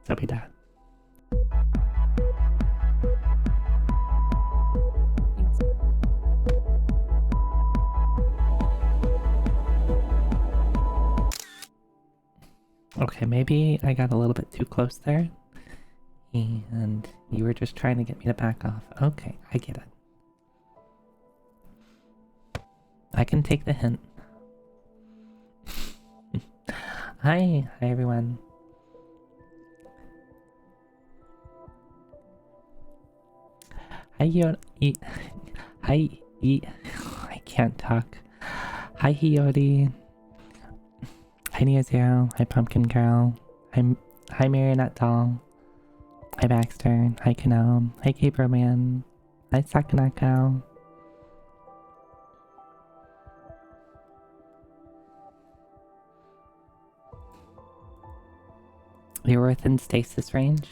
So be that. Okay, maybe I got a little bit too close there. And you were just trying to get me to back off. Okay, I get it. I can take the hint. Hi everyone. Hi I can't talk. Hi Hiyori. Hi Neozero. Hi Pumpkin Girl. Hi Marionette Doll. Hi Baxter. Hi Kanome. Hi Caper Man. Hi Sakanako. You're within stasis range?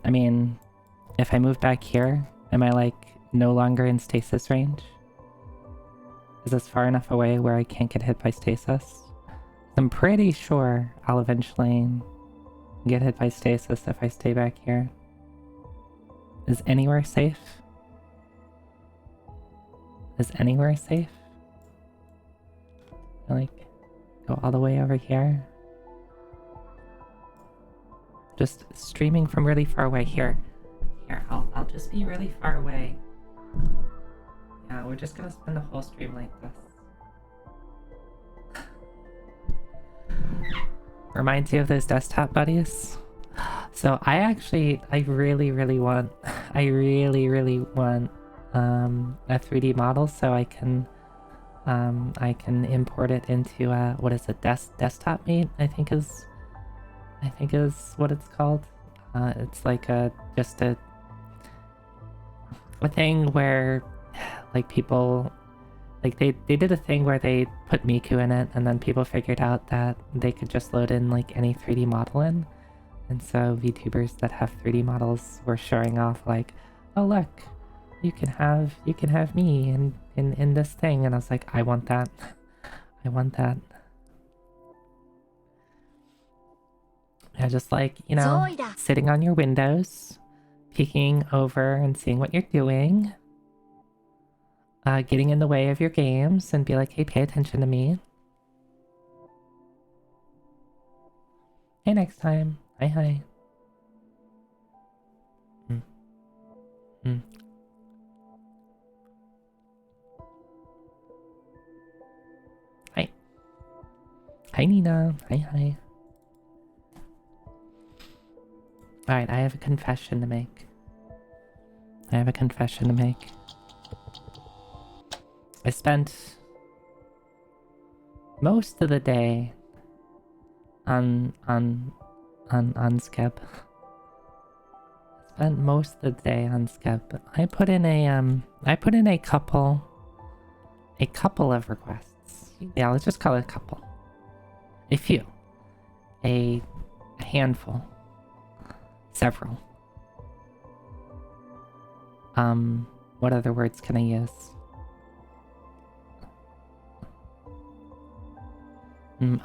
I mean, if I move back here, am I like no longer in stasis range? Is this far enough away where I can't get hit by stasis? I'm pretty sure I'll eventually get hit by stasis if I stay back here. Is anywhere safe? Is anywhere safe? Like, go all the way over here? Just streaming from really far away. Here, I'll just be really far away. Yeah, we're just gonna spend the whole stream like this. Reminds you of those desktop buddies? So I really want a 3D model so I can import it into what is it, desktop mate, I think is what it's called. It's like just a thing where like people like they did a thing where they put Miku in it, and then people figured out that they could just load in like any 3D model in. And so VTubers that have 3D models were showing off like, oh look, you can have me in this thing, and I was like, I want that. I want that. Yeah, just like, you know, sitting on your windows, peeking over and seeing what you're doing. Getting in the way of your games and be like, hey, pay attention to me. Hey, next time. Hi. Hi. Hi, Nina. Hi. Alright, I have a confession to make. I spent most of the day on Skep. Spent most of the day on Skep. I put in a couple of requests. Yeah, let's just call it a couple. A few. A handful. Several. What other words can I use?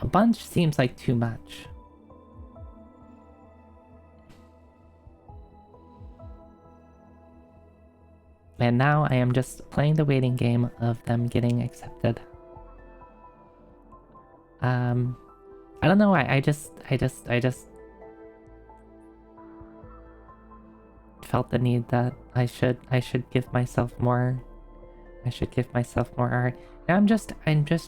A bunch seems like too much. And now I am just playing the waiting game of them getting accepted. I don't know why, I just felt the need that I should give myself more. I should give myself more art. And I'm just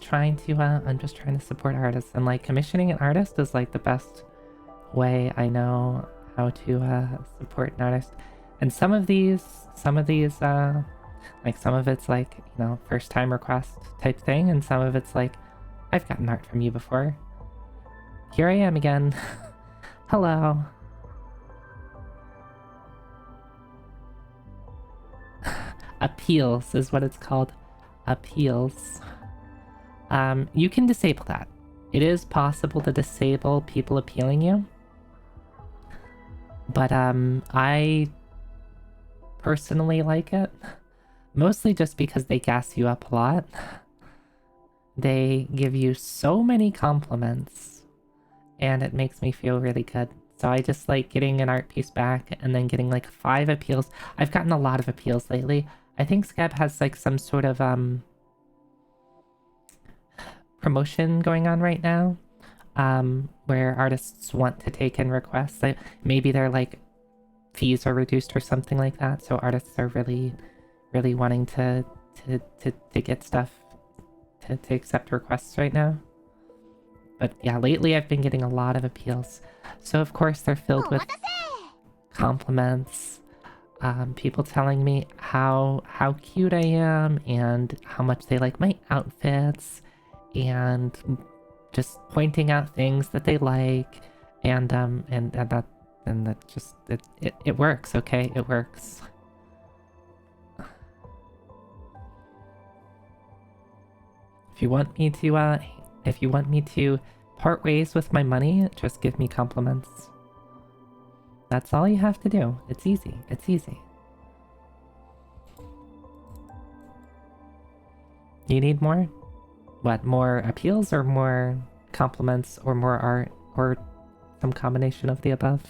trying to support artists, and like commissioning an artist is like the best way I know how to support an artist. And some of these like some of it's like, you know, first time request type thing, and some of it's like, I've gotten art from you before. Here I am again. Hello. Appeals is what it's called. Appeals. You can disable that. It is possible to disable people appealing you. But I personally like it. Mostly just because they gas you up a lot. They give you so many compliments. and it makes me feel really good. So I just like getting an art piece back and then getting like 5 appeals. I've gotten a lot of appeals lately. I think Scab has like some sort of promotion going on right now, where artists want to take in requests. Like maybe their like fees are reduced or something like that. So artists are really wanting to get stuff to accept requests right now. But yeah, lately I've been getting a lot of appeals. So of course they're filled with compliments, people telling me how cute I am and how much they like my outfits, and just pointing out things that they like, and that just it works, okay? It works. If you want me to part ways with my money, just give me compliments. That's all you have to do. It's easy. It's easy. You need more? What, more appeals or more compliments or more art or some combination of the above?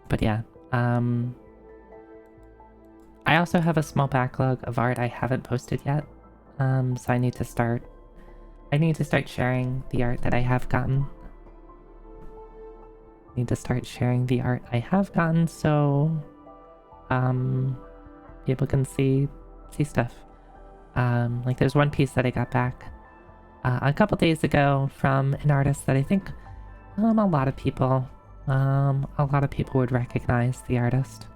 But yeah, I also have a small backlog of art I haven't posted yet, so I need to start sharing the art that I have gotten. So people can see stuff. Like there's one piece that I got back a couple days ago from an artist that I think a lot of people would recognize the artist.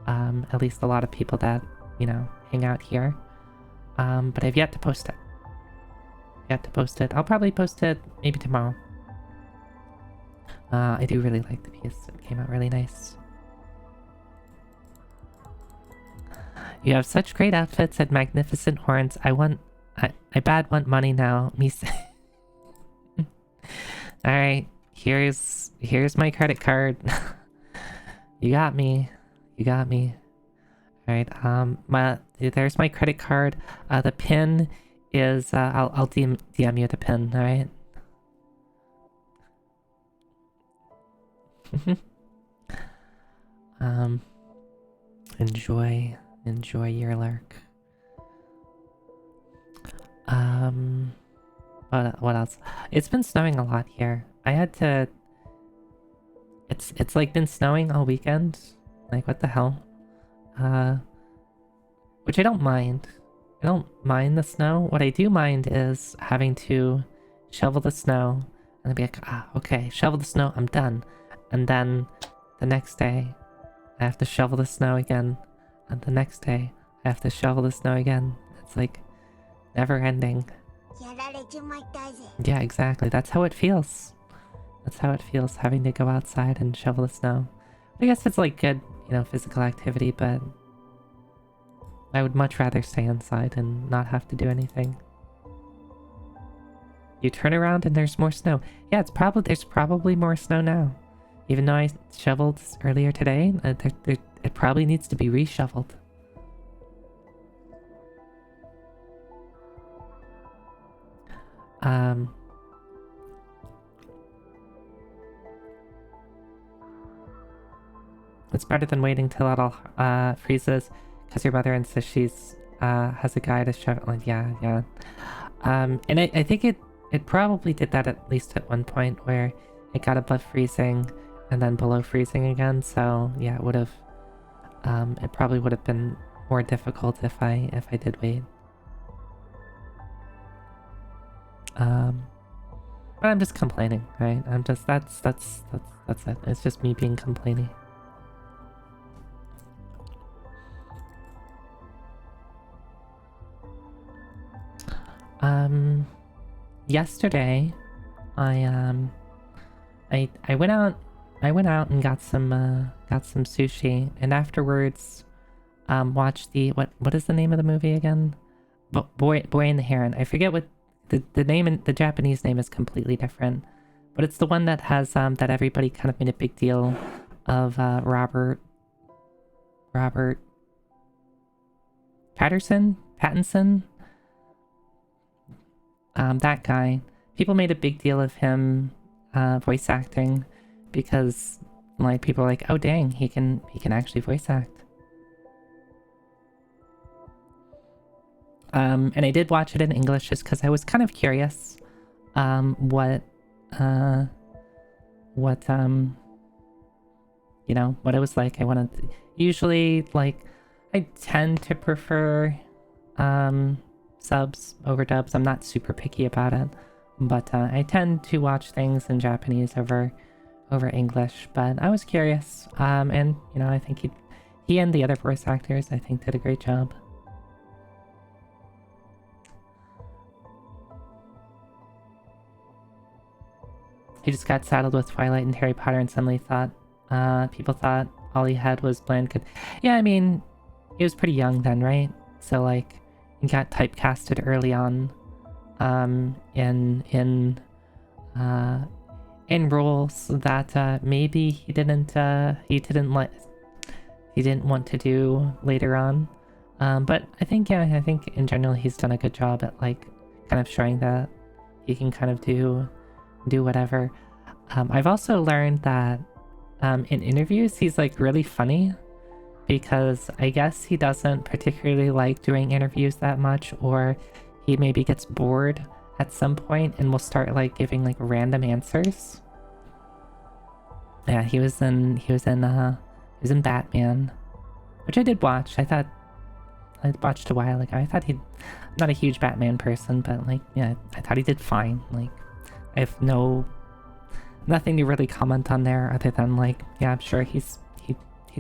At least a lot of people that, you know, hang out here. But I've yet to post it. I'll probably post it maybe tomorrow. I do really like the piece. It came out really nice. You have such great outfits and magnificent horns. I bad want money now. Me Alright, here's my credit card. You got me. Alright, there's my credit card. The pin is, I'll DM you the pin, alright? Enjoy your lurk. What else? It's been snowing a lot here. I had to... It's like been snowing all weekend. Like, what the hell? Which I don't mind. I don't mind the snow. What I do mind is having to shovel the snow and then be like, okay, shovel the snow, I'm done. And then the next day, I have to shovel the snow again. And the next day, I have to shovel the snow again. It's like never ending. Yeah, exactly. That's how it feels. Having to go outside and shovel the snow. I guess it's like good, you know, physical activity, but I would much rather stay inside and not have to do anything. You turn around and there's more snow. Yeah, there's probably more snow now. Even though I shoveled earlier today, it probably needs to be reshoveled. It's better than waiting till it all freezes, because your mother insists she's has a guy to shovel. Yeah. And I think it probably did that at least at one point where it got above freezing and then below freezing again. So yeah, it would have. It probably would have been more difficult if I did wait. But I'm just complaining, right? That's it. It's just me being complaining. Yesterday, I went out and got some sushi, and afterwards, watched what is the name of the movie again? Boy and the Heron. I forget what the name, in the Japanese name is completely different, but it's the one that has that everybody kind of made a big deal of, Robert. Trying Pattinson, that guy. People made a big deal of him voice acting because like people are like, oh dang, he can actually voice act. And I did watch it in English just because I was kind of curious what you know, what it was like. I wanted to, usually like I tend to prefer subs over dubs. I'm not super picky about it, but I tend to watch things in Japanese over English. But I was curious, and you know, I think he and the other voice actors I think did a great job. He just got saddled with Twilight and Harry Potter and suddenly thought, people thought all he had was bland good. Yeah, I mean, he was pretty young then, right? So like, he got typecasted early on, in roles that maybe he didn't want to do later on. But I think I think in general he's done a good job at like kind of showing that he can kind of do whatever. I've also learned that in interviews he's like really funny, because I guess he doesn't particularly like doing interviews that much, or he maybe gets bored at some point and will start like giving like random answers. Yeah, he was in Batman, which I did watch. I watched a while ago. I thought I'm not a huge Batman person, but like, yeah, I thought he did fine. Like, I have nothing to really comment on there other than like, yeah, I'm sure he's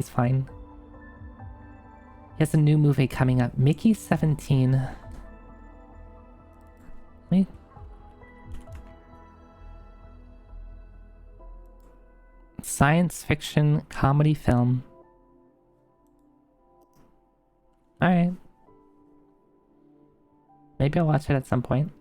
fine. He has a new movie coming up, Mickey 17. Wait. Science fiction comedy film. Alright. Maybe I'll watch it at some point.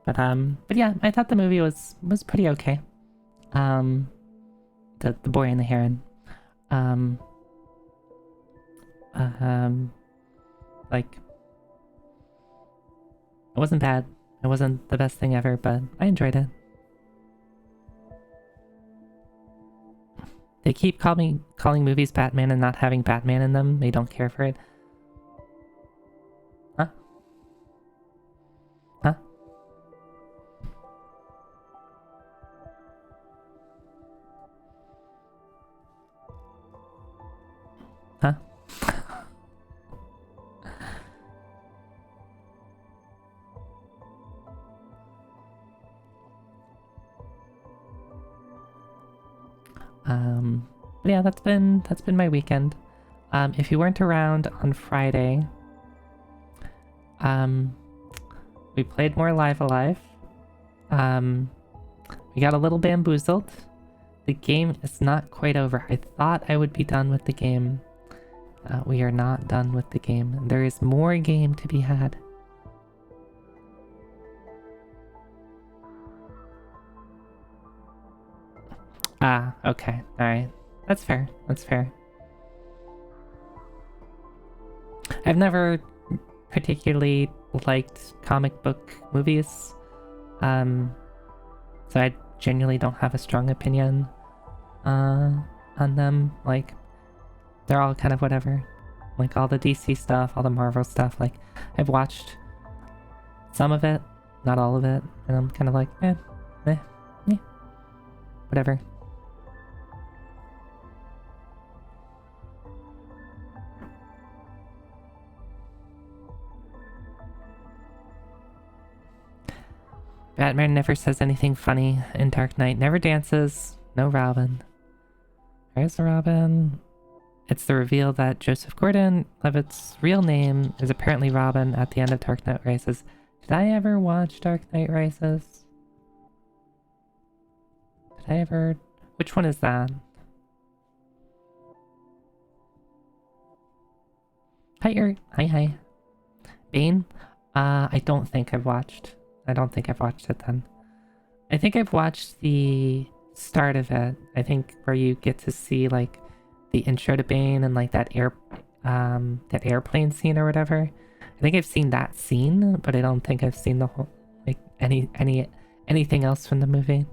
But yeah, I thought the movie was pretty okay. The Boy and the Heron. Like, it wasn't bad. It wasn't the best thing ever, but I enjoyed it. They keep calling movies Batman and not having Batman in them. They don't care for it. Huh? Huh? Huh? But yeah, that's been my weekend. If you weren't around on Friday, we played more Live Alive. We got a little bamboozled. The game is not quite over. I thought I would be done with the game. We are not done with the game. There is more game to be had. Ah, okay. Alright. That's fair. That's fair. I've never particularly liked comic book movies. So I genuinely don't have a strong opinion on them. Like, they're all kind of whatever. Like, all the DC stuff, all the Marvel stuff. Like, I've watched some of it, not all of it, and I'm kind of like, whatever. Batman never says anything funny in Dark Knight. Never dances. No Robin. Where's the Robin? It's the reveal that Joseph Gordon-Levitt's real name is apparently Robin at the end of Dark Knight Rises. Did I ever watch Dark Knight Rises? Did I ever... Which one is that? Hi. Bane? I don't think I've watched I don't think I've watched it then. I think I've watched the start of it. I think where you get to see like the intro to Bane and like that airplane scene or whatever. I think I've seen that scene, but I don't think I've seen the whole like anything else from the movie.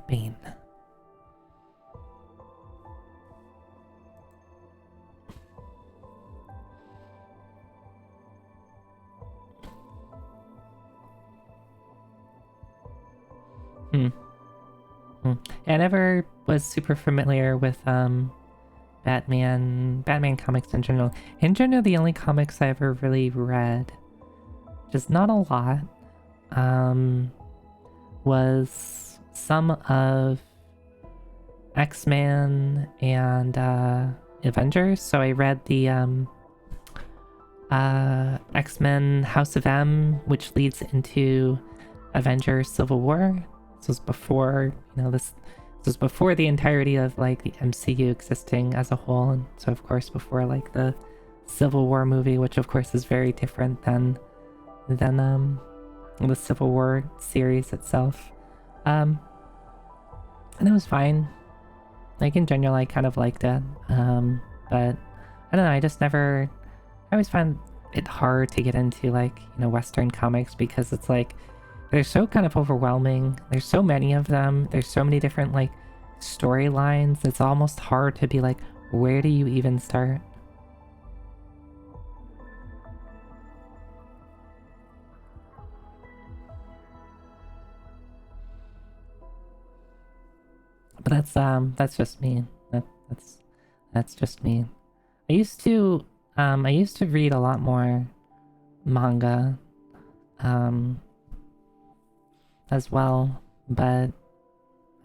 Bane. Yeah, I never was super familiar with Batman comics in general. In general, the only comics I ever really read, just not a lot, was some of X-Men and Avengers. So I read the X-Men House of M, which leads into Avengers Civil War. This was before, this was before the entirety of like the MCU existing as a whole, and so of course before like the Civil War movie, which of course is very different than the Civil War series itself. And it was fine. Like in general, I kind of liked it. But I don't know, I always find it hard to get into like, Western comics because it's like they're so kind of overwhelming. There's so many of them. There's so many different like storylines. It's almost hard to be like, where do you even start? But that's just me. That's just me. I used to read a lot more manga as well, but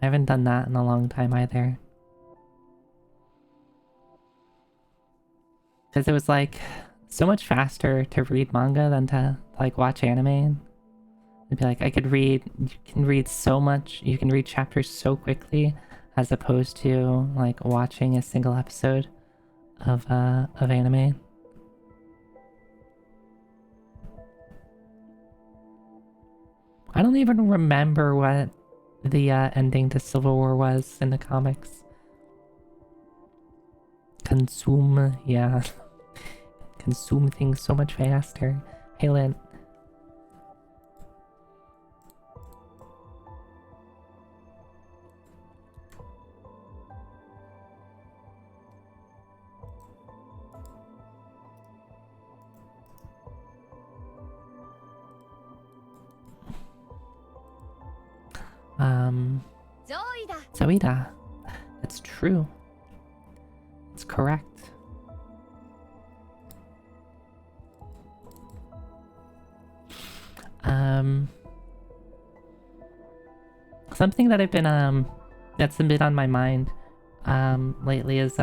I haven't done that in a long time either. Because it was like so much faster to read manga than to like watch anime. It'd be like you can read so much, you can read chapters so quickly as opposed to like watching a single episode of anime. I don't even remember what the ending to Civil War was in the comics. Consume, yeah. Consume things so much faster. Hey, Lynn. Zoida. That's true. It's correct. Something that I've been that's been on my mind lately is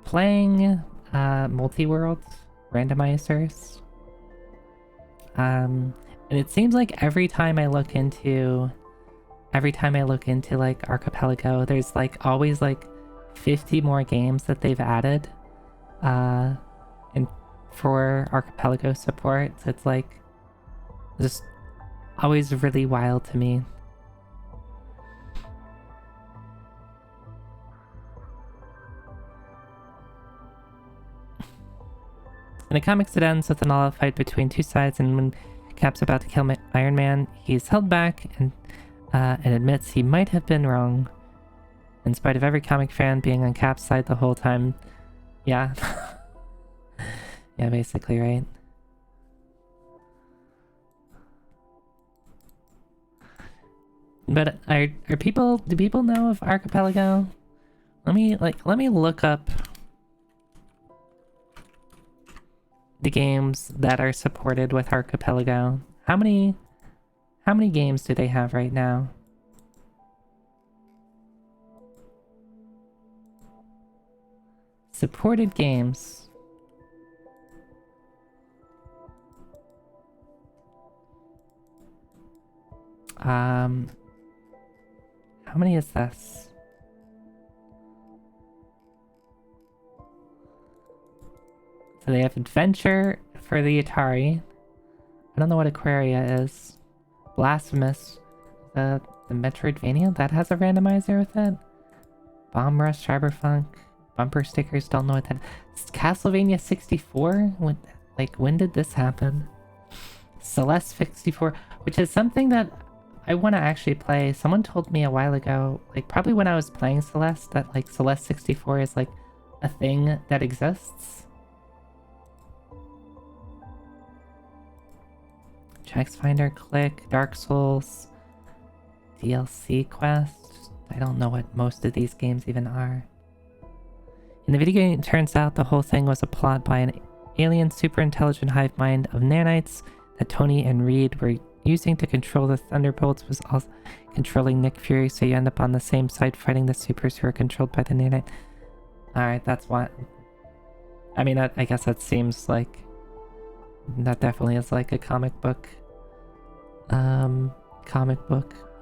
playing multi-world randomizers. And it seems like every time I look into like Archipelago, there's like always like 50 more games that they've added and for Archipelago support. So it's like just always really wild to me. In the comics, it ends with an all-out fight between two sides, and when Cap's about to kill Iron Man, he's held back and admits he might have been wrong. In spite of every comic fan being on Cap's side the whole time. Yeah. Yeah, basically, right? But do people know of Archipelago? Let me look up the games that are supported with Archipelago. How many games do they have right now? Supported games. How many is this? So they have Adventure for the Atari. I don't know what Aquaria is. Blasphemous. The Metroidvania? That has a randomizer with it? Bomb Rush, Cyberpunk. Bumper stickers, don't know what that is. Castlevania 64? When did this happen? Celeste 64, which is something that I want to actually play. Someone told me a while ago, like probably when I was playing Celeste, that like Celeste 64 is like a thing that exists. Tracks Finder, Click, Dark Souls, DLC Quest. I don't know what most of these games even are. In the video game, it turns out the whole thing was a plot by an alien super intelligent hive mind of nanites that Tony and Reed were using to control the Thunderbolts, was also controlling Nick Fury, so you end up on the same side fighting the supers who are controlled by the nanite. Alright, that's what... I mean, I guess that seems like... That definitely is like a comic book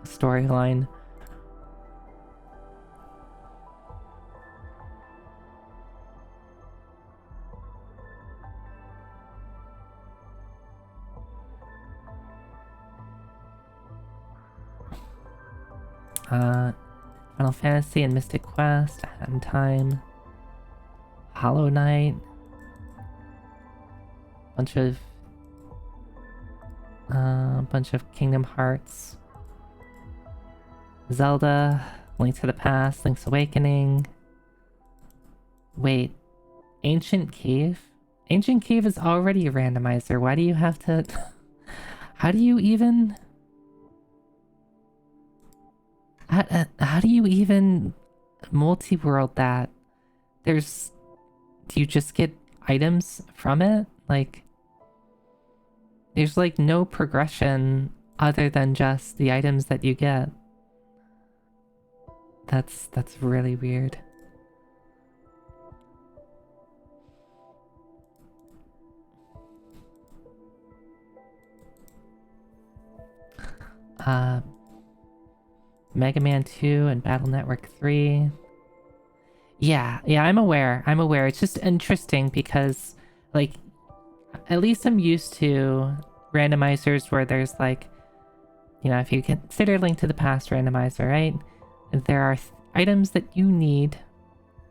storyline. Final Fantasy and Mystic Quest, Hat in Time, Hollow Knight, bunch of Kingdom Hearts, Zelda, Link to the Past, Link's Awakening. Wait, Ancient Cave? Ancient Cave is already a randomizer. Why do you have to... How do you even... How do you even multi-world that? Do you just get items from it? Like, there's like no progression other than just the items that you get. That's really weird. Mega Man 2 and Battle Network 3. Yeah, I'm aware. It's just interesting because, like, at least I'm used to randomizers where there's like, you know, if you consider Link to the Past randomizer, right? There are items that you need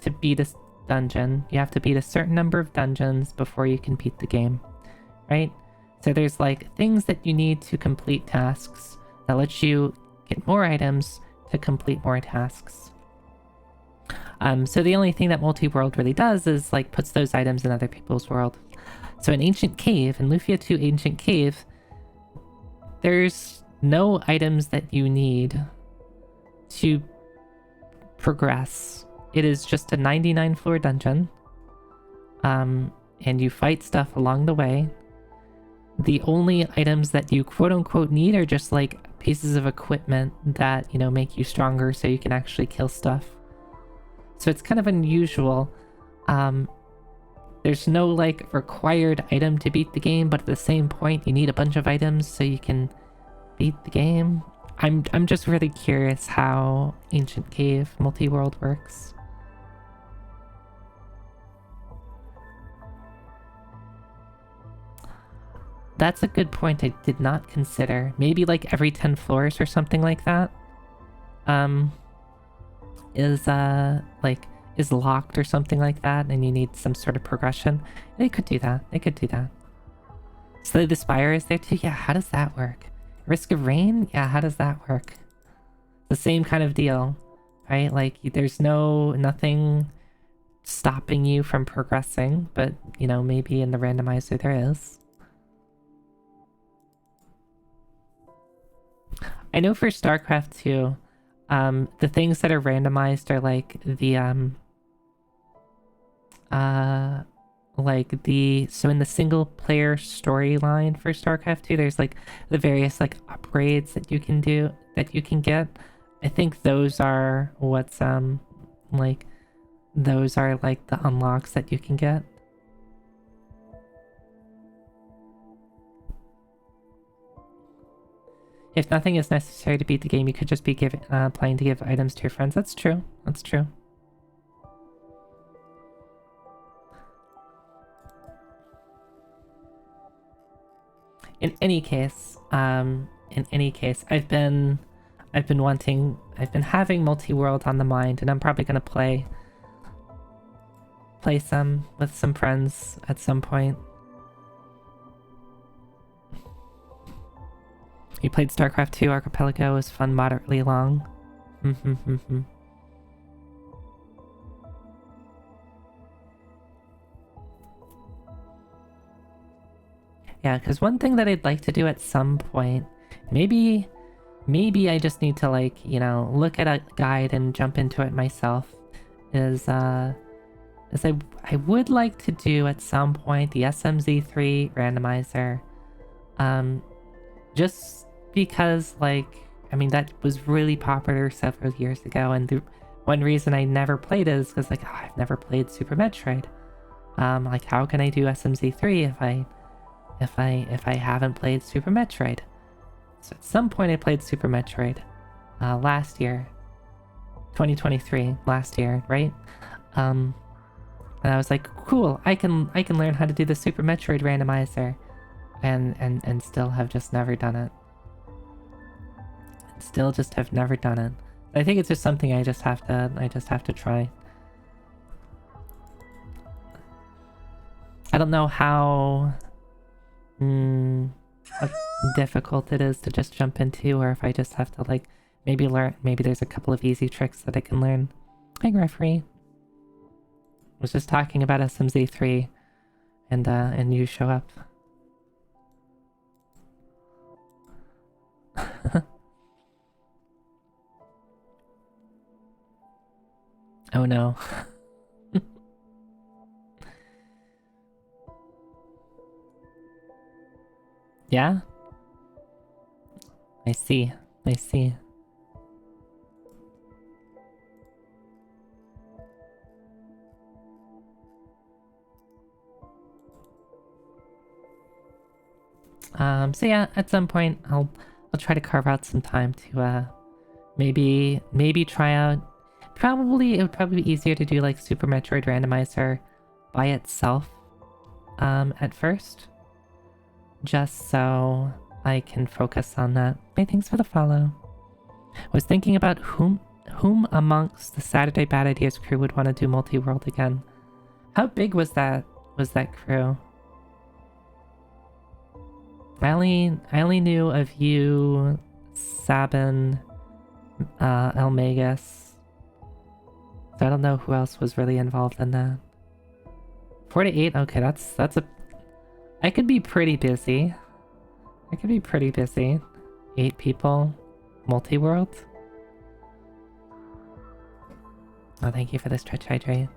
to beat a dungeon. You have to beat a certain number of dungeons before you can beat the game, right? So there's like things that you need to complete tasks that let you get more items to complete more tasks. So the only thing that multi-world really does is like puts those items in other people's world. So in Ancient Cave, in Lufia 2 Ancient Cave, there's no items that you need to progress. It is just a 99 floor dungeon. And you fight stuff along the way. The only items that you quote-unquote need are just like pieces of equipment that, you know, make you stronger so you can actually kill stuff. So it's kind of unusual. There's no like required item to beat the game, but at the same point you need a bunch of items so you can beat the game. I'm just really curious how Ancient Cave multi-world works. That's a good point I did not consider. Maybe like every 10 floors or something like that is locked or something like that, and you need some sort of progression. They could do that. So the Spire is there too? Yeah, how does that work? Risk of Rain? Yeah, how does that work? The same kind of deal, right? Like, there's nothing stopping you from progressing, but, you know, maybe in the randomizer there is. I know for StarCraft 2, the things that are randomized are like so in the single player storyline for StarCraft 2, there's like the various like upgrades that you can get. I think those are what's those are like the unlocks that you can get. if nothing is necessary to beat the game, you could just be playing to give items to your friends. That's true. That's true. In any case, I've been having multi-world on the mind, and I'm probably gonna play some with some friends at some point. You played StarCraft 2 Archipelago. It was fun, moderately long. Yeah, because one thing that I'd like to do at some point, maybe I just need to, like, you know, look at a guide and jump into it myself, is I would like to do at some point the SMZ3 randomizer. Just because, like, I mean, that was really popular several years ago, and the one reason I never played it is because, like, I've never played Super Metroid. Like, how can I do SMZ3 if I haven't played Super Metroid? So at some point I played Super Metroid last year, 2023, last year, right? And I was like, cool, I can learn how to do the Super Metroid randomizer, and still have just never done it. Still just have never done it. I think it's just something I just have to try. I don't know how difficult it is to just jump into, or if I just have to, like, maybe there's a couple of easy tricks that I can learn. Hi, referee. I was just talking about SMZ3, and you show up. Oh no. Yeah? I see. I see. So yeah, at some point I'll try to carve out some time to maybe try out. It would probably be easier to do, like, Super Metroid Randomizer by itself at first, just so I can focus on that. Hey, thanks for the follow. Was thinking about whom amongst the Saturday Bad Ideas crew would want to do multi-world again. How big was that crew? I only knew of you, Sabin, Elmagus. So I don't know who else was really involved in that. 4 to 8? Okay, that's a... I could be pretty busy. 8 people. Multi-world. Oh, thank you for the stretch hydrate.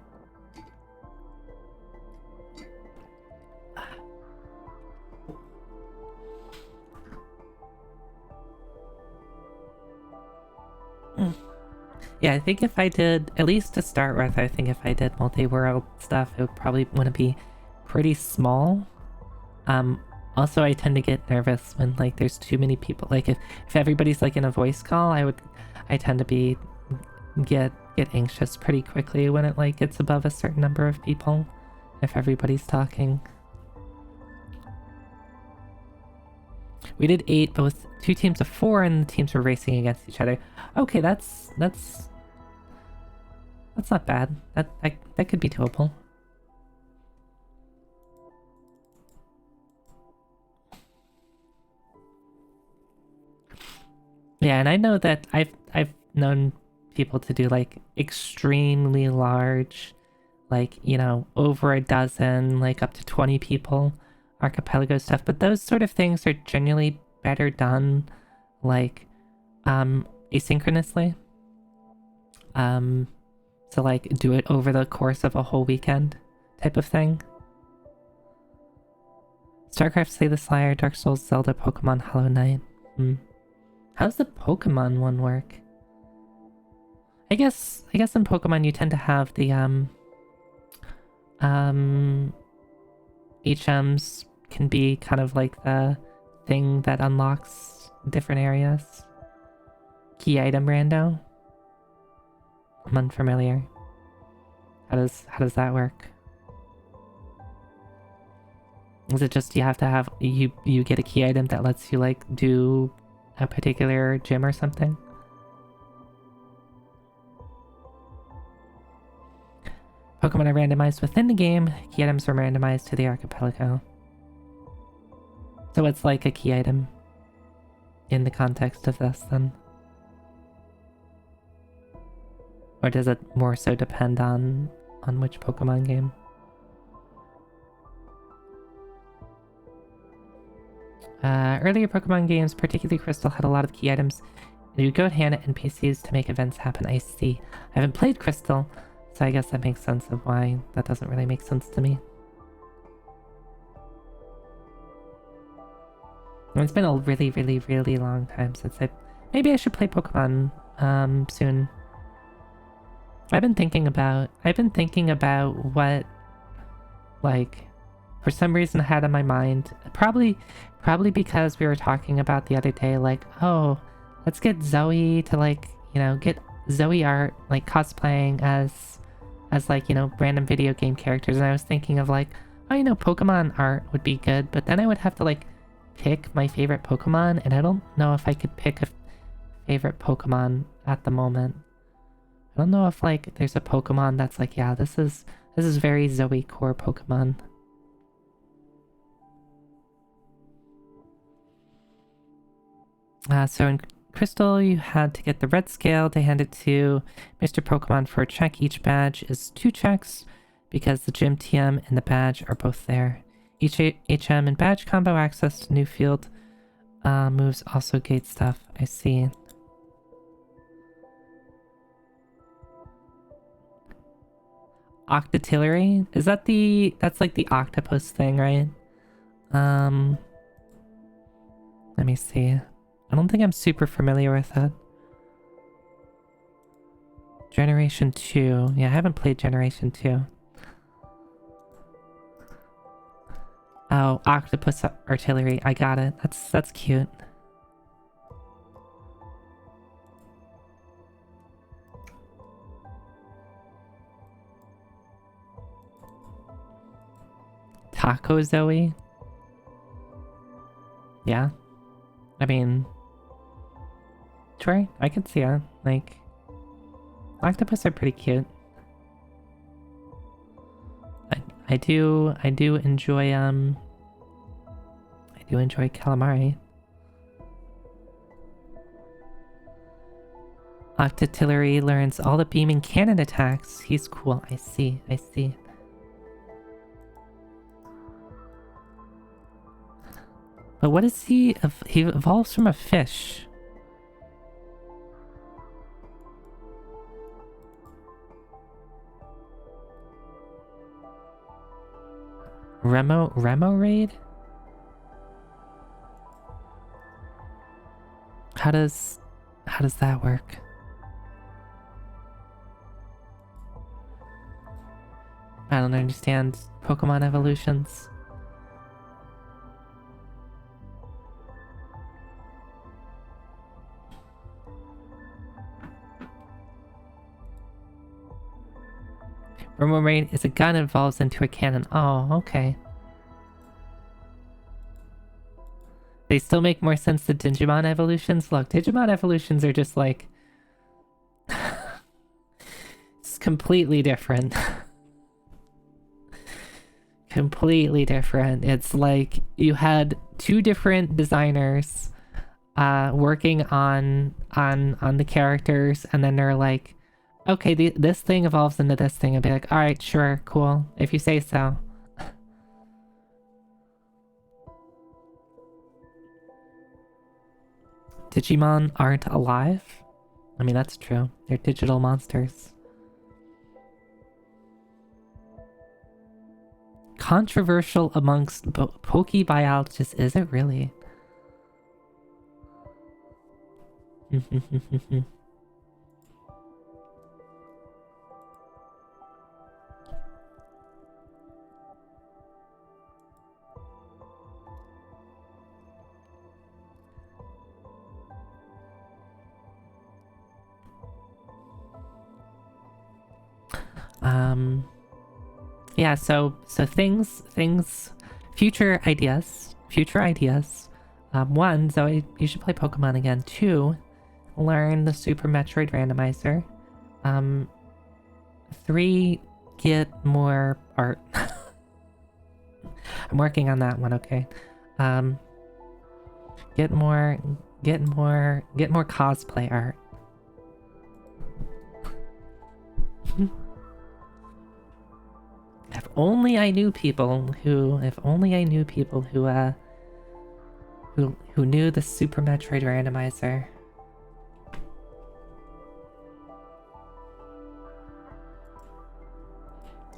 Yeah, I think if I did, at least to start with, I think if I did multi-world stuff, it would probably want to be pretty small. Also, I tend to get nervous when, like, there's too many people. Like, if everybody's, like, in a voice call, I tend to get anxious pretty quickly when it, like, gets above a certain number of people, if everybody's talking. We did 8, but with 2 teams of 4, and the teams were racing against each other. Okay, that's not bad. That could be doable. Yeah, and I know that I've known people to do, like, extremely large, like, you know, over a dozen, like up to 20 people archipelago stuff, but those sort of things are generally better done, like, asynchronously. So, like, do it over the course of a whole weekend type of thing. StarCraft, Slay the Slayer, Dark Souls, Zelda, Pokemon, Hollow Knight. How's the Pokemon one work? I guess in Pokemon you tend to have the HMs can be kind of like the thing that unlocks different areas. Key item rando. I'm unfamiliar. How does that work? Is it just you have to have you get a key item that lets you like do a particular gym or something? Pokemon are randomized within the game. Key items are randomized to the archipelago. So it's like a key item in the context of this then. Or does it more so depend on which Pokemon game? Earlier Pokemon games, particularly Crystal, had a lot of key items. You would go to hand at NPCs to make events happen. I see. I haven't played Crystal, so I guess that makes sense of why that doesn't really make sense to me. It's been a really, really, really long time since maybe I should play Pokemon soon. I've been thinking about what, like, for some reason I had in my mind, probably because we were talking about the other day, like, oh, let's get Zoe to, like, you know, get Zoe art, like, cosplaying as like, you know, random video game characters, and I was thinking of, like, oh, you know, Pokemon art would be good, but then I would have to, like, pick my favorite Pokemon, and I don't know if I could pick a favorite Pokemon at the moment. I don't know if, like, there's a Pokemon that's like, yeah, this is very Zoe core Pokemon. So in Crystal, you had to get the red scale to hand it to Mr. Pokemon for a check. Each badge is 2 checks because the Gym TM and the badge are both there. Each HM and badge combo access to new field moves also gate stuff. I see. Octotillery? Is that that's like the octopus thing, right? Let me see. I don't think I'm super familiar with it. Generation 2. Yeah, I haven't played Generation 2. Oh, octopus artillery. I got it. That's cute. Taco Zoe? Yeah. I mean, sure, I could see it. Like, octopus are pretty cute. I do enjoy calamari. Octotillery learns all the beaming cannon attacks. He's cool. I see. But what is he? He evolves from a fish. Remo raid? How does that work? I don't understand Pokemon evolutions. Remo raid is a gun that evolves into a cannon. Oh, okay. They still make more sense than Digimon evolutions. Look, Digimon evolutions are just like... it's completely different. Completely different. It's like you had 2 different designers working on the characters, and then they're like, okay, this thing evolves into this thing, and be like, alright, sure, cool, if you say so. Digimon aren't alive? I mean, that's true. They're digital monsters. Controversial amongst Pokebiologists, is it really? Yeah, so things, future ideas. One, Zoe, you should play Pokemon again. Two, learn the Super Metroid Randomizer. Three, get more art. I'm working on that one, okay? Get more cosplay art. If only I knew people who knew the Super Metroid Randomizer.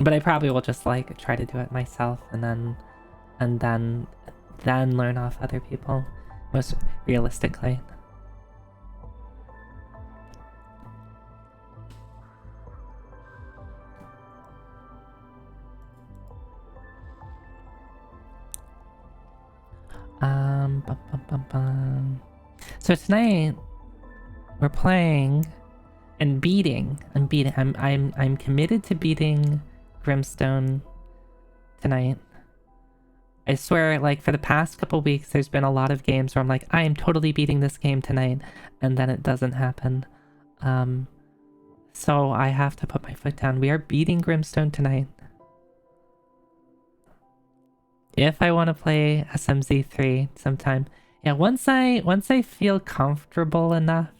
But I probably will just like try to do it myself and then learn off other people, most realistically. So tonight we're playing and beating. I'm committed to beating Grimstone tonight. I swear, like, for the past couple weeks, there's been a lot of games where I'm like, I am totally beating this game tonight, and then it doesn't happen. So I have to put my foot down. We are beating Grimstone tonight. If I want to play SMZ3 sometime. Yeah, once I feel comfortable enough,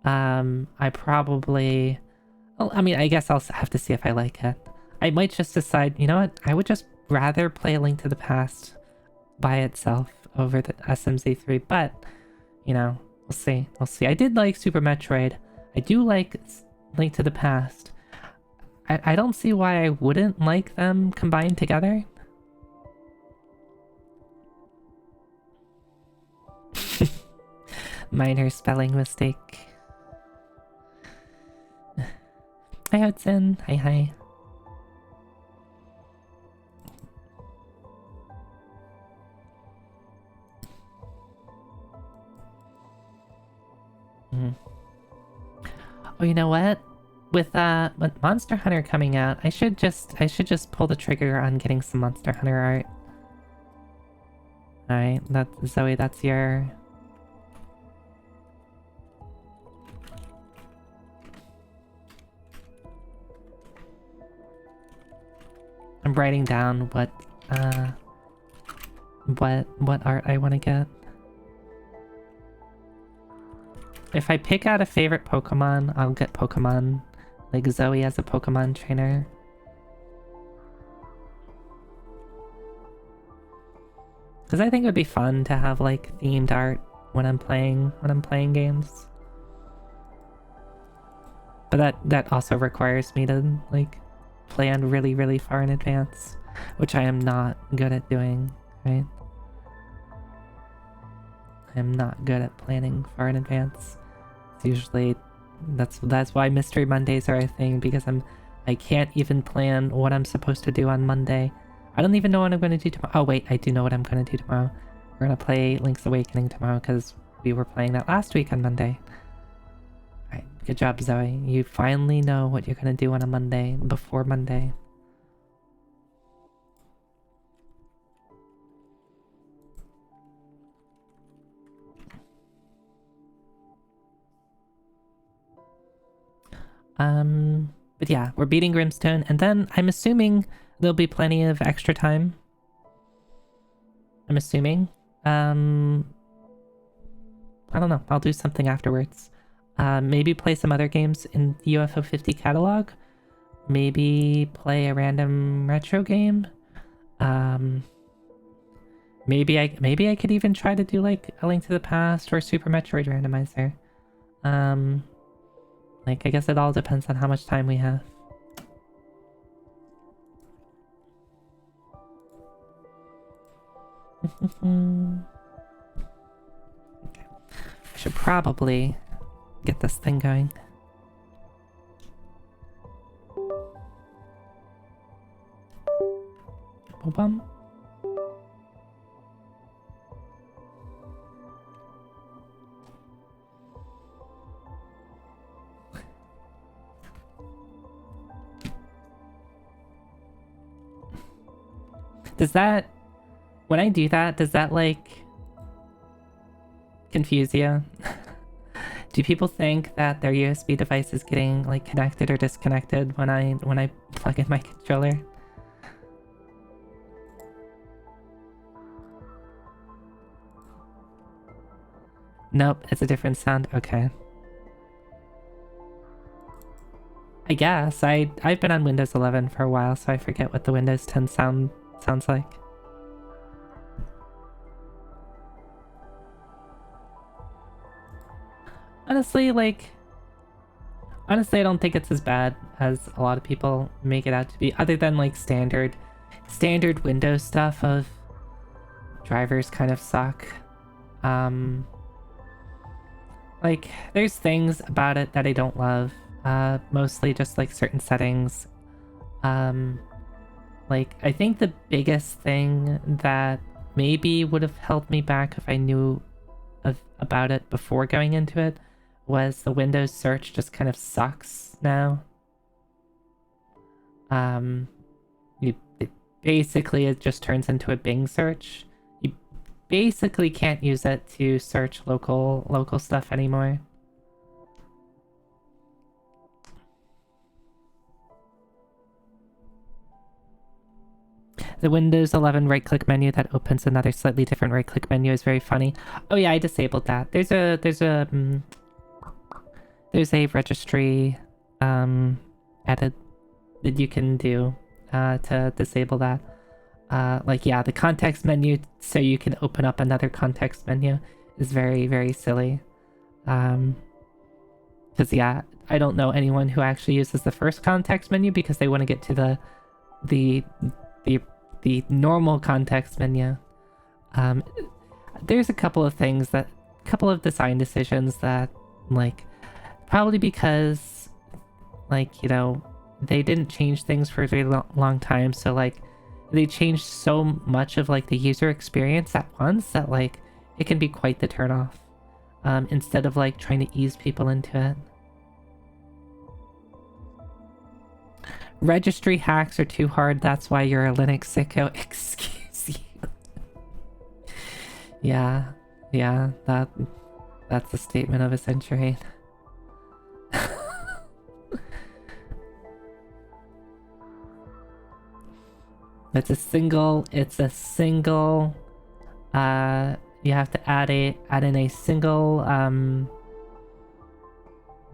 I probably... Well, I mean, I guess I'll have to see if I like it. I might just decide, you know what? I would just rather play A Link to the Past by itself over the SMZ3, but, you know, we'll see. We'll see. I did like Super Metroid. I do like Link to the Past. I don't see why I wouldn't like them combined together. Minor spelling mistake. Hi Hudson. Hi. Oh, you know what? With Monster Hunter coming out, I should just pull the trigger on getting some Monster Hunter art. Alright, that's Zoe, that's your... I'm writing down what art I want to get. If I pick out a favorite Pokemon, I'll get Pokemon, like Zoe as a Pokemon trainer. Because I think it would be fun to have like themed art when I'm playing games. But that also requires me to like plan really far in advance, which I am not good at doing, right? I am not good at planning far in advance. It's usually that's why Mystery Mondays are a thing, because I can't even plan what I'm supposed to do on Monday. I don't even know what I'm going to do tomorrow. Oh wait, I do know what I'm going to do tomorrow. We're going to play Link's Awakening tomorrow because we were playing that last week on Monday. Alright, good job Zoe. You finally know what you're going to do on a Monday, before Monday. But yeah, we're beating Grimstone, and then I'm assuming there'll be plenty of extra time. I'm assuming. I don't know. I'll do something afterwards. Maybe play some other games in the UFO 50 catalog. Maybe play a random retro game. Maybe I could even try to do like A Link to the Past or Super Metroid Randomizer. Like, I guess it all depends on how much time we have. Okay. I should probably get this thing going. Bum. Does that... When I do that, does that, like, confuse you? Do people think that their USB device is getting, like, connected or disconnected when I plug in my controller? Nope, it's a different sound. Okay. I guess. I've been on Windows 11 for a while, so I forget what the Windows 10 sounds like. Honestly, I don't think it's as bad as a lot of people make it out to be, other than, like, standard Windows stuff of drivers kind of suck. Like, there's things about it that I don't love. Mostly just, like, certain settings. Like, I think the biggest thing that maybe would have held me back if I knew about it before going into it was the Windows search just kind of sucks now. Basically it just turns into a Bing search. You basically can't use it to search local stuff anymore. The Windows 11 right-click menu that opens another slightly different right-click menu is very funny. Oh yeah, I disabled that. There's a registry edit that you can do to disable that. Like, yeah, the context menu so you can open up another context menu is very, very silly. Because, yeah, I don't know anyone who actually uses the first context menu because they want to get to the normal context menu. There's a couple of design decisions that, like, probably because, like, you know, they didn't change things for a very long time, so, like, they changed so much of, like, the user experience at once that, like, it can be quite the turnoff, instead of, like, trying to ease people into it. Registry hacks are too hard, that's why you're a Linux sicko. Excuse you. Yeah, that's the statement of a century. It's a single, you have to add in a single,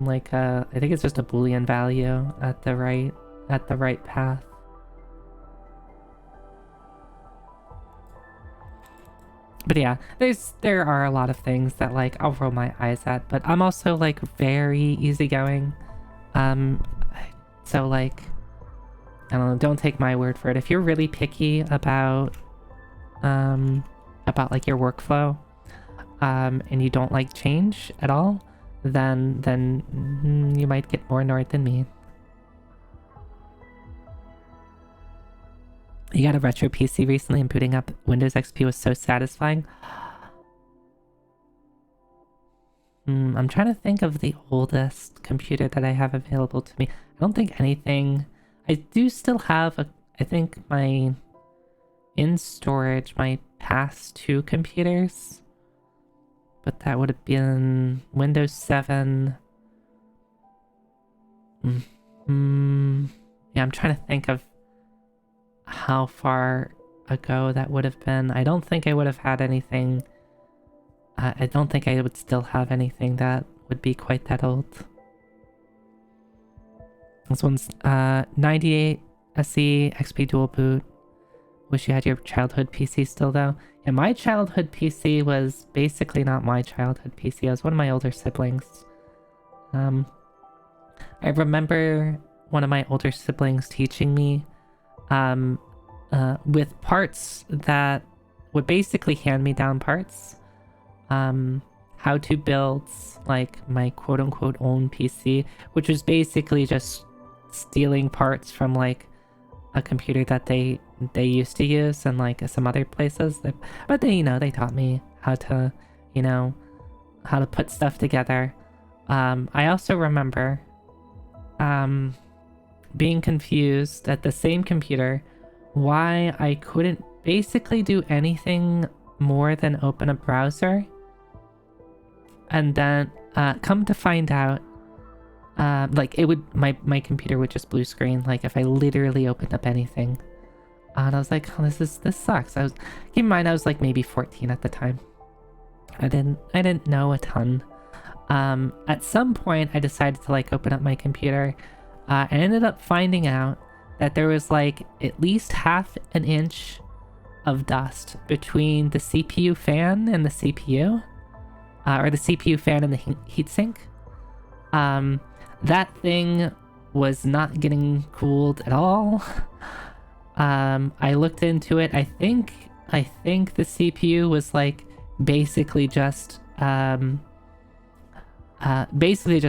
like, I think it's just a Boolean value at the right path. But yeah, there are a lot of things that, like, I'll roll my eyes at, but I'm also, like, very easygoing. So, like, I don't know, don't take my word for it. If you're really picky about like, your workflow, and you don't like change at all, then you might get more annoyed than me. You got a retro PC recently and booting up Windows XP was so satisfying. I'm trying to think of the oldest computer that I have available to me. I don't think anything... I do still have, I think, in storage, my past 2 computers. But that would have been Windows 7. Yeah, I'm trying to think of how far ago that would have been. I don't think I would have had anything. I don't think I would still have anything that would be quite that old. This one's 98 SE XP dual boot. Wish you had your childhood PC still though. Yeah, my childhood PC was basically not my childhood PC. It was one of my older siblings. I remember one of my older siblings teaching me with parts that would basically hand-me-down parts, how to build, like, my quote-unquote own PC, which was basically just stealing parts from, like, a computer that they used to use and, like, some other places. But they, you know, they taught me how to, you know, how to put stuff together. I also remember being confused at the same computer why I couldn't basically do anything more than open a browser. And then come to find out, like it would, my computer would just blue screen, like if I literally opened up anything. And I was like, oh, this sucks. Keep in mind I was like maybe 14 at the time. I didn't know a ton. At some point I decided to like open up my computer. I ended up finding out that there was like at least half an inch of dust between the CPU fan and the CPU. Or the CPU fan and the heatsink. That thing was not getting cooled at all. I looked into it. I think the CPU was like basically just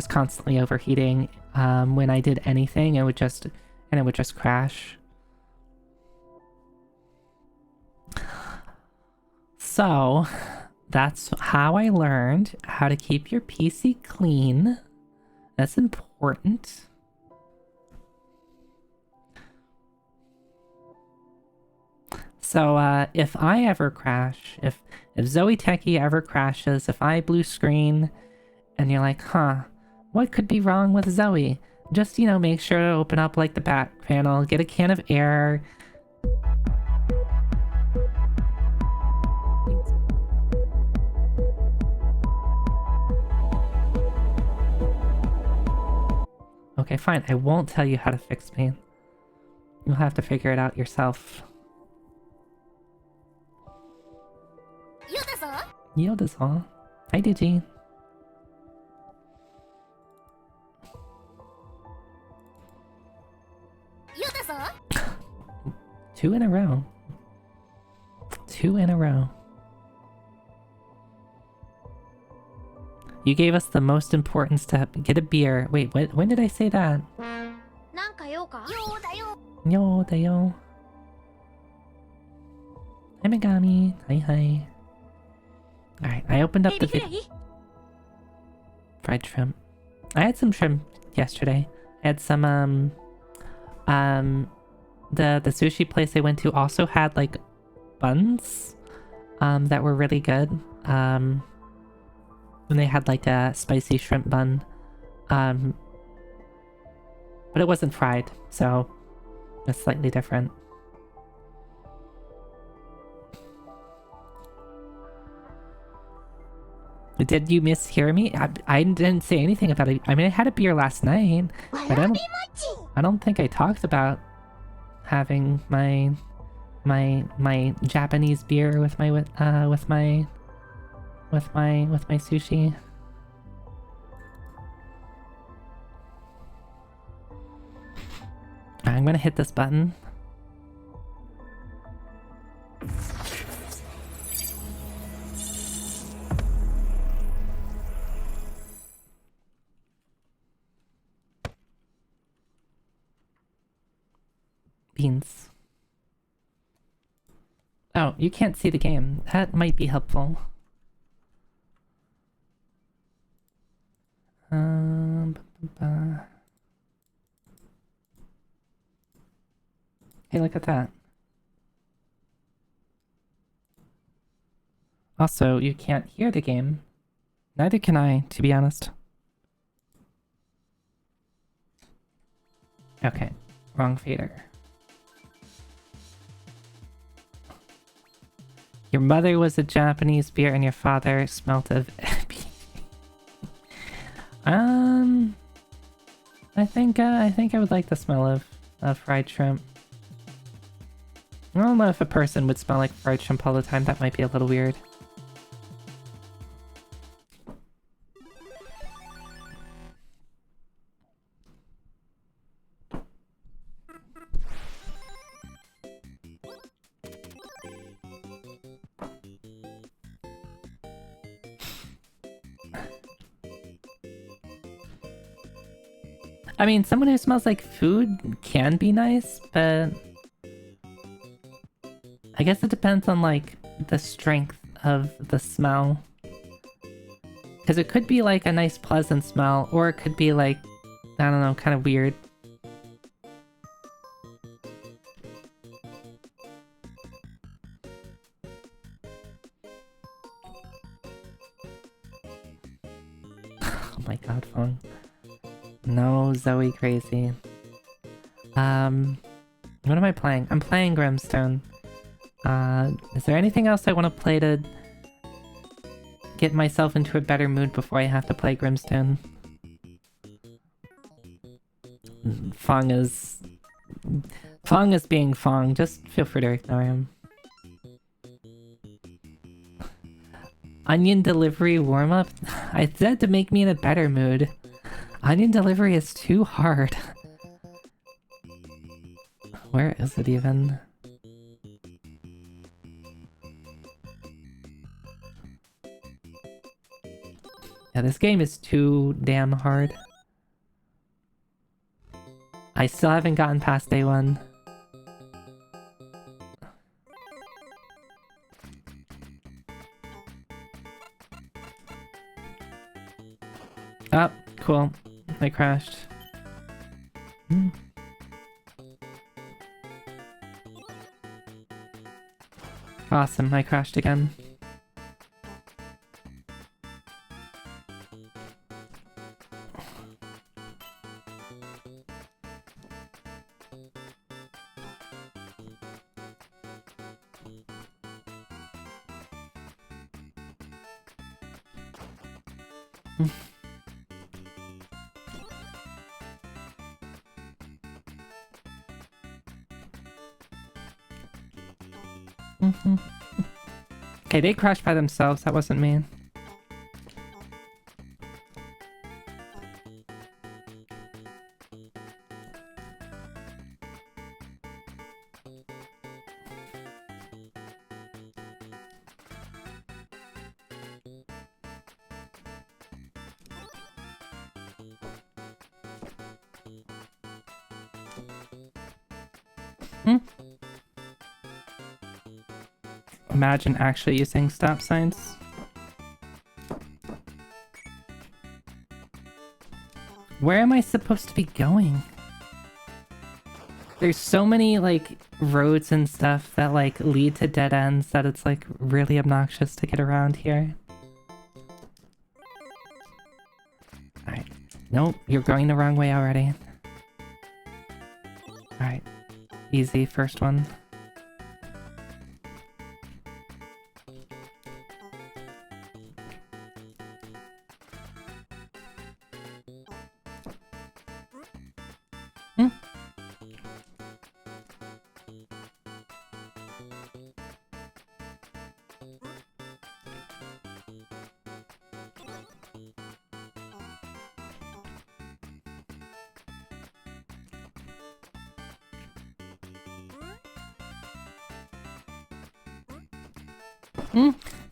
constantly overheating. When I did anything, it would just crash. So that's how I learned how to keep your PC clean. That's important. So if I ever crash, if Zoe Techie ever crashes, if I blue screen and you're like, huh, what could be wrong with Zoe? Just, you know, make sure to open up like the back panel, get a can of air. Okay, fine. I won't tell you how to fix me. You'll have to figure it out yourself. Yoda-san. Hi, Digi. Two in a row. 2 in a row. You gave us the most importance to get a beer. Wait, when did I say that? Yo, dayo. Hi, Megami. Hi. Alright, I opened up the video. Fried shrimp. I had some shrimp yesterday. I had some, the sushi place I went to also had, like, buns, that were really good. And they had, like, a spicy shrimp bun. But it wasn't fried, so it's slightly different. Did you mishear me? I didn't say anything about it. I mean, I had a beer last night, but I don't think I talked about having my Japanese beer with my sushi. I'm gonna hit this button. Beans. Oh, you can't see the game. That might be helpful. Hey, look at that. Also, you can't hear the game. Neither can I, to be honest. Okay, wrong fader. Your mother was a Japanese beer and your father smelt of I think I would like the smell of fried shrimp. I don't know if a person would smell like fried shrimp all the time. That might be a little weird. I mean, someone who smells like food can be nice, but I guess it depends on, like, the strength of the smell. Because it could be, like, a nice pleasant smell, or it could be, like, I don't know, kind of weird. Oh my god, Fong. No, Zoe crazy. What am I playing? I'm playing Grimstone. Is there anything else I want to play to get myself into a better mood before I have to play Grimstone? Fong is being Fong. Just feel free to ignore him. Onion delivery warm-up? I said to make me in a better mood. Onion delivery is too hard. Where is it even? Yeah, this game is too damn hard. I still haven't gotten past day 1. Oh, cool. I crashed. Awesome, I crashed again. Okay, they crashed by themselves, that wasn't me. Imagine actually using stop signs. Where am I supposed to be going? There's so many, like, roads and stuff that, like, lead to dead ends that it's, like, really obnoxious to get around here. Alright. Nope, you're going the wrong way already. Alright. Easy, first one.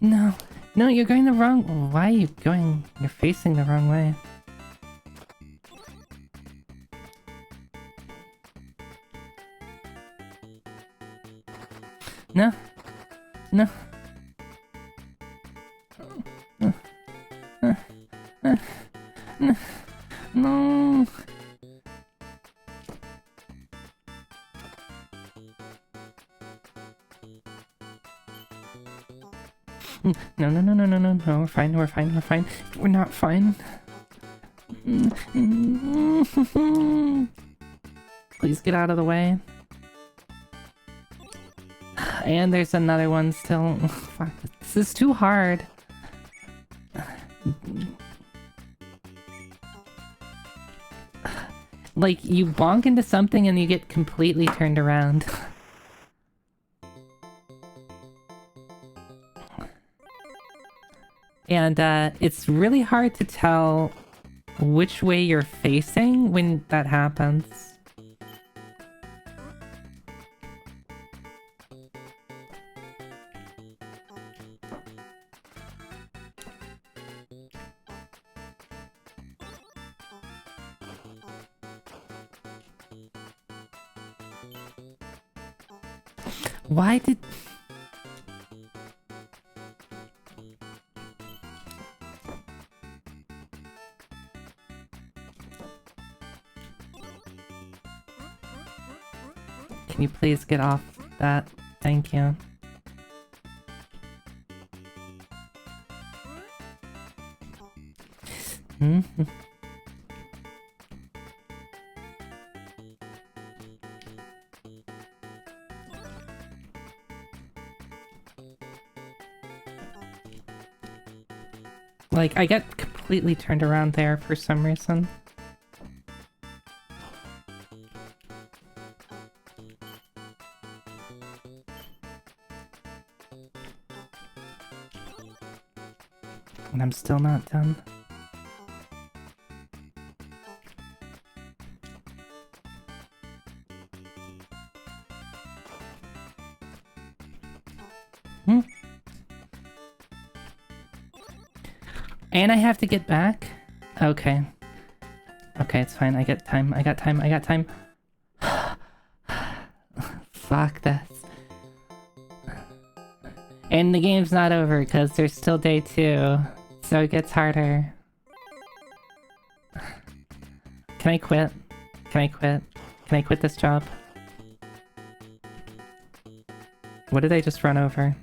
No. No, you're going the wrong... Why are you going... You're facing the wrong way. No. No. No. No, we're fine, we're not fine. Please get out of the way. And there's another one still. Fuck, this is too hard. Like, you bonk into something and you get completely turned around. And it's really hard to tell which way you're facing when that happens. Why did... Can you please get off that? Thank you. Like, I get completely turned around there for some reason. And I'm still not done. And I have to get back? Okay. Okay, it's fine. I got time. I got time. I got time. Fuck this. And the game's not over because there's still day 2. So it gets harder. Can I quit? Can I quit? Can I quit this job? What did I just run over?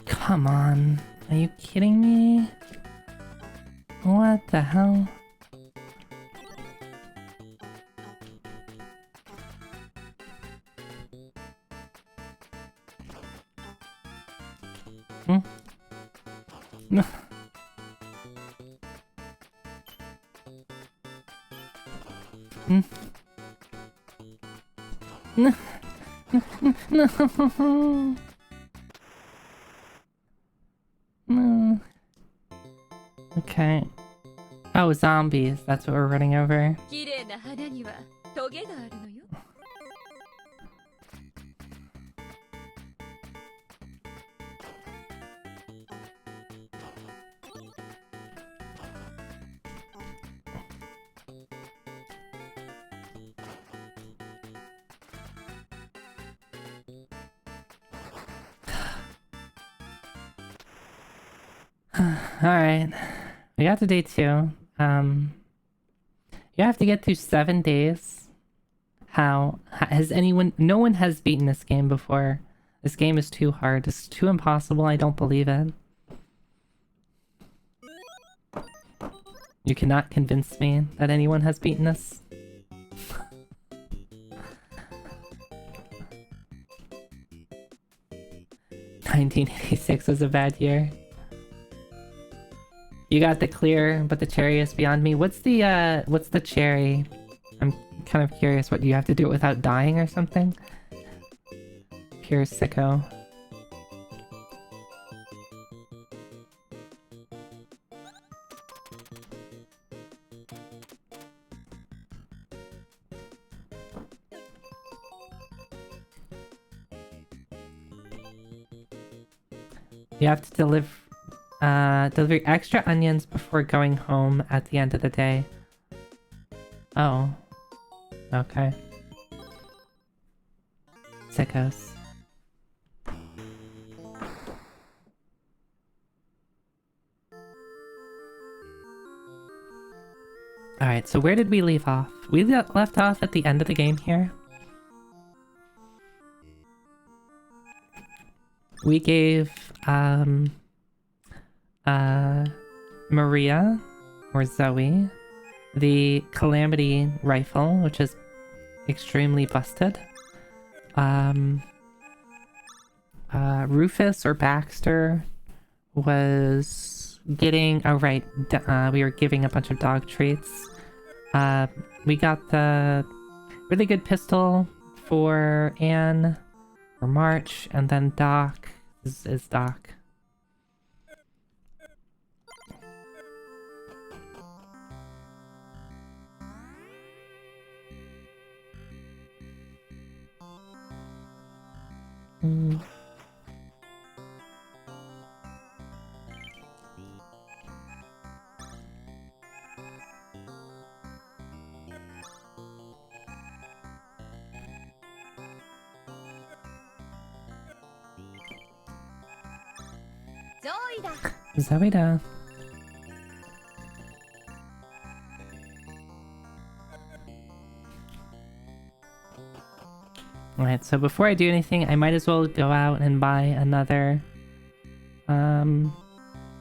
Come on. Are you kidding me? What the hell? No. No. No. No. Okay. Oh, zombies. That's what we're running over. Alright. We got to day 2. You have to get through 7 days. How? Has anyone... No one has beaten this game before. This game is too hard. It's too impossible. I don't believe it. You cannot convince me that anyone has beaten this. $1986 was a bad year. You got the clear, but the cherry is beyond me. What's the cherry? I'm kind of curious. What, do you have to do it without dying or something? Pure sicko. You have to deliver extra onions before going home at the end of the day. Oh. Okay. Sickos. Alright, so where did we leave off? We left off at the end of the game here. We gave, Maria, or Zoe, the Calamity rifle, which is extremely busted. Rufus, or Baxter, was getting... Oh, right, we were giving a bunch of dog treats. We got the really good pistol for Anne, or March, and then Doc is Doc. Mm. Zoida. Alright, so before I do anything, I might as well go out and buy another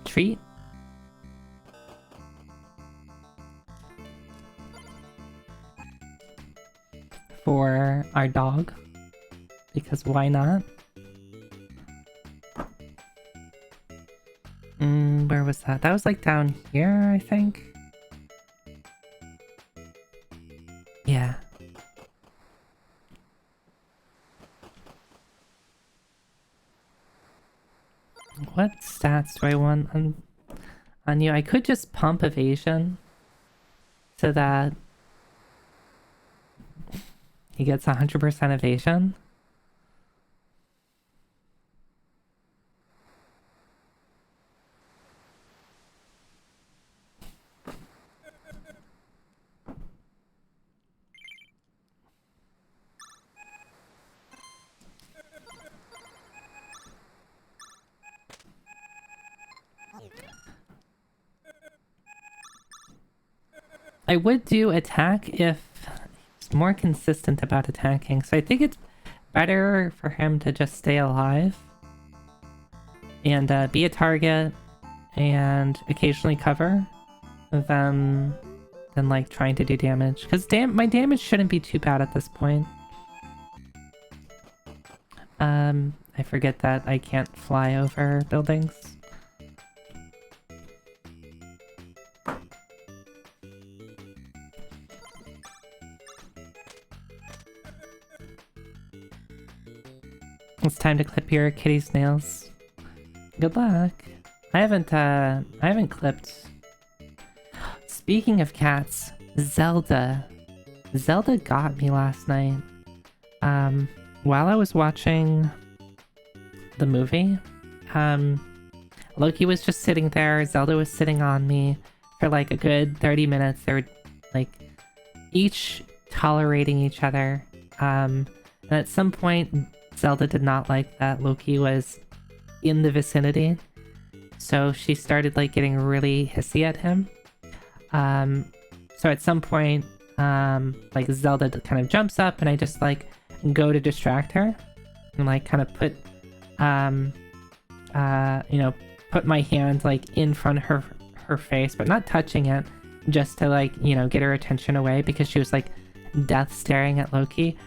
treat. For our dog. Because why not? Where was that? That was like down here, I think. Yeah. What stats do I want on you? I could just pump evasion so that he gets 100% evasion. I would do attack if he's more consistent about attacking. So I think it's better for him to just stay alive and be a target and occasionally cover than like trying to do damage. Because my damage shouldn't be too bad at this point. I forget that I can't fly over buildings. It's time to clip your kitty's nails. Good luck. I haven't clipped. Speaking of cats, Zelda. Zelda got me last night. While I was watching the movie, Loki was just sitting there, Zelda was sitting on me for like a good 30 minutes. They were like each tolerating each other. And at some point, Zelda did not like that Loki was in the vicinity. So she started like getting really hissy at him. So at some point, like Zelda kind of jumps up and I just like go to distract her and like kind of put, you know, put my hand like in front of her face, but not touching it, just to like, you know, get her attention away because she was like death staring at Loki.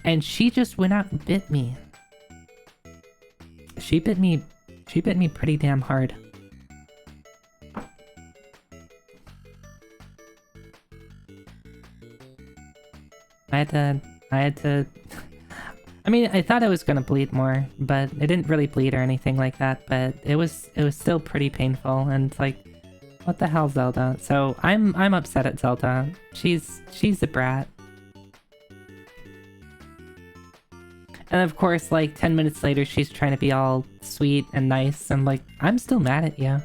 And she just went out and bit me. She bit me pretty damn hard. I had to I mean, I thought it was gonna bleed more, but it didn't really bleed or anything like that, but it was still pretty painful and like, what the hell, Zelda? So I'm upset at Zelda. She's a brat. And of course, like 10 minutes later, she's trying to be all sweet and nice, and like, I'm still mad at you.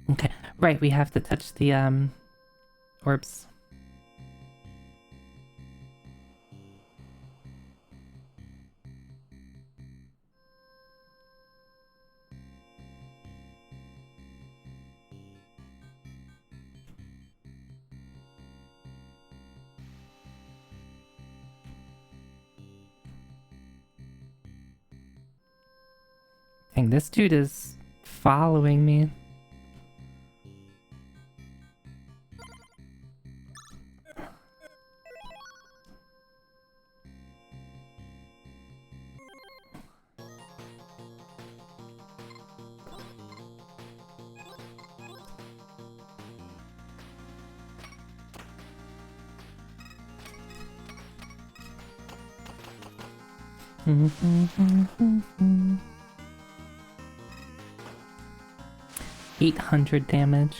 Okay, right, we have to touch the, orbs. Dang, this dude is following me. 800 damage.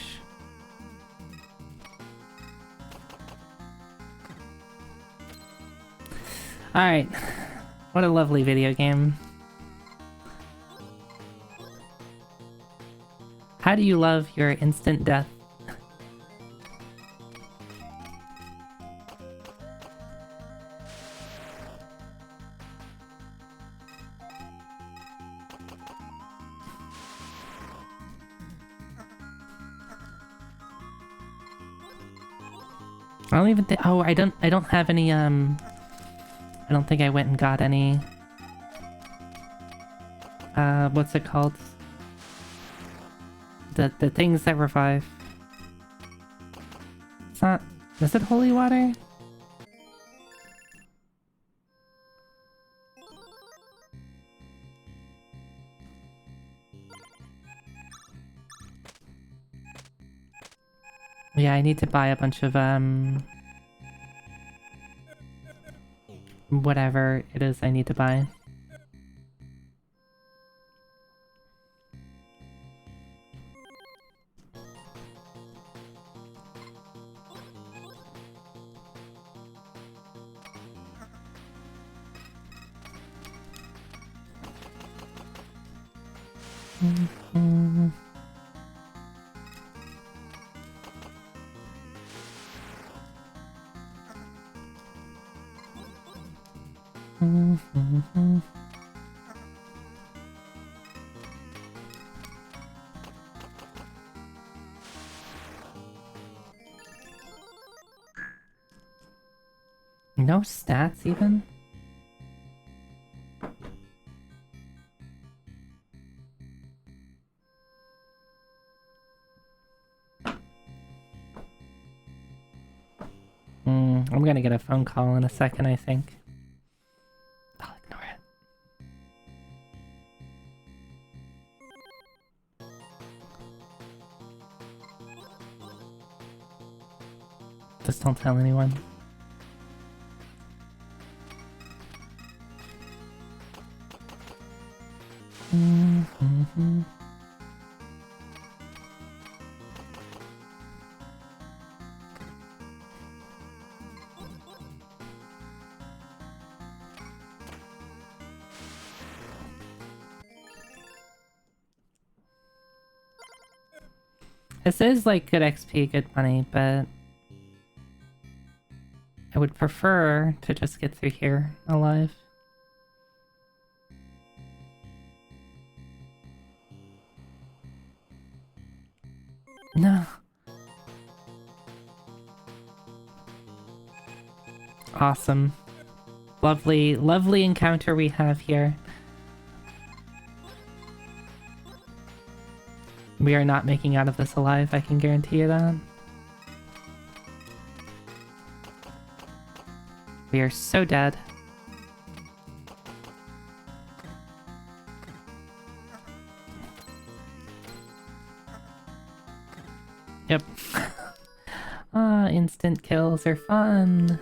Alright. What a lovely video game. How do you love your instant death? I don't even think— oh, I don't have any, I don't think I went and got any, what's it called? The things that revive. It's not— is it holy water? Yeah, I need to buy a bunch of, whatever it is I need to buy. Mm-hmm. Mm-hmm. No stats even? I'm gonna get a phone call in a second, I think. I'll ignore it. Just don't tell anyone. Mm-hmm. This is like good XP, good money, but I would prefer to just get through here alive. No. Awesome. Lovely, lovely encounter we have here. We are not making out of this alive, I can guarantee you that. We are so dead. Yep. Ah, instant kills are fun.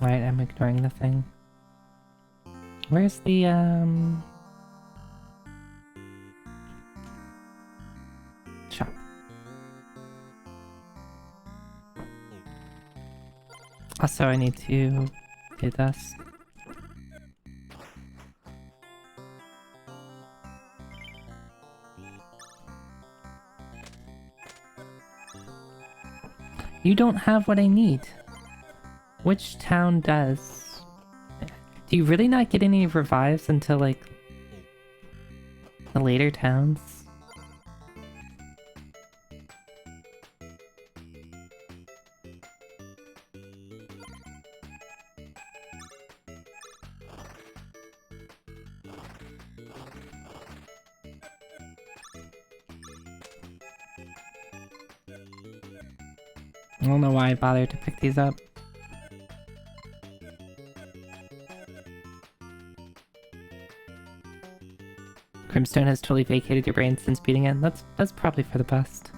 Right, I'm ignoring the thing. Where's the, shop? Also, I need to do this. You don't have what I need. Which town does? Do you really not get any revives until, like, the later towns? I don't know why I bothered to pick these up. Grimstone has totally vacated your brain since beating it. That's probably for the best.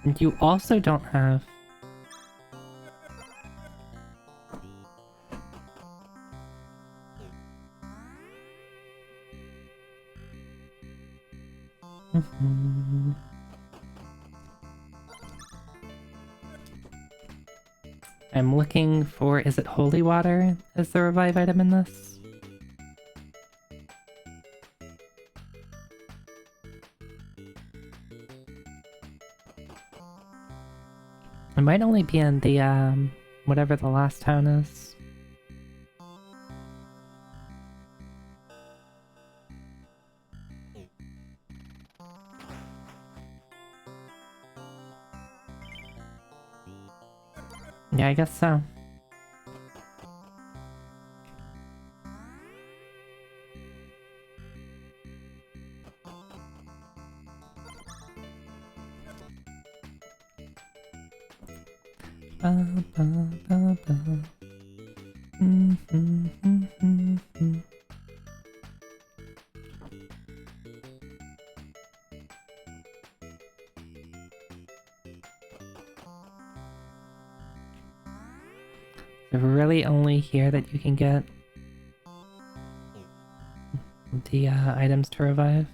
And you also don't have... I'm looking for... Is it holy water? Is the revive item in this? It might only be in the, whatever the last town is. Yeah, I guess so. Really only here that you can get the items to revive.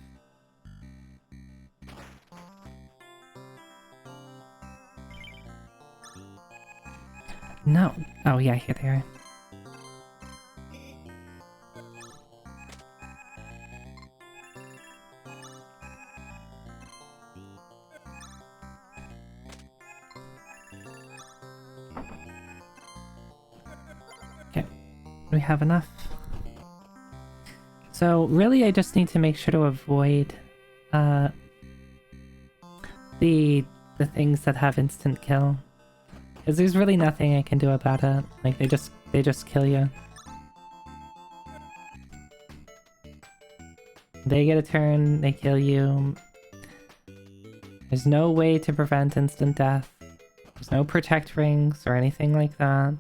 No. Oh yeah, here they are. Okay, we have enough. So really I just need to make sure to avoid the things that have instant kill. Because there's really nothing I can do about it. Like, they just kill you. They get a turn, they kill you. There's no way to prevent instant death. There's no protect rings or anything like that.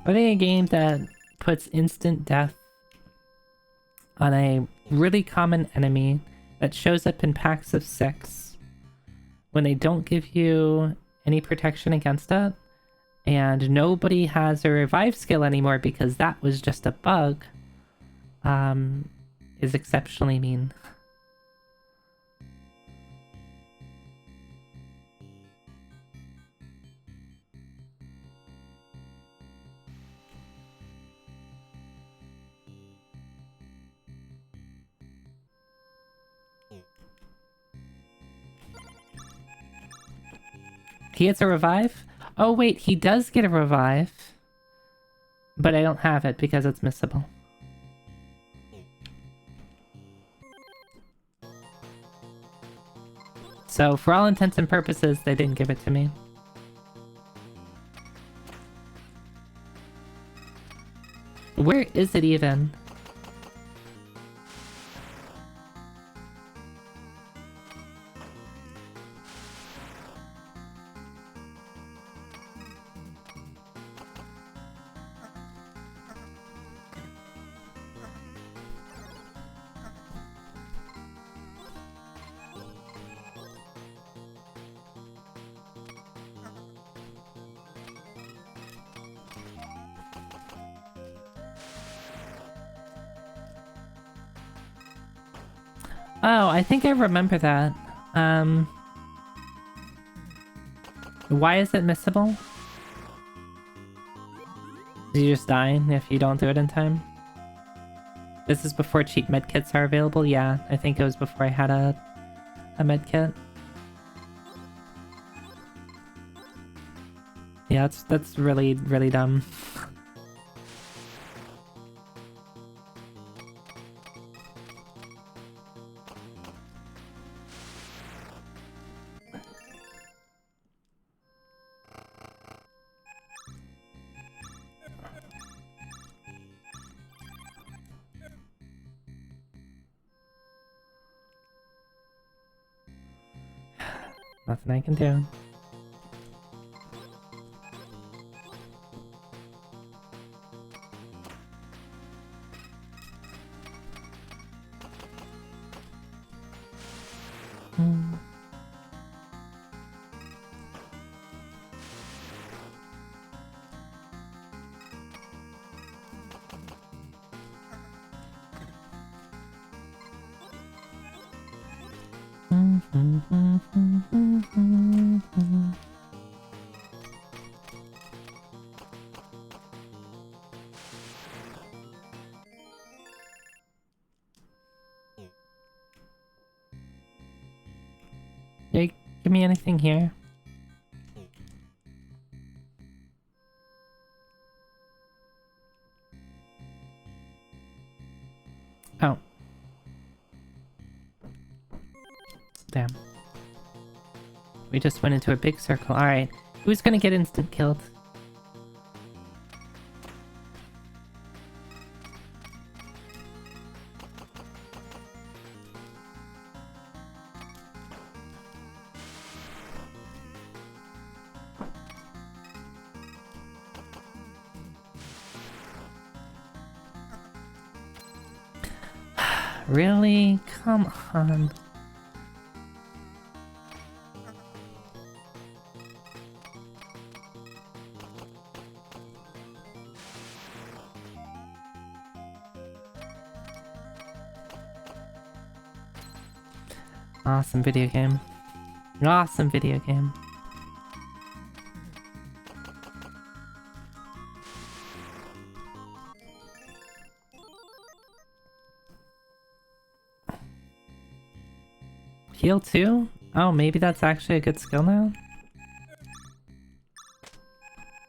I think a game that puts instant death on a really common enemy that shows up in packs of 6 when they don't give you any protection against it, and nobody has a revive skill anymore because that was just a bug, is exceptionally mean. He gets a revive? Oh wait, he does get a revive. But I don't have it because it's missable. So for all intents and purposes, they didn't give it to me. Where is it even? Oh, I think I remember that. Why is it missable? Do you just die if you don't do it in time? This is before cheap medkits are available? Yeah, I think it was before I had a medkit. Yeah, that's really, really dumb. Nothing I can do. Hey, give me anything here. Oh. Damn. We just went into a big circle. Alright. Who's gonna get instant killed? Really? Come on. Awesome video game. Awesome video game. Heal 2? Oh, maybe that's actually a good skill now?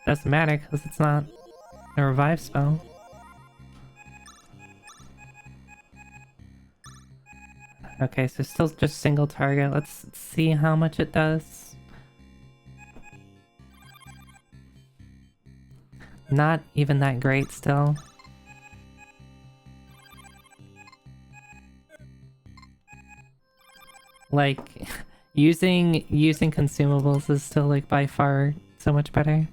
Doesn't matter because it's not a revive spell. Okay, so still just single target. Let's see how much it does. Not even that great still. Like, using consumables is still like by far so much better.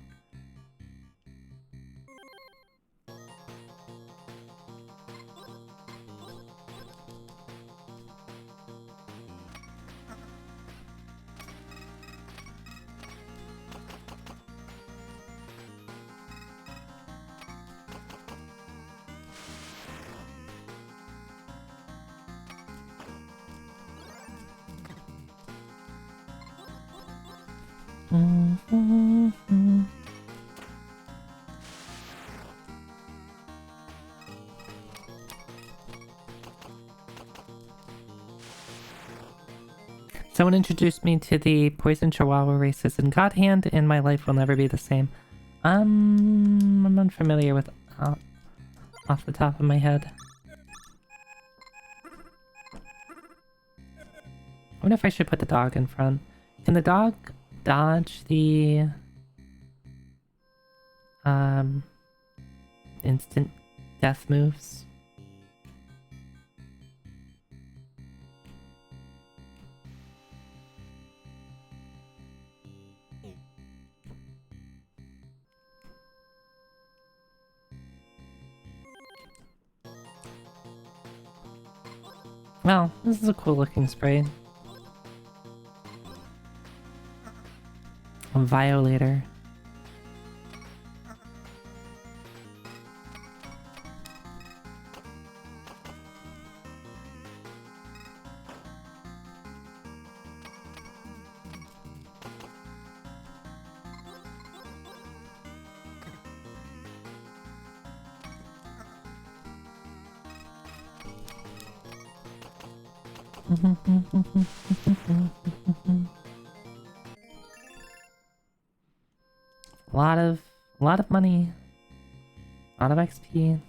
Someone introduced me to the Poison Chihuahua races, and God hand and my life will never be the same. I'm unfamiliar with off the top of my head. I wonder if I should put the dog in front. Can the dog dodge the instant death moves? Well, this is a cool looking spray. A Violator. A lot of money. A lot of XP.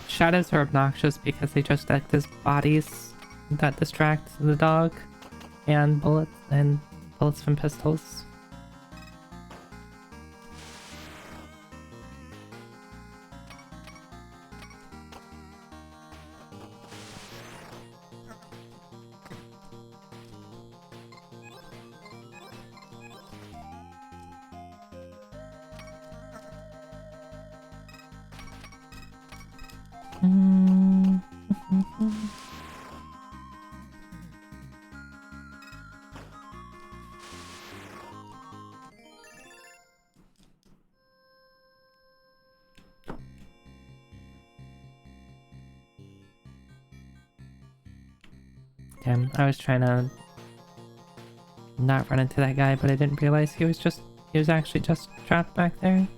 Shadows are obnoxious because they just act as bodies that distract the dog, and bullets from pistols. Damn, I was trying to not run into that guy, but I didn't realize he was actually just trapped back there.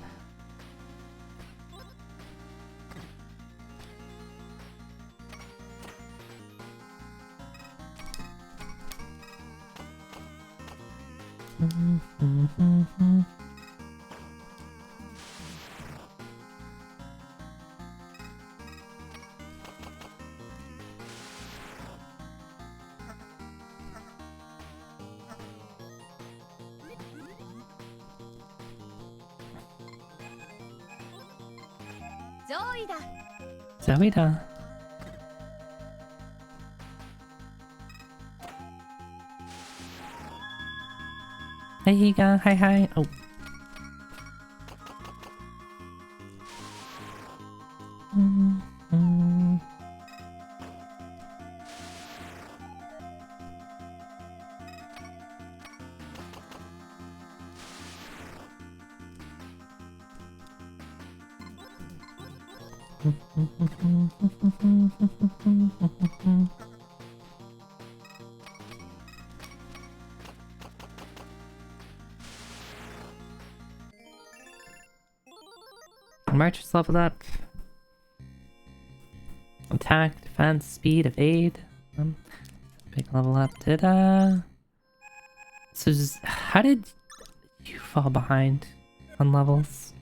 Zoida. Hey Higa, hi. Oh. March is leveled up. Attack, defense, speed, evade. Big level up. So how did you fall behind on levels?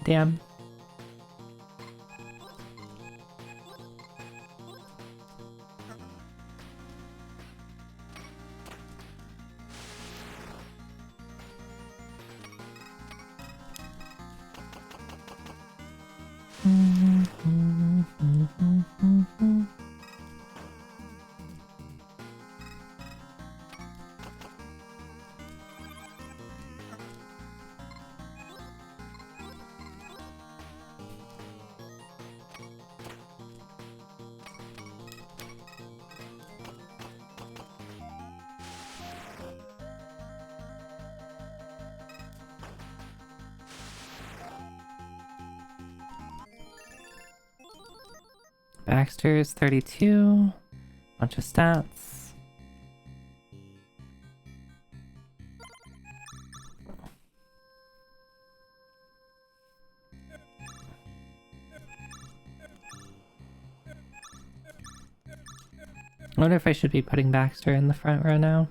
Damn. Baxter's 32. Bunch of stats. I wonder if I should be putting Baxter in the front row now.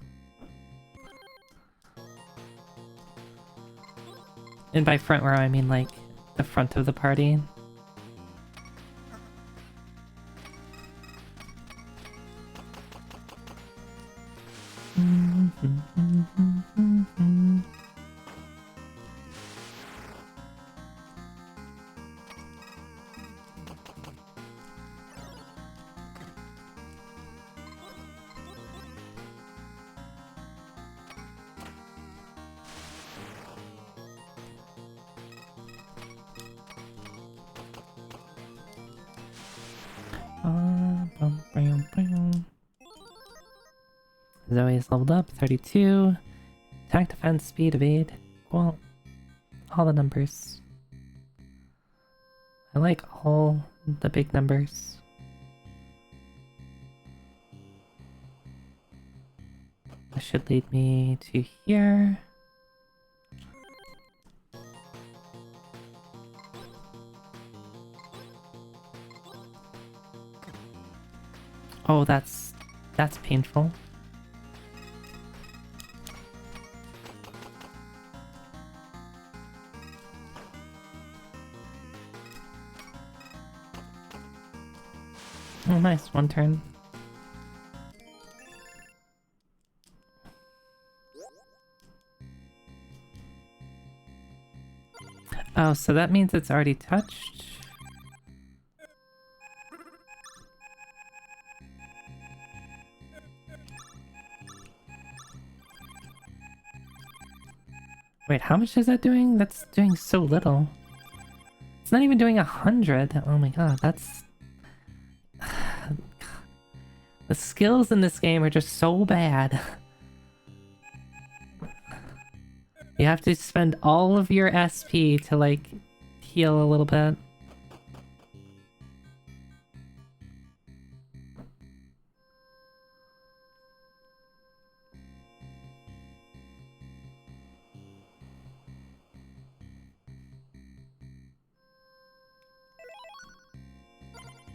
And by front row, I mean like the front of the party. Zoe's leveled up, 32. Attack, defense, speed, evade. Well, all the numbers. I like all the big numbers. This should lead me to here. Oh, that's painful. Oh, nice. One turn. Oh, so that means it's already touched? Wait, how much is that doing? That's doing so little. It's not even doing 100. Oh my god, that's... The skills in this game are just so bad. You have to spend all of your SP to, like, heal a little bit.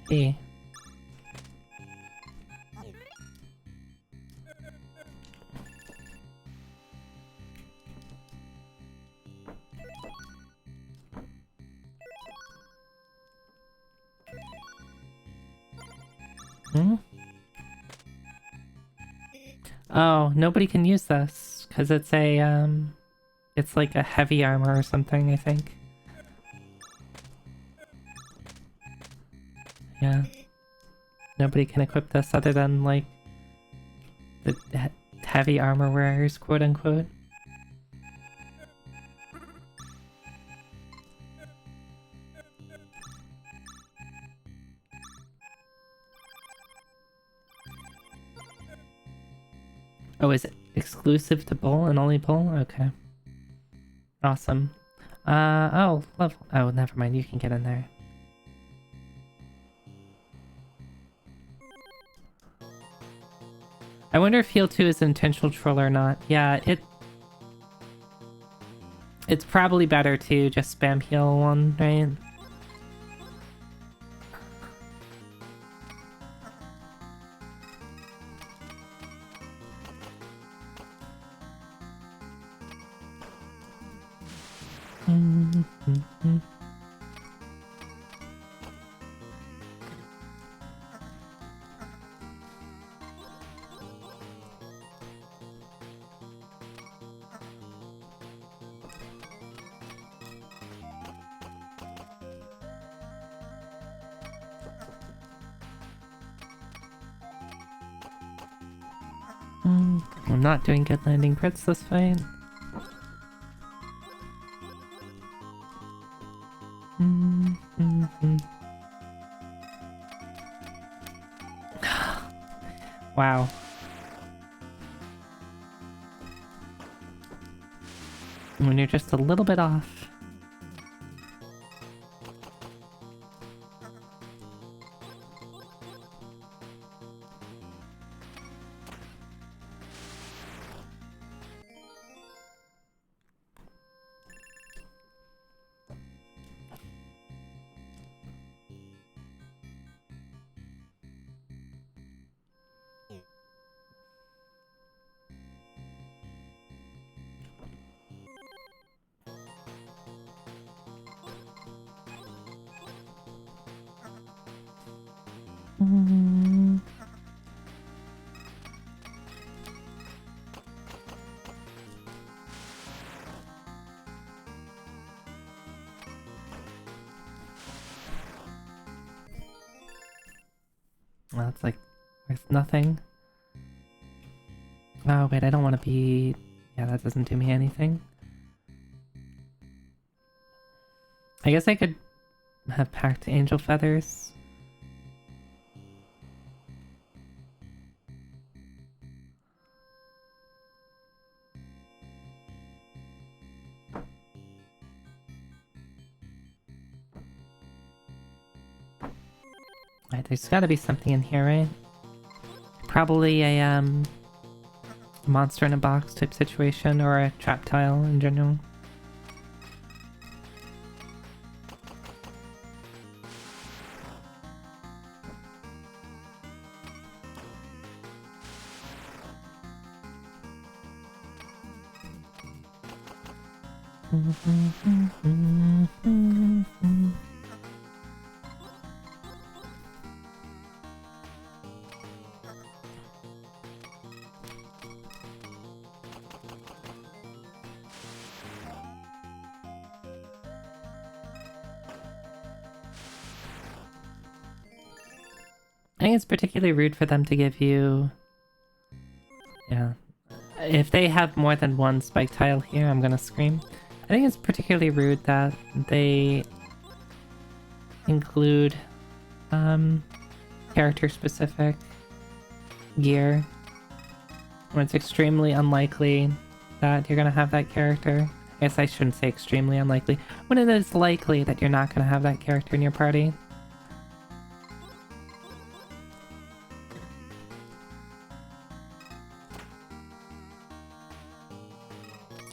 Hey. Hmm? Oh, nobody can use this, because it's a, it's like a heavy armor or something, I think. Yeah. Nobody can equip this other than, like, the heavy armor wearers, quote-unquote. Oh, is it exclusive to Bull and only Bull? Okay. Awesome. Oh, level. Oh, never mind. You can get in there. I wonder if heal 2 is an intentional troll or not. Yeah, it's probably better to just spam heal 1, right? I'm not doing good landing crits this fight. Wow. When you're just a little bit off. Well, that's like worth nothing. Oh, wait, I don't want to be... Yeah, that doesn't do me anything. I guess I could have packed angel feathers. Right, there's gotta be something in here, right? Probably a monster in a box type situation, or a trap tile in general. I think it's particularly rude for them to give you... Yeah. If they have more than one spike tile here, I'm gonna scream. I think it's particularly rude that they include character-specific gear when it's extremely unlikely that you're gonna have that character. I guess I shouldn't say extremely unlikely. When it is likely that you're not gonna have that character in your party.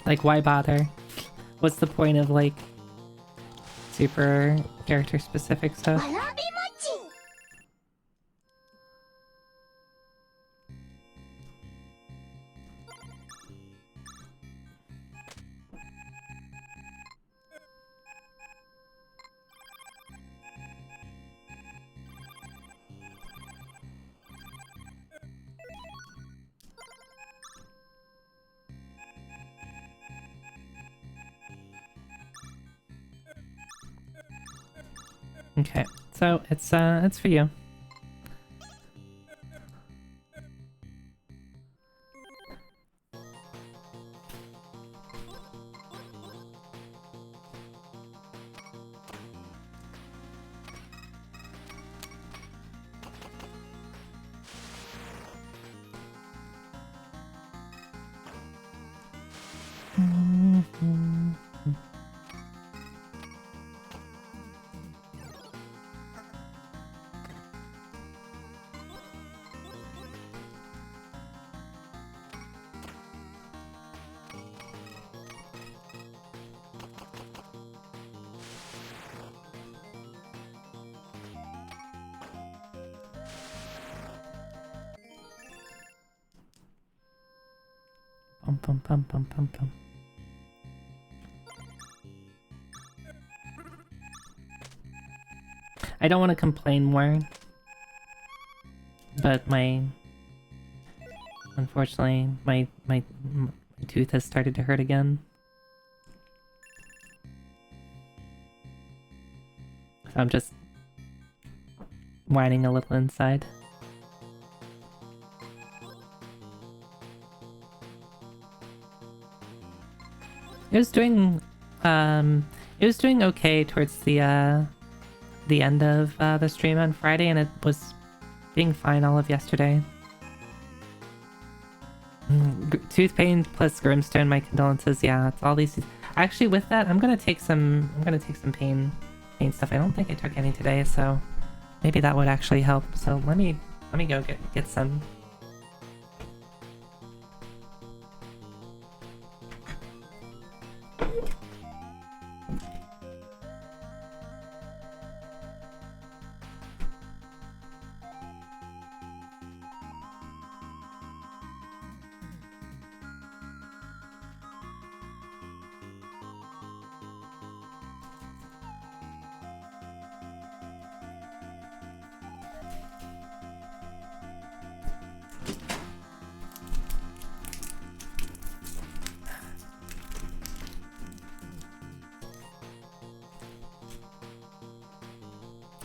Like, why bother? What's the point of, like, super character-specific stuff? Okay, so it's for you. Pum pum pum pum pum pum. I don't want to complain more, but unfortunately, my tooth has started to hurt again. So I'm just whining a little inside. It was doing okay towards the end of the stream on Friday, and it was being fine all of yesterday. Tooth pain plus Grimstone, my condolences. Yeah, it's all these. Actually, with that, I'm gonna take some pain stuff. I don't think I took any today, so maybe that would actually help. So let me go get some.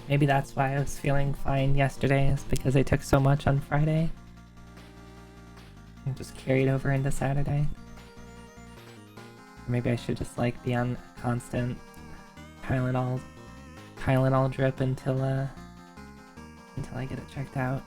Maybe that's why I was feeling fine yesterday, is because I took so much on Friday. And just carried over into Saturday. Maybe I should just like be on constant Tylenol drip until I get it checked out.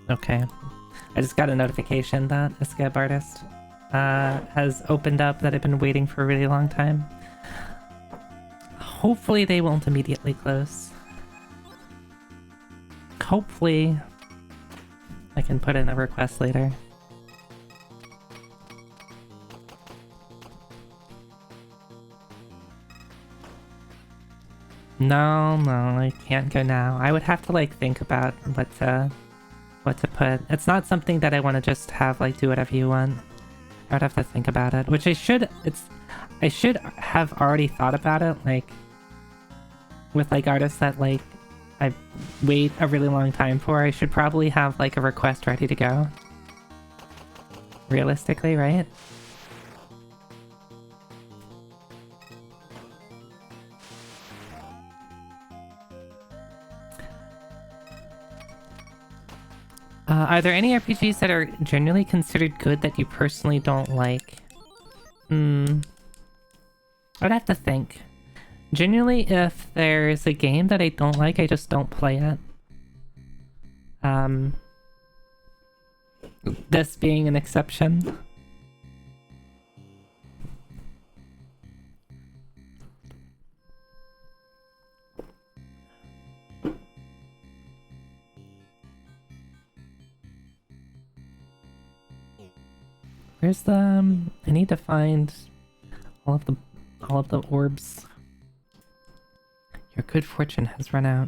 Okay. I just got a notification that a scab artist has opened up that I've been waiting for a really long time. Hopefully they won't immediately close. Hopefully I can put in a request later. No, I can't go now. I would have to like think about what to put. It's not something that I want to just have like do whatever you want. I would have to think about it, which I should have already thought about it, like with like artists that like I wait a really long time for. I should probably have like a request ready to go. Realistically, right? Are there any RPGs that are generally considered good that you personally don't like? I'd have to think. Generally, if there's a game that I don't like, I just don't play it. This being an exception. Where's the I need to find all of the orbs. Your good fortune has run out.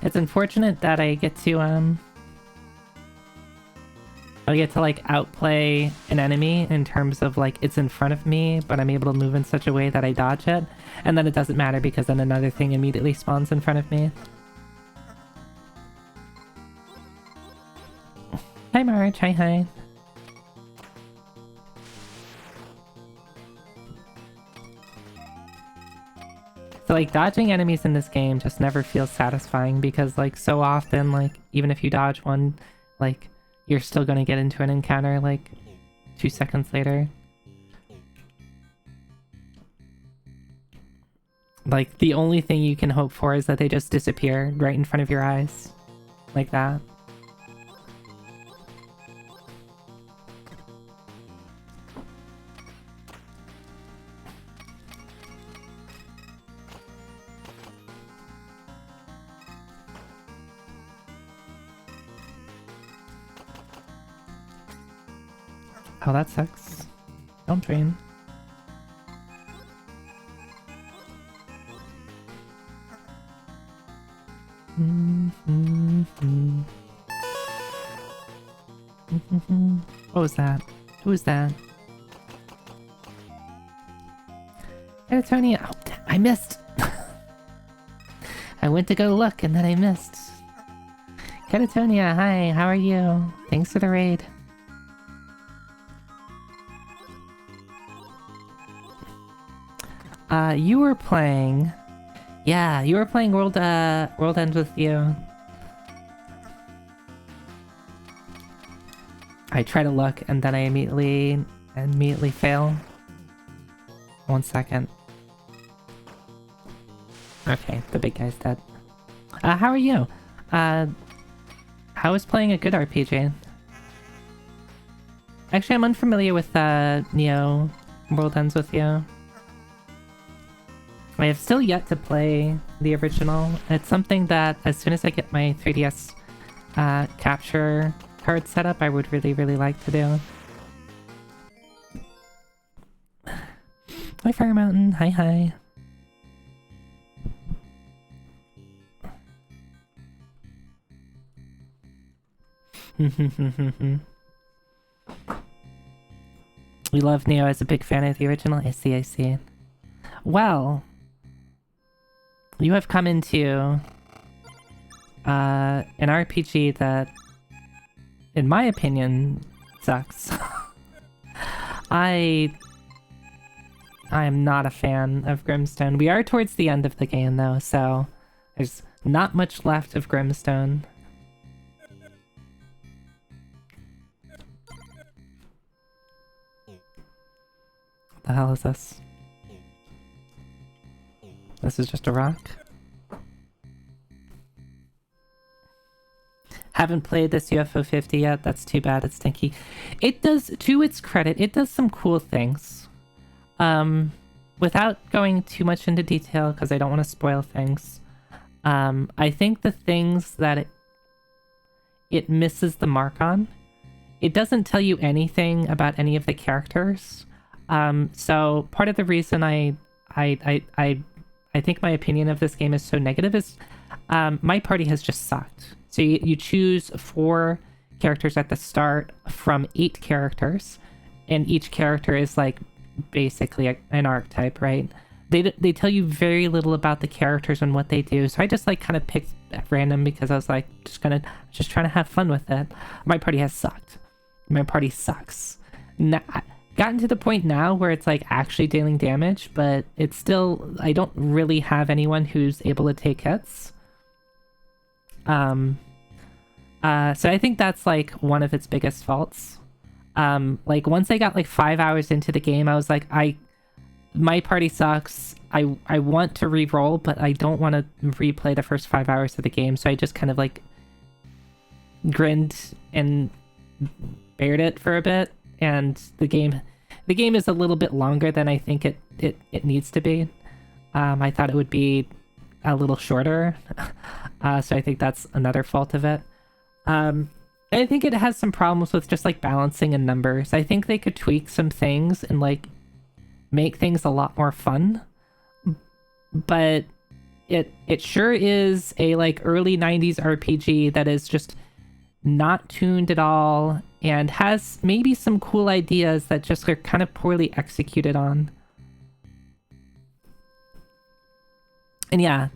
It's unfortunate that I get to like outplay an enemy in terms of like it's in front of me, but I'm able to move in such a way that I dodge it, and then it doesn't matter because then another thing immediately spawns in front of me. Hi Marge, hi. So like dodging enemies in this game just never feels satisfying because like so often like even if you dodge one, like you're still gonna get into an encounter like 2 seconds later. Like the only thing you can hope for is that they just disappear right in front of your eyes. Like that. Oh, that sucks. Don't train. What was that? Who was that? Hey, Tony. Oh, I missed. I went to go look and then I missed. Catatonia, hi, how are you? Thanks for the raid. You were playing... Yeah, you were playing World Ends With You. I try to look and then I immediately fail. 1 second. Okay, the big guy's dead. How are you? How is playing a good RPG? Actually, I'm unfamiliar with Neo World Ends With You. I have still yet to play the original. It's something that as soon as I get my 3DS capture card set up, I would really like to do. Hi Fire Mountain, hi. We love Neo as a big fan of the original. I see. Well, you have come into an RPG that, in my opinion, sucks. I I am not a fan of Grimstone. We are towards the end of the game though, so there's not much left of Grimstone. What the hell is this? This is just a rock? Haven't played this UFO 50 yet. That's too bad. It's stinky. It does, to its credit, it does some cool things. Without going too much into detail, because I don't want to spoil things, I think the things that it misses the mark on, it doesn't tell you anything about any of the characters. So part of the reason I think my opinion of this game is so negative is my party has just sucked. So you choose 4 characters at the start from 8 characters, and each character is like basically an archetype, right? They tell you very little about the characters and what they do, so I just like kind of picked at random because I was like just trying to have fun with it. My party has sucked. My party sucks. Now, gotten to the point now where it's like actually dealing damage, but it's still, I don't really have anyone who's able to take hits. So I think that's like one of its biggest faults. Like once I got like 5 hours into the game, I was like, my party sucks. I want to re-roll, but I don't want to replay the first 5 hours of the game. So I just kind of like grinned and bared it for a bit. And the game is a little bit longer than I think it needs to be. I thought it would be a little shorter. So I think that's another fault of it. I think it has some problems with just like balancing and numbers. I think they could tweak some things and like make things a lot more fun. But it sure is a like early 90s RPG that is just not tuned at all and has maybe some cool ideas that just are kind of poorly executed on. And yeah,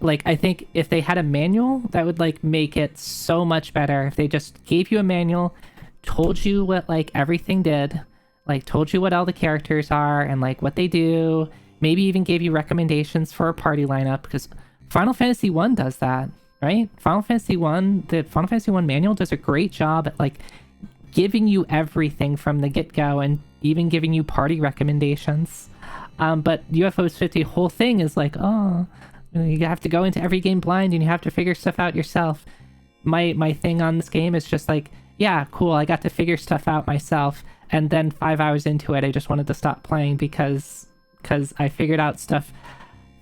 like I think if they had a manual, that would like make it so much better. If they just gave you a manual, told you what like everything did, like told you what all the characters are and like what they do, maybe even gave you recommendations for a party lineup, because Final Fantasy 1 does that, right? The Final Fantasy 1 manual does a great job at like giving you everything from the get-go and even giving you party recommendations. But UFO's 50 whole thing is like, oh, you have to go into every game blind and you have to figure stuff out yourself. My thing on this game is just like, yeah, cool, I got to figure stuff out myself, and then 5 hours into it, I just wanted to stop playing because I figured out stuff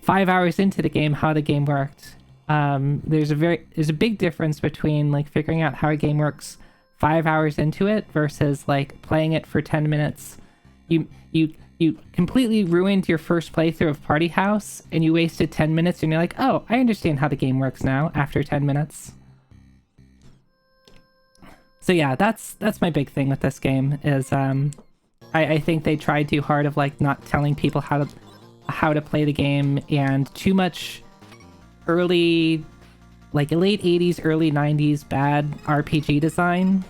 5 hours into the game, how the game worked. There's a big difference between like figuring out how a game works 5 hours into it versus like playing it for 10 minutes. You completely ruined your first playthrough of Party House and you wasted 10 minutes and you're like, oh, I understand how the game works now after 10 minutes. So yeah, that's my big thing with this game is I think they tried too hard of like not telling people how to play the game, and too much early, like late 80s, early 90s bad RPG design.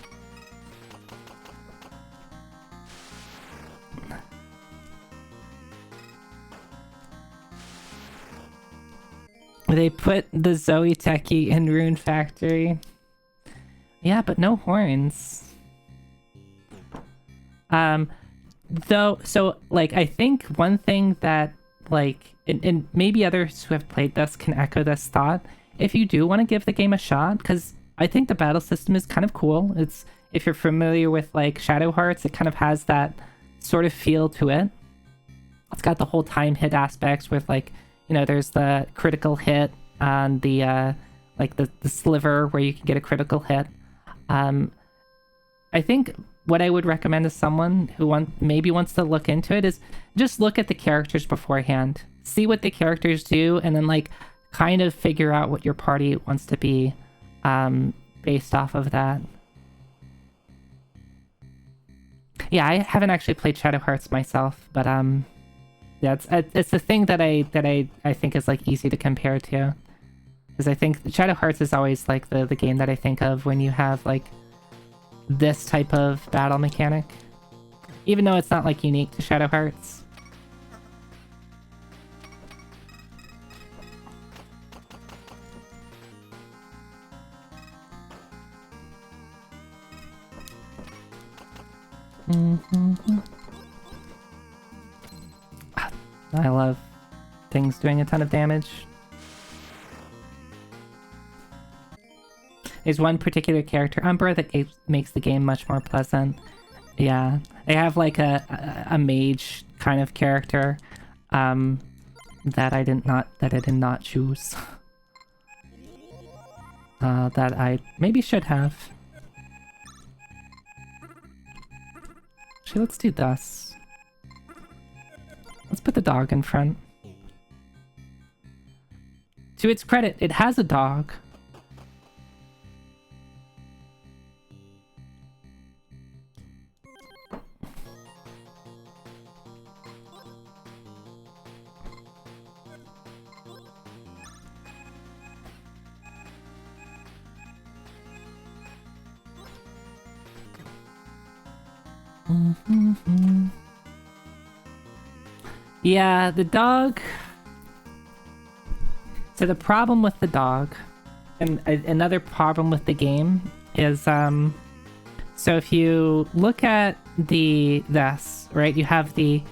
They put the Zoe Techie in Rune Factory. Yeah, but no horns. Though, so, like, I think one thing that, like, and maybe others who have played this can echo this thought, if you do want to give the game a shot, because I think the battle system is kind of cool. It's, if you're familiar with, like, Shadow Hearts, it kind of has that sort of feel to it. It's got the whole time hit aspects with, like, you know, there's the critical hit on the, like, the sliver where you can get a critical hit. I think what I would recommend to someone who maybe wants to look into it is just look at the characters beforehand. See what the characters do, and then, like, kind of figure out what your party wants to be based off of that. Yeah, I haven't actually played Shadow Hearts myself, but yeah, it's the thing that I think is like easy to compare to, because I think Shadow Hearts is always like the game that I think of when you have like this type of battle mechanic, even though it's not like unique to Shadow Hearts. I love things doing a ton of damage. There's one particular character, Umbra, that makes the game much more pleasant. Yeah, they have like a mage kind of character that I did not choose. That I maybe should have. Actually, let's do this. Let's put the dog in front. To its credit, it has a dog. Yeah, the dog. So the problem with the dog, and another problem with the game is, so if you look at this, right, you have the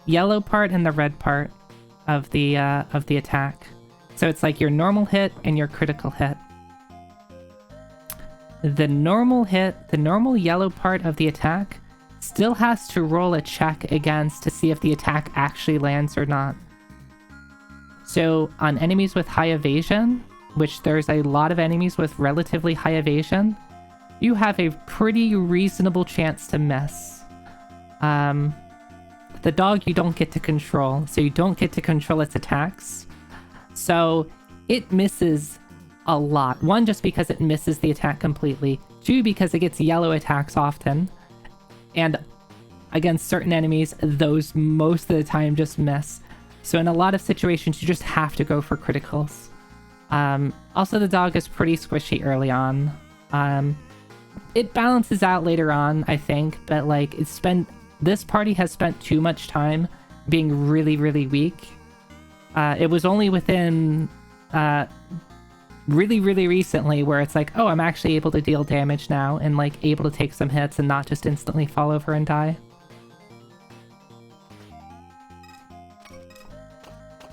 yellow part and the red part of the attack. So it's like your normal hit and your critical hit. The normal hit, the normal yellow part of the attack, still has to roll a check against to see if the attack actually lands or not. So on enemies with high evasion, which there's a lot of enemies with relatively high evasion, you have a pretty reasonable chance to miss. The dog you don't get to control, so you don't get to control its attacks. So it misses a lot. One, just because it misses the attack completely. Two, because it gets yellow attacks often. And against certain enemies, those most of the time just miss. So in a lot of situations, you just have to go for criticals. Also, the dog is pretty squishy early on. It balances out later on, I think, but like this party has spent too much time being really, really weak. It was only within really, really recently where it's like, oh, I'm actually able to deal damage now and like able to take some hits and not just instantly fall over and die.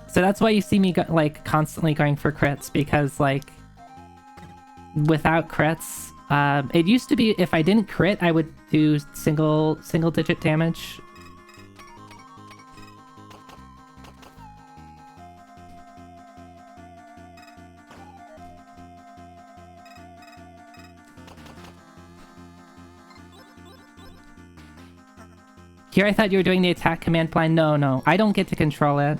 So that's why you see me like constantly going for crits, because like without crits, it used to be if I didn't crit, I would do single digit damage. Here I thought you were doing the attack command blind. No, I don't get to control it.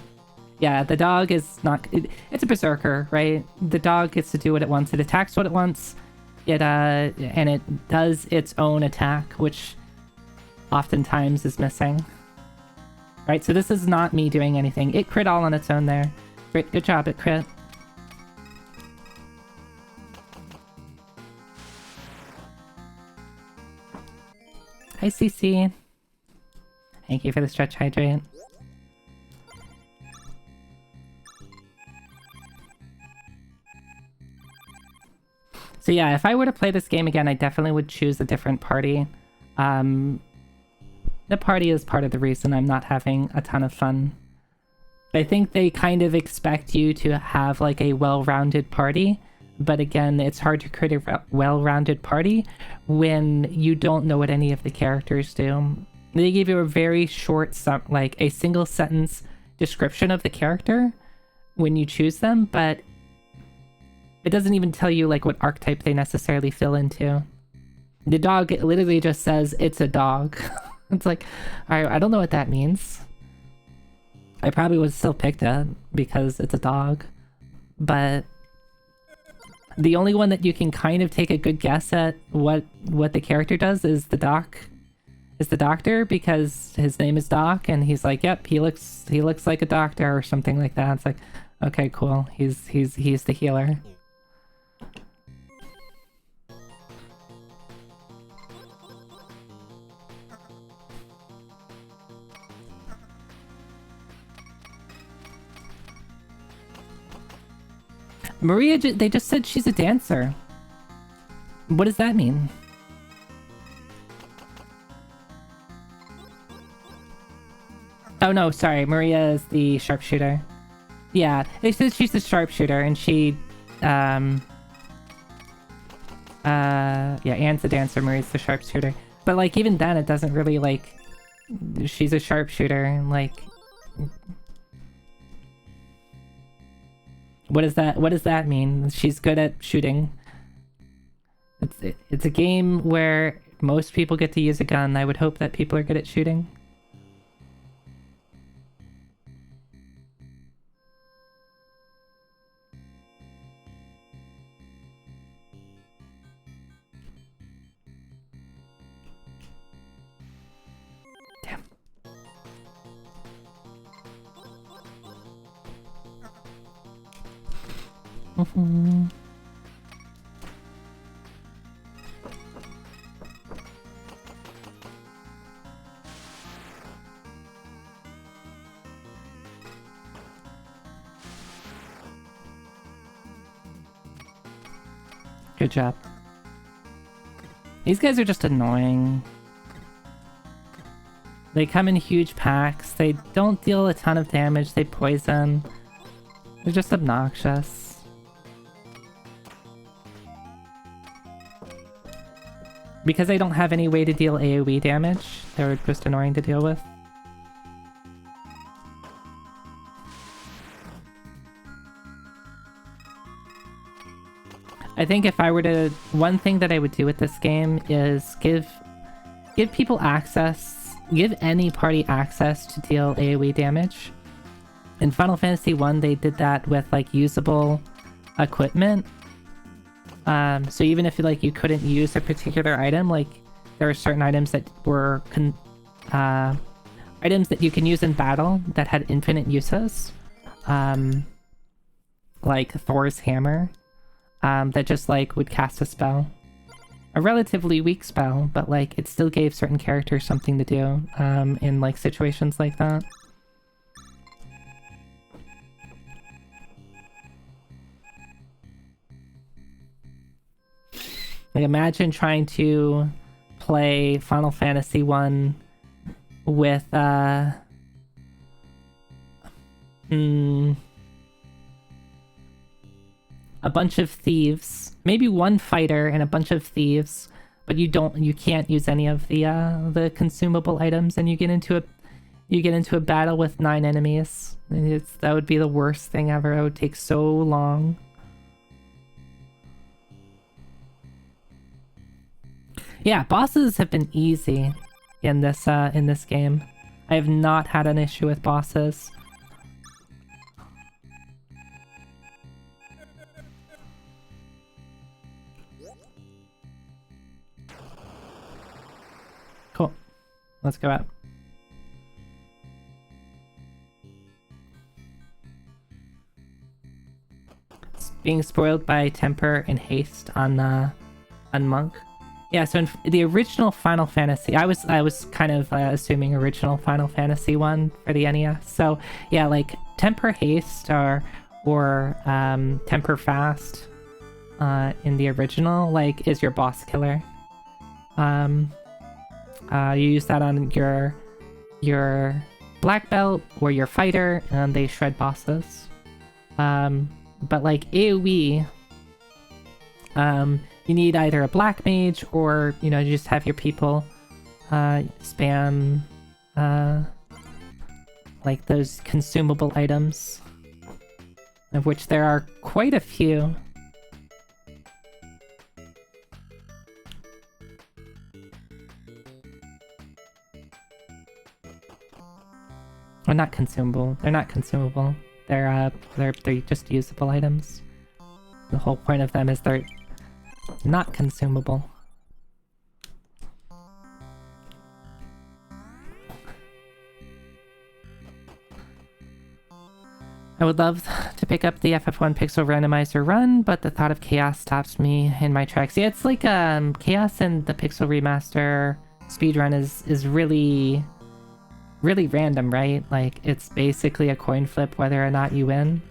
Yeah, the dog is not... It's a berserker, right? The dog gets to do what it wants. It attacks what it wants. And it does its own attack, which oftentimes is missing. Right, so this is not me doing anything. It crit all on its own there. Great, good job, it crit. Hi, CC. Thank you for the stretch hydrate. So yeah, if I were to play this game again, I definitely would choose a different party. The party is part of the reason I'm not having a ton of fun. I think they kind of expect you to have like a well-rounded party, but again, it's hard to create a well-rounded party when you don't know what any of the characters do. They give you a very short, like a single sentence description of the character when you choose them, but it doesn't even tell you like what archetype they necessarily fill into. The dog, it literally just says it's a dog. It's like, alright, I don't know what that means. I probably would still pick it because it's a dog, but the only one that you can kind of take a good guess at what the character does is the doctor, because his name is Doc, and he's like, yep, he looks like a doctor or something like that. It's like, okay, cool. He's the healer. Maria, they just said she's a dancer. What does that mean? Oh no, sorry, Maria is the sharpshooter. Yeah, it says she's the sharpshooter, and she, yeah, Anne's the dancer, Maria's the sharpshooter. But, like, even then, it doesn't really, like, she's a sharpshooter, like... What does that mean? She's good at shooting. It's a game where most people get to use a gun. I would hope that people are good at shooting. Damn. Good job. These guys are just annoying. They come in huge packs. They don't deal a ton of damage. They poison. They're just obnoxious. Because they don't have any way to deal AoE damage, they're just annoying to deal with. I think if I were to... One thing that I would do with this game is give people access, give any party access to deal AoE damage. In Final Fantasy 1, they did that with, like, usable equipment. So even if, like, you couldn't use a particular item, like, there are certain items that were... items that you can use in battle that had infinite uses. Like Thor's hammer. That just, like, would cast a spell. A relatively weak spell, but, like, it still gave certain characters something to do, in, like, situations like that. Like, imagine trying to play Final Fantasy 1 with, a bunch of thieves, maybe one fighter and a bunch of thieves, but you can't use any of the consumable items, and you get into a battle with 9 enemies. That would be the worst thing ever. It would take so long. Yeah, bosses have been easy in this game. I have not had an issue with bosses. Cool. Let's go out. It's being spoiled by temper and haste on Monk. Yeah, so in the original Final Fantasy, I was kind of assuming original Final Fantasy 1 for the NES. So yeah, like temper haste or temper fast in the original, like, is your boss killer. You use that on your black belt or your fighter, and they shred bosses. But like AoE, you need either a black mage or, you know, you just have your people spam like those consumable items, of which there are quite a few. Well, not consumable. They're not consumable. They're just usable items. The whole point of them is they're not consumable. I would love to pick up the FF1 Pixel Randomizer run, but the thought of chaos stops me in my tracks. Yeah, it's like chaos and the Pixel Remaster speedrun is really random, right? Like, it's basically a coin flip whether or not you win.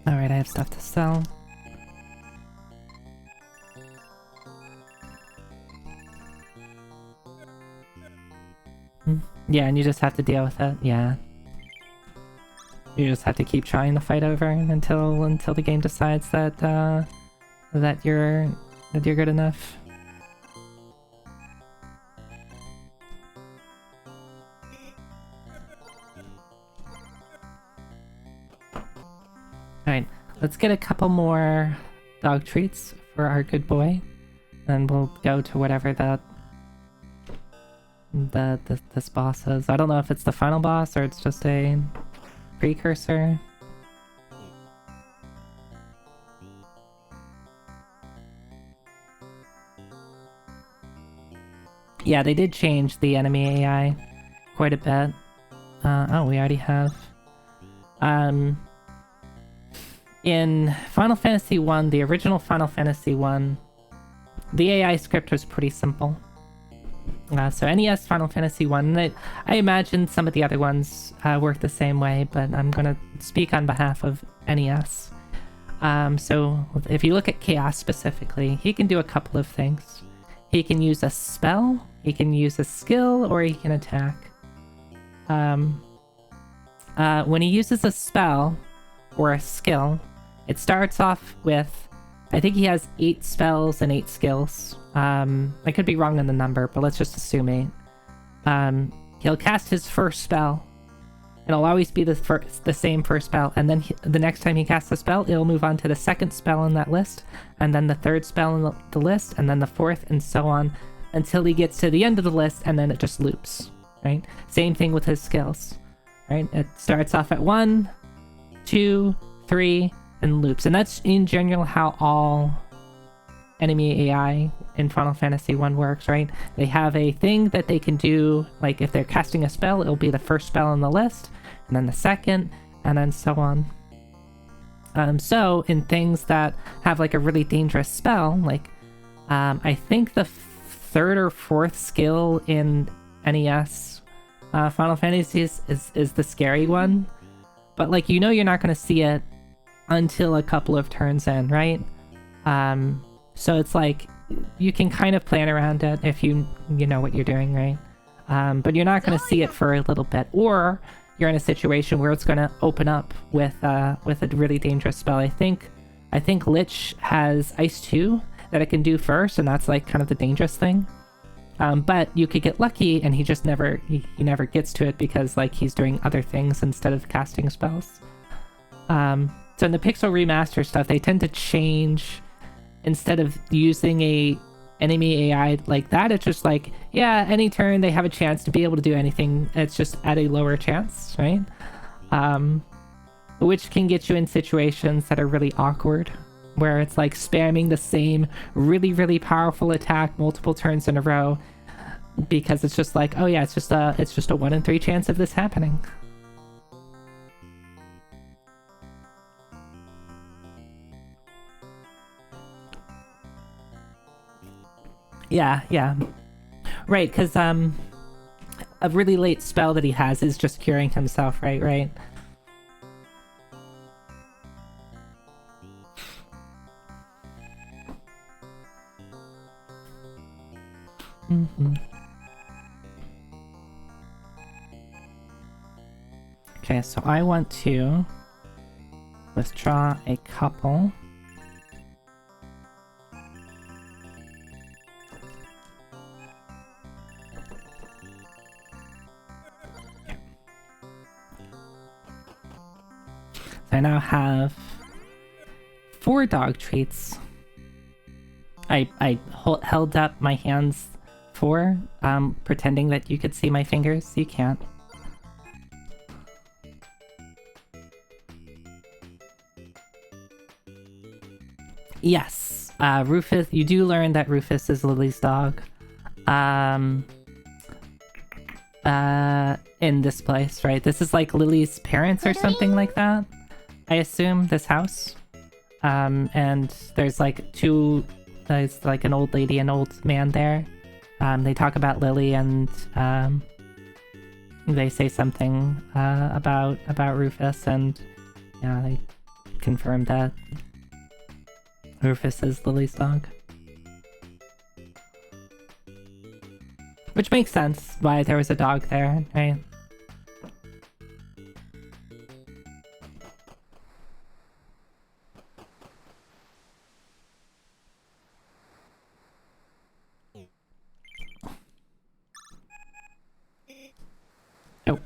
Alright, I have stuff to sell. Yeah, and you just have to deal with it, yeah. You just have to keep trying to fight over until the game decides that that you're good enough. Alright, let's get a couple more dog treats for our good boy. And we'll go to whatever this boss is. I don't know if it's the final boss or it's just a precursor. Yeah, they did change the enemy AI quite a bit. Oh, we already have. In Final Fantasy 1, the original Final Fantasy 1, the AI script was pretty simple. So NES Final Fantasy 1, I imagine some of the other ones work the same way, but I'm gonna speak on behalf of NES. So if you look at Chaos specifically, he can do a couple of things. He can use a spell, he can use a skill, or he can attack. When he uses a spell or a skill, it starts off with, I think he has 8 spells and 8 skills. I could be wrong on the number, but let's just assume 8. He'll cast his first spell. It'll always be the same first spell, and then the next time he casts a spell, it'll move on to the second spell in that list, and then the third spell in the list, and then the fourth, and so on, until he gets to the end of the list, and then it just loops, right? Same thing with his skills, right? It starts off at 1, 2, 3, and loops, and that's in general how all enemy AI in Final Fantasy 1 works, right? They have a thing that they can do, like if they're casting a spell, it'll be the first spell on the list, and then the second, and then so on. So in things that have like a really dangerous spell, like I think the third or fourth skill in NES Final Fantasy is the scary one, but like you're not going to see it until a couple of turns in, right? So it's like you can kind of plan around it if you know what you're doing, right? But you're not going to see it for a little bit, or you're in a situation where it's going to open up with a really dangerous spell. I think Lich has Ice 2 that it can do first, and that's like kind of the dangerous thing. But you could get lucky, and he just never gets to it because like he's doing other things instead of casting spells. So in the Pixel Remaster stuff, they tend to change, instead of using a enemy AI like that, it's just like, yeah, any turn they have a chance to be able to do anything. It's just at a lower chance, right? Which can get you in situations that are really awkward, where it's like spamming the same really, really powerful attack multiple turns in a row, because it's just like, oh yeah, it's just a 1 in 3 chance of this happening. Yeah. Right, because a really late spell that he has is just curing himself, right? Okay, so I want to withdraw a couple. I now have 4 dog treats. I held up my hands 4, pretending that you could see my fingers. You can't. Yes, Rufus. You do learn that Rufus is Lily's dog. In this place, right? This is like Lily's parents or something like that. I assume, this house. And there's like there's like an old lady and old man there. They talk about Lily, and they say something about Rufus, and they confirm that Rufus is Lily's dog. Which makes sense why there was a dog there, right? Oh.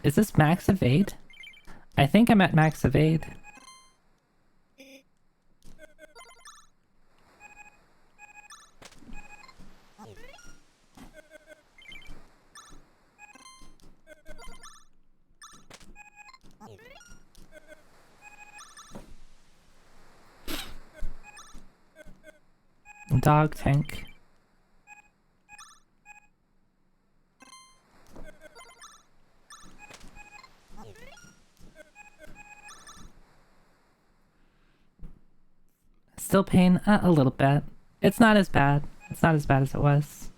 Is this max evade? I think I'm at max evade. Dog tank. Still pain a little bit. It's not as bad. It's not as bad as it was.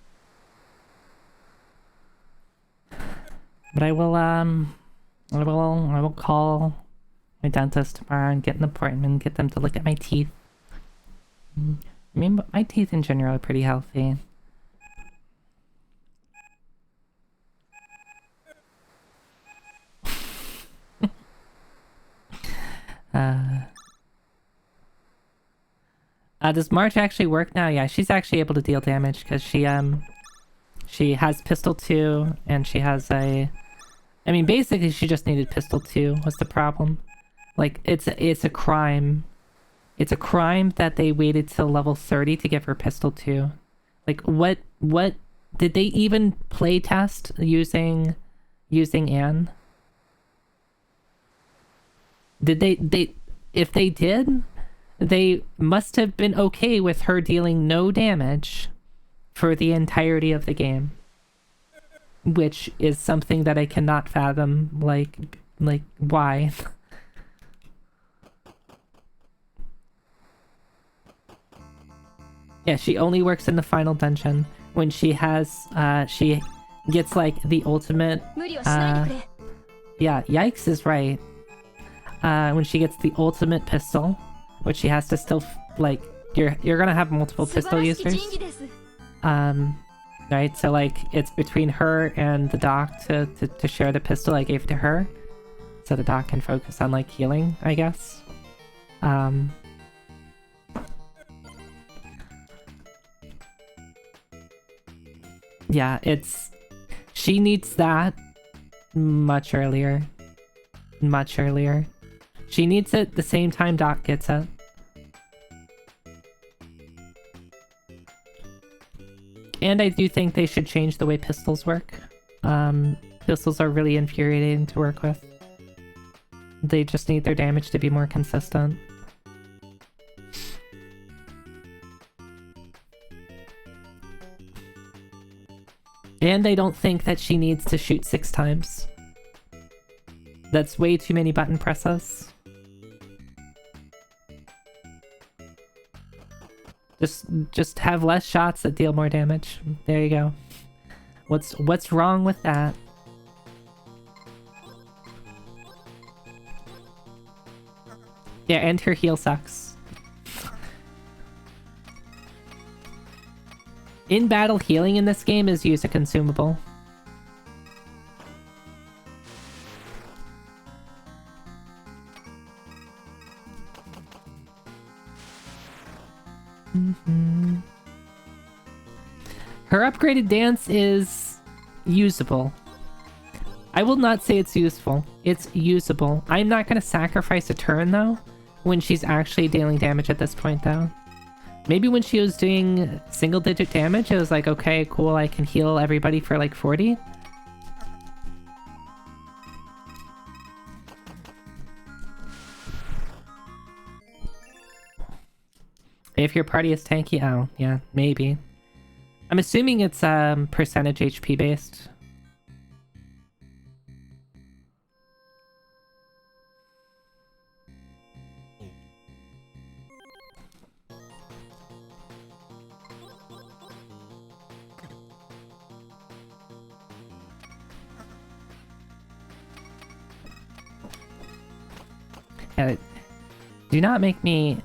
But I will call my dentist tomorrow and get an appointment, get them to look at my teeth. I mean, my teeth in general are pretty healthy. Does March actually work now? Yeah, she's actually able to deal damage because she has pistol 2 and she has a... I mean, basically she just needed pistol 2 was the problem. Like, it's a crime. It's a crime that they waited till level 30 to give her pistol 2. Like, what did they even play test using Anne? Did they if they did, they must have been okay with her dealing no damage for the entirety of the game. Which is something that I cannot fathom, like why? Yeah, she only works in the final dungeon when she has, she gets like the ultimate, yeah, yikes is right. When she gets the ultimate pistol, which she has to still, like, you're gonna have multiple pistol users. Right, so like, it's between her and the doc to share the pistol I gave to her. So the doc can focus on, like, healing, I guess. Yeah, she needs that much earlier. Much earlier. She needs it the same time Doc gets it. And I do think they should change the way pistols work. Pistols are really infuriating to work with. They just need their damage to be more consistent. And I don't think that she needs to shoot 6 times. That's way too many button presses. Just have less shots that deal more damage. There you go. What's wrong with that? Yeah, and her heal sucks. In-battle healing in this game is use a consumable. Her upgraded dance is usable. I will not say it's useful. It's usable. I'm not going to sacrifice a turn, though, when she's actually dealing damage at this point, though. Maybe when she was doing single-digit damage, it was like, okay, cool, I can heal everybody for like 40. If your party is tanky, oh, yeah, maybe. I'm assuming it's percentage HP based. Yeah, do not make me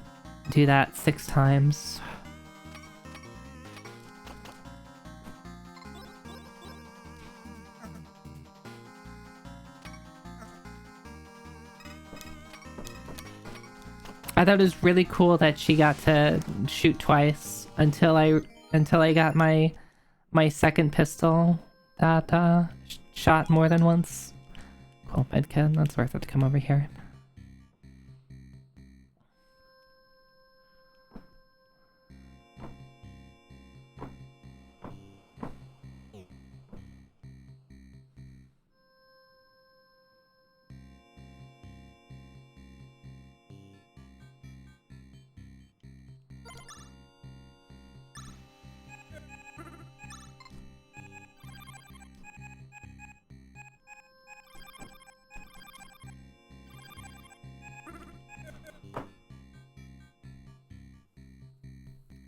do that 6 times. I thought it was really cool that she got to shoot twice until I got my second pistol that shot more than once. Cool, medkit, that's worth it to come over here.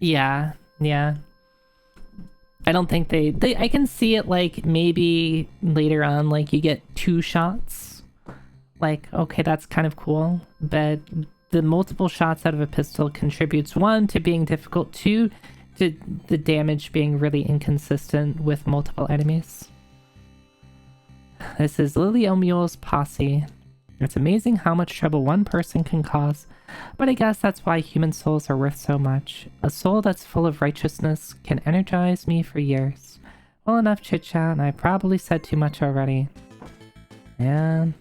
Yeah. I don't think they I can see it like maybe later on, like you get 2 shots. Like, okay, that's kind of cool. But the multiple shots out of a pistol contributes 1 to being difficult, 2 to the damage being really inconsistent with multiple enemies. This is Lily O'Mule's posse. It's amazing how much trouble one person can cause, but I guess that's why human souls are worth so much. A soul that's full of righteousness can energize me for years. Well, enough chit-chat, I probably said too much already. And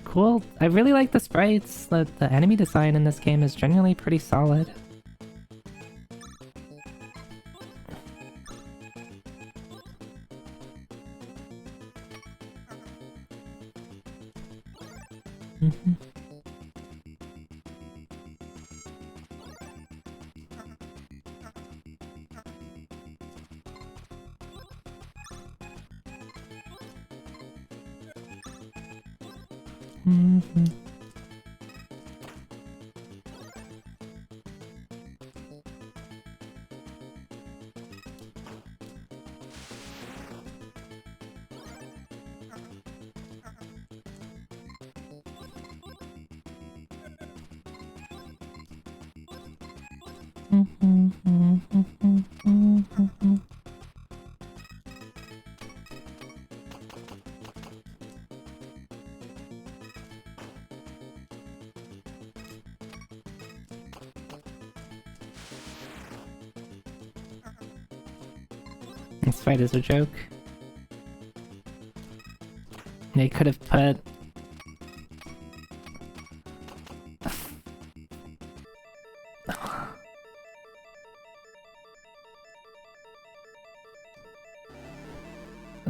cool. I really like the sprites. The enemy design in this game is generally pretty solid. This fight is a joke. They could have put...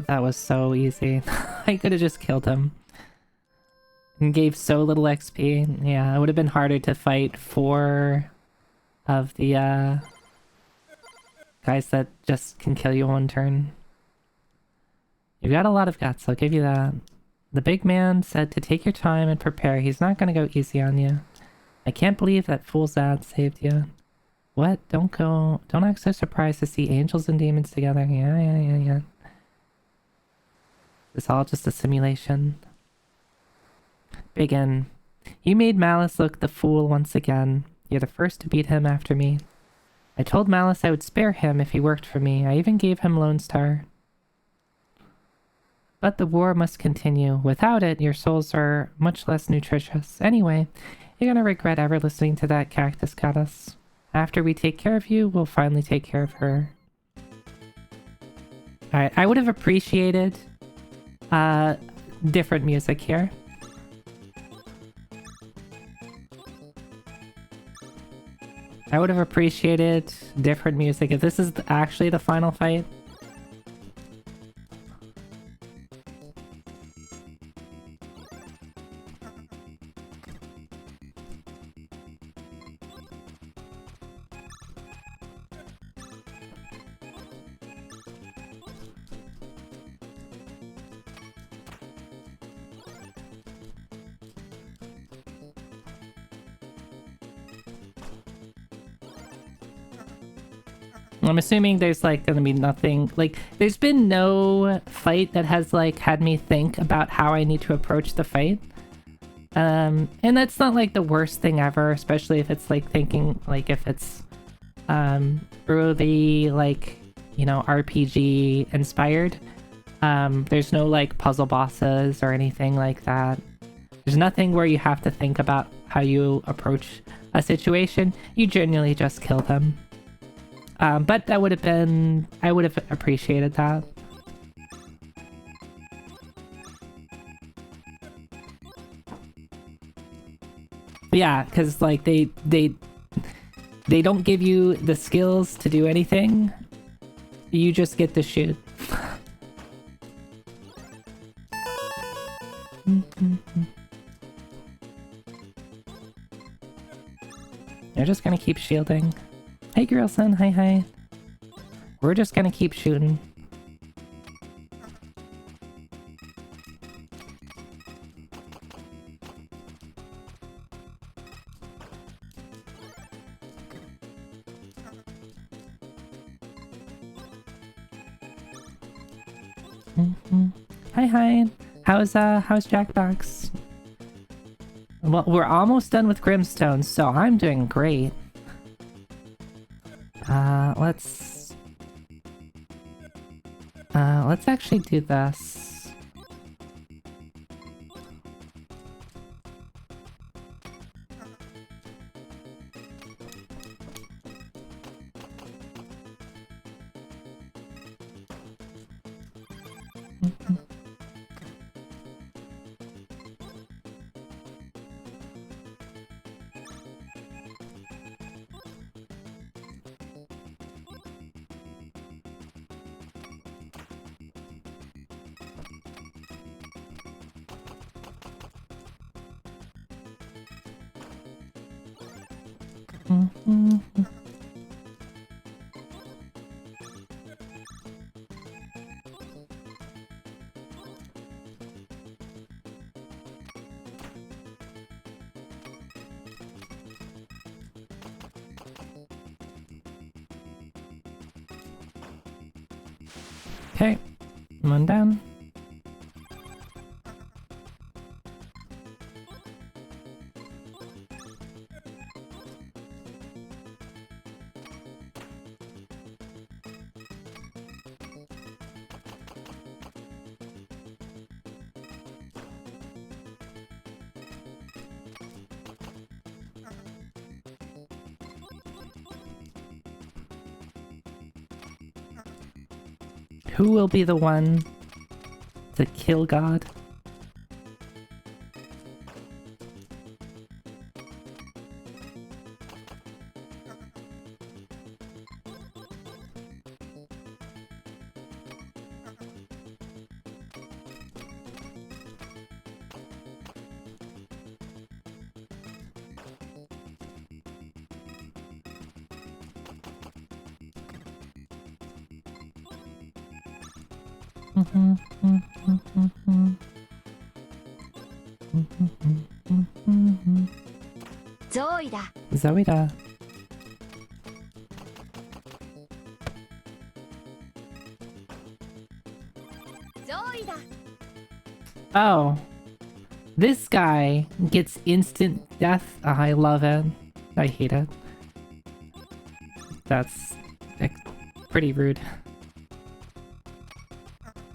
That was so easy. I could have just killed him. And gave so little XP. Yeah, it would have been harder to fight 4 of the guys that just can kill you one turn. You've got a lot of guts, I'll give you that. The big man said to take your time and prepare. He's not gonna go easy on you. I can't believe that fool's ad saved you. What? Don't act so surprised to see angels and demons together. Yeah. It's all just a simulation. Big N. You made Malice look the fool once again. You're the first to beat him after me. I told Malice I would spare him if he worked for me. I even gave him Lone Star. But the war must continue. Without it, your souls are much less nutritious. Anyway, you're gonna regret ever listening to that cactus goddess. After we take care of you, we'll finally take care of her. Alright, I would have appreciated different music here. I would have appreciated different music if this is actually the final fight. I'm assuming there's like gonna be nothing, like there's been no fight that has like had me think about how I need to approach the fight. And that's not like the worst thing ever, especially if it's like thinking, like if it's really like, you know, RPG inspired. There's no like puzzle bosses or anything like that. There's nothing where you have to think about how you approach a situation. You genuinely just kill them. But that would have been... I would have appreciated that. But yeah, because like they don't give you the skills to do anything. You just get to shoot. They're just gonna keep shielding. Hey Grillson, hi. We're just gonna keep shooting. Hi. How's Jackbox? Well, we're almost done with Grimstone, so I'm doing great. Let's actually do this. Okay, one down. Who will be the one to kill God? Zoida. Oh, this guy gets instant death. Oh, I love it. I hate it. That's like, pretty rude.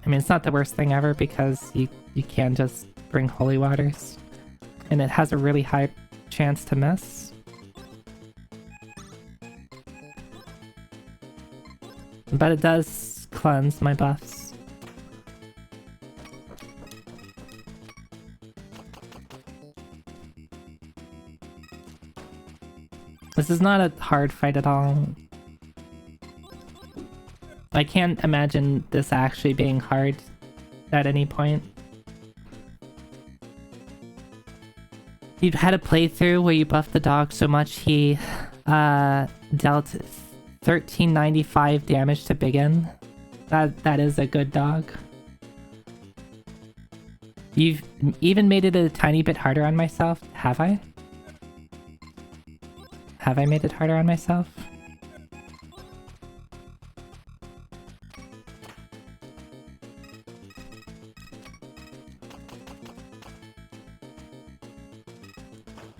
I mean, it's not the worst thing ever because you can just bring holy waters, and it has a really high chance to miss. But it does cleanse my buffs. This is not a hard fight at all. I can't imagine this actually being hard at any point. You've had a playthrough where you buffed the dog so much he dealt 1395 damage to begin. That is a good dog. You've even made it a tiny bit harder on myself, have I? Have I made it harder on myself?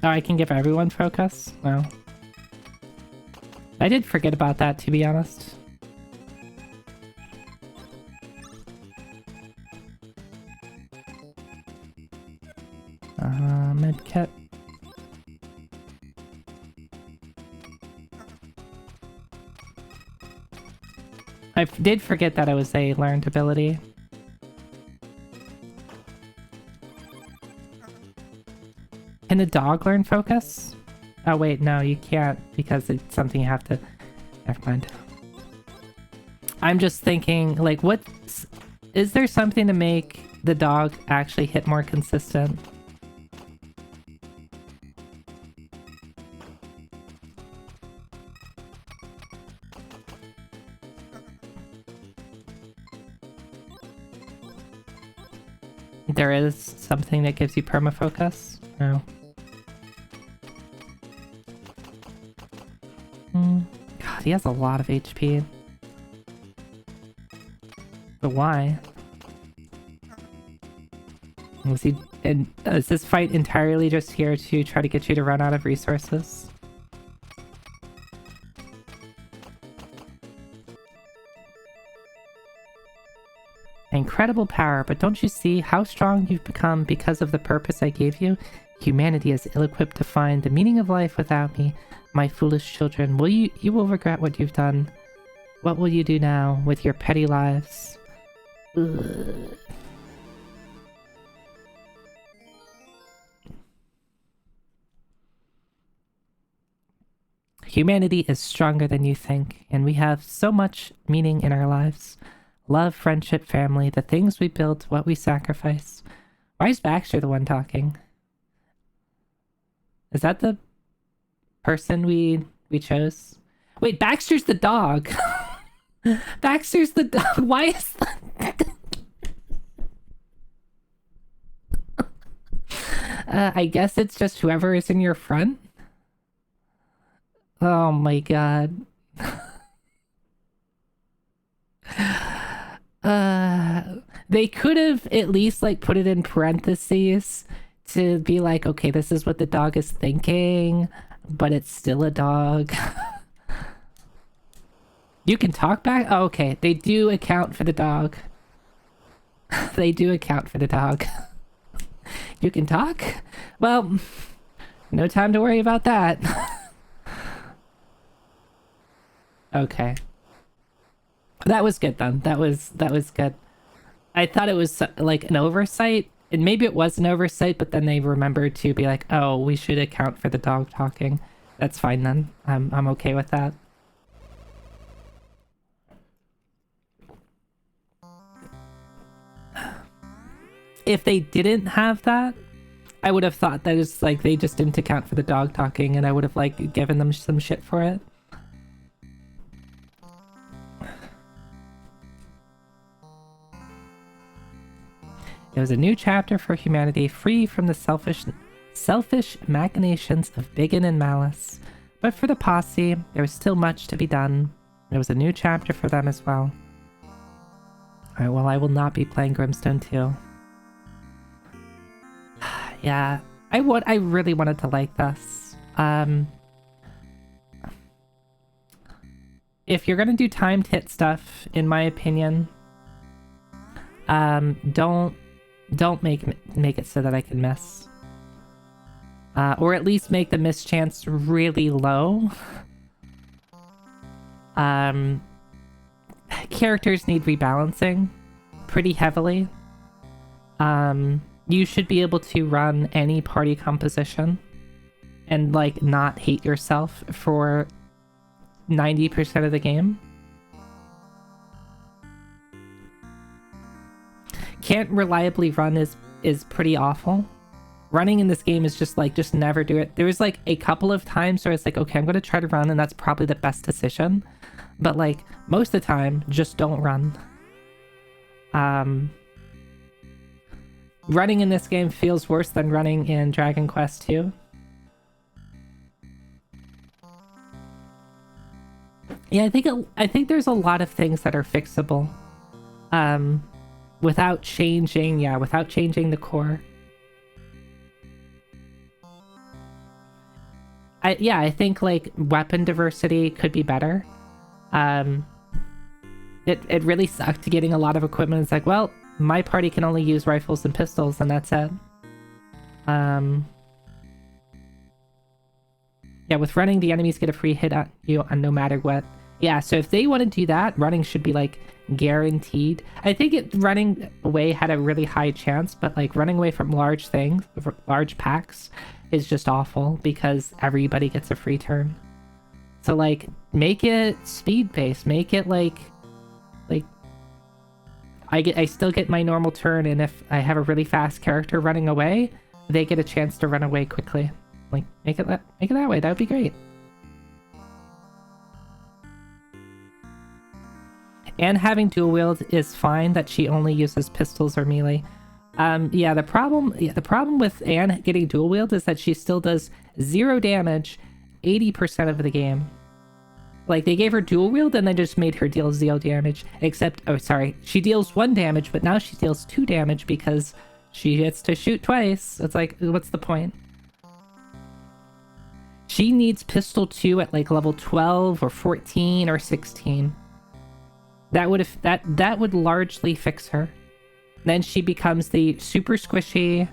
Oh, I can give everyone focus? No. I did forget about that, to be honest. Medkit. I did forget that it was a learned ability. Can a dog learn focus? Oh wait, no, you can't because it's something you have to... Never mind. I'm just thinking, like, what's... Is there something to make the dog actually hit more consistent? There is something that gives you permafocus? No. God, he has a lot of HP. But why? Was he... And is this fight entirely just here to try to get you to run out of resources? Incredible power, but don't you see how strong you've become because of the purpose I gave you? Humanity is ill-equipped to find the meaning of life without me. My foolish children, you will regret what you've done. What will you do now with your petty lives? Ugh. Humanity is stronger than you think, and we have so much meaning in our lives. Love, friendship, family, the things we build, what we sacrifice. Why is Baxter the one talking? Is that the person we chose? Wait, Baxter's the dog. Baxter's the dog. Why is that? I guess it's just whoever is in your front. Oh my god. They could have at least like put it in parentheses to be like, okay, this is what the dog is thinking, but it's still a dog. You can talk back? Oh, okay, they do account for the dog. They do account for the dog. You can talk? Well, no time to worry about that. Okay. That was good then. That was good. I thought it was like an oversight, and maybe it was an oversight, but then they remembered to be like, oh, we should account for the dog talking. That's fine then. I'm okay with that. If they didn't have that, I would have thought that it's like they just didn't account for the dog talking, and I would have like given them some shit for it. It was a new chapter for humanity, free from the selfish machinations of Biggin and Malice. But for the posse, there was still much to be done. It was a new chapter for them as well. Alright, well, I will not be playing Grimstone 2. Yeah, I really wanted to like this. If you're gonna do timed hit stuff, in my opinion, don't make it so that I can miss. Or at least make the miss chance really low. Characters need rebalancing pretty heavily. You should be able to run any party composition and like not hate yourself for 90% of the game. Can't reliably run is pretty awful. Running in this game is just like, just never do it. There was like a couple of times where it's like, okay, I'm going to try to run, and that's probably the best decision. But like, most of the time, just don't run. Running in this game feels worse than running in Dragon Quest II. Yeah, I think there's a lot of things that are fixable. Without changing the core. I think like weapon diversity could be better. It really sucked getting a lot of equipment. It's like, well, my party can only use rifles and pistols, and that's it. Yeah, with running, the enemies get a free hit on you no matter what. Yeah, so if they want to do that, running should be like guaranteed. I think running away had a really high chance, but like running away from large things, large packs, is just awful because everybody gets a free turn. So like, make it speed based. Make it like I still get my normal turn, and if I have a really fast character running away, they get a chance to run away quickly. Like, make it that way. That would be great. And having dual wield is fine. That she only uses pistols or melee. Yeah, the problem with Anne getting dual wield is that she still does 0 damage 80% of the game. Like, they gave her dual wield and they just made her deal 0 damage. Except, oh, sorry, she deals 1 damage, but now she deals 2 damage because she gets to shoot twice. It's like, what's the point? She needs pistol 2 at like level 12 or 14 or 16. That would largely fix her. Then she becomes the super squishy,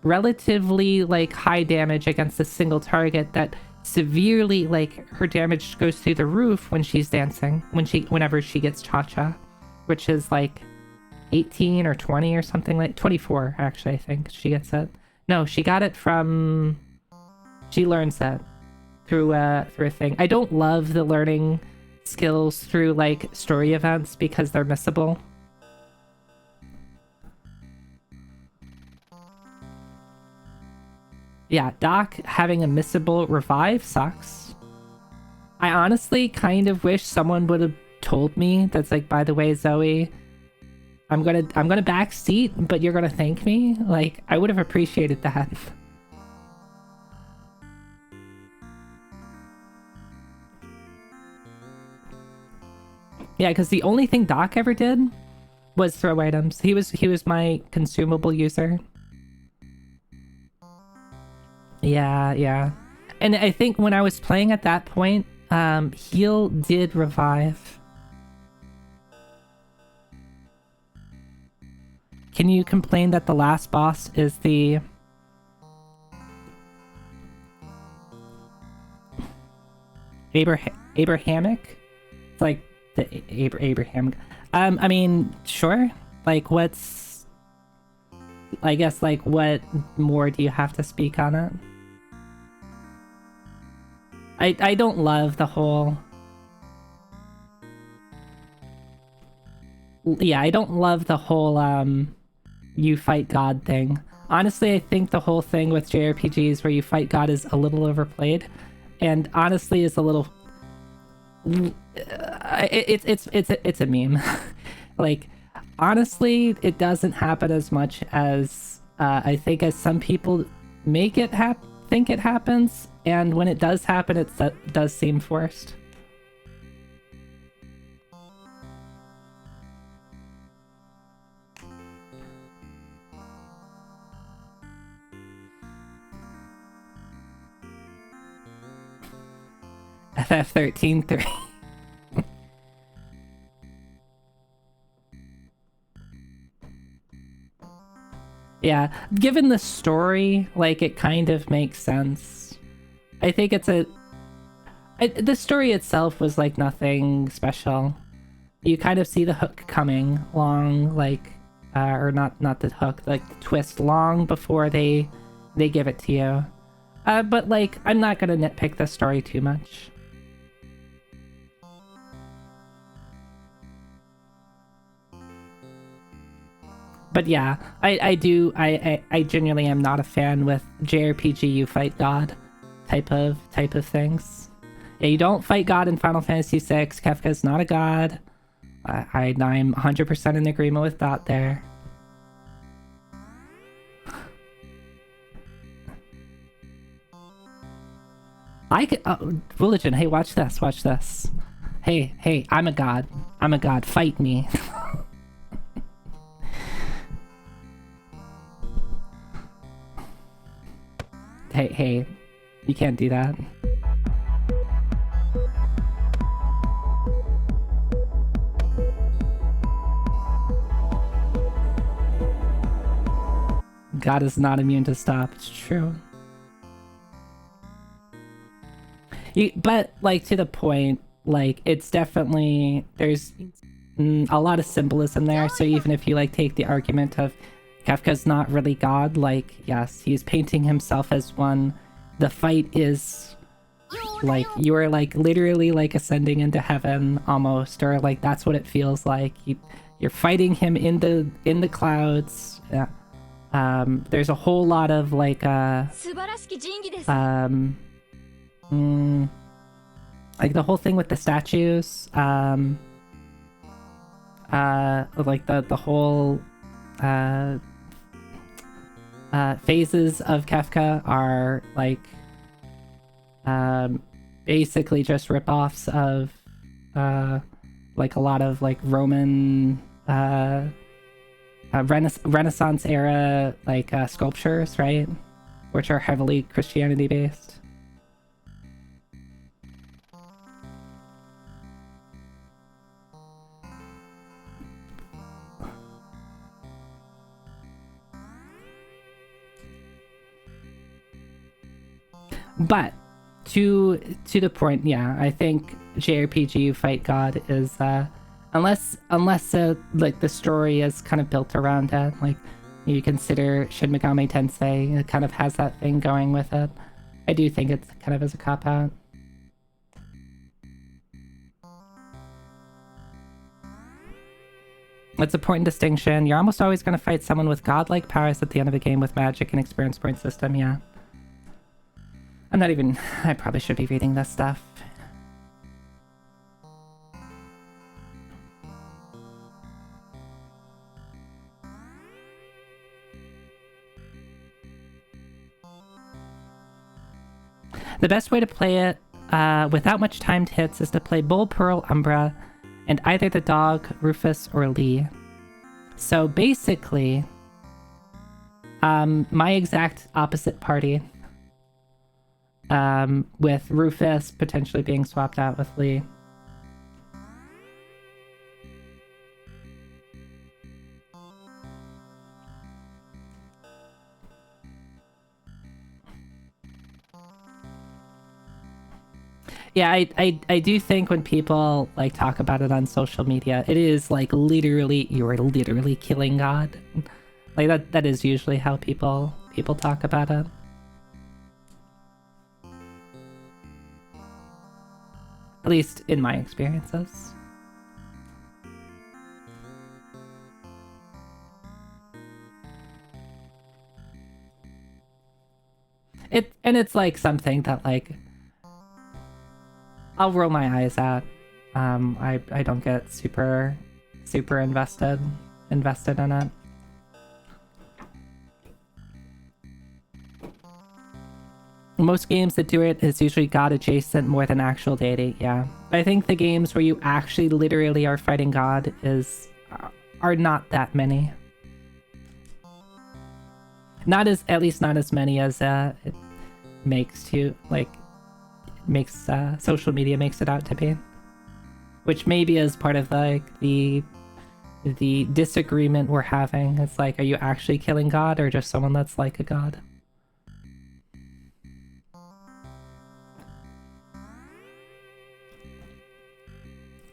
relatively like high damage against a single target that severely, like, her damage goes through the roof when she's dancing, whenever she gets cha-cha, which is like 18 or 20 or something, like 24 actually. I think she gets it. No, she got it from, she learns that through a thing. I don't love the learning skills through like story events because they're missable. Yeah, Doc having a missable revive sucks. I honestly kind of wish someone would have told me that's like, by the way, Zoe, I'm gonna backseat, but you're gonna thank me. Like, I would have appreciated that. Yeah, because the only thing Doc ever did was throw items. He was my consumable user. Yeah. And I think when I was playing at that point, heal did revive. Can you complain that the last boss is the... Abrahamic? It's like the Abraham... I mean, sure. Like, what's... I guess, like, what more do you have to speak on it? I don't love the whole... Yeah, I don't love the whole, you fight God thing. Honestly, I think the whole thing with JRPGs where you fight God is a little overplayed. And honestly is a little... It's a meme. Like, honestly, it doesn't happen as much as I think as some people make it think it happens, and when it does happen, it does seem forced. FF13-3. Yeah, given the story, like, it kind of makes sense. I think it's the story itself was, like, nothing special. You kind of see the hook coming long, like, or not the hook, like, the twist long before they give it to you. But, like, I'm not gonna nitpick the story too much. But yeah, I genuinely am not a fan with JRPG you fight God type of things. Yeah, you don't fight God in Final Fantasy VI. Kefka's not a god. I'm 100% in agreement with that there. I could... Religion, hey, watch this, watch this. Hey, I'm a god. I'm a god. Fight me. Hey, You can't do that. God is not immune to stop. It's true. But, like, to the point, like, it's definitely... There's a lot of symbolism there, so even if you, like, take the argument of Kafka's not really God, like, yes, he's painting himself as one. The fight is, like, you're, like, literally, like, ascending into heaven, almost, or, like, that's what it feels like. You're fighting him in the clouds. Yeah. There's a whole lot of, like, like, the whole thing with the statues, like, the whole, phases of Kafka are, like, basically just ripoffs of, like, a lot of, like, Roman, Renaissance era, like, sculptures, right? Which are heavily Christianity based. But to the point, yeah, I think JRPG you fight God is unless like the story is kind of built around it, like you consider Shin Megami Tensei, it kind of has that thing going with it. I do think it's kind of as a cop-out. It's an important distinction. You're almost always going to fight someone with godlike powers at the end of a game with magic and experience point system, yeah. I probably should be reading this stuff. The best way to play it without much timed hits is to play Bull, Pearl, Umbra, and either the dog, Rufus, or Lee. So basically, my exact opposite party, with Rufus potentially being swapped out with Lee. Yeah, I do think when people, like, talk about it on social media, it is, like, literally, you're literally killing God. Like, that is usually how people talk about it. At least in my experiences. It's like something that, like, I'll roll my eyes at. I don't get super invested in it. Most games that do it is usually God adjacent more than actual deity, yeah. I think the games where you actually literally are fighting God are not that many. At least not as many as it makes social media makes it out to be. Which maybe is part of, like, the disagreement we're having. It's like, are you actually killing God or just someone that's like a god?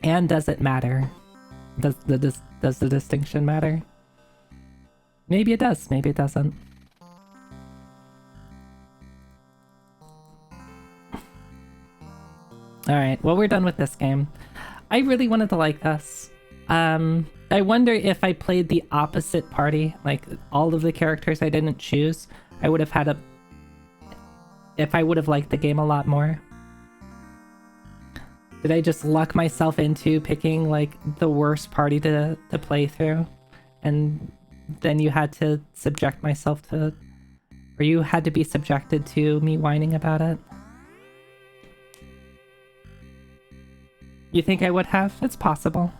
And does it matter? Does the distinction matter? Maybe it does, maybe it doesn't. Alright, well, we're done with this game. I really wanted to like this. I wonder if I played the opposite party, like all of the characters I didn't choose, I would have had if I would have liked the game a lot more. Did I just luck myself into picking, like, the worst party to play through? And then you had to subject myself to... Or you had to be subjected to me whining about it? You think I would have? It's possible.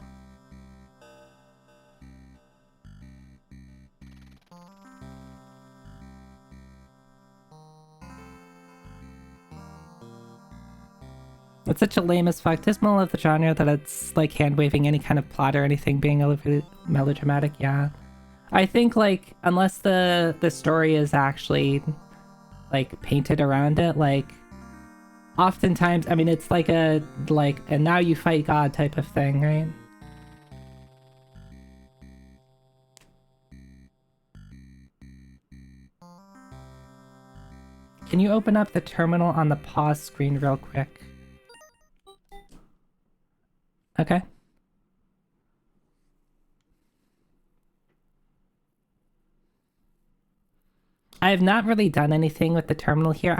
It's such a lame as fuck dismal of the genre that it's like hand-waving any kind of plot or anything being melodramatic, yeah. I think like unless the story is actually like painted around it, like oftentimes, I mean, it's like a and now you fight God type of thing, right? Can you open up the terminal on the pause screen real quick? Okay. I have not really done anything with the terminal here.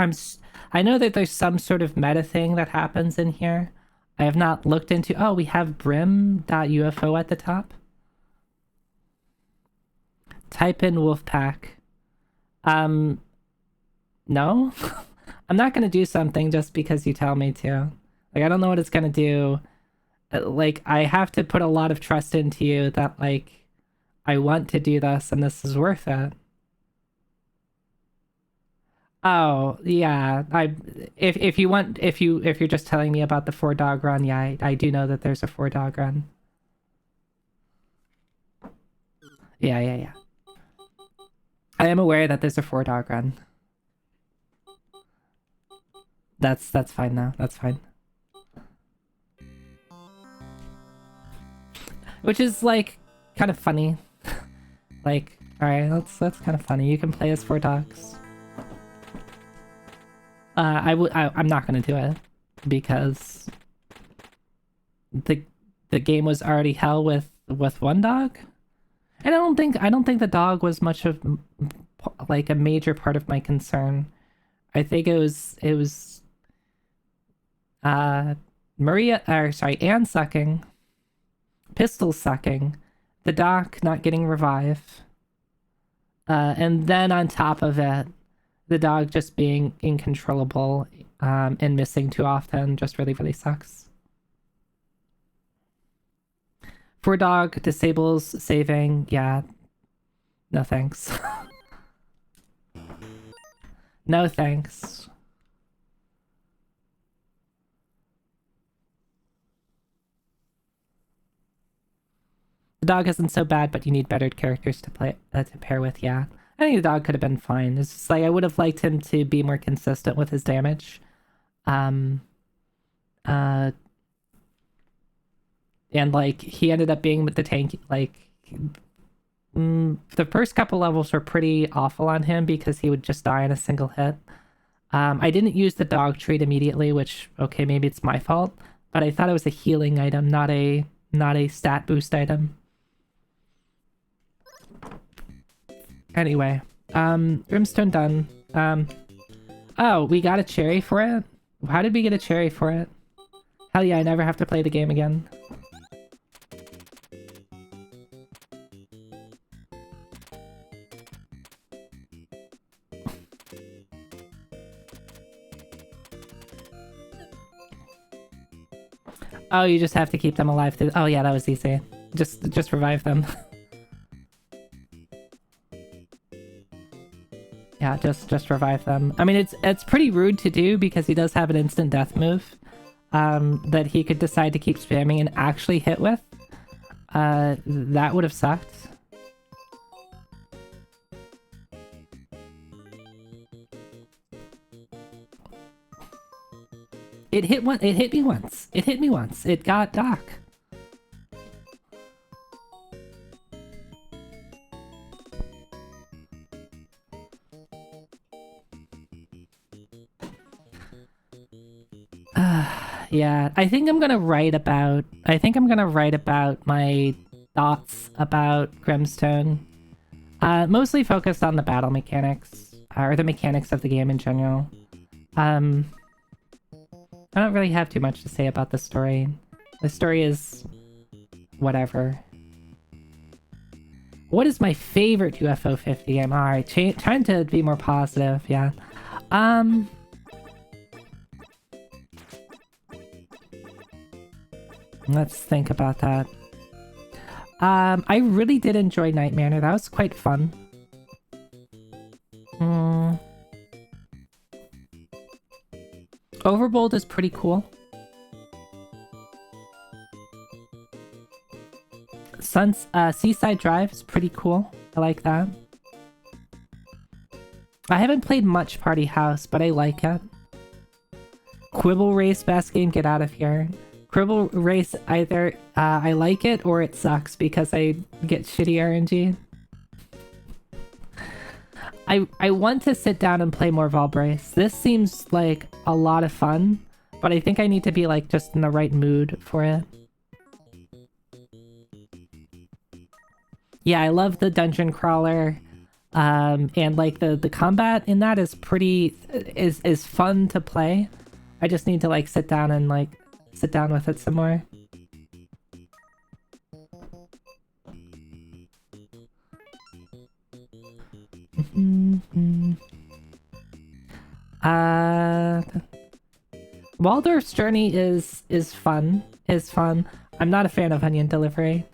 I know that there's some sort of meta thing that happens in here. I have not looked into... Oh, we have brim.ufo at the top. Type in Wolfpack. No? I'm not gonna do something just because you tell me to. Like, I don't know what it's gonna do. Like, I have to put a lot of trust into you that, like, I want to do this and this is worth it. Oh, yeah. If you want, if you're just telling me about the 4-dog run, yeah, I do know that there's a 4-dog run. Yeah. I am aware that there's a 4-dog run. That's fine now. That's fine. Which is like kind of funny. Like, all right, that's kind of funny. You can play as 4 dogs. I'm not gonna do it because the game was already hell with 1 dog, and I don't think the dog was much of like a major part of my concern. I think it was Anne sucking, Pistol sucking, the doc not getting revive, and then on top of it, the dog just being uncontrollable and missing too often just really, really sucks. 4-dog disables saving, yeah. No thanks. No thanks. The dog isn't so bad, but you need better characters to play to pair with, yeah. I think the dog could have been fine. It's just like I would have liked him to be more consistent with his damage. And like he ended up being with the tank. Like the first couple levels were pretty awful on him because he would just die in a single hit. I didn't use the dog trait immediately, which okay, maybe it's my fault, but I thought it was a healing item, not a stat boost item. Anyway, Grimstone done. Oh, we got a cherry for it? How did we get a cherry for it? Hell yeah, I never have to play the game again. Oh, you just have to keep them alive through... Oh yeah, that was easy. Just revive them. Yeah, just revive them. I mean, it's pretty rude to do because he does have an instant death move that he could decide to keep spamming and actually hit with. That would have sucked. It hit me once. It hit me once. It got Doc. Yeah, I think I'm gonna write about my thoughts about Grimstone. Mostly focused on the battle mechanics, or the mechanics of the game in general. I don't really have too much to say about the story. The story is... whatever. What is my favorite UFO 50 game? Alright, trying to be more positive, yeah. Let's think about that. I really did enjoy Night Manor. That was quite fun. Overbold is pretty cool. Seaside Drive is pretty cool. I like that. I haven't played much Party House, but I like it. Quibble Race, best game, get out of here. Quibble Race, either I like it or it sucks because I get shitty RNG. I want to sit down and play more Valbrace. This seems like a lot of fun, but I think I need to be like just in the right mood for it. Yeah, I love the dungeon crawler. And like the combat in that is pretty is fun to play. I just need to like sit down with it some more. Waldorf's Journey is fun. I'm not a fan of Onion Delivery.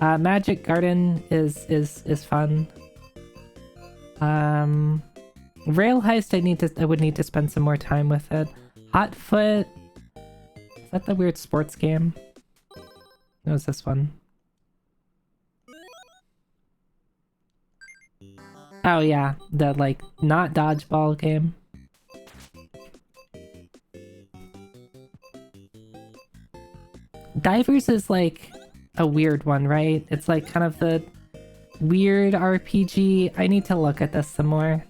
Magic Garden is fun. Rail Heist, I would need to spend some more time with it. Hotfoot, is that the weird sports game? No, it's this one. Oh yeah, the like not dodgeball game. Divers is like a weird one, right? It's like kind of the weird RPG. I need to look at this some more.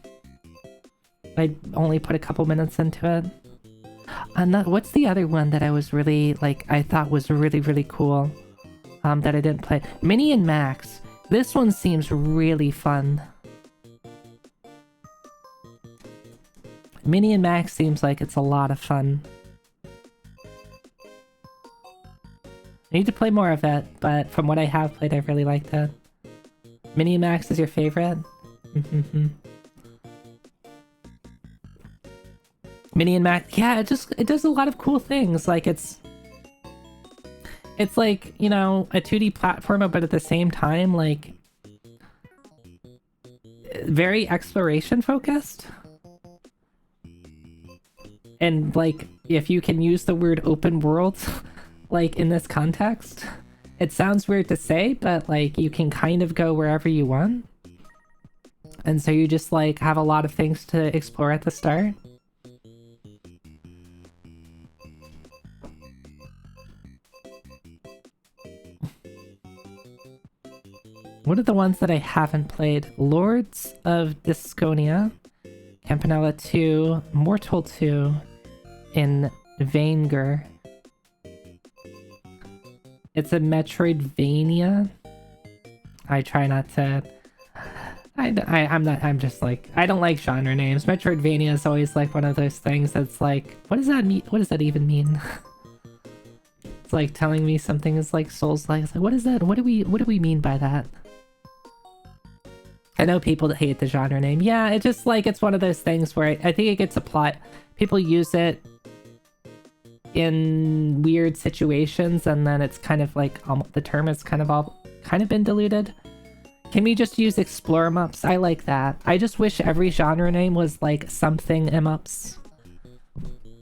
I only put a couple minutes into it. What's the other one that I was really like I thought was really cool that I didn't play? Mini and Max. This one seems really fun. Mini and Max seems like it's a lot of fun. I need to play more of it, but from what I have played, I really liked it. Mini and Max is your favorite? Mini and Max, yeah, it does a lot of cool things. Like it's like, you know, a 2D platformer, but at the same time, like very exploration focused. And like, if you can use the word open world, like in this context, it sounds weird to say, but like you can kind of go wherever you want. And so you just like have a lot of things to explore at the start. What are the ones that I haven't played? Lords of Disconia, Campanella 2, Mortal 2, and Vanger. It's a Metroidvania. I try not to... I'm just like... I don't like genre names. Metroidvania is always like one of those things that's like... What does that mean? What does that even mean? It's like telling me something is like Souls-like. It's like, what is that? What do we mean by that? I know people that hate the genre name. Yeah, it just like, it's one of those things where I think it gets applied. People use it in weird situations, and then it's kind of like, the term is kind of been diluted. Can we just use explore em-ups? I like that. I just wish every genre name was like something em-ups.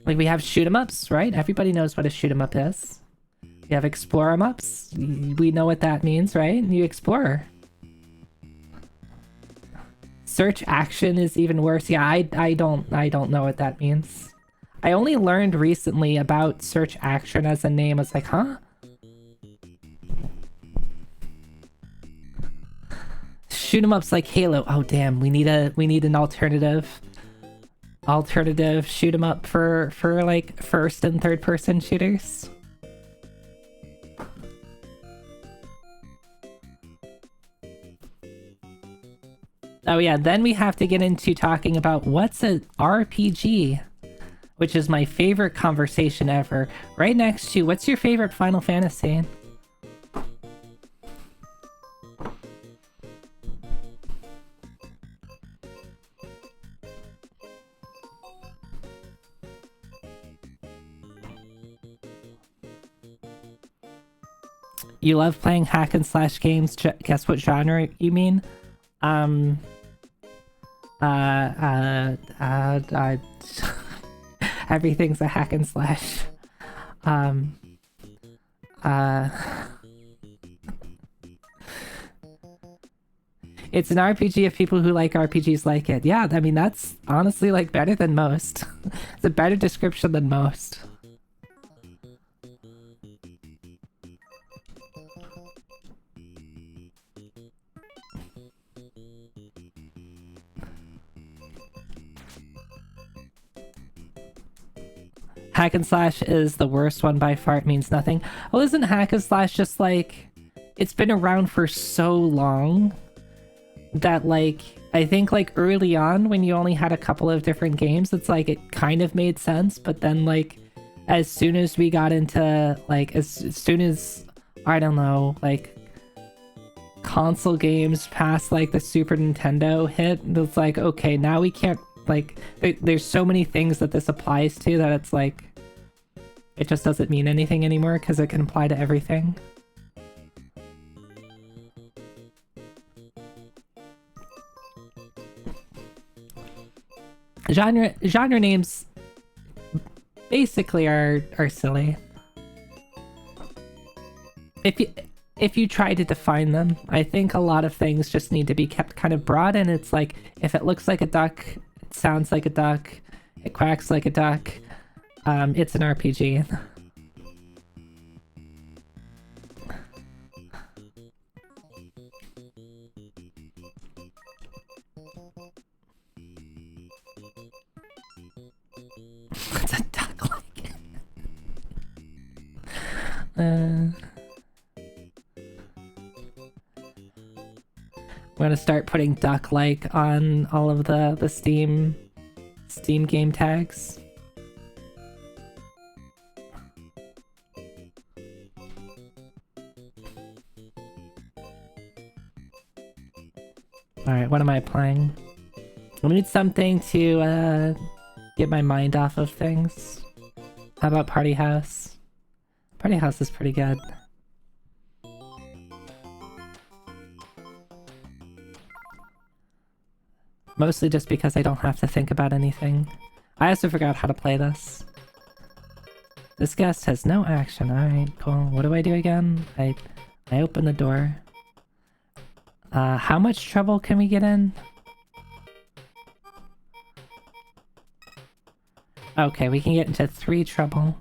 Like we have shoot 'em ups, right? Everybody knows what a shoot 'em up is. You have explore em-ups. We know what that means, right? You explore. Search action is even worse. Yeah, I don't know what that means. I only learned recently about search action as a name. I was like, huh? Shoot 'em ups like Halo. Oh damn, we need an alternative shoot 'em up for like first and third person shooters. Oh yeah, then we have to get into talking about what's an RPG, which is my favorite conversation ever. Right next to, what's your favorite Final Fantasy? You love playing hack and slash games. Guess what genre you mean? Everything's a hack and slash. It's an RPG if people who like RPGs like it. Yeah, I mean, that's honestly like better than most. It's a better description than most. Hack and slash is the worst one by far. It means nothing. Well, isn't hack and slash just like, it's been around for so long that like, I think like early on when you only had a couple of different games, it's like it kind of made sense, but then like as soon as we got into like, as soon as, I don't know, like console games past like the Super Nintendo hit, it's like, okay, now we can't, like, there's so many things that this applies to that it's like, it just doesn't mean anything anymore because it can apply to everything. Genre names basically are silly. If you try to define them, I think a lot of things just need to be kept kind of broad, and it's like, if it looks like a duck, it sounds like a duck, it quacks like a duck, it's an RPG. It's a duck-like. I'm gonna start putting duck-like on all of the Steam game tags. Alright, what am I playing? I need something to get my mind off of things. How about Party House? Party House is pretty good. Mostly just because I don't have to think about anything. I also forgot how to play this. This guest has no action. Alright, cool. What do I do again? I open the door. How much trouble can we get in? Okay, we can get into 3 trouble.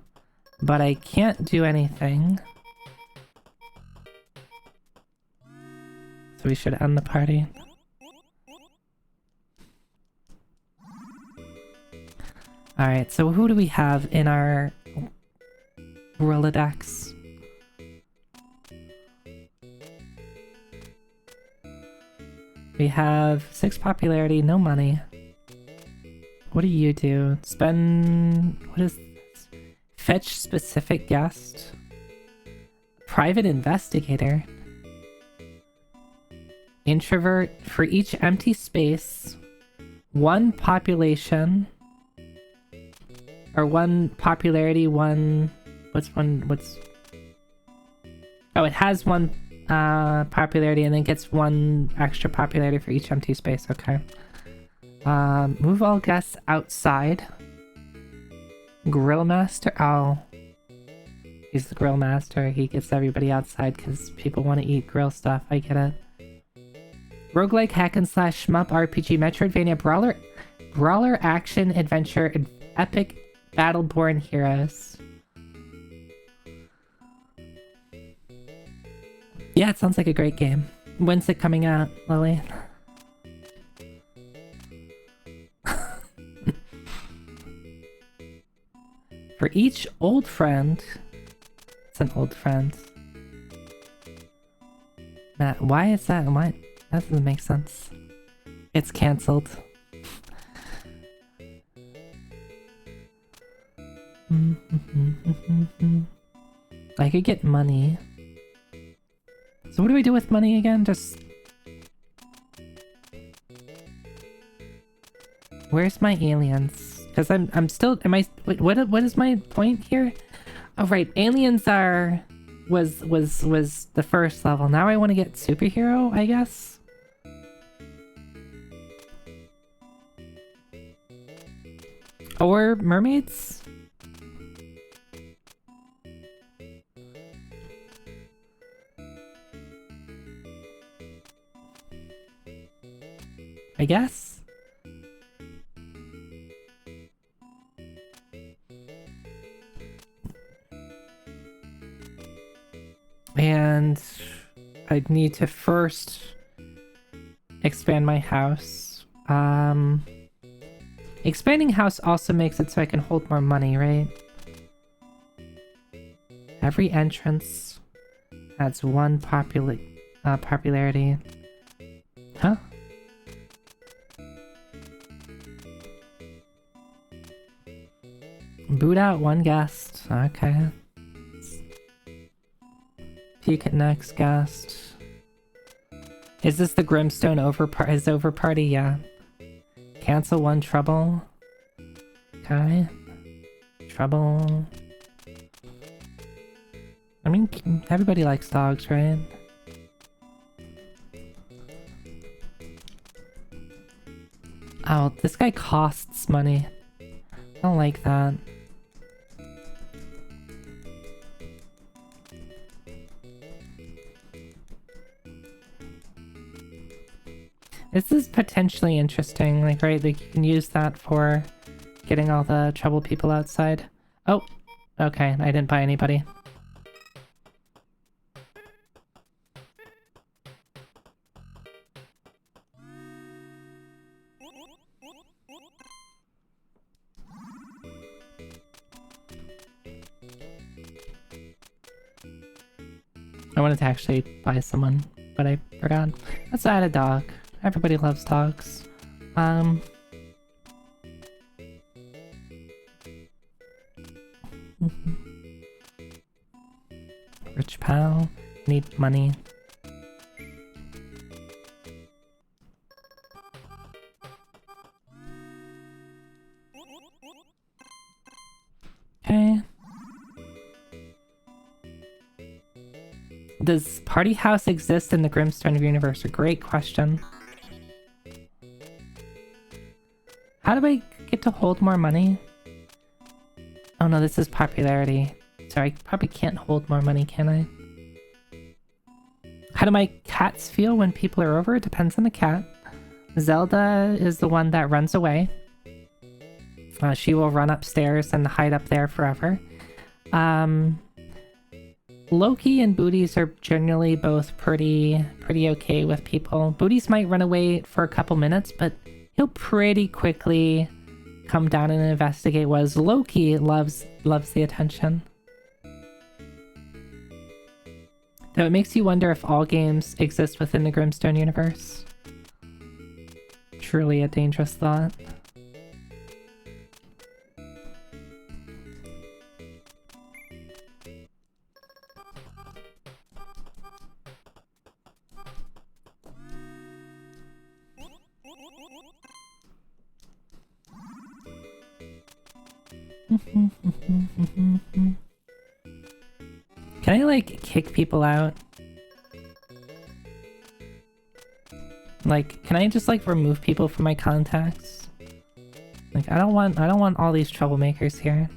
But I can't do anything. So we should end the party. Alright, so who do we have in our Rolodex? We have 6 popularity, no money. What do you do? Spend... what is this? Fetch specific guest? Private investigator? Introvert. For each empty space, 1 population... or 1 popularity, 1... what's... oh, it has 1 popularity and then gets 1 extra popularity for each empty space, okay. Move all guests outside. Grill master, oh. He's the grill master, he gets everybody outside because people want to eat grill stuff, I get it. Roguelike hack and slash shmup RPG Metroidvania brawler action adventure epic Battleborn Heroes. Yeah, it sounds like a great game. When's it coming out, Lily? For each old friend... it's an old friend. Matt, why is that? Why? That doesn't make sense. It's cancelled. I could get money. So what do we do with money again? Just... where's my aliens? Because I'm still... am I... wait, what is my point here? Oh right, aliens are... was the first level. Now I want to get superhero, I guess? Or mermaids? guess. And I'd need to first expand my house. Expanding house also makes it so I can hold more money, right? Every entrance adds one popularity. Huh? Boot out one guest. Okay. Peek at next guest. Is this the Grimstone over party? Yeah. Cancel one trouble. Okay. Trouble. I mean, everybody likes dogs, right? Oh, this guy costs money. I don't like that. This is potentially interesting, like, right? Like, you can use that for getting all the trouble people outside. Oh, okay, I didn't buy anybody. I wanted to actually buy someone, but I forgot. Let's add a dog. Everybody loves dogs. Rich pal. Need money. Okay. Does Party House exist in the Grimstone universe? A great question. How do I get to hold more money? Oh no, this is popularity. So I probably can't hold more money, can I? How do my cats feel when people are over? It depends on the cat. Zelda is the one that runs away. She will run upstairs and hide up there forever. Loki and Booties are generally both pretty okay with people. Booties might run away for a couple minutes, but he'll pretty quickly come down and investigate, whereas Loki loves the attention. Though it makes you wonder if all games exist within the Grimstone universe. Truly a dangerous thought. Can I, like, kick people out? Like, can I just, like, remove people from my contacts? Like, I don't want all these troublemakers here.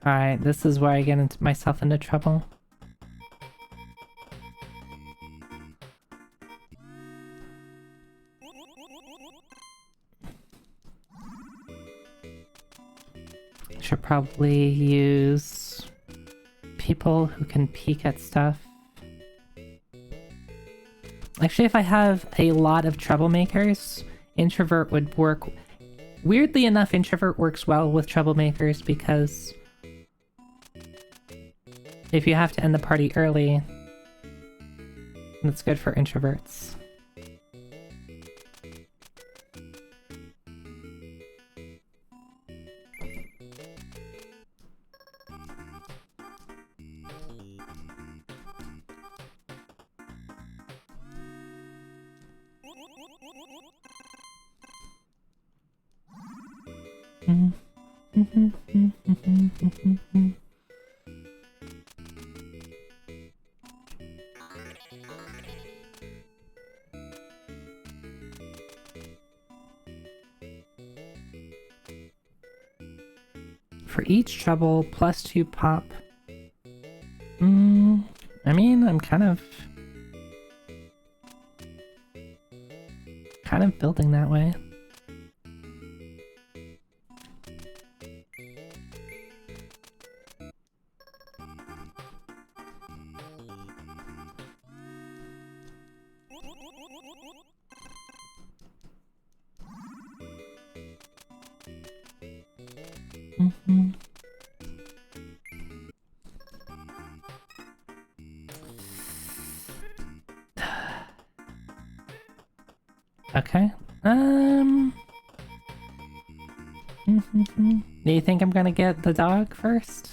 Alright, this is where I get myself into trouble. Should probably use people who can peek at stuff. Actually, if I have a lot of troublemakers, introvert would work. Weirdly enough, introvert works well with troublemakers because if you have to end the party early, that's good for introverts. For each trouble, +2 pop. I mean, I'm kind of building that way. Okay. Do you think I'm gonna get the dog first?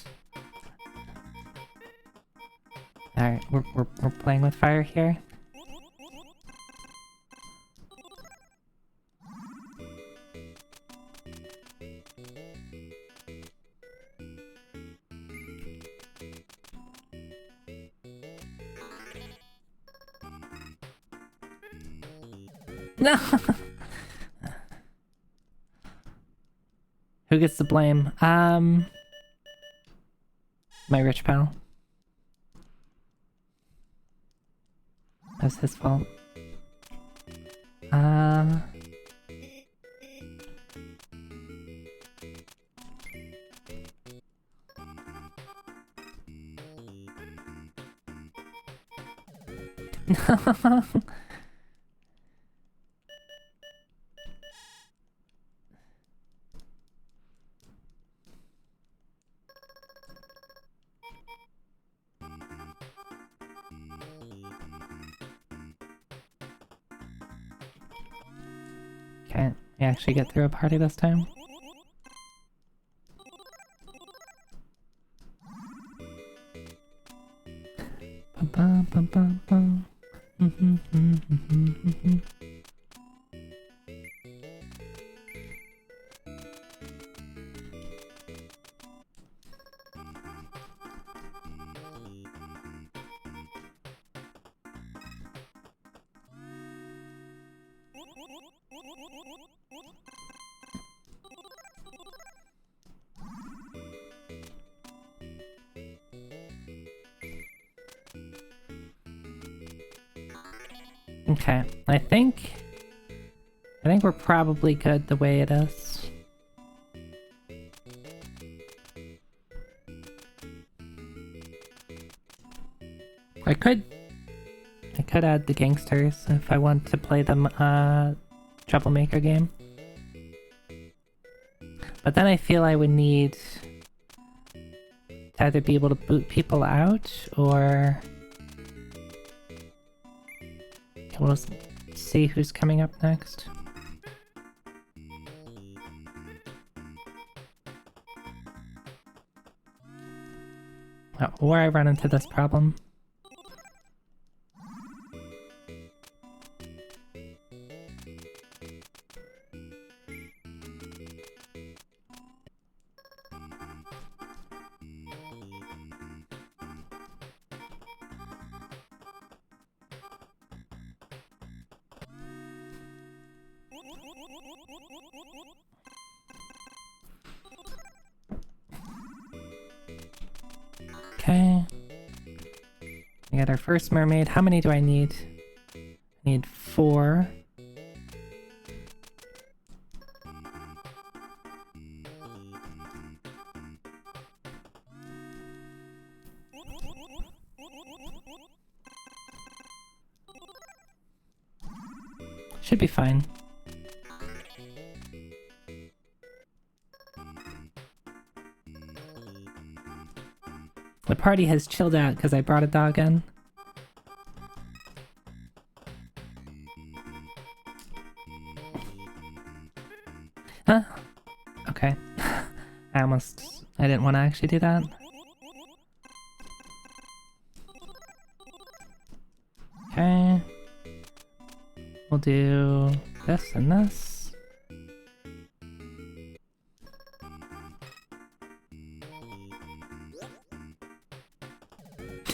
Alright, we're playing with fire here. No! Who gets the blame? My rich pal. That's his fault. Can't we actually get through a party this time? Bum, bum, bum, bum. Okay, I think we're probably good the way it is. I could add the gangsters if I want to play the troublemaker game. But then I feel I would need to either be able to boot people out or we'll see who's coming up next. Or I run into this problem. Okay. We got our first mermaid. How many do I need? I need 4. Should be fine. The party has chilled out because I brought a dog in. Huh? Okay. I didn't want to actually do that. Okay. We'll do this and this.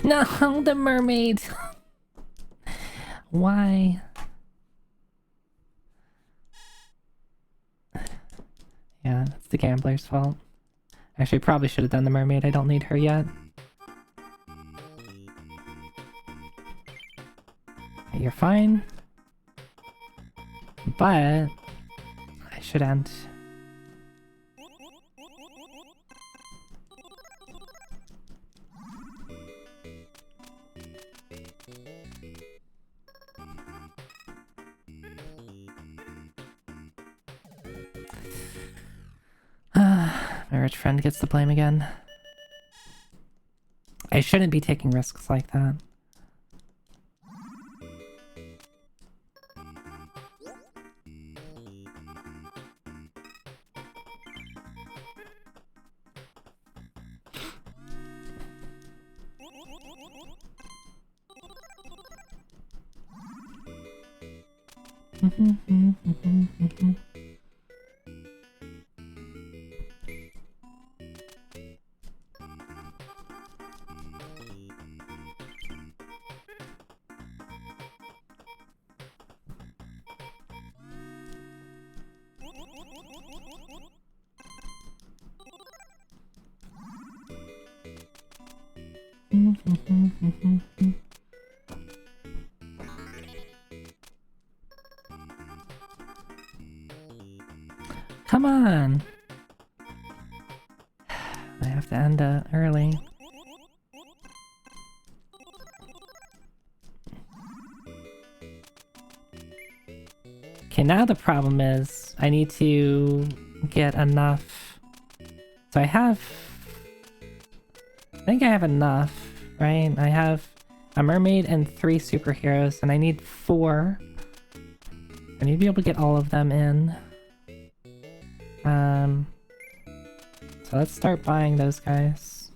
No, the mermaid. Why? Yeah, it's the gambler's fault. Actually, probably should have done the mermaid. I don't need her yet. You're fine. But I shouldn't. My rich friend gets the blame again. I shouldn't be taking risks like that. Come on! I have to end early. Okay, now the problem is I need to get enough. So I think I have enough, right? I have a mermaid and 3 superheroes, and I need 4. I need to be able to get all of them in. So let's start buying those guys.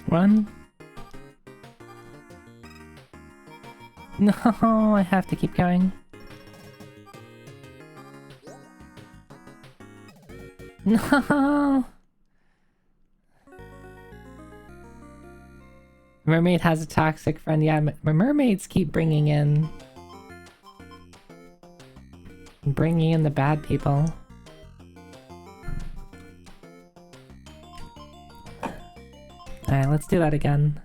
Run. No, I have to keep going. No! Mermaid has a toxic friend. Yeah, mermaids keep bringing in the bad people. Alright, let's do that again.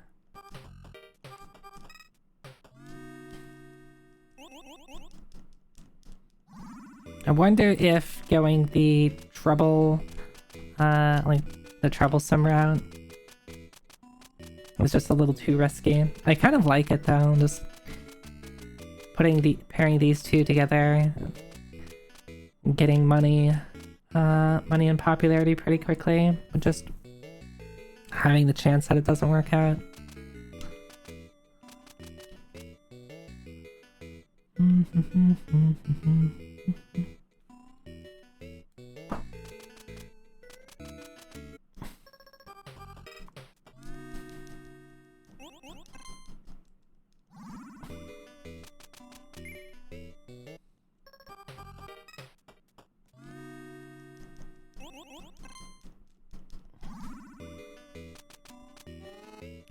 I wonder if going the like the troublesome route was just a little too risky. I kind of like it though, just pairing these two together, getting money and popularity pretty quickly, but just having the chance that it doesn't work out.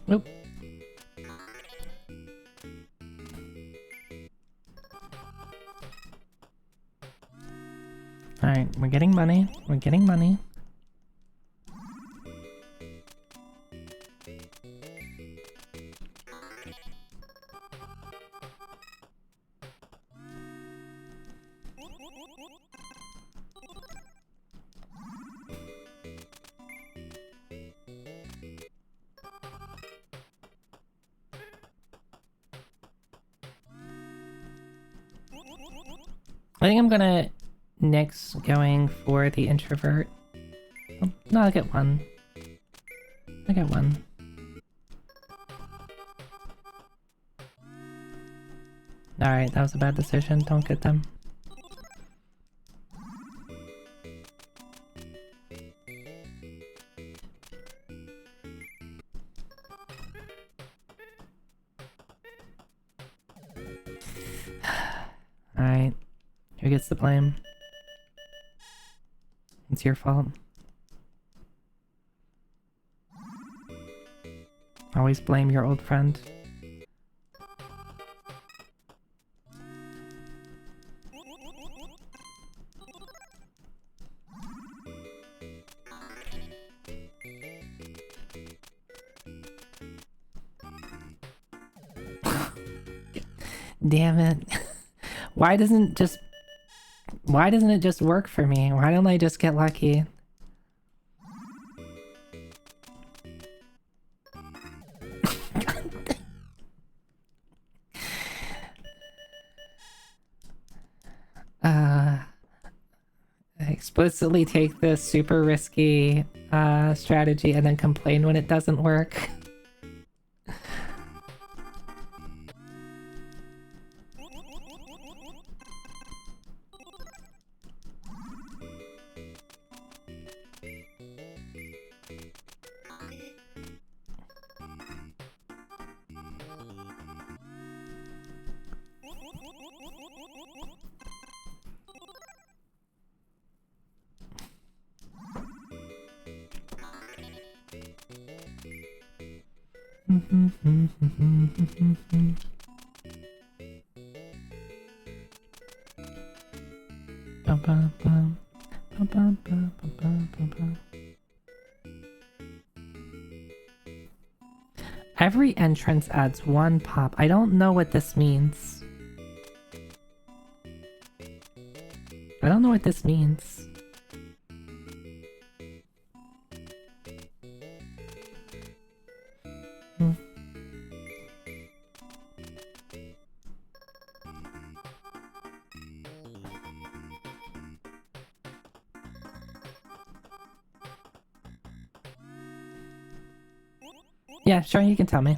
Nope. Alright, we're getting money. We're getting money. I think I'm gonna nix going for the introvert. Oh, no, I'll get one. I get one. Alright, that was a bad decision. Don't get them. Alright. Who gets the blame? It's your fault. Always blame your old friend. Damn it. Why doesn't it just work for me? Why don't I just get lucky? I explicitly take this super risky strategy and then complain when it doesn't work. Every entrance adds one pop. I don't know what this means. I don't know what this means. Yeah, sure, you can tell me.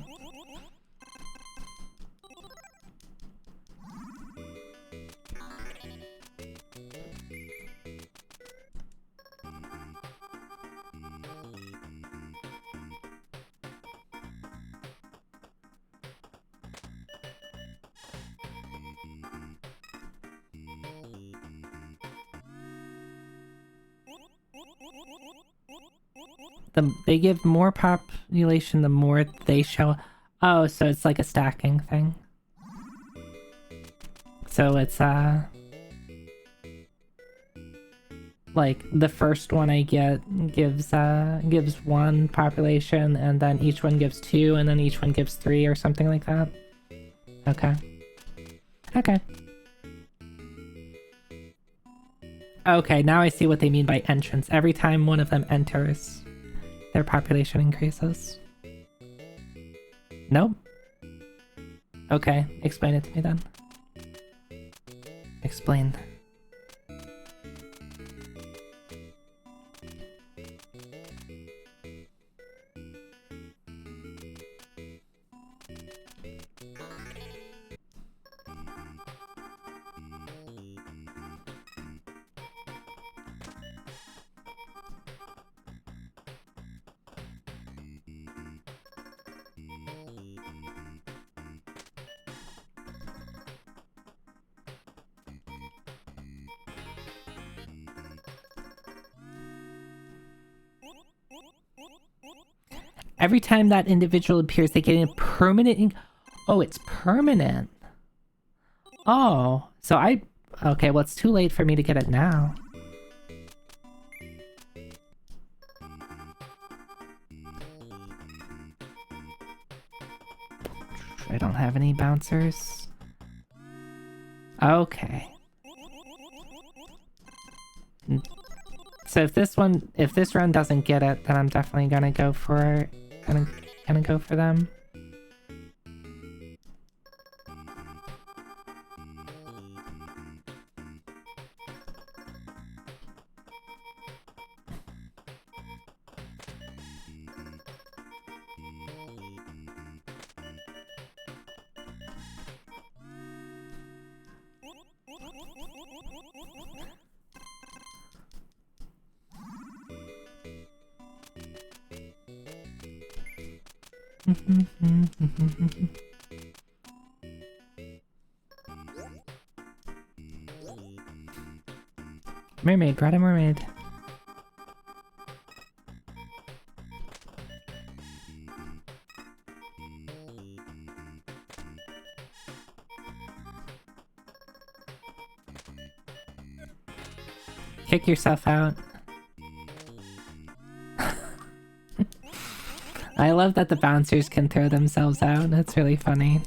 They give more population the more they show. Oh, so it's like a stacking thing. So it's like the first one I get gives one population, and then each one gives two, and then each one gives three, or something like that. Okay. Okay. Okay, now I see what they mean by entrance. Every time one of them enters, their population increases. Nope. Okay, explain it to me then. Explain. Every time that individual appears, they get a permanent... Oh, it's permanent. Oh, so okay, well, it's too late for me to get it now. I don't have any bouncers. Okay. So if this run doesn't get it, then I'm definitely gonna go for... Gonna go for them. Mermaid, brought a mermaid. Kick yourself out. I love that the bouncers can throw themselves out. That's really funny.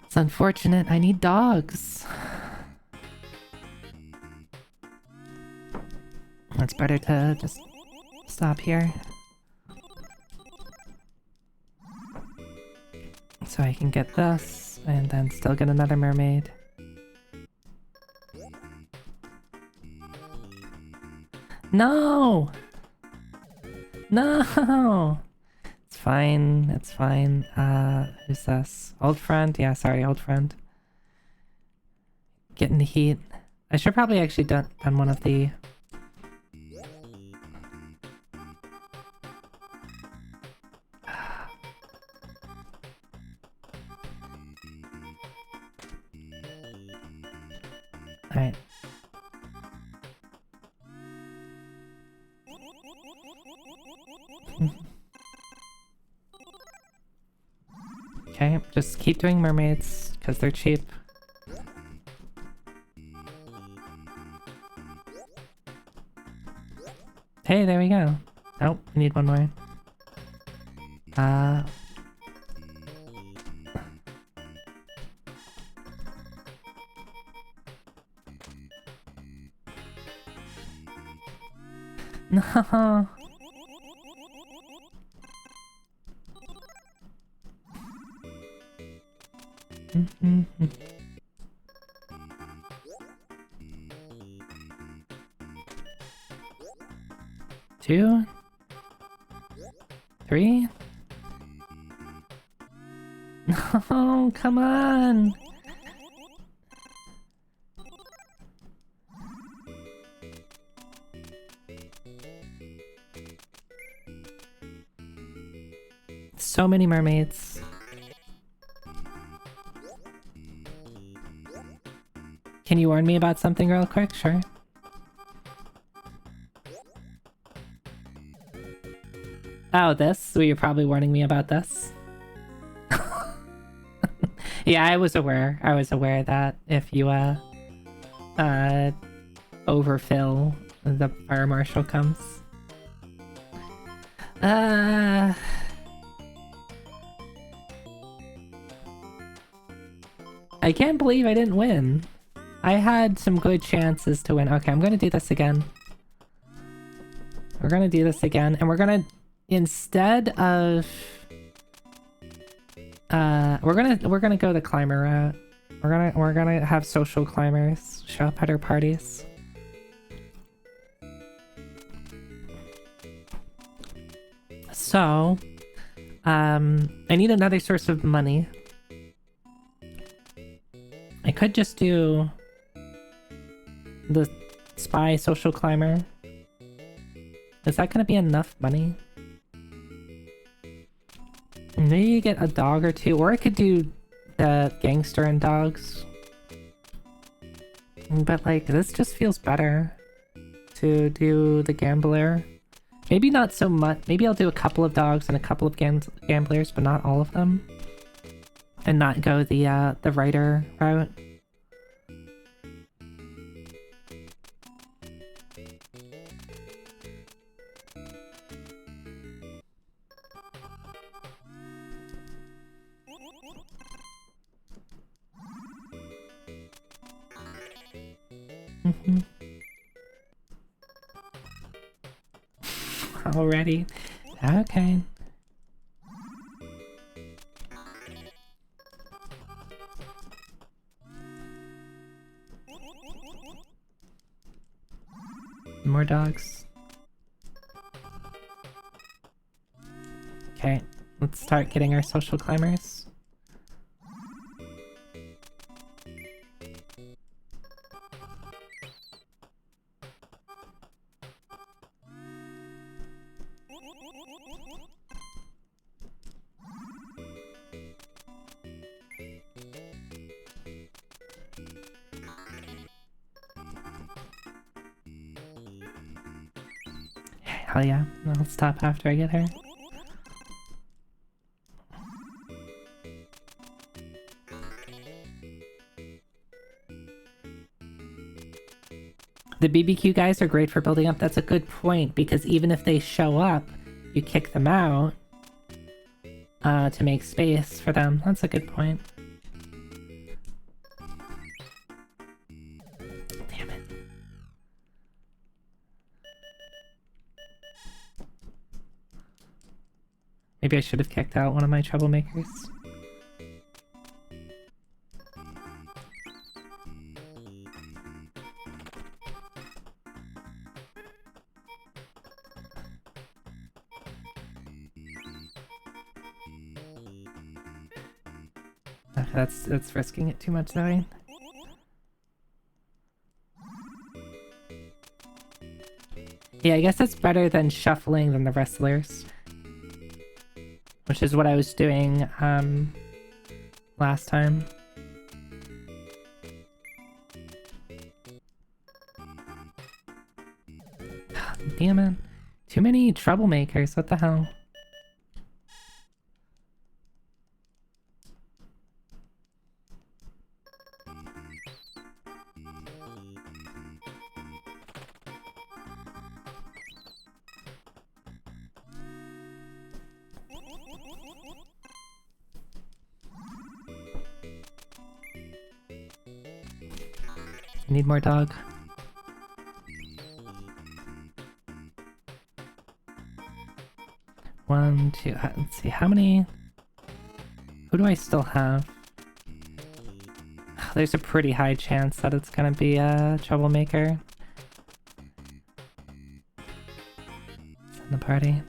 It's unfortunate. I need dogs. It's better to just stop here. So I can get this, and then still get another mermaid. No! No! It's fine, it's fine. Who's this? Old friend? Yeah, sorry, old friend. Getting the heat. I should probably actually done one of the... Alright. Okay, just keep doing mermaids, because they're cheap. Hey, there we go. Oh, we need one more. No! Two? Three? No, come on! So many mermaids. Can you warn me about something real quick? Sure. Oh, this? So you're probably warning me about this? Yeah, I was aware. I was aware that if you, overfill, the fire marshal comes. I can't believe I didn't win. I had some good chances to win. Okay, I'm gonna do this again. We're gonna do this again, and we're gonna... Instead of... we're gonna go the climber route. We're gonna have social climbers show up at our parties. So, I need another source of money. I could just do the spy social climber. Is that gonna be enough money? Maybe you get a dog or two, or I could do the gangster and dogs. But like, this just feels better to do the gambler. Maybe not so much. Maybe I'll do a couple of dogs and a couple of gamblers, but not all of them. And not go the writer route. Already? Okay. more dogs. Okay, let's start getting our social climbers. Hell yeah, I'll stop after I get her. The BBQ guys are great for building up. That's a good point, because even if they show up, you kick them out to make space for them. That's a good point. Damn it. Maybe I should have kicked out one of my troublemakers. That's risking it too much, though. Yeah, I guess it's better than shuffling than the wrestlers, which is what I was doing last time. Damn it. Too many troublemakers, what the hell? Need more dog. One, two, let's see, how many? Who do I still have? There's a pretty high chance that it's gonna be a troublemaker in the party.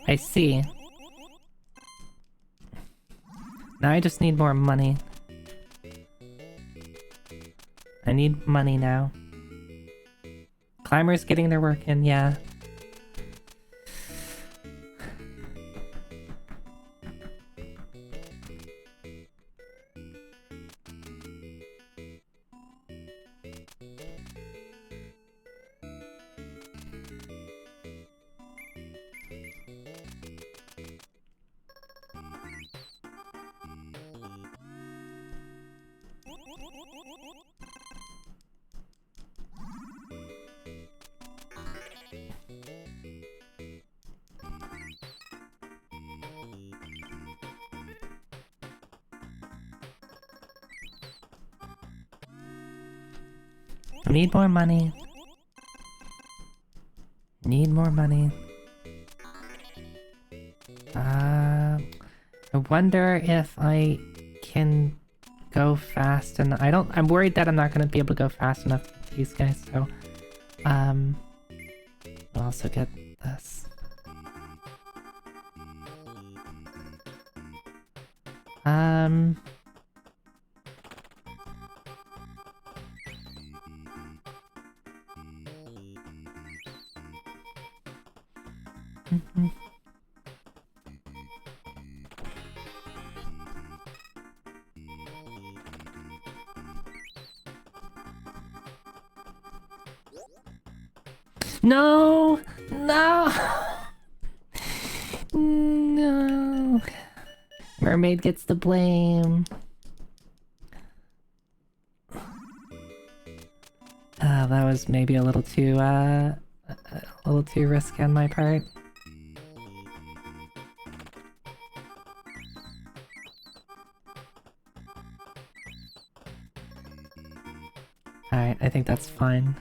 I see. Now I just need more money. I need money now. Climbers getting their work in, yeah. Need more money. Need more money. I wonder if I can go fast, and I'm worried that I'm not gonna be able to go fast enough with these guys, so I'll also get this. No! No! No! Mermaid gets the blame. That was maybe a little too risky on my part. Alright, I think that's fine.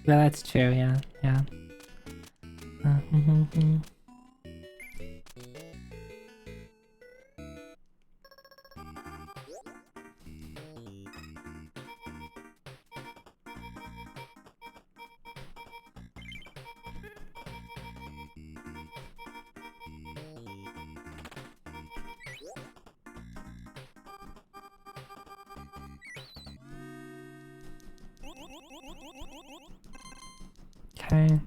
Yeah, that's true, yeah. Okay,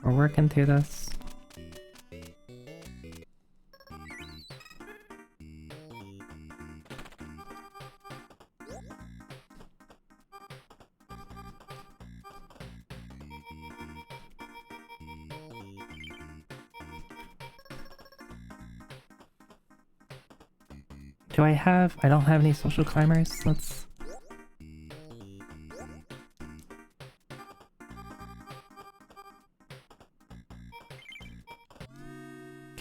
we're working through this. Do I have... I don't have any social climbers. Let's...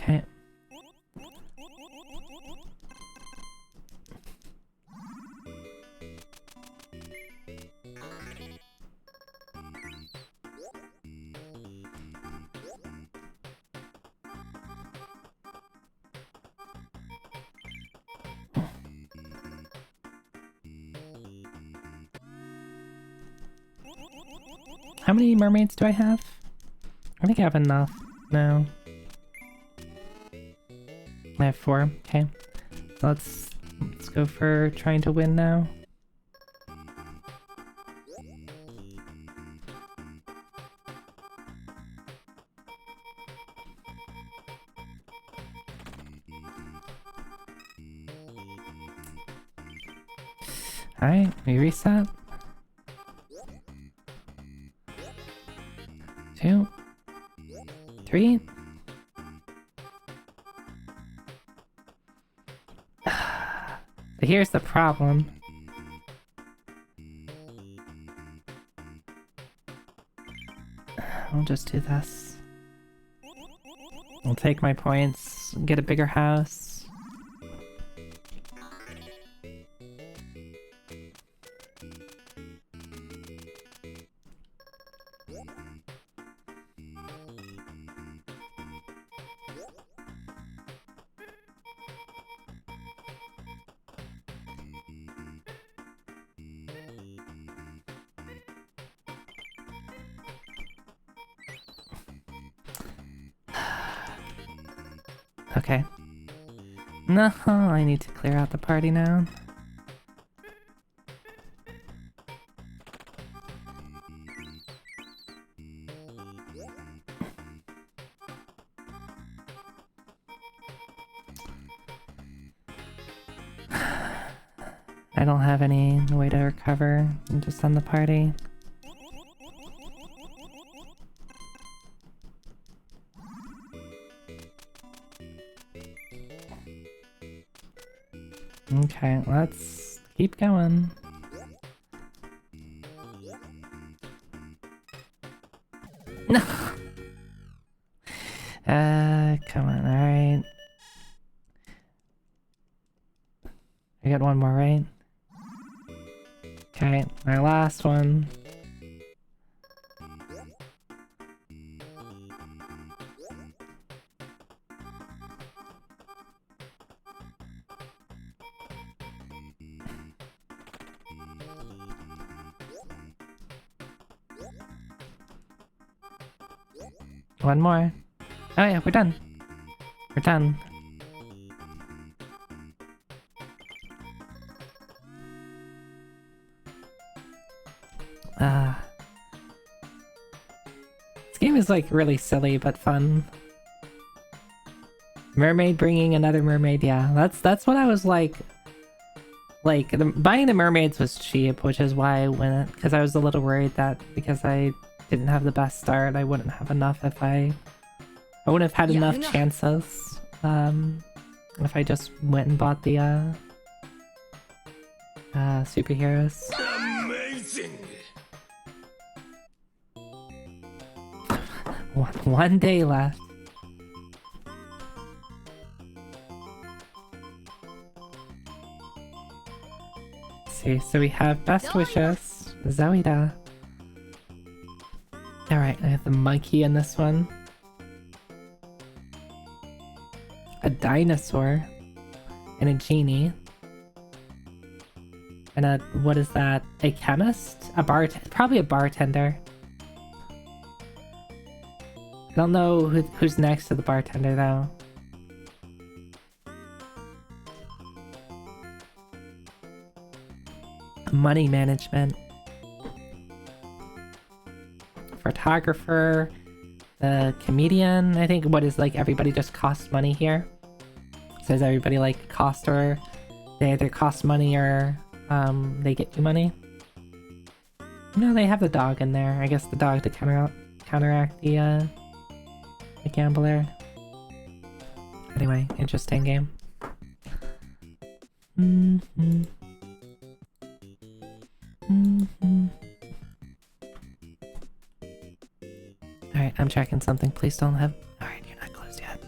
Okay. How many mermaids do I have? I think I have enough. No. I have 4. Okay. Let's go for trying to win now. Alright, we reset. 2, 3. But here's the problem. I'll just do this. I'll take my points, get a bigger house. Okay. No, I need to clear out the party now. I don't have any way to recover. I'm just on the party. Okay, let's keep going. No! Come on, alright. I got one more, right? Okay, my last one. One more. Oh yeah, we're done. We're done. This game is like really silly but fun. Mermaid bringing another mermaid, yeah. That's what I was like like, buying the mermaids was cheap, which is why I went, because I was a little worried that because I didn't have the best start, I wouldn't have enough if I wouldn't have had enough chances, if I just went and bought the, superheroes. Amazing! One day left. Let's see, so we have best wishes, Zoida. Alright, I have the monkey in this one. A dinosaur. And a genie. And a, what is that? A chemist? A probably a bartender. I don't know who's next to the bartender though. Money management. Photographer. The comedian. I think what is like everybody just costs money here. Says everybody like cost or they either cost money or they get you money. No, they have the dog in there. I guess the dog to counteract the gambler. Anyway, interesting game. Alright, I'm checking something. Please don't have... Alright, you're not closed yet.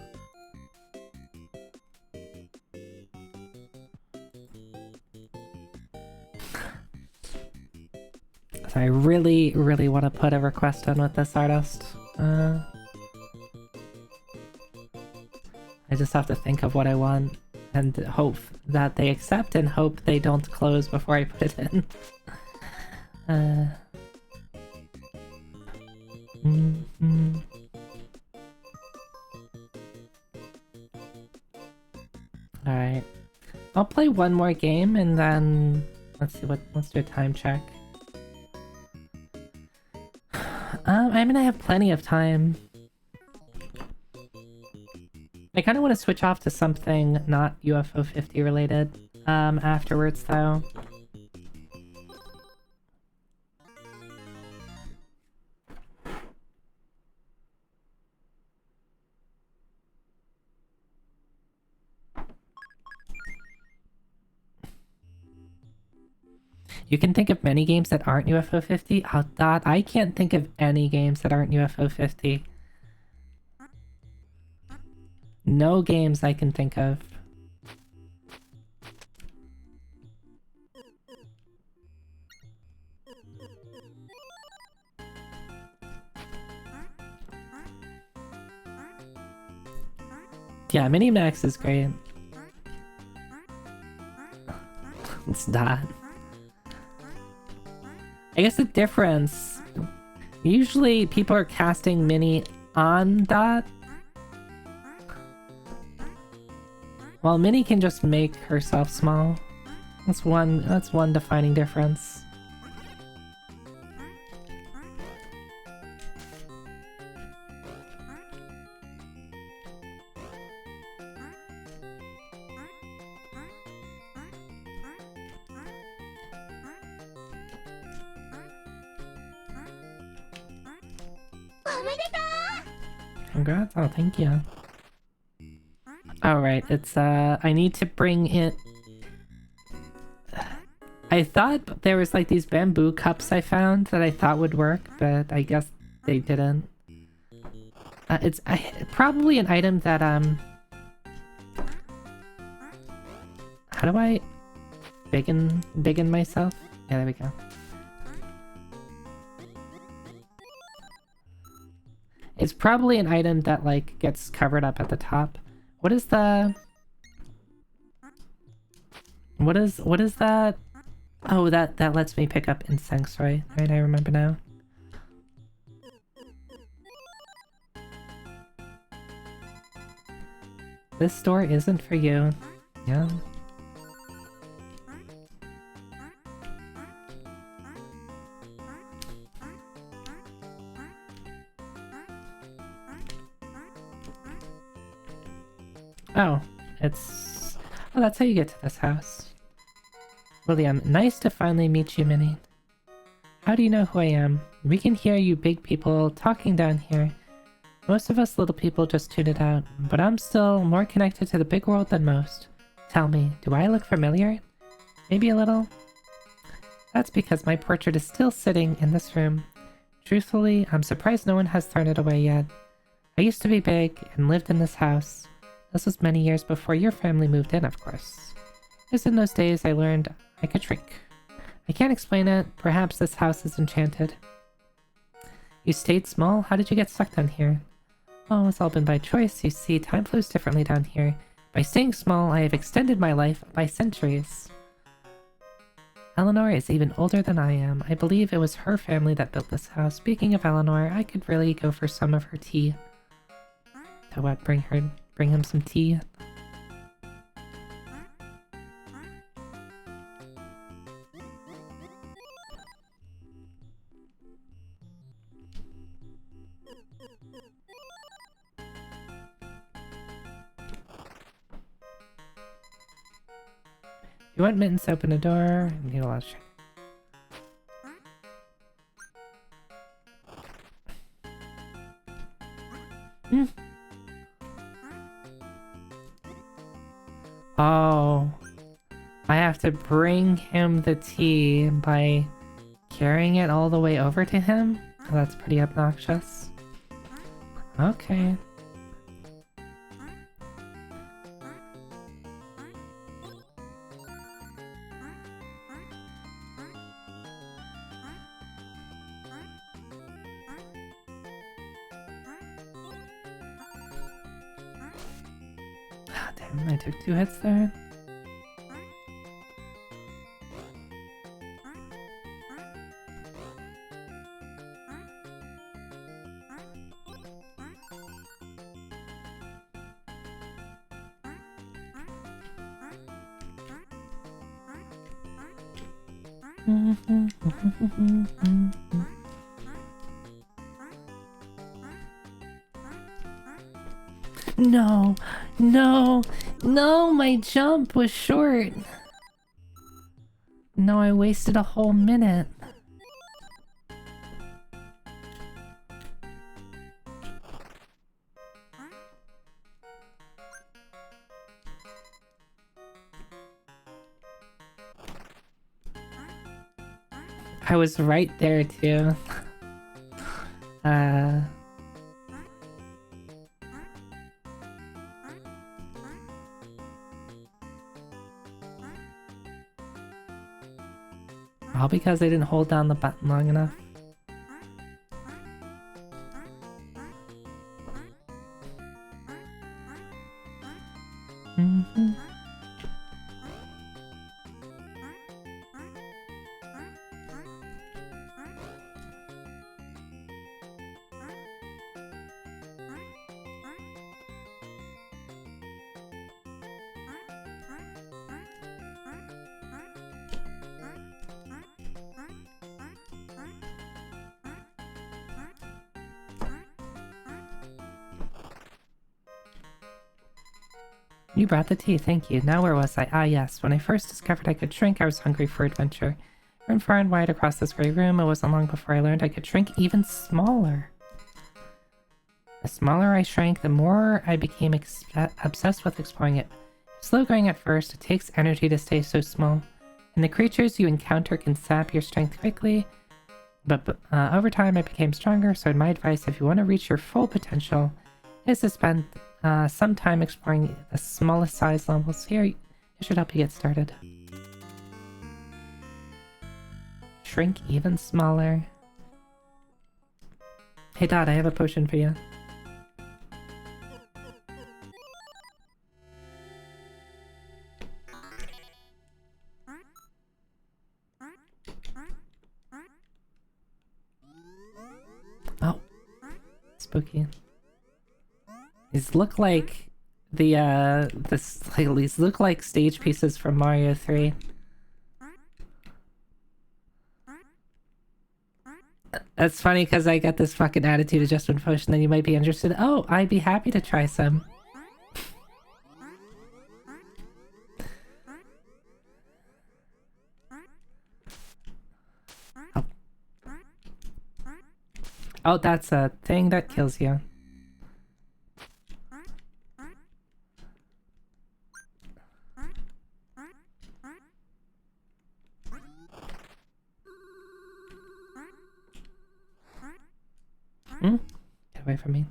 So I really, really want to put a request in with this artist. I just have to think of what I want and hope that they accept and hope they don't close before I put it in. Alright. I'll play one more game and then let's see let's do a time check. I mean I have plenty of time. I kinda wanna switch off to something not UFO 50 related afterwards though. You can think of many games that aren't UFO 50? Oh, God, I can't think of any games that aren't UFO 50. No games I can think of. Yeah, Minimax is great. It's not. I guess the difference... Usually people are casting Mini on Dot. While Mini can just make herself small. That's one defining difference. Congrats. Oh, thank you. Alright, it's, I need to bring in... I thought there was, like, these bamboo cups I found that I thought would work, but I guess they didn't. It's probably an item that, how do I biggin myself? Yeah, there we go. It's probably an item that, like, gets covered up at the top. What is the... What is that? Oh, that lets me pick up insects, right? Right, I remember now. This store isn't for you. Yeah. Oh, it's... Oh, that's how you get to this house. William, nice to finally meet you, Minnie. How do you know who I am? We can hear you big people talking down here. Most of us little people just tune it out, but I'm still more connected to the big world than most. Tell me, do I look familiar? Maybe a little? That's because my portrait is still sitting in this room. Truthfully, I'm surprised no one has thrown it away yet. I used to be big and lived in this house. This was many years before your family moved in, of course. It was in those days I learned I could shrink. I can't explain it. Perhaps this house is enchanted. You stayed small? How did you get stuck down here? Oh, it's all been by choice. You see, time flows differently down here. By staying small, I have extended my life by centuries. Eleanor is even older than I am. I believe it was her family that built this house. Speaking of Eleanor, I could really go for some of her tea. So what, bring him some tea? You want mittens to open a door? I need a lot of shit. Oh, I have to bring him the tea by carrying it all the way over to him? Oh, that's pretty obnoxious. Okay. I took 2 hits there. No, no, no, my jump was short. No, I wasted a whole minute. I was right there too. All because I didn't hold down the button long enough. You brought the tea, thank you. Now where was I? Ah yes, when I first discovered I could shrink, I was hungry for adventure. I ran far and wide across this great room. It wasn't long before I learned I could shrink even smaller. The smaller I shrank, the more I became obsessed with exploring it. Slow going at first, it takes energy to stay so small, and the creatures you encounter can sap your strength quickly. But over time I became stronger, so my advice if you want to reach your full potential is to spend some time exploring the smallest size levels. Here, it should help you get started. Shrink even smaller. Hey Dot, I have a potion for you. Oh, spooky. These look like these look like stage pieces from Mario 3. That's funny because I got this fucking attitude adjustment potion, then you might be interested. Oh, I'd be happy to try some. Oh, that's a thing that kills you. Hmm? Get away from me.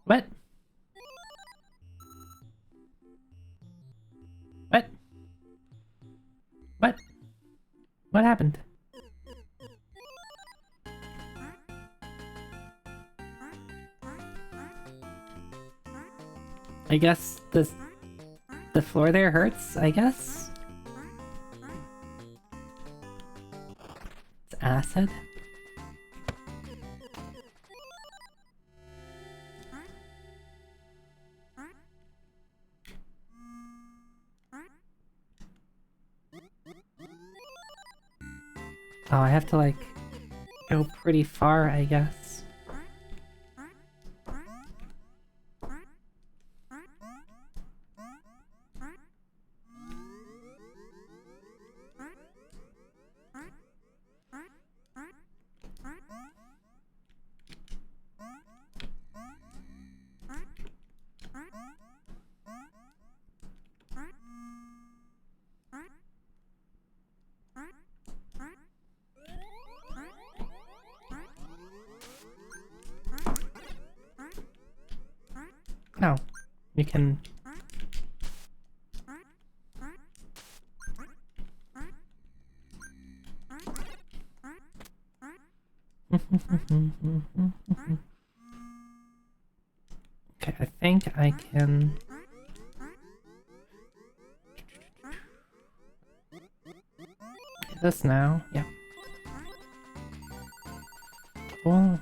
What? What? What? What happened? I guess the floor there hurts, I guess? It's acid? Oh, I have to like go pretty far, I guess. No, you can... Okay, I think I can... do this now. Yep. Cool.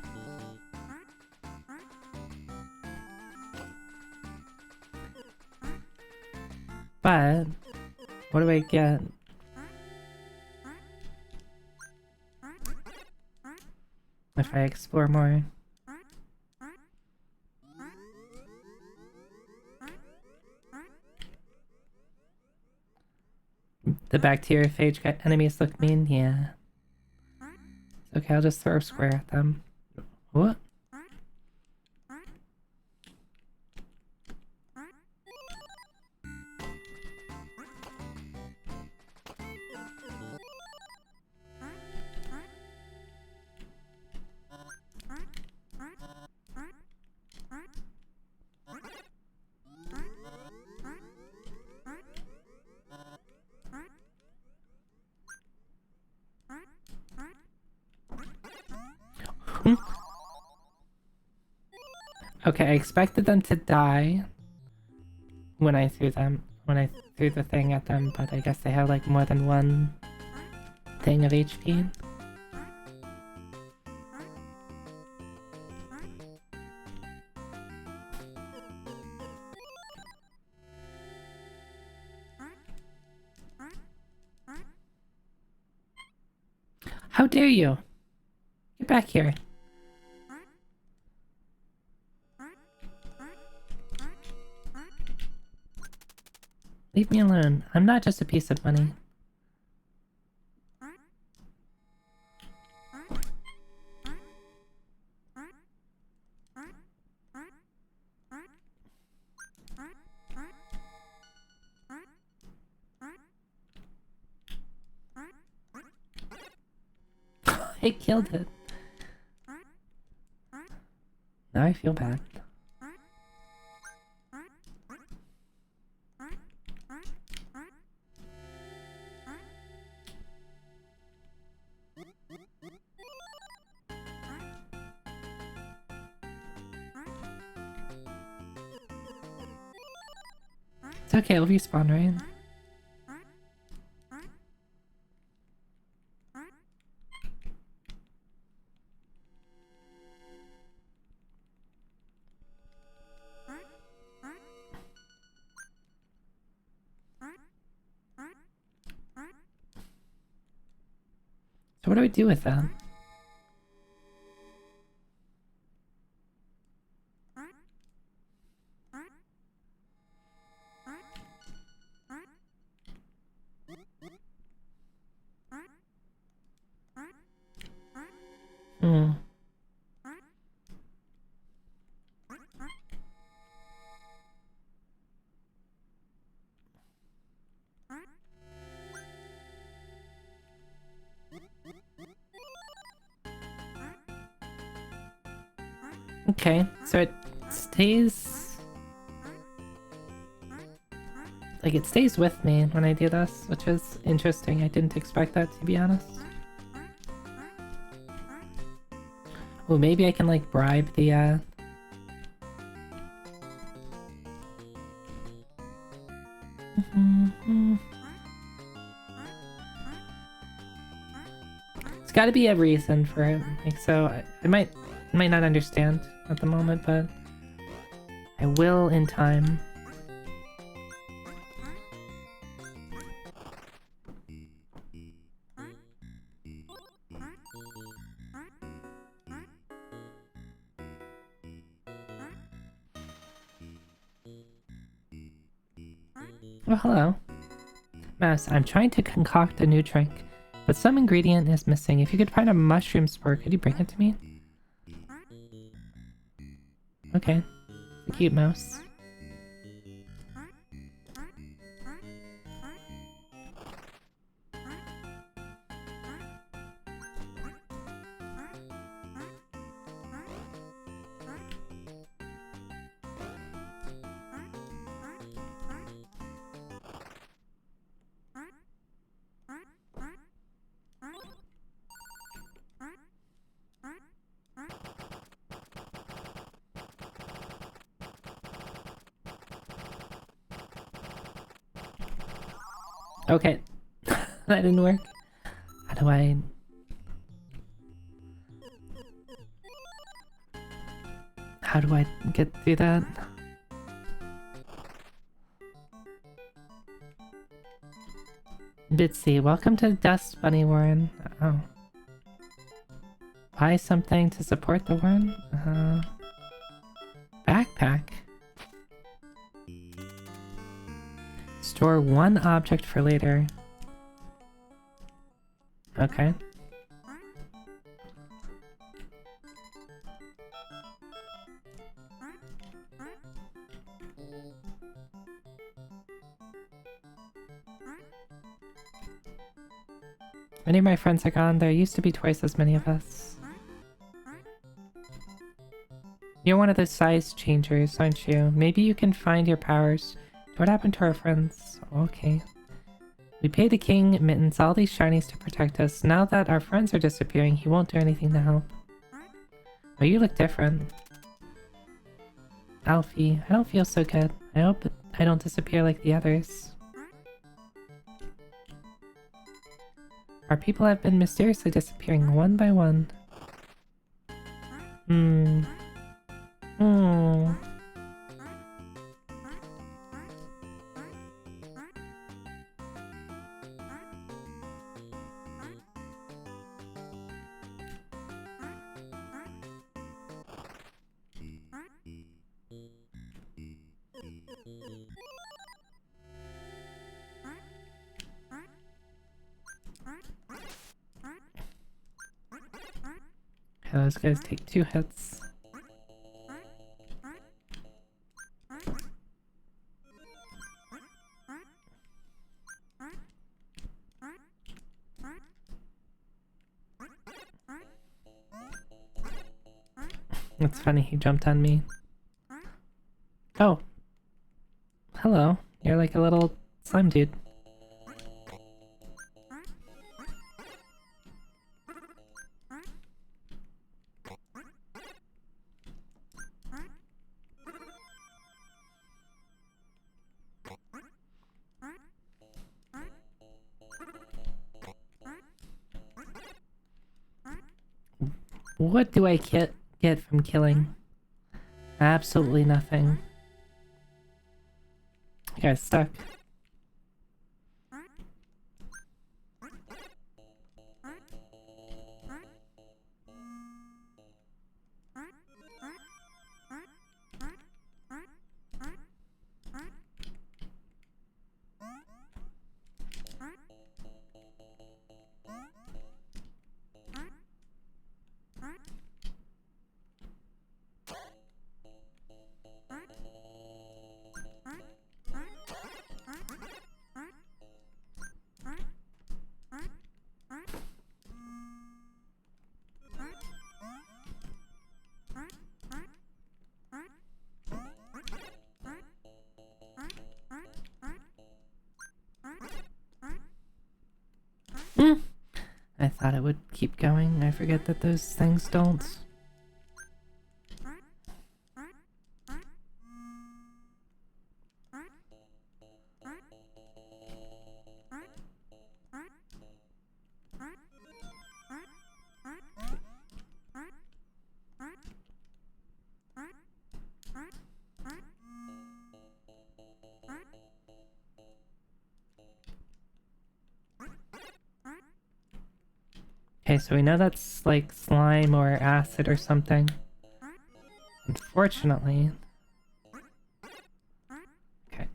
But what do I get? If I explore more? The bacteriophage enemies look mean? Yeah. Okay, I'll just throw a square at them. What? Okay, I expected them to die when I threw the thing at them, but I guess they have like more than one thing of HP. How dare you! Get back here. Leave me alone. I'm not just a piece of money. I killed it. Now I feel bad. It's okay, it'll respawn, right? So what do I do with that? Hmm. Okay, so it stays... Like, it stays with me when I do this, which is interesting. I didn't expect that, to be honest. Oh, maybe I can, like, bribe the, It's gotta be a reason for it. Like, so, I might not understand at the moment, but I will in time. Oh, hello. Mouse, I'm trying to concoct a new drink, but some ingredient is missing. If you could find a mushroom spore, could you bring it to me? Okay. The cute mouse. Okay. That didn't work. How do I... How do I get through that? Bitsy, welcome to Dust Bunny Warren. Oh. Buy something to support the Warren? Backpack. Store one object for later. Okay. Many of my friends are gone. There used to be twice as many of us. You're one of those size changers, aren't you? Maybe you can find your powers. What happened to our friends? Okay. We paid the king Mittens all these shinies to protect us. Now that our friends are disappearing, he won't do anything to help. Oh, you look different. Alfie, I don't feel so good. I hope I don't disappear like the others. Our people have been mysteriously disappearing one by one. Yeah, those guys take 2 hits. It's funny, he jumped on me. Oh. Hello. You're like a little slime dude. What do I get from killing? Absolutely nothing. You guys stuck. Hmm. I thought it would keep going. I forget that those things don't. Okay, so we know that's like slime or acid or something. Unfortunately. Okay.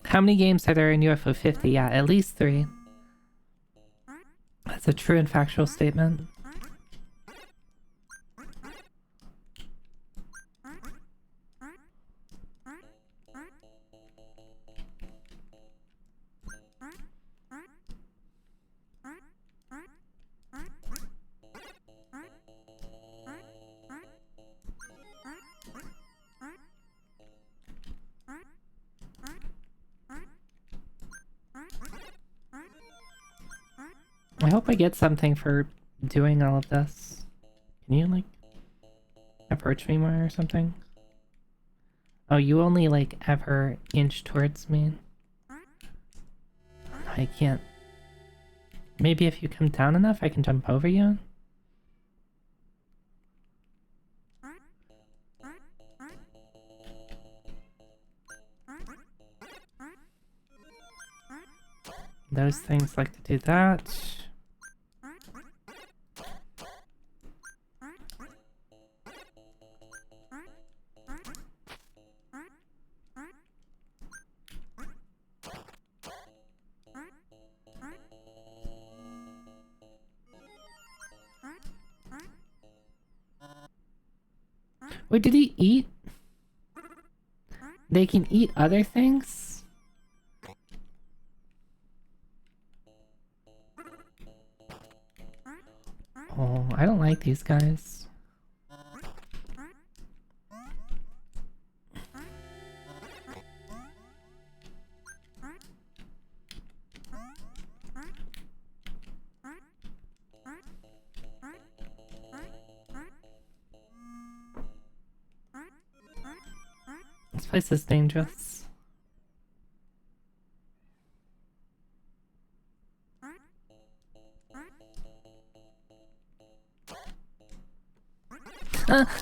How many games are there in UFO 50? Yeah, at least 3. That's a true and factual statement. I hope I get something for doing all of this. Can you, like, approach me more or something? Oh, you only, like, ever inch towards me? I can't... Maybe if you come down enough, I can jump over you? Those things like to do that. Wait, did he eat? They can eat other things? Oh, I don't like these guys. This place is dangerous.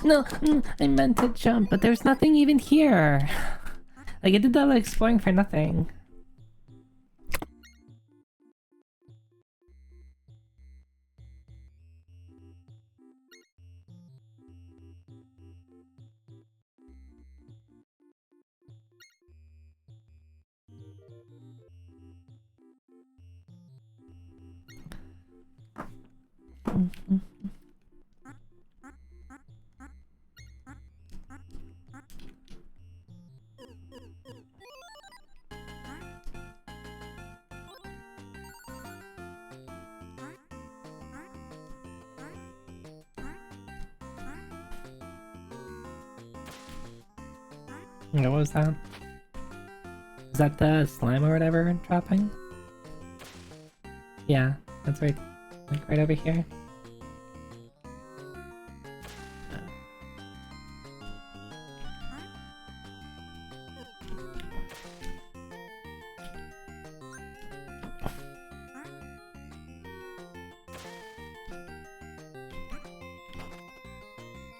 No, I meant to jump, but there's nothing even here. Like, I did that exploring for nothing. What was that? Is that the slime or whatever dropping? Yeah, that's right, like right over here.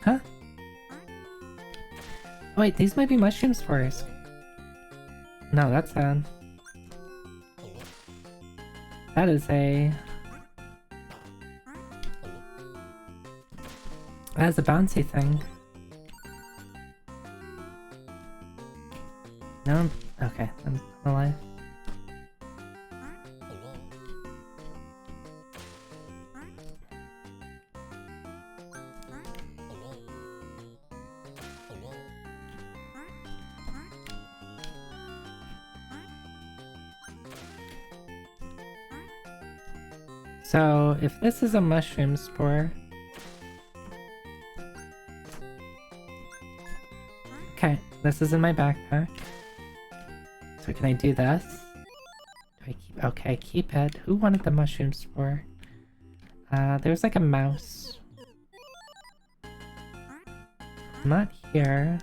Huh? Wait, these might be mushroom spores. No, that's sad. That is a... That is a bouncy thing. No? Okay, I'm alive. So, if this is a mushroom spore... Okay, this is in my backpack. So can I do this? Do I keep... Okay, keep it. Who wanted the mushroom spore? There's like a mouse. Not here.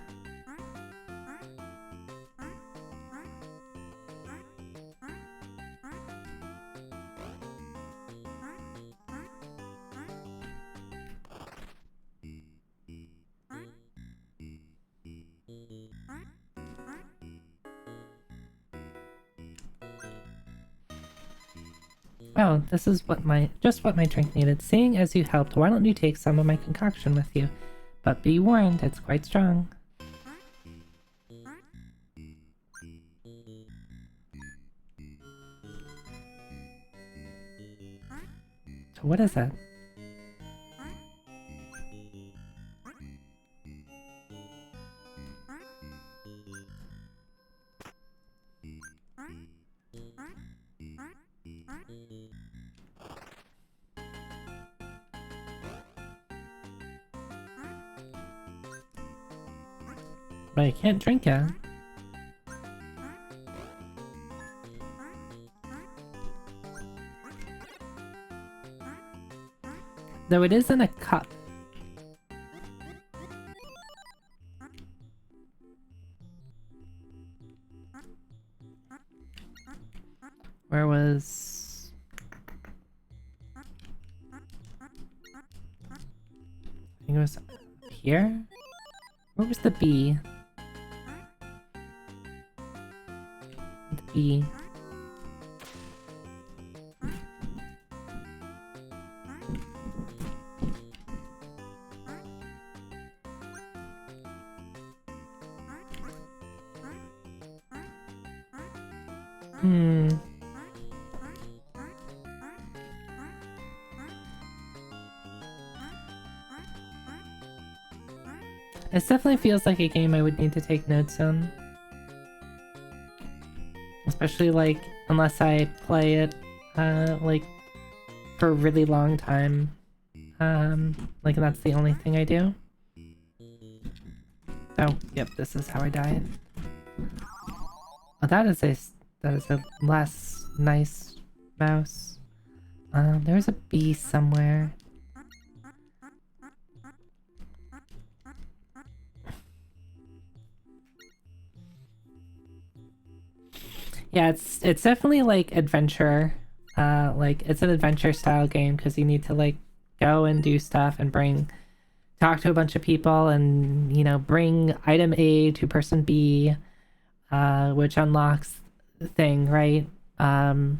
Oh, this is just what my drink needed. Seeing as you helped, why don't you take some of my concoction with you? But be warned, it's quite strong. So what is it? But I can't drink it. Though it is in a cup. Where was... I think it was here? Where was the bee? The bee. This definitely feels like a game I would need to take notes on. Especially, like, unless I play it, like, for a really long time. Like, that's the only thing I do. Oh, yep, this is how I died. Oh, that is a less nice mouse. There's a bee somewhere. Yeah, it's definitely like adventure. Like it's an adventure style game because you need to like go and do stuff and talk to a bunch of people and you know bring item A to person B, which unlocks the thing, right? So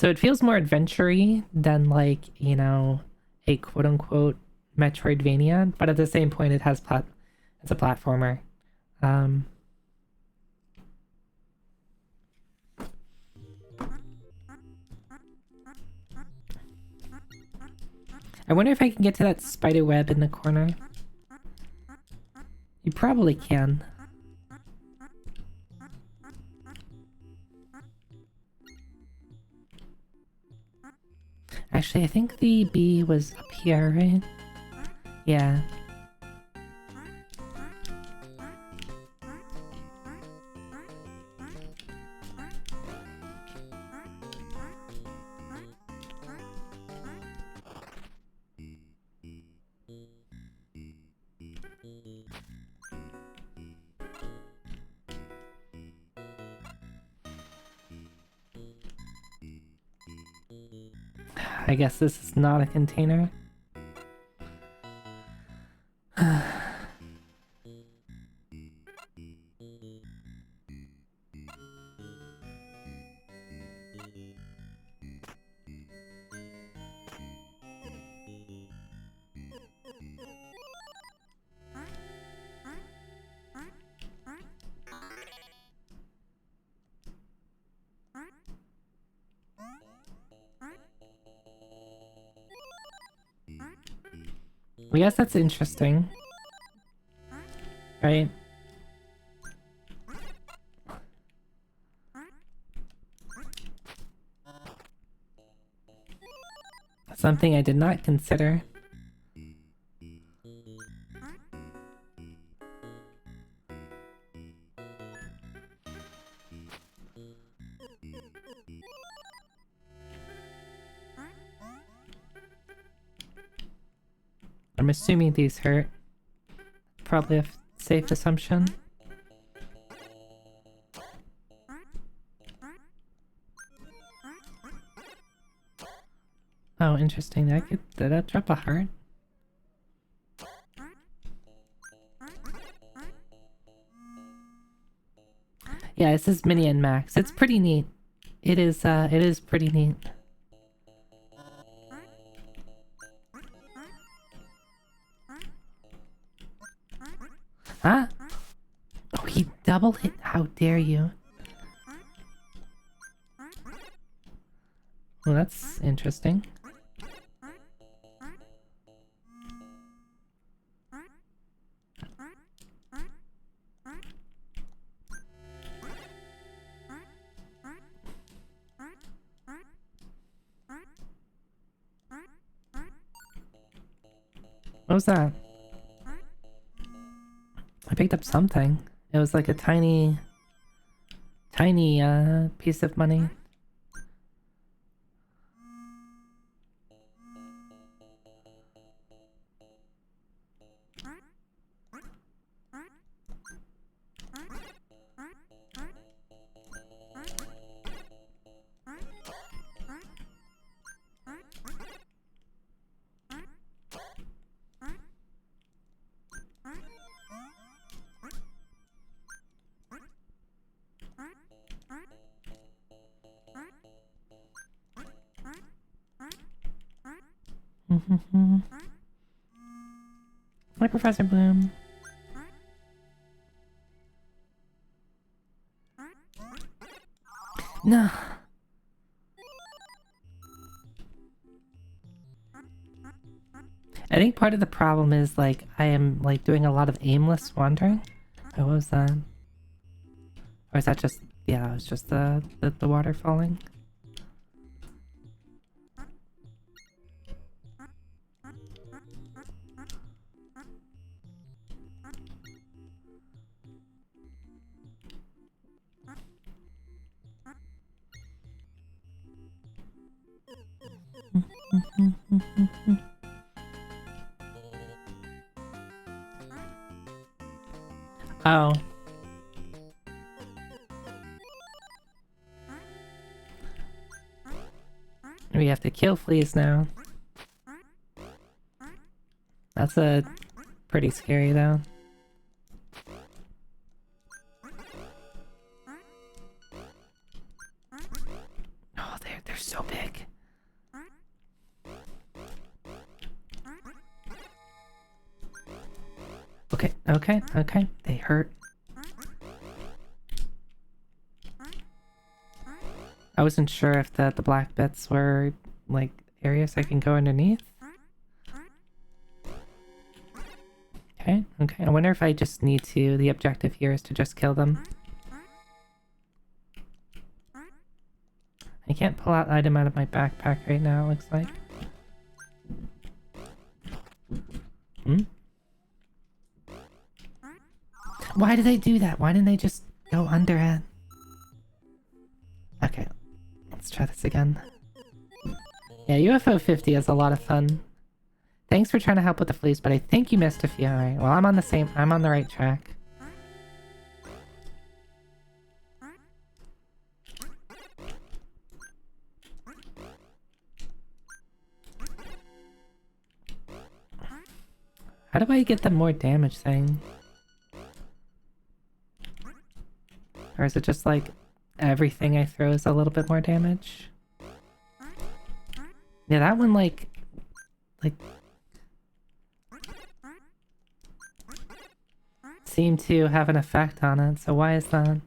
it feels more adventure-y than like you know a quote unquote Metroidvania, but at the same point it has it's a platformer. I wonder if I can get to that spider web in the corner. You probably can. Actually, I think the bee was up here, right? Yeah. I guess this is not a container. I guess that's interesting. Right? Something I did not consider. I'm assuming these hurt. Probably a safe assumption. Oh, interesting. Did that drop a heart? Yeah, this is Mini and Max. It's pretty neat. It is pretty neat. Huh? Oh, he double hit. How dare you? Well, that's interesting. What was that? I picked up something. It was like a tiny piece of money. Hi, Professor Bloom. No. I think part of the problem is like I am like doing a lot of aimless wandering. Oh, what was that? Or is that just, yeah, it was just the water falling. Oh. We have to kill fleas now. That's pretty scary though. Oh, they're so big. Okay. They hurt. I wasn't sure if the black bits were like areas I can go underneath. Okay. I wonder if I just need to, the objective here is to just kill them. I can't pull out item out of my backpack right now, it looks like. Why did they do that? Why didn't they just go under it? Okay, let's try this again. Yeah, UFO 50 is a lot of fun. Thanks for trying to help with the fleas, but I think you missed a few. Alright, well I'm on the right track. How do I get the more damage thing? Or is it just like everything I throw is a little bit more damage? Yeah, that one like seemed to have an effect on it, so why is that?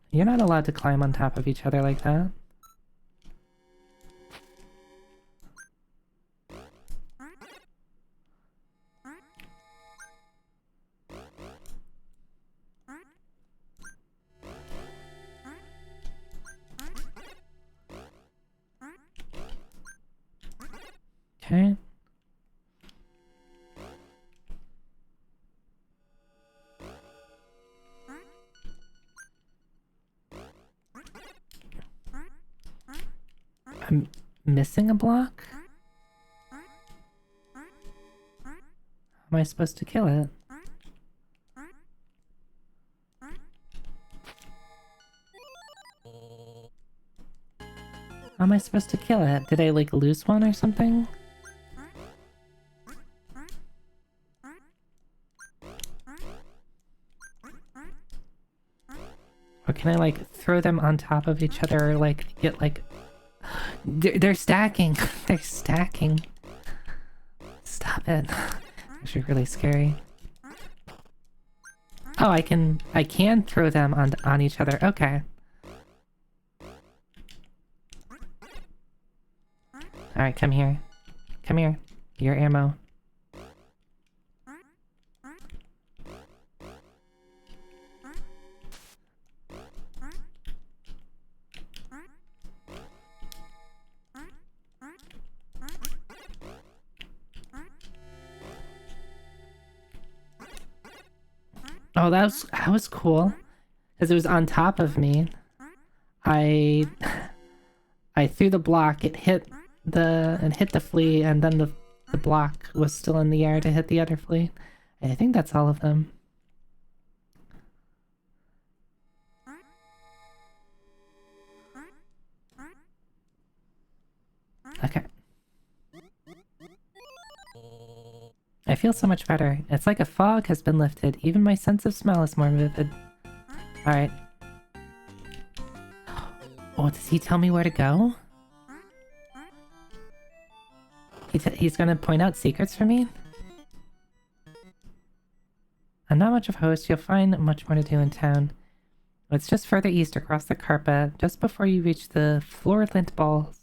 You're not allowed to climb on top of each other like that. Okay. I'm missing a block? How am I supposed to kill it? How am I supposed to kill it? Did I like lose one or something? Or can I like throw them on top of each other or like get like... They're stacking! They're stacking! Stop it. Actually really scary. Oh, I can throw them on each other. Okay. Alright, come here. Come here. Your ammo. Oh, that was cool. Because it was on top of me. I threw the block, it hit the flea, and then the block was still in the air to hit the other flea. I think that's all of them. Okay. I feel so much better. It's like a fog has been lifted. Even my sense of smell is more vivid. Alright. Oh, does he tell me where to go? He's gonna point out secrets for me? I'm not much of a host. You'll find much more to do in town. It's just further east across the carpet, just before you reach the floor lint balls.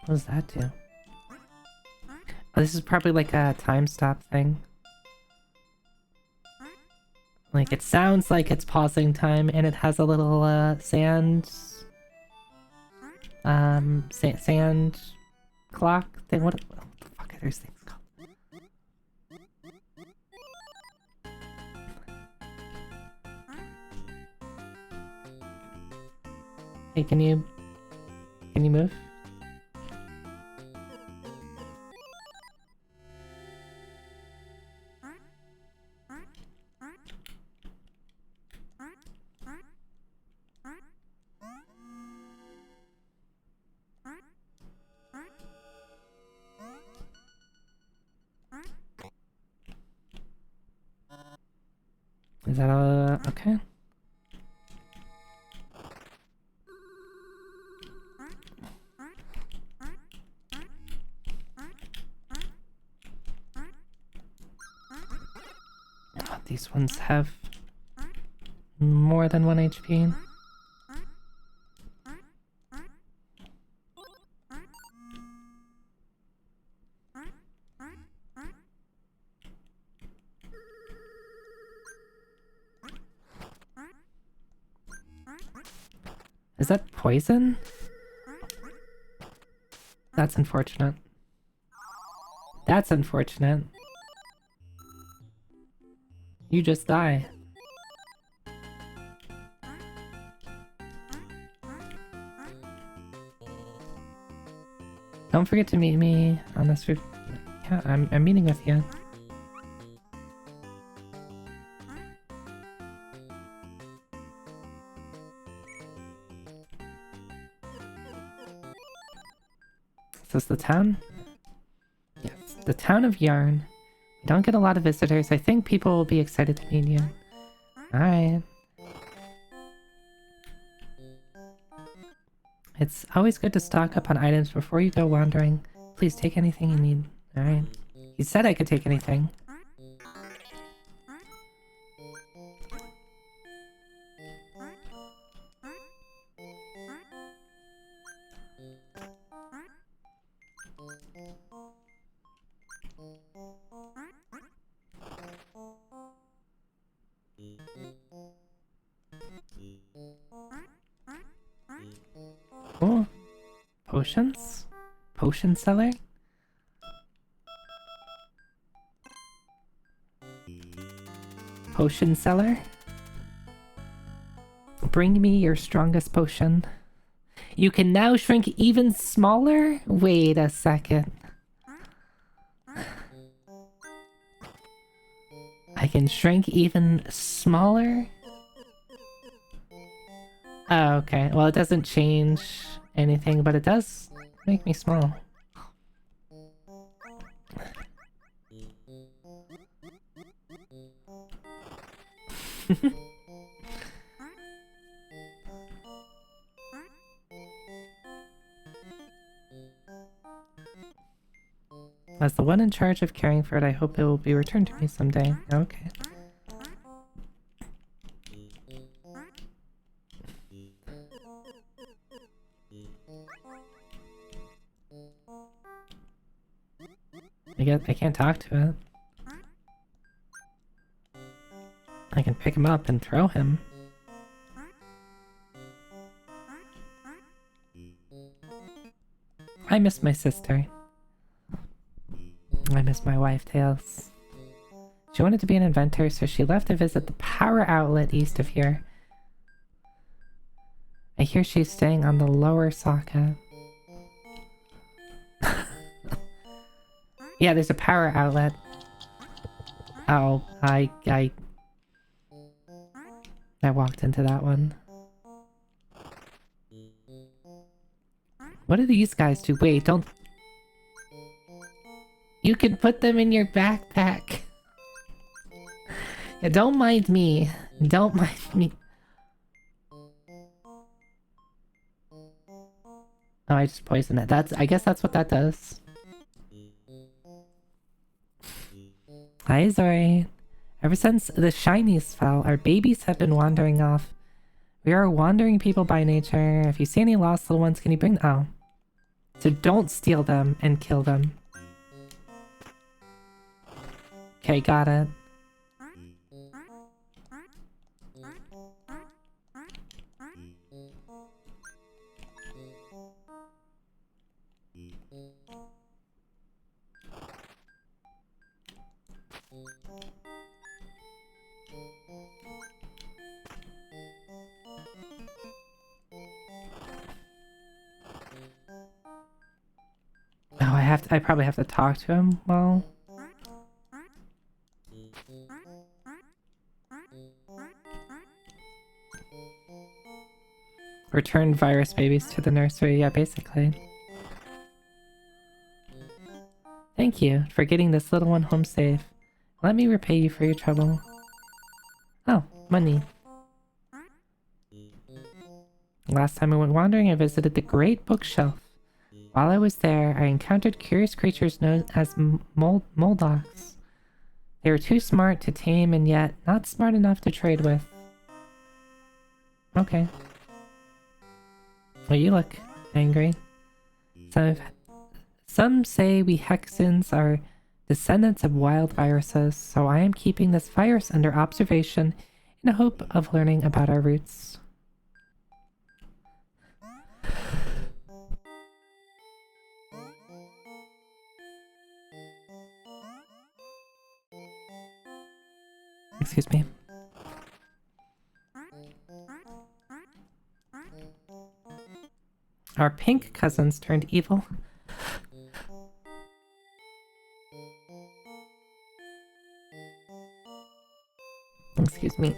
What does that do? Oh, this is probably like a time stop thing. Like, it sounds like it's pausing time, and it has a little, sand clock thing. What the fuck are those things called? Hey, can you move? Is that okay? Oh, these ones have more than 1 HP. Is that poison? That's unfortunate. That's unfortunate. You just die. Don't forget to meet me on this roof. Yeah, I'm meeting with you. Is this the town? Yes, the town of Yarn. We don't get a lot of visitors. I think people will be excited to meet you. Alright. It's always good to stock up on items before you go wandering. Please take anything you need. Alright. He said I could take anything. Oh, potions? Potion seller? Potion seller? Bring me your strongest potion. You can now shrink even smaller? Wait a second. I can shrink even smaller? Oh, okay. Well, it doesn't change anything, but it does make me small. As the one in charge of caring for it, I hope it will be returned to me someday. Okay. I can't talk to it. I can pick him up and throw him. I miss my sister. I miss my wife, Tails. She wanted to be an inventor, so she left to visit the power outlet east of here. I hear she's staying on the lower socket. Yeah, there's a power outlet. Oh, I walked into that one. What do these guys do? Wait, don't... You can put them in your backpack. Yeah, don't mind me. Don't mind me. Oh, I just poisoned it. I guess that's what that does. Hi, Zori. Ever since the shinies fell, our babies have been wandering off. We are wandering people by nature. If you see any lost little ones, can you bring them? Oh. So don't steal them and kill them. Okay, got it. Oh, I probably have to talk to him. Well, return virus babies to the nursery. Yeah, basically. Thank you for getting this little one home safe. Let me repay you for your trouble. Oh, money. Last time I went wandering, I visited the Great Bookshelf. While I was there, I encountered curious creatures known as Moldocs. They were too smart to tame and yet not smart enough to trade with. Okay. Well, you look angry. Some say we Hexans are descendants of wild viruses, so I am keeping this virus under observation in the hope of learning about our roots. Excuse me. Our pink cousins turned evil. Excuse me.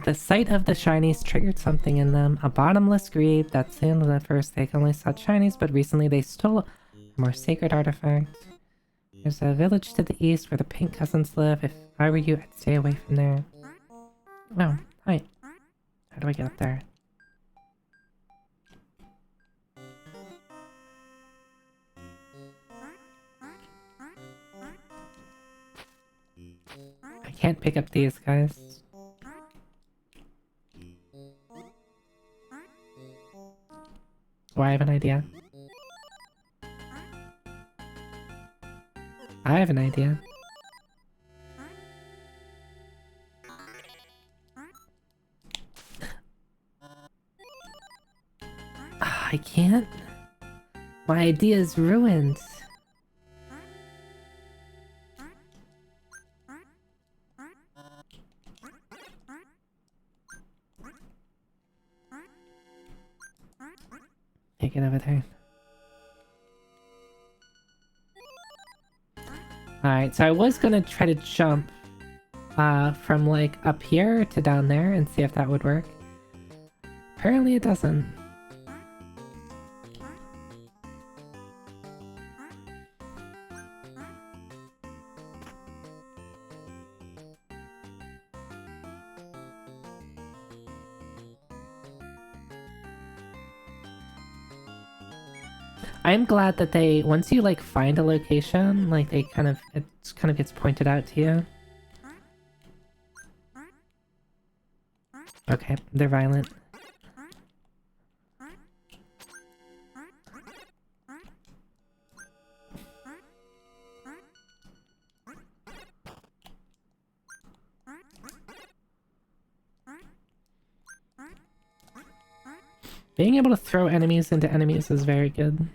The sight of the shinies triggered something in them. A bottomless greed that seemed at first they only sought shinies, but recently they stole a more sacred artifact. There's a village to the east where the pink cousins live. If I were you, I'd stay away from there. Oh, hi. How do I get up there? I can't pick up these guys. Oh, I have an idea. I have an idea. I can't. My idea is ruined. Okay, get over there. Alright, so I was gonna try to jump from like up here to down there and see if that would work. Apparently it doesn't. I'm glad that they, once you like find a location, like it kind of gets pointed out to you. Okay, they're violent. Being able to throw enemies into enemies is very good.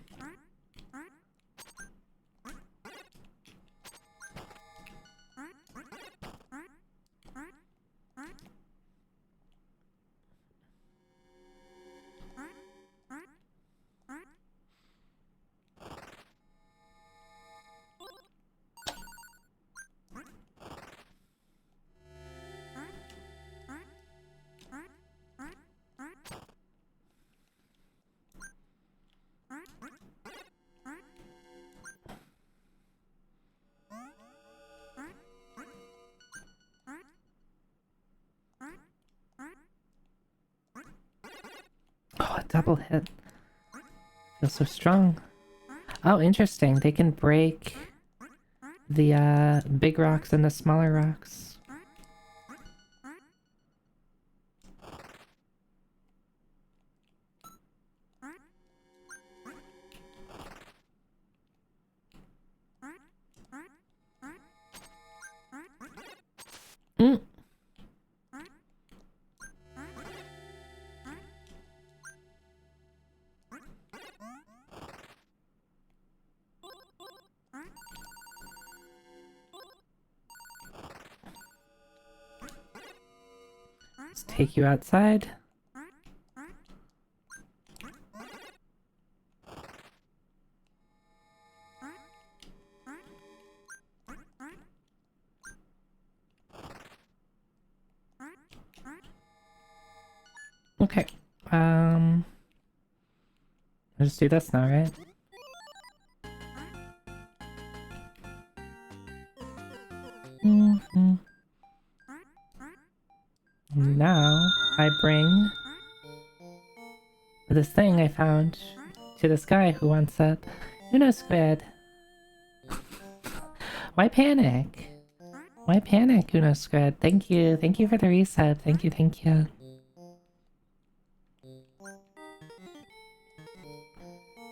Oh, a double hit. Feels so strong. Oh, interesting. They can break the big rocks into smaller rocks. Mm. Let's take you outside. Okay. I'll just do this now, right? Now, I bring this thing I found to this guy who wants it. Uno Squid. Why panic? Why panic, Uno Squid? Thank you. Thank you for the reset. Thank you, thank you.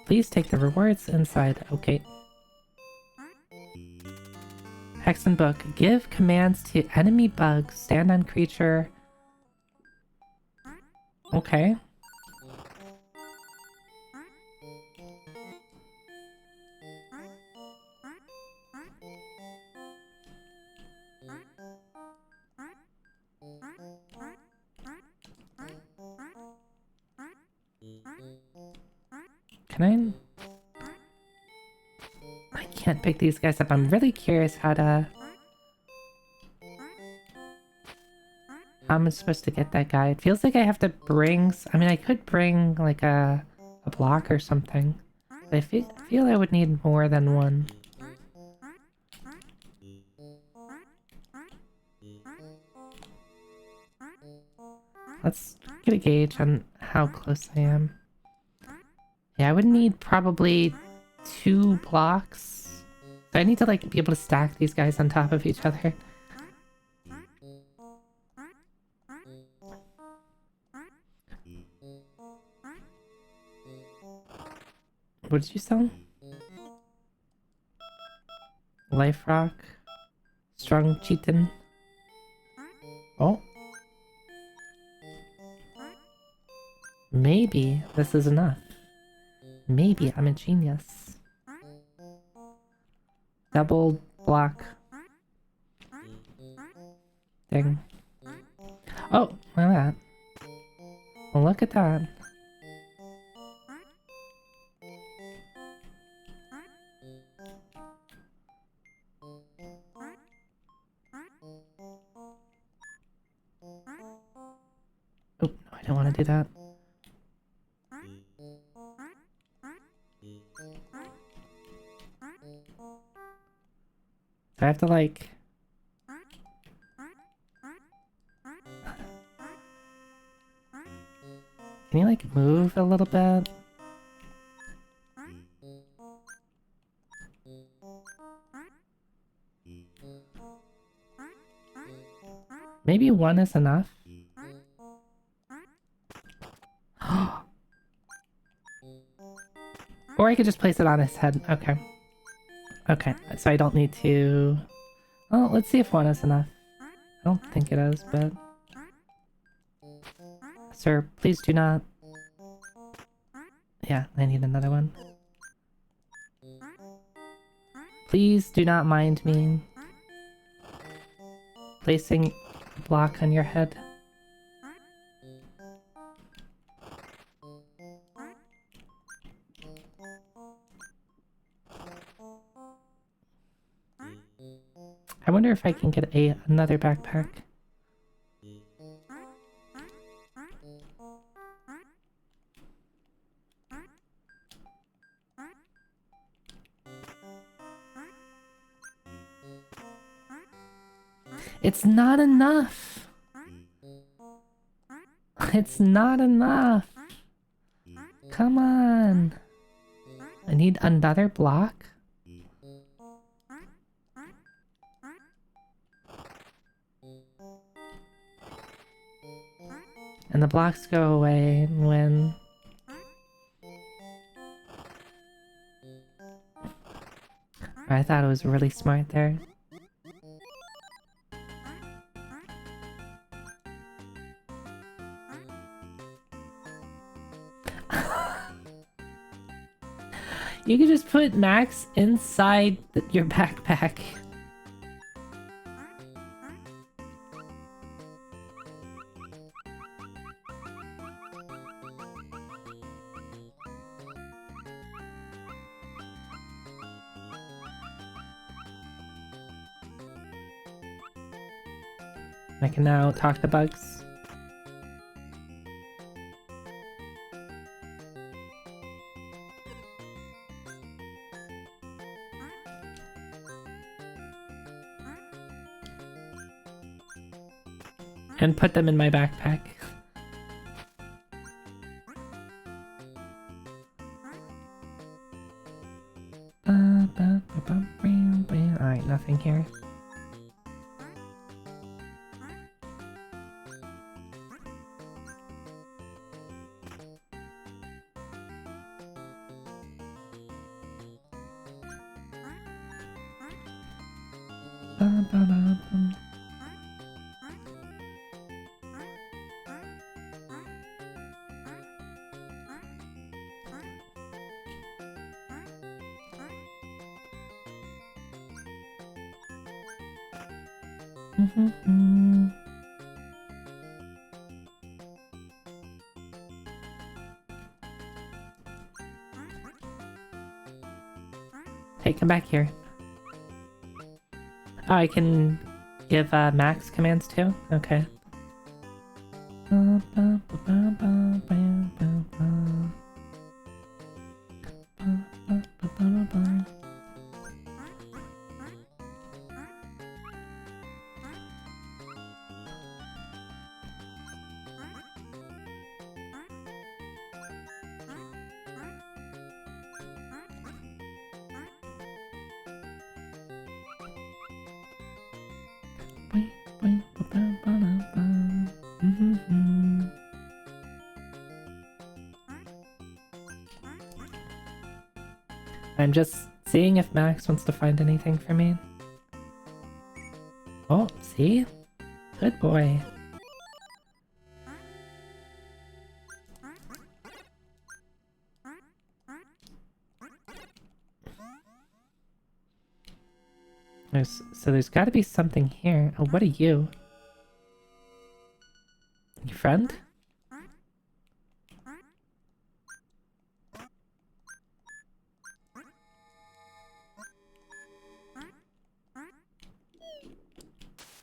Please take the rewards inside. Okay. Hexen book. Give commands to enemy bugs. Stand on creature. Okay. Can I can't pick these guys up. I'm really curious how I'm supposed to get that guy. It feels like I have to bring... I mean, I could bring, like, a block or something. But I feel I would need more than one. Let's get a gauge on how close I am. Yeah, I would need probably 2 blocks. So I need to, like, be able to stack these guys on top of each other. What did you sell? Life Rock. Strong Chitin. Oh. Maybe this is enough. Maybe I'm a genius. Double block thing. Oh, look at that. Well, look at that. Oh, no, I don't want to do that. I have to like... Can you like move a little bit? Maybe one is enough? Or I could just place it on his head. Okay. Okay, so I don't need to... Well, let's see if one is enough. I don't think it is, but... Sir, please do not... Yeah, I need another one. Please do not mind me placing a block on your head. I wonder if I can get another backpack. It's not enough! It's not enough! Come on! I need another block? And the blocks go away when... I thought it was really smart there. You could just put Max inside your backpack. I can now talk to bugs. And put them in my backpack. Alright, nothing here. Hey, come back here. Oh, I can give Max commands too? Okay. I'm just seeing if Max wants to find anything for me. Oh, see? Good boy. There's got to be something here. Oh, what are you? Your friend?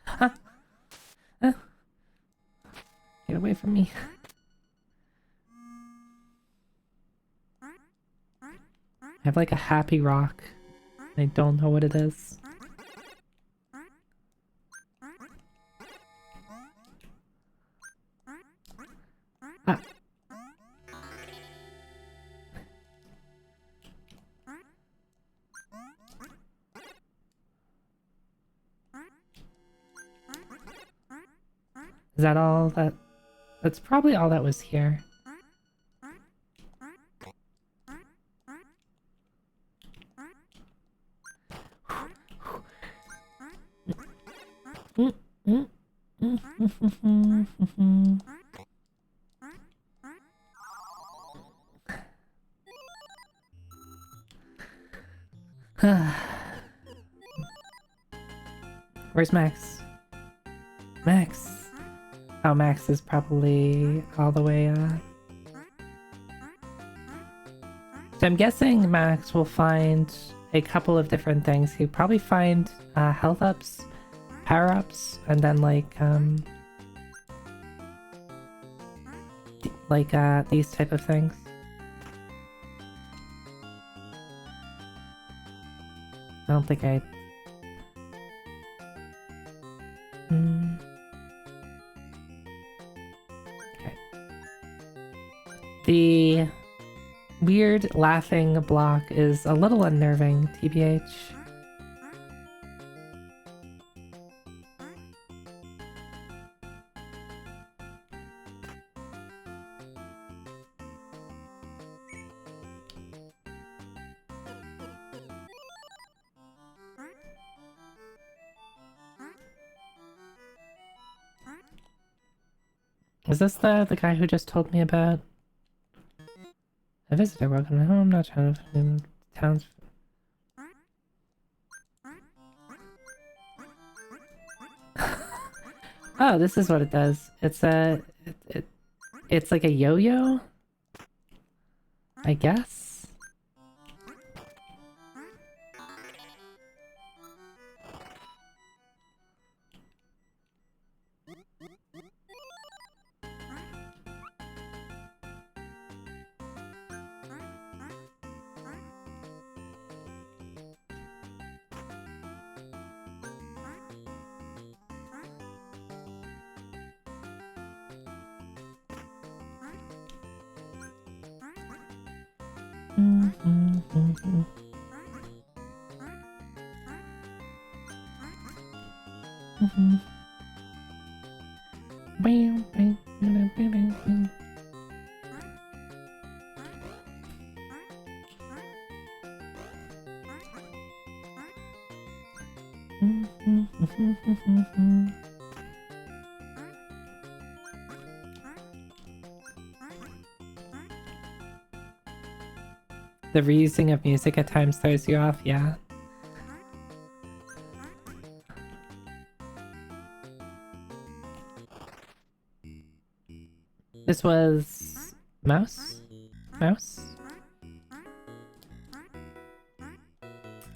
Huh? Get away from me. I have like a happy rock. I don't know what it is. Ah. Is that all that... That's probably all that was here. Where's Max? Max! Oh, Max is probably all the way, So I'm guessing Max will find a couple of different things. He'll probably find, health ups, power-ups, and then, these type of things. I don't think I... Okay. The weird laughing block is a little unnerving, TBH. Is this the guy who just told me about a visitor? Welcome home. Not trying to towns. Oh, this is what it does. It's it's like a yo-yo, I guess. The reusing of music at times throws you off, yeah. This was... Mouse? Mouse?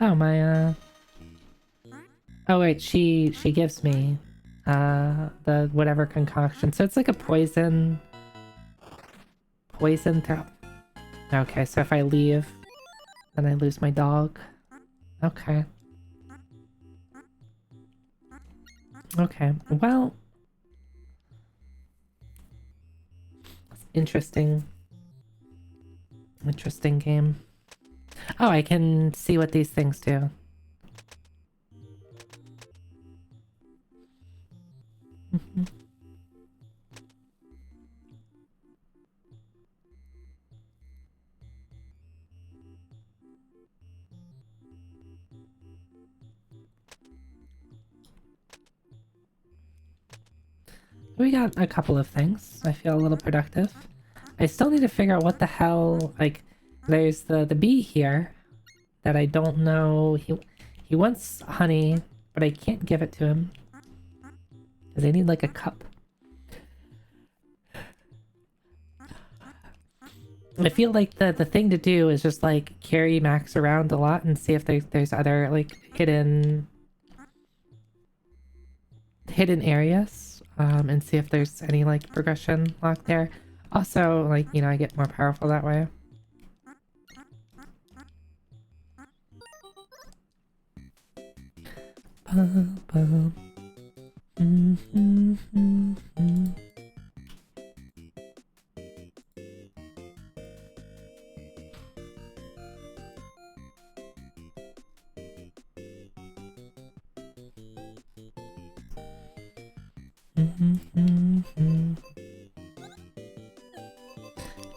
Oh, my, Oh wait, she gives me, the whatever concoction. So it's like a poison throw. Okay, so if I leave, then I lose my dog. Okay. Okay, well... Interesting. Interesting game. Oh, I can see what these things do. We got a couple of things. I feel a little productive. I still need to figure out what the hell, like, there's the bee here that I don't know. He wants honey, but I can't give it to him. Because I need like a cup. I feel like the thing to do is just like carry Max around a lot and see if there's other like hidden areas, and see if there's any like progression locked there. Also, like, you know, I get more powerful that way.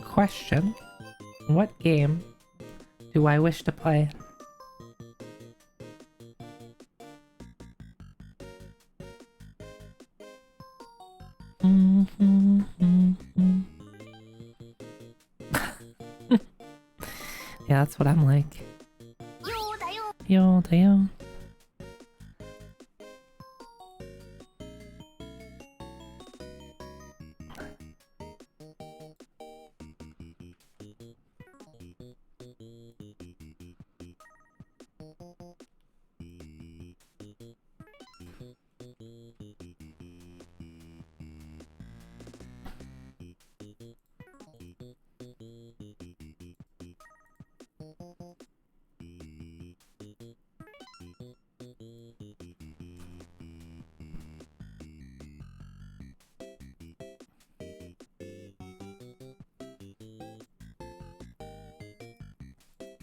Question: what game do I wish to play? Yeah, that's what I'm like. Yo, yo.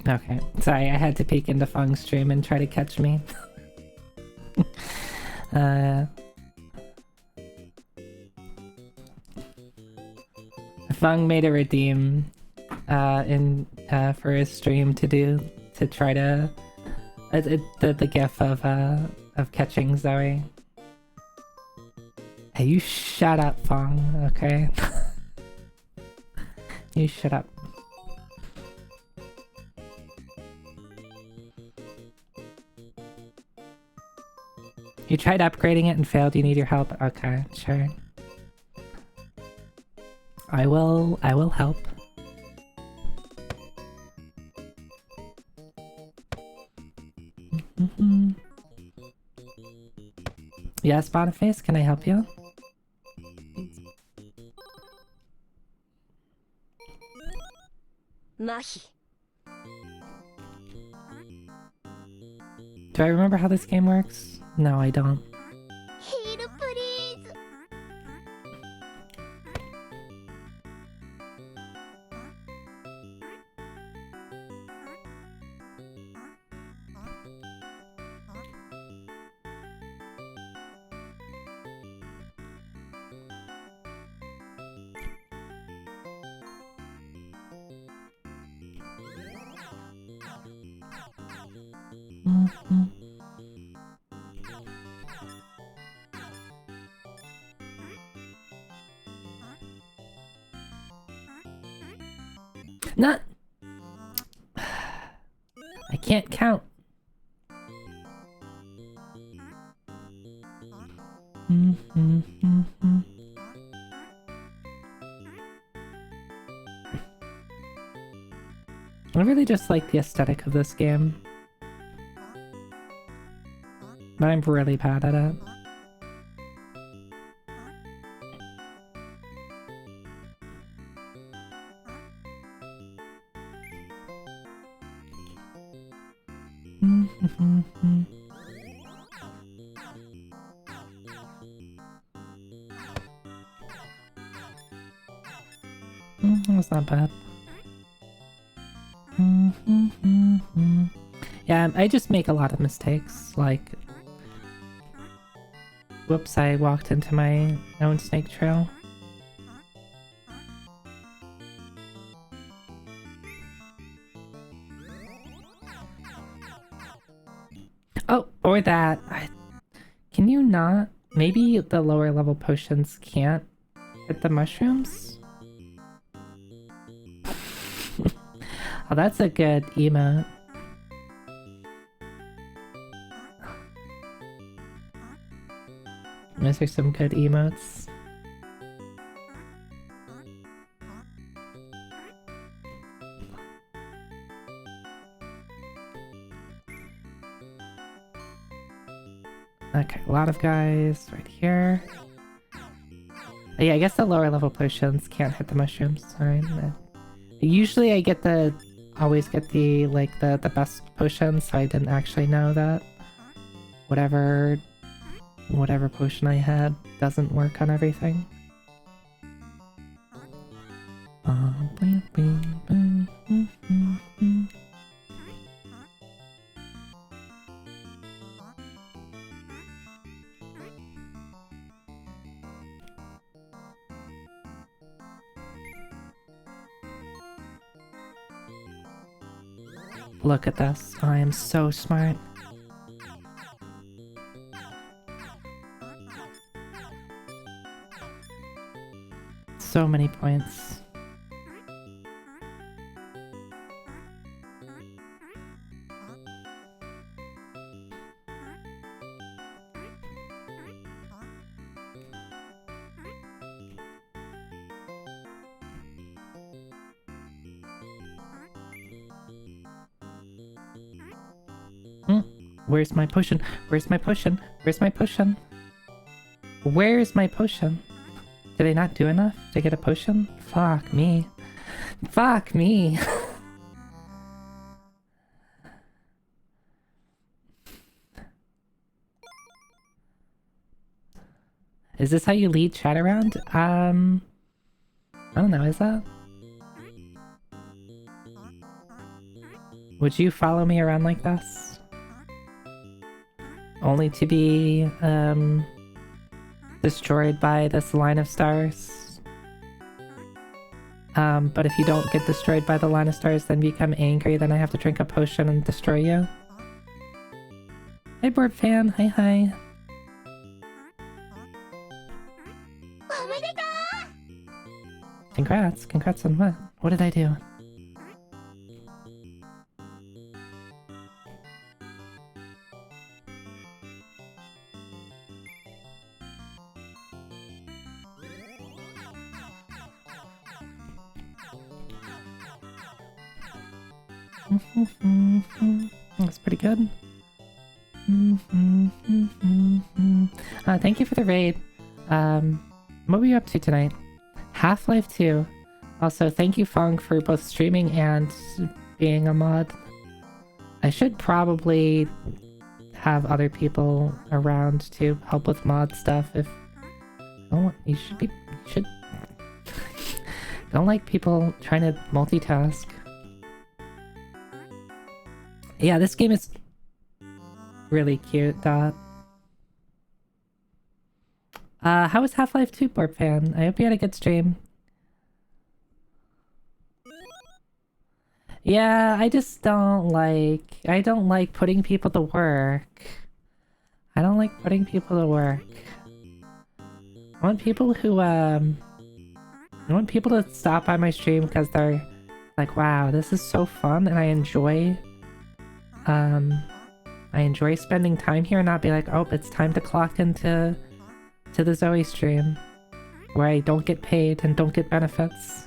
Okay, sorry, I had to peek into Fung's stream and try to catch me. Fung made a redeem for his stream to try to the gif of catching Zoe. Hey, you shut up, Fung, okay? You shut up. You tried upgrading it and failed, you need your help? Okay, sure. I will help. Yes, Boniface, can I help you? Do I remember how this game works? No, I don't. Not. I can't count. I really just like the aesthetic of this game, but I'm really bad at it. That's not bad. Yeah, I just make a lot of mistakes, like... Whoops, I walked into my own snake trail. Oh, or that. Can you not? Maybe the lower level potions can't hit the mushrooms? Oh, that's a good emote. Those are some good emotes. Okay, a lot of guys right here. Yeah, I guess the lower level potions can't hit the mushrooms. Alright. Usually I get always get the best potions, so I didn't actually know that whatever potion I had doesn't work on everything. Look at this. I am so smart. So many points. Where's my potion? Where's my potion? Where's my potion? Where's my potion? Did I not do enough to get a potion? Fuck me. Fuck me. Is this how you lead chat around? I don't know, is that? Would you follow me around like this? Only to be, destroyed by this line of stars? But if you don't get destroyed by the line of stars, then become angry, then I have to drink a potion and destroy you? Hi, board fan. Hi, hi. Congrats. Congrats on what? What did I do? That's pretty good. Thank you for the raid. What were you up to tonight? Half-Life 2. Also, thank you, Fong, for both streaming and being a mod. I should probably have other people around to help with mod stuff if... Oh, you should... Don't like people trying to multitask. Yeah, this game is really cute, Dot. How was Half-Life 2, Borp fan? I hope you had a good stream. Yeah, I just don't like putting people to work. I don't like putting people to work. I want people to stop by my stream because they're like, wow, this is so fun and I enjoy spending time here and not be like, oh, it's time to clock into the Zoe stream where I don't get paid and don't get benefits.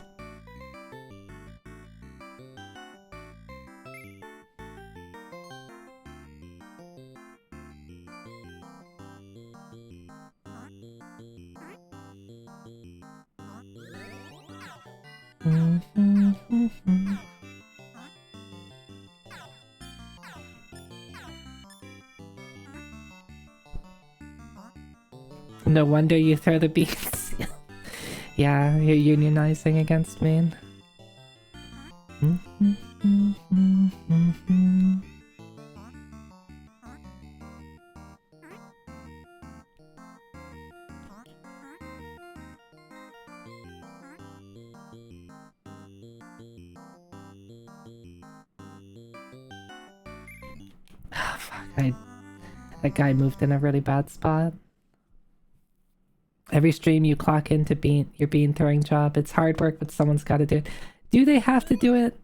No wonder you throw the beats. Yeah, you're unionizing against me. Oh, fuck, that guy moved in a really bad spot. Every stream you clock into your bean throwing job. It's hard work, but someone's got to do it. Do they have to do it?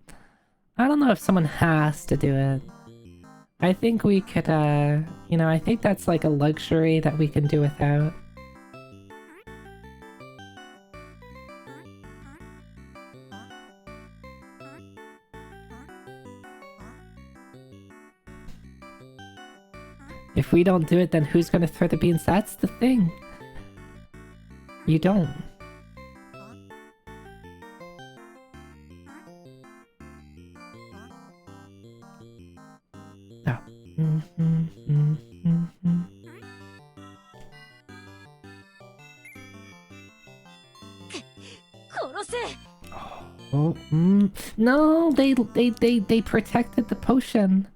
I don't know if someone has to do it. I think we could, I think that's like a luxury that we can do without. If we don't do it, then who's gonna throw the beans? That's the thing. You don't. Oh. Oh, no, they protected the potion.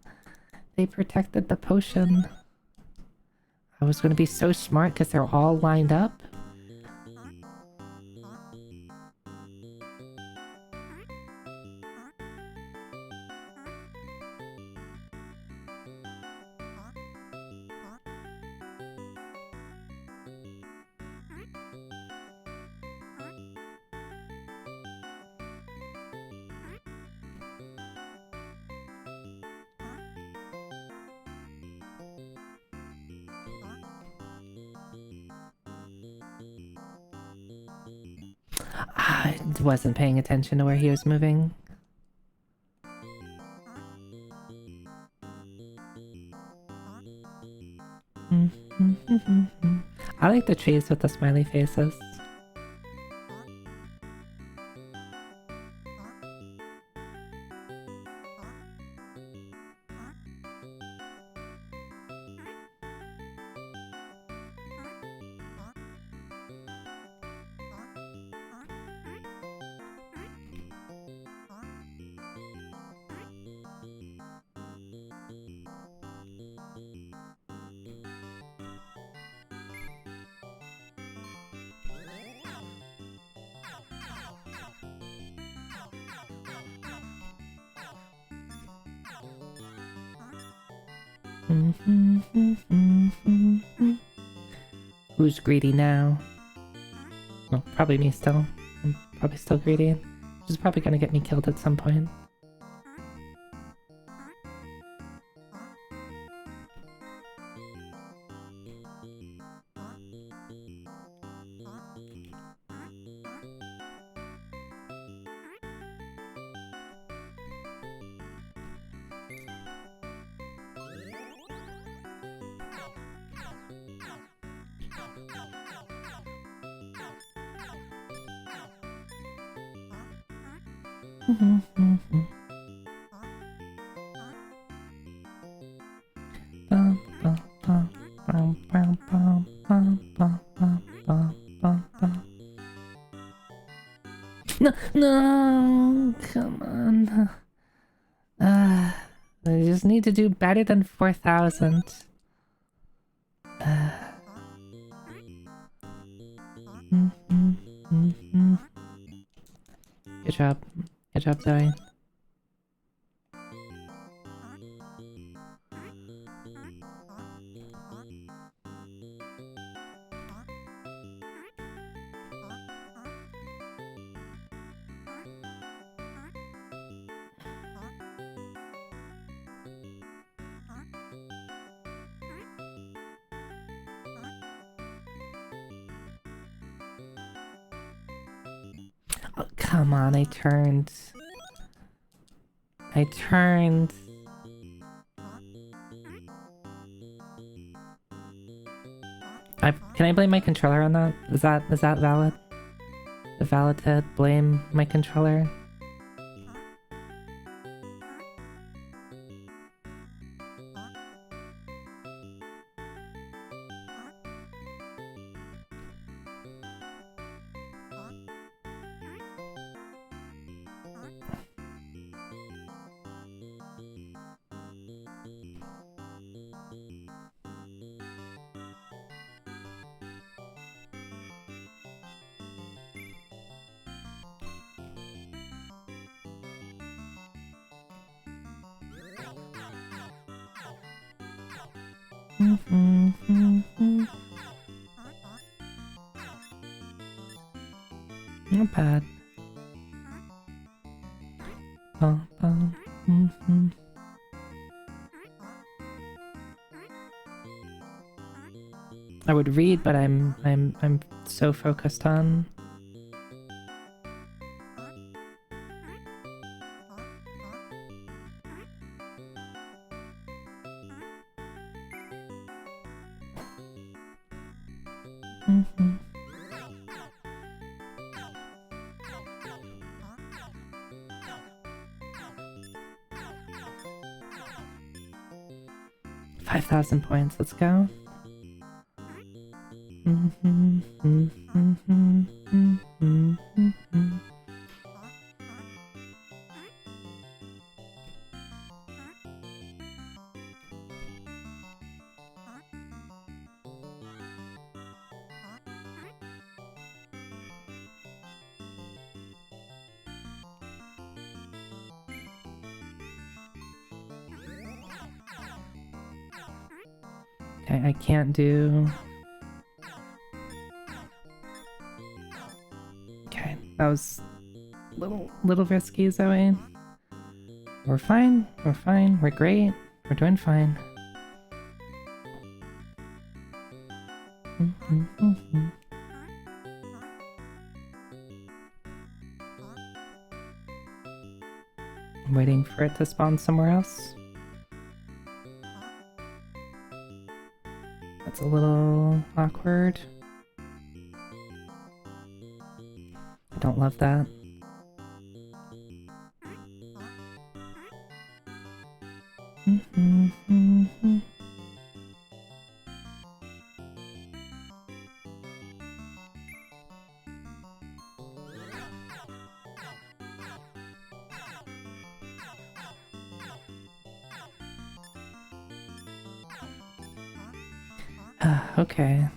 They protected the potion. I was gonna be so smart because they're all lined up. I wasn't paying attention to where he was moving. I like the trees with the smiley faces. Who's greedy now? Well, probably me still. I'm probably still greedy. Which is probably gonna get me killed at some point. No, no, come on. I just need to do better than 4,000. Good job. Good job, Zoe. Oh, come on, I turned. Can I blame my controller on that? Is that valid? Is it valid to blame my controller? Not bad. I would read, but I'm so focused on. $5,000 points, let's go. Okay, I can't do... Okay, that was little risky, Zoe. We're fine, we're great, we're doing fine. I'm waiting for it to spawn somewhere else. That's a little awkward. I don't love that. Okay.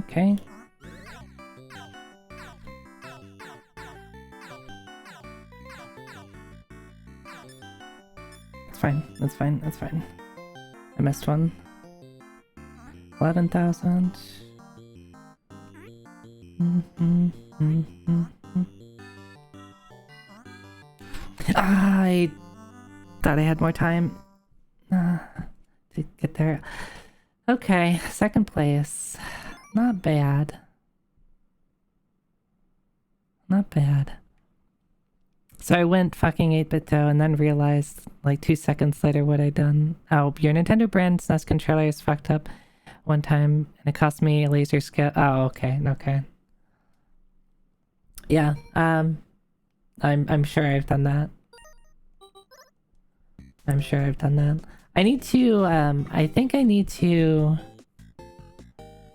Okay. That's fine. I missed one. 11,000. I thought I had more time to get there. Okay, second place. Not bad. Not bad. So I went fucking 8-bit though, and then realized like 2 seconds later what I'd done. Oh, your Nintendo brand SNES controller is fucked up one time, and it cost me a laser skill. Oh, okay. Yeah, I'm sure I've done that. I need to, I think I need to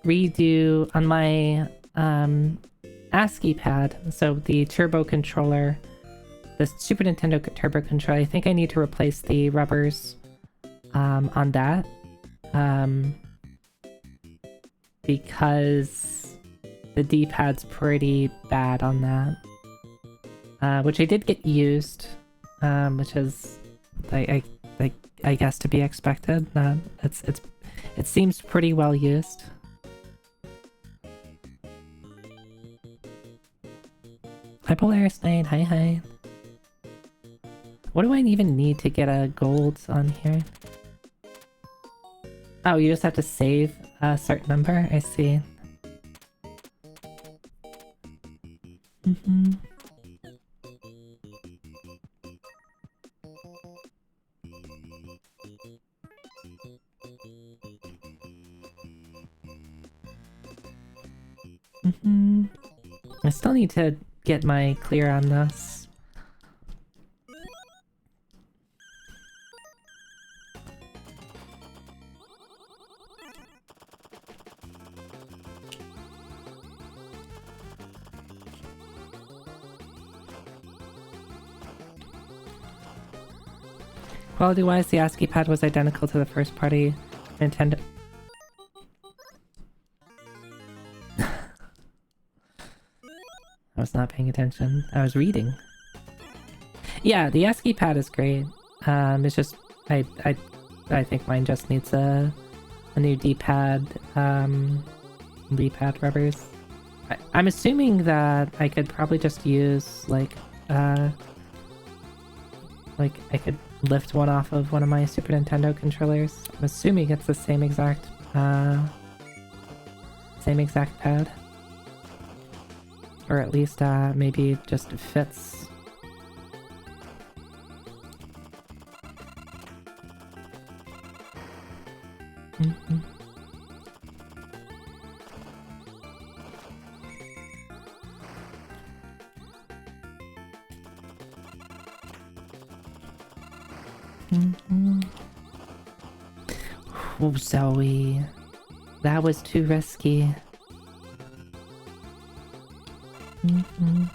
redo on my, ASCII pad, so the turbo controller, the Super Nintendo Turbo Controller, I think I need to replace the rubbers on that. Because the D-pad's pretty bad on that. Which I did get used, which is I guess to be expected. It seems pretty well used. Hi Polaris Knight, hi. What do I even need to get a gold on here? Oh, you just have to save a certain number? I see. I still need to get my clear on this. Quality-wise, the ASCII pad was identical to the first-party Nintendo. I was not paying attention. I was reading. Yeah, the ASCII pad is great. It's just I think mine just needs a new D-pad, D-pad rubbers. I'm assuming that I could probably just use like like, I could lift one off of one of my Super Nintendo controllers. I'm assuming it's the same exact pad. Or at least, maybe just fits. Mm-hmm. Mm-hmm. Oh, Zoe. That was too risky. Mm-hmm.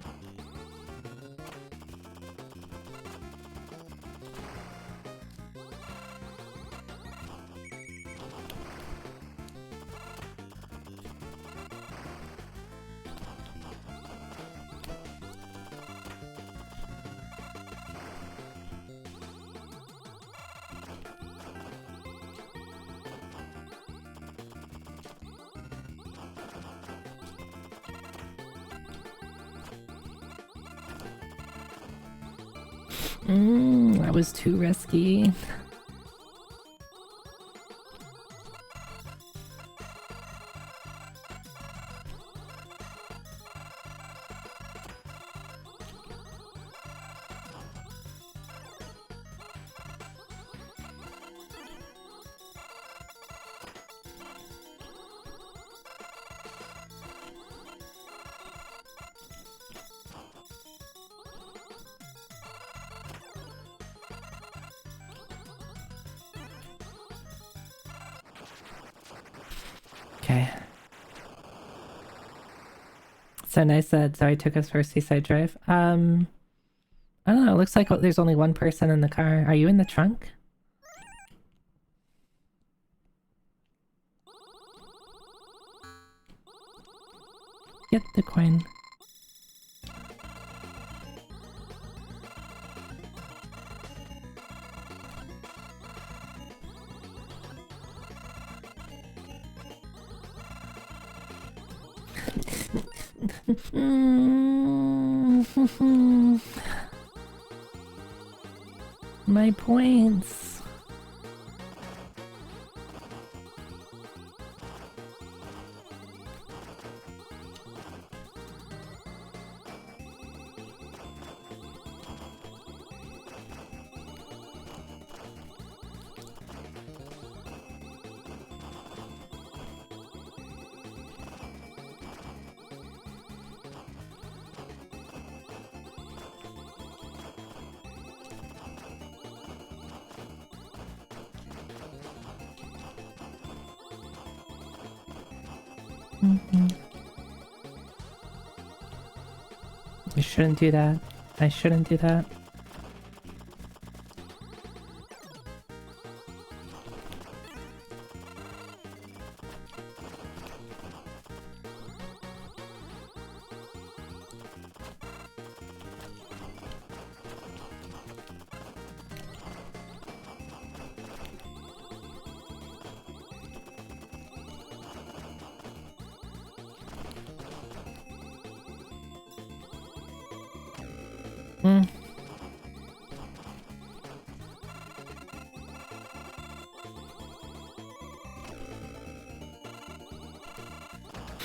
That was too risky. Okay. So nice that Zoe took us for a seaside drive. I don't know, it looks like there's only one person in the car. Are you in the trunk? Get the coin. My points. I shouldn't do that. I shouldn't do that.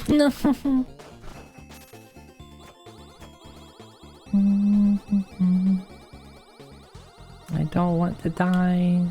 No. I don't want to die.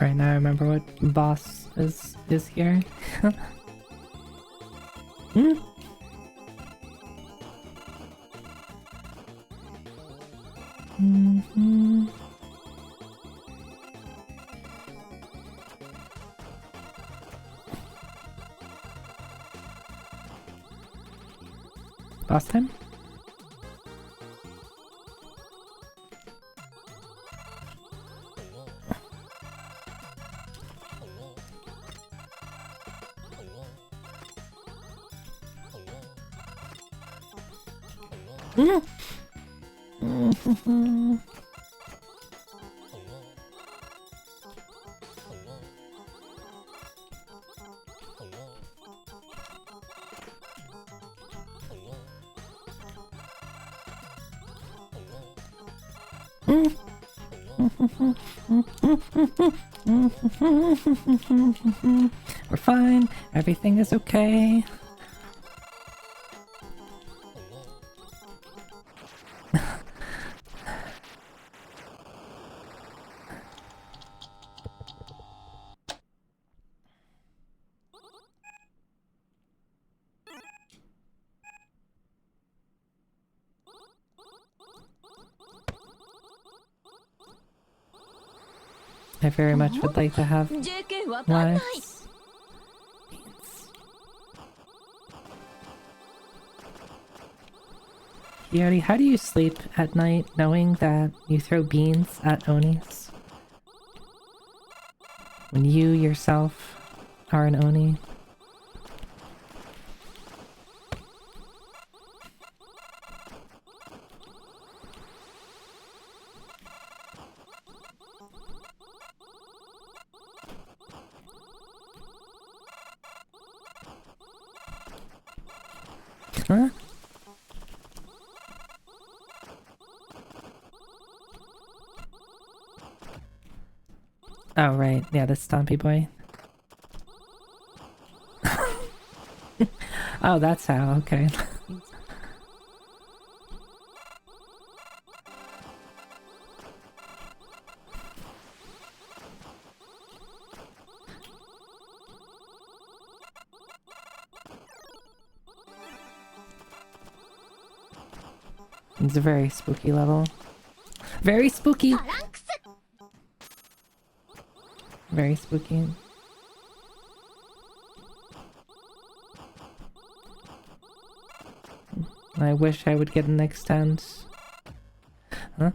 Alright, now I remember what boss is here. Boss time? We're fine. Everything is okay. I very much would like to have wives. Yori, how do you sleep at night knowing that you throw beans at Onis? When you yourself are an Oni? Huh? Oh, right. Yeah, the Stompy Boy. Oh, that's how. Okay. It's a very spooky level. Very spooky! Very spooky. I wish I would get an extend. Huh?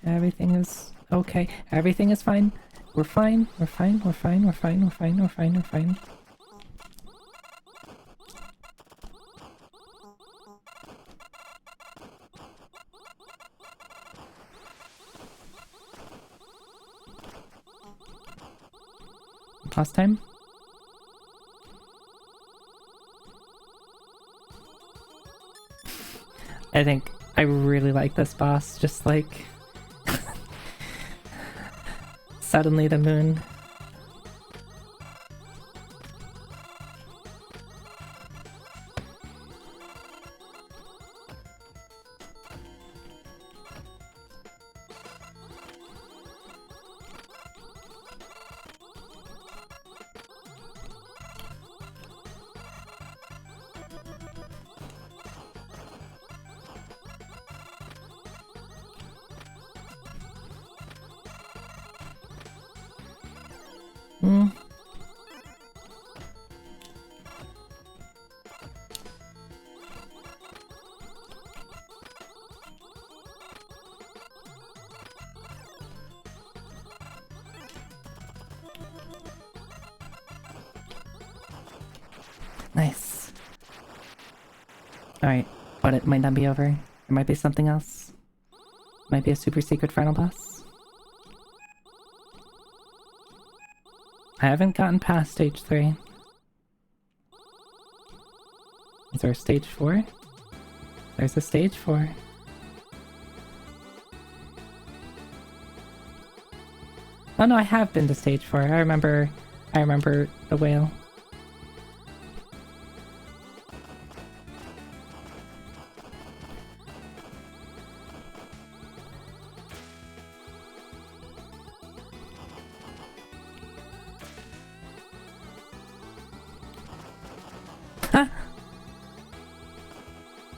Everything is okay. Everything is fine. We're fine. We're fine. We're fine. We're fine. We're fine. We're fine. We're fine. Last time? I think I really like this boss, just like suddenly the moon. Nice. Alright, but it might not be over. There might be something else. Might be a super secret final boss. I haven't gotten past stage 3. Is there a stage 4? There's a stage 4. Oh no, I have been to stage 4. I remember the whale.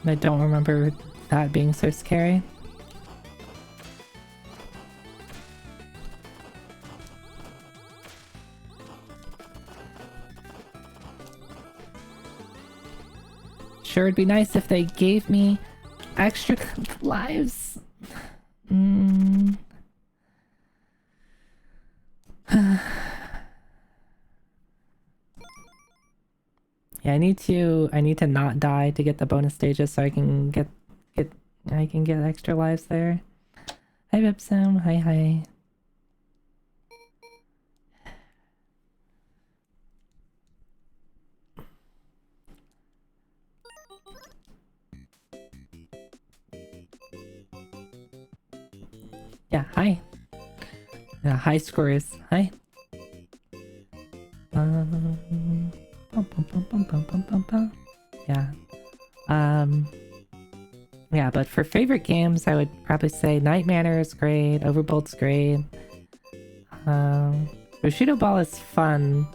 I don't remember that being so scary. Sure, it'd be nice if they gave me extra lives. Yeah, I need to not die to get the bonus stages so I can get extra lives there. Hi Bipsam, hi. Yeah, hi. High scores. Hi. Yeah. Yeah, but for favorite games, I would probably say Night Manor is great, Overbolt's great. Bushido Ball is fun.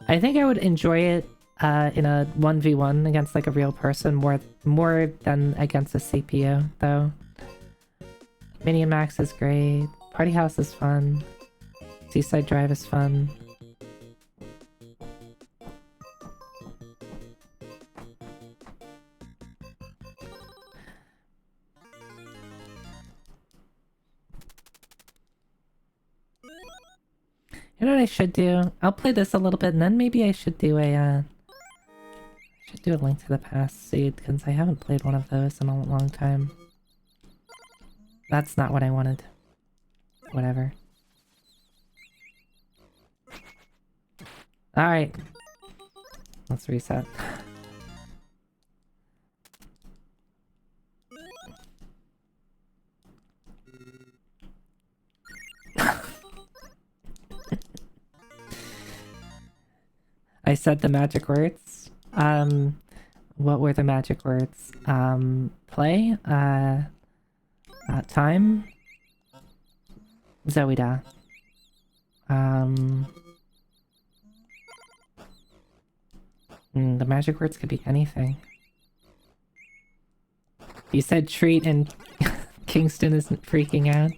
I think I would enjoy it in a 1v1 against like a real person more than against a CPU, though. Minimax is great. Party House is fun. Seaside Drive is fun. You know what I should do? I'll play this a little bit and then maybe I should do a Link to the Past seed because I haven't played one of those in a long time. That's not what I wanted. Whatever. Alright. Let's reset. I said the magic words. What were the magic words? Play? Time? Zoida. The magic words could be anything. You said treat and Kingston isn't freaking out.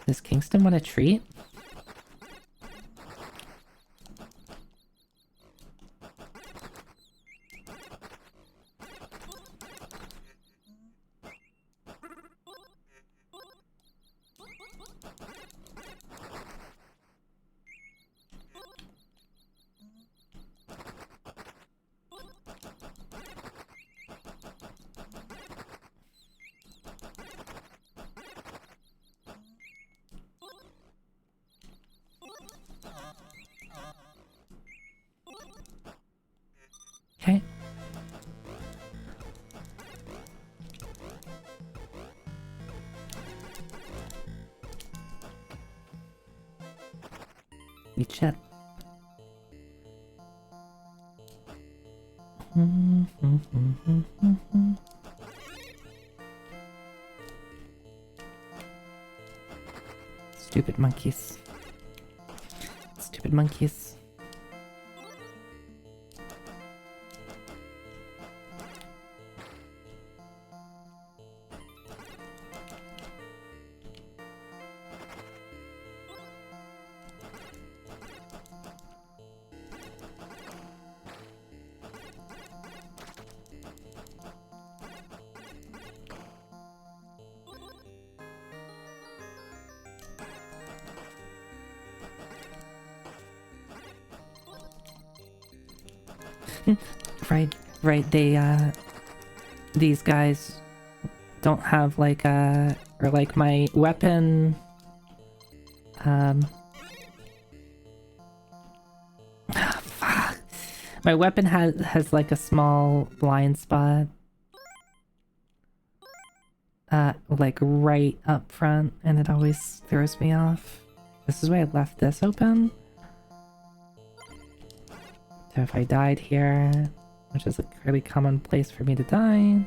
Does Kingston want a treat? Okay. We chat. Stupid monkeys. Stupid monkeys. Right, these guys don't have like or like my weapon, fuck. My weapon has like a small blind spot, like right up front, and it always throws me off. This is why I left this open. So if I died here, which is a really common place for me to die.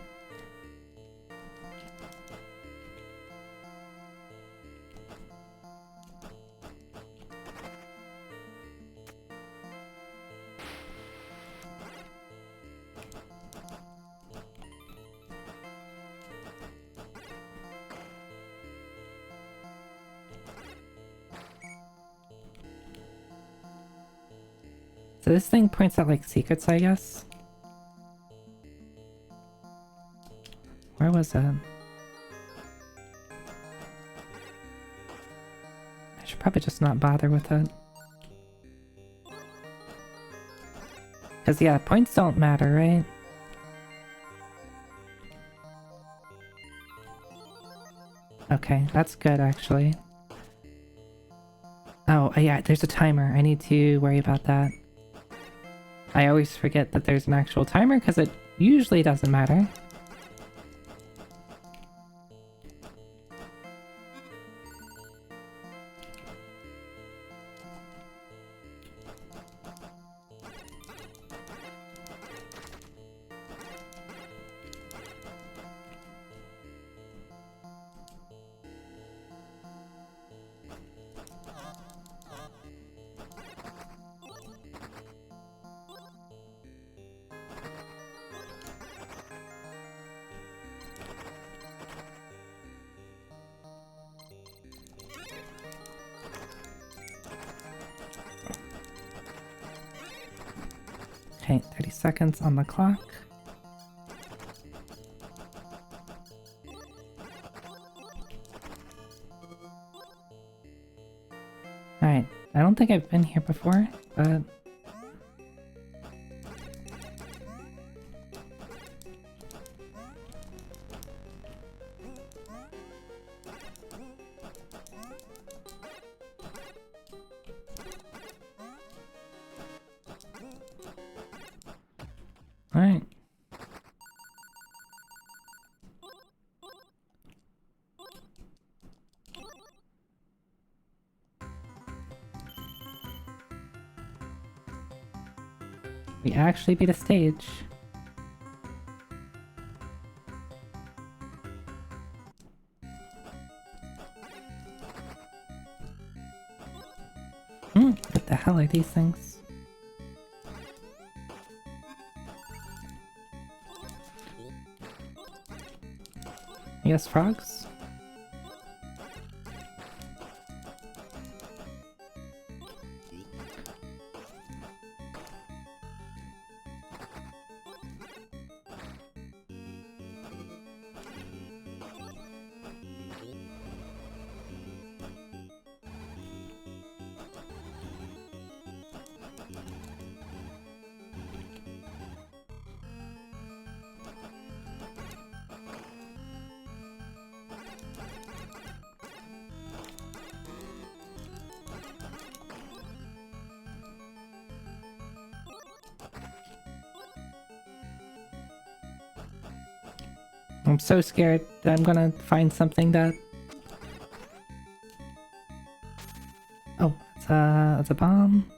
So this thing points out like secrets, I guess. Where was it? I should probably just not bother with it. Because yeah, points don't matter, right? Okay, that's good actually. Oh, yeah, there's a timer. I need to worry about that. I always forget that there's an actual timer because it usually doesn't matter. Okay, 30 seconds on the clock. Alright, I don't think I've been here before, but... Alright. We actually beat a stage. What the hell are these things? I guess frogs? I'm so scared that I'm gonna find something that... Oh, it's a bomb.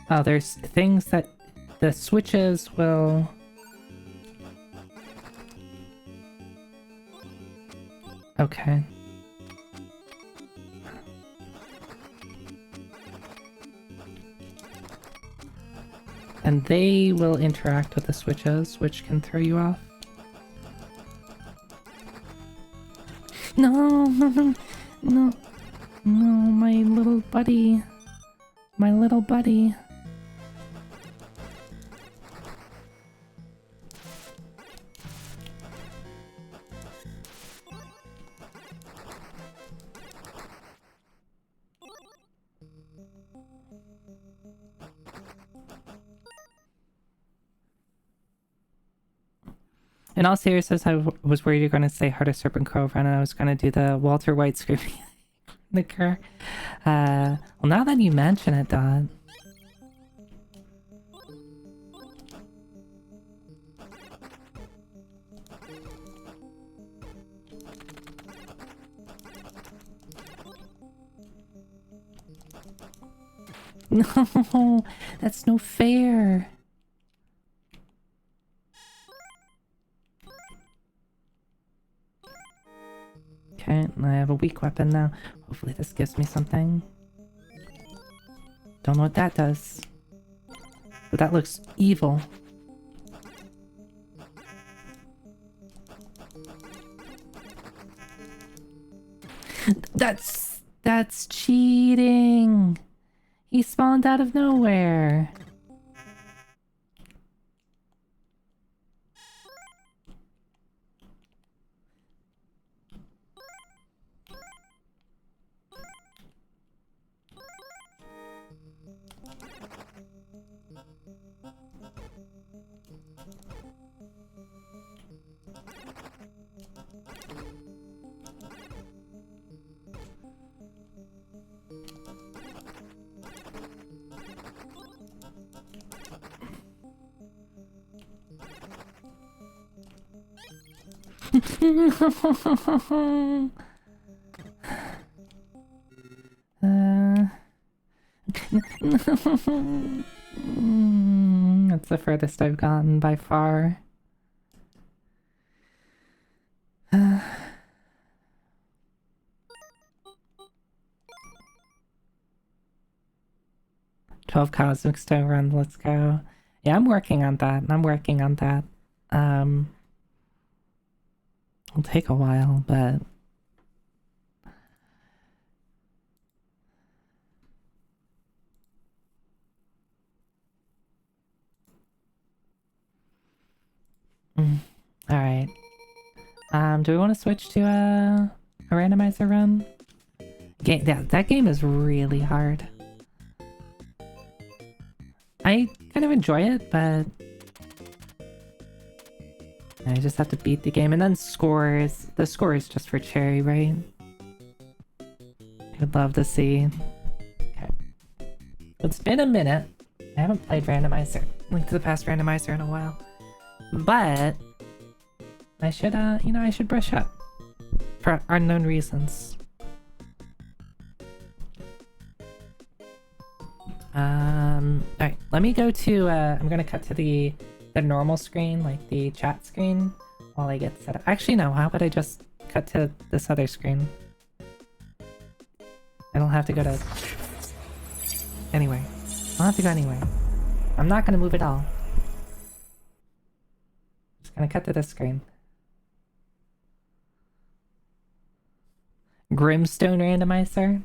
Oh, there's things that the switches will... Okay. And they will interact with the switches, which can throw you off. No, no, no, no, no, my little buddy. My little buddy. In all seriousness, I was worried you're going to say Heart of Serpent Cove Run, and I was going to do the Walter White screaming in the car. Well, now that you mention it, Dot. No, that's no fair. Okay, I have a weak weapon now. Hopefully this gives me something. Don't know what that does. But that looks evil. That's cheating. He spawned out of nowhere. That's the furthest I've gotten by far. 12 Cosmic Stone run, let's go. Yeah, I'm working on that. It'll take a while, but... Alright. Do we want to switch to a randomizer run? Yeah, that game is really hard. I kind of enjoy it, but I just have to beat the game. And then scores. The score is just for Cherry, right? I'd love to see. Okay. It's been a minute. I haven't played Randomizer. Link to the Past Randomizer in a while. But I should, I should brush up. For unknown reasons. Alright, let me go to, I'm gonna cut to the normal screen, like the chat screen, while I get set up. Actually, no, how about I just cut to this other screen? I don't have to go to... anywhere. I don't have to go anywhere. I'm not gonna move at all. Just gonna cut to this screen. Grimstone randomizer.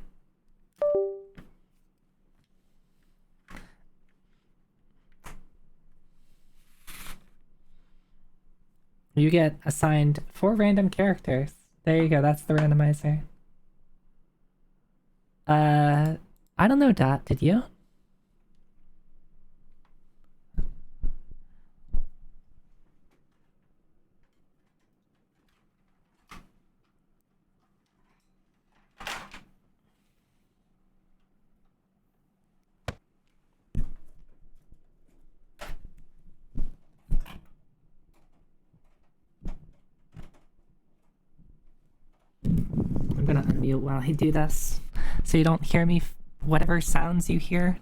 You get assigned 4 random characters. There you go, that's the randomizer. I don't know, Dot, did you? I'm gonna unmute while I do this, so you don't hear me, whatever sounds you hear.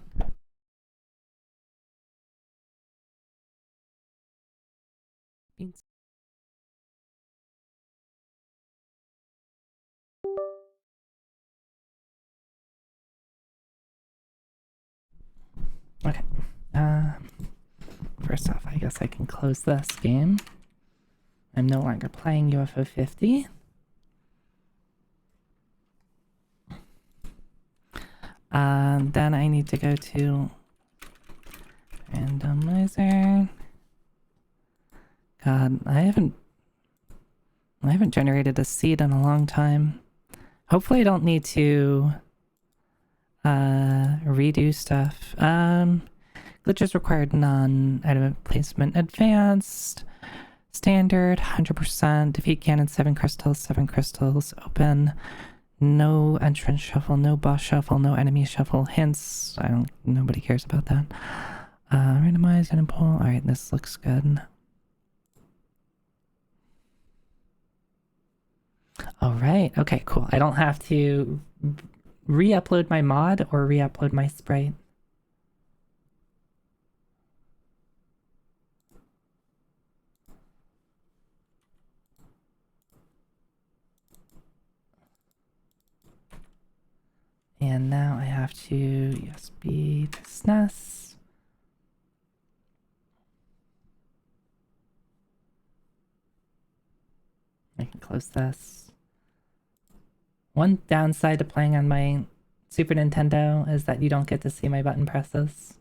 Okay, first off, I guess I can close this game. I'm no longer playing UFO 50. Then I need to go to randomizer. God, I haven't generated a seed in a long time. Hopefully I don't need to redo stuff. Glitches required none. Item placement advanced. Standard 100%. Defeat cannon 7 crystals. Open. No entrance shuffle, no boss shuffle, no enemy shuffle. Hints. Nobody cares about that. Randomize and pull. Alright, this looks good. Alright, okay, cool. I don't have to re-upload my mod or re-upload my sprite. And now I have to USB to SNES. I can close this. One downside to playing on my Super Nintendo is that you don't get to see my button presses.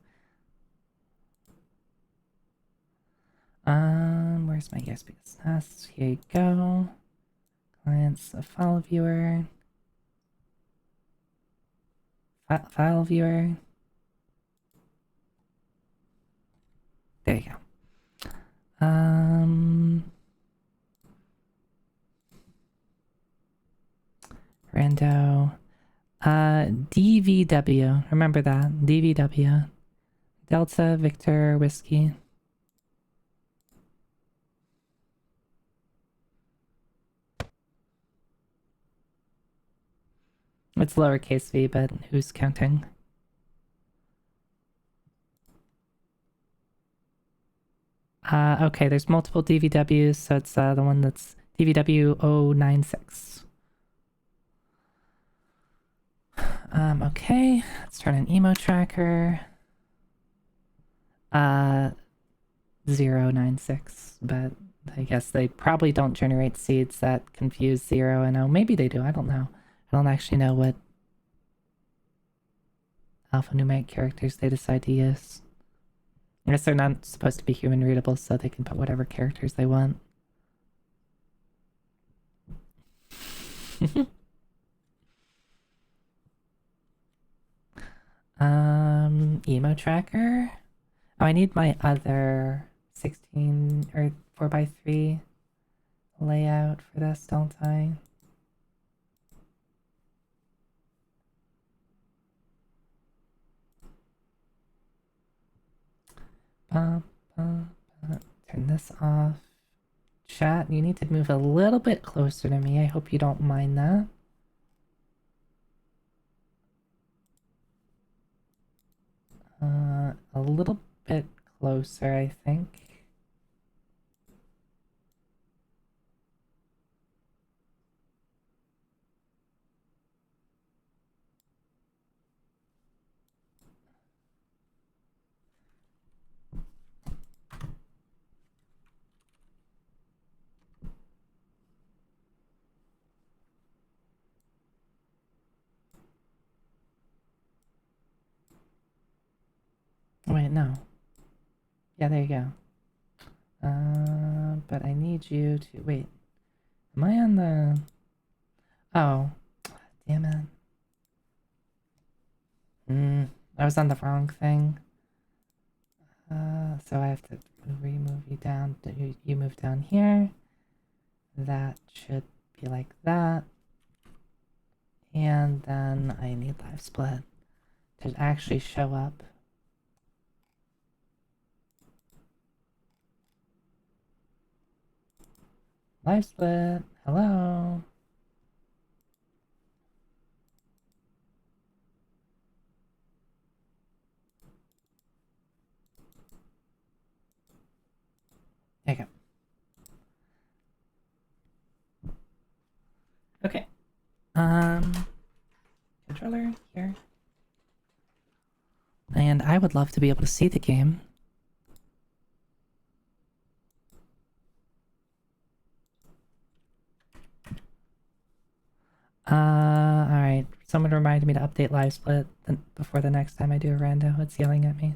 Where's my USB SNES? Here you go. Clients, a file viewer. File viewer. There you go. Rando. DVW. Remember that. DVW. Delta Victor Whiskey. It's lowercase v, but who's counting? Okay, there's multiple DVWs, so it's the one that's DVW096. Okay, let's turn an emo tracker. 096, but I guess they probably don't generate seeds that confuse 0 and 0. Maybe they do, I don't know. I don't actually know what alphanumeric characters they decide to use. I guess they're not supposed to be human readable, so they can put whatever characters they want. Emo tracker. Oh, I need my other 16 or 4x3 layout for this, don't I? Turn this off. Chat, you need to move a little bit closer to me. I hope you don't mind that. A little bit closer, I think. Wait, no. Yeah, there you go. But I need you to... Wait. Am I on the... Oh. Damn it. I was on the wrong thing. So I have to remove you down. You move down here. That should be like that. And then I need live split to actually show up. Live split, hello. There you go. Okay. Controller here. And I would love to be able to see the game. Alright. Someone reminded me to update live split before the next time I do a rando. It's yelling at me.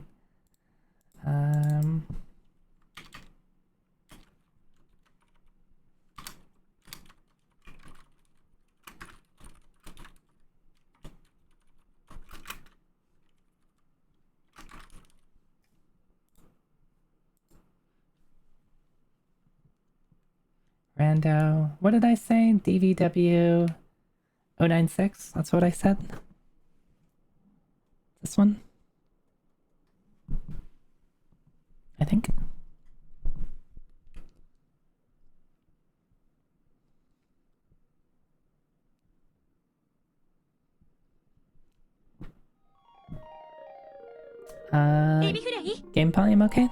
Rando. What did I say? DVW 096? That's what I said. This one? I think. Game volume okay?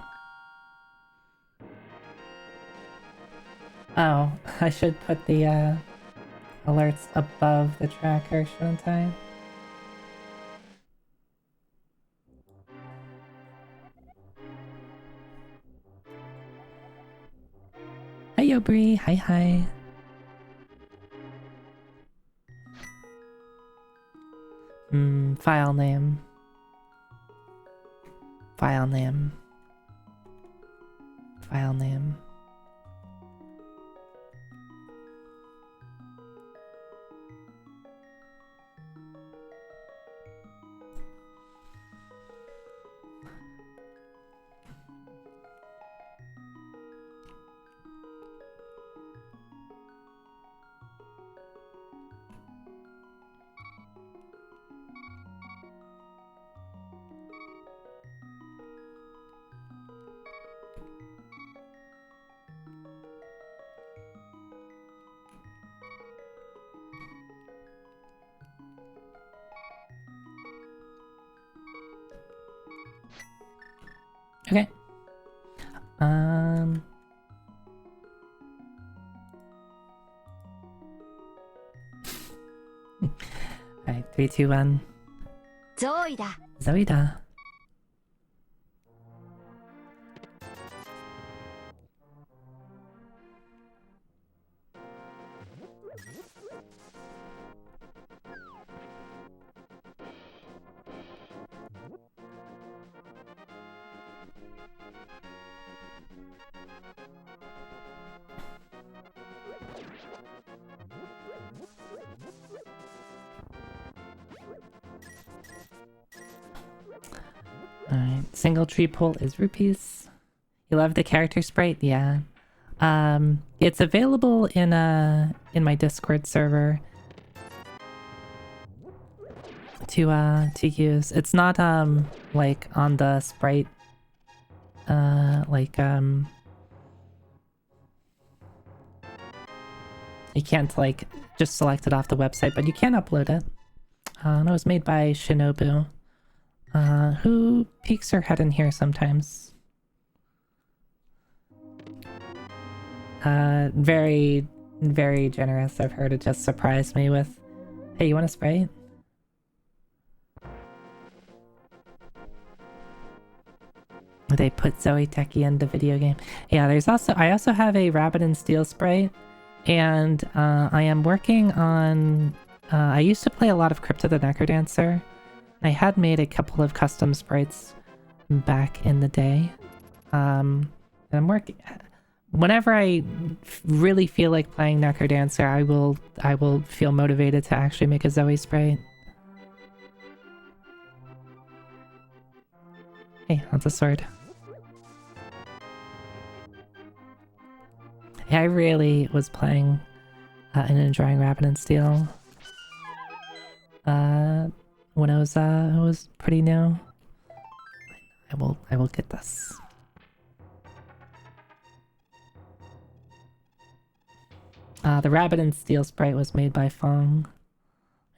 Oh, I should put the alerts above the tracker, shouldn't I? Hi Yobri, hi. File name. File name. File name. Okay. Alright, 3, 2, 1. Zoida. Zoida. Alright, single tree pole is rupees. You love the character sprite? Yeah. It's available in my Discord server to use. It's not like on the sprite you can't like just select it off the website, but you can upload it. And it was made by Shinobu. Who peeks her head in here sometimes? Very, very generous of her to just surprise me with, hey, you want a Sprite? They put Zoe Techie in the video game. Yeah, I also have a Rabbit and Steel Sprite, and I am working on, I used to play a lot of Crypto the Necrodancer. I had made a couple of custom sprites back in the day. And I'm working... Whenever I really feel like playing Necrodancer, I will feel motivated to actually make a Zoe sprite. Hey, that's a sword. Yeah, I really was playing and enjoying Rabbit and Steel. When I was pretty new. I will get this. The Rabbit and Steel sprite was made by Fong.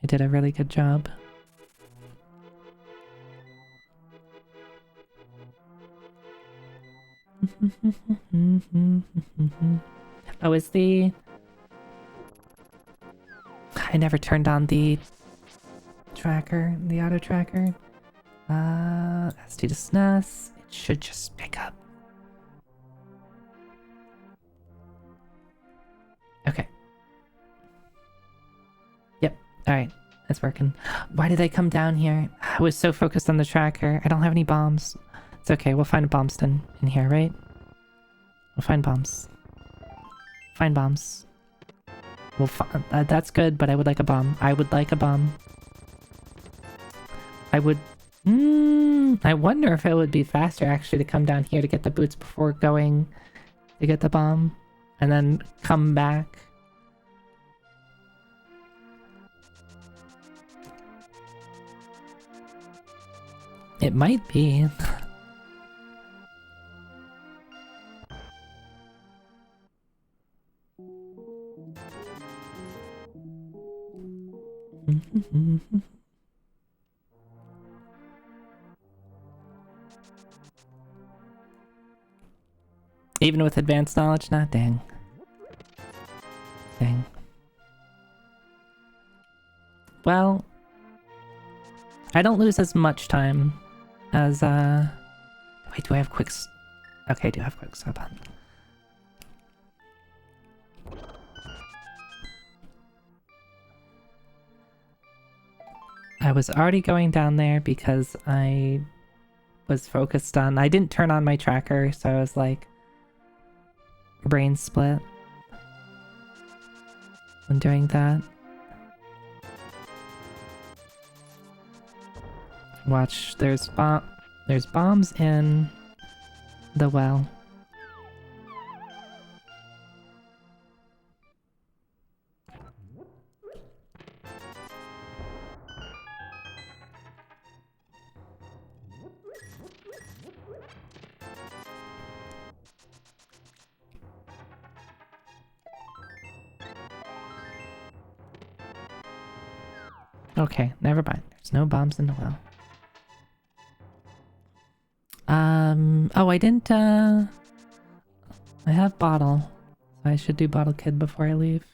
He did a really good job. Oh, is the... I never turned on the tracker, the auto tracker. SD to SNES. It should just pick up. Okay. Yep. Alright. That's working. Why did I come down here? I was so focused on the tracker. I don't have any bombs. It's okay. We'll find a bombston in here, right? We'll find bombs. Find bombs. We'll that's good, but I would like a bomb. I would like a bomb. I would... I wonder if it would be faster actually to come down here to get the boots before going to get the bomb. And then come back. It might be. Even with advanced knowledge? Nah, dang. Dang. Well, I don't lose as much time as, wait, do I have quicks? Okay, I do have quicks, hold on. I was already going down there because I was focused on... I didn't turn on my tracker, so I was like... brain split when doing that. Watch, there's bombs in the well. Okay, never mind. There's no bombs in the well. Oh, I didn't, I have bottle. So I should do bottle kid before I leave.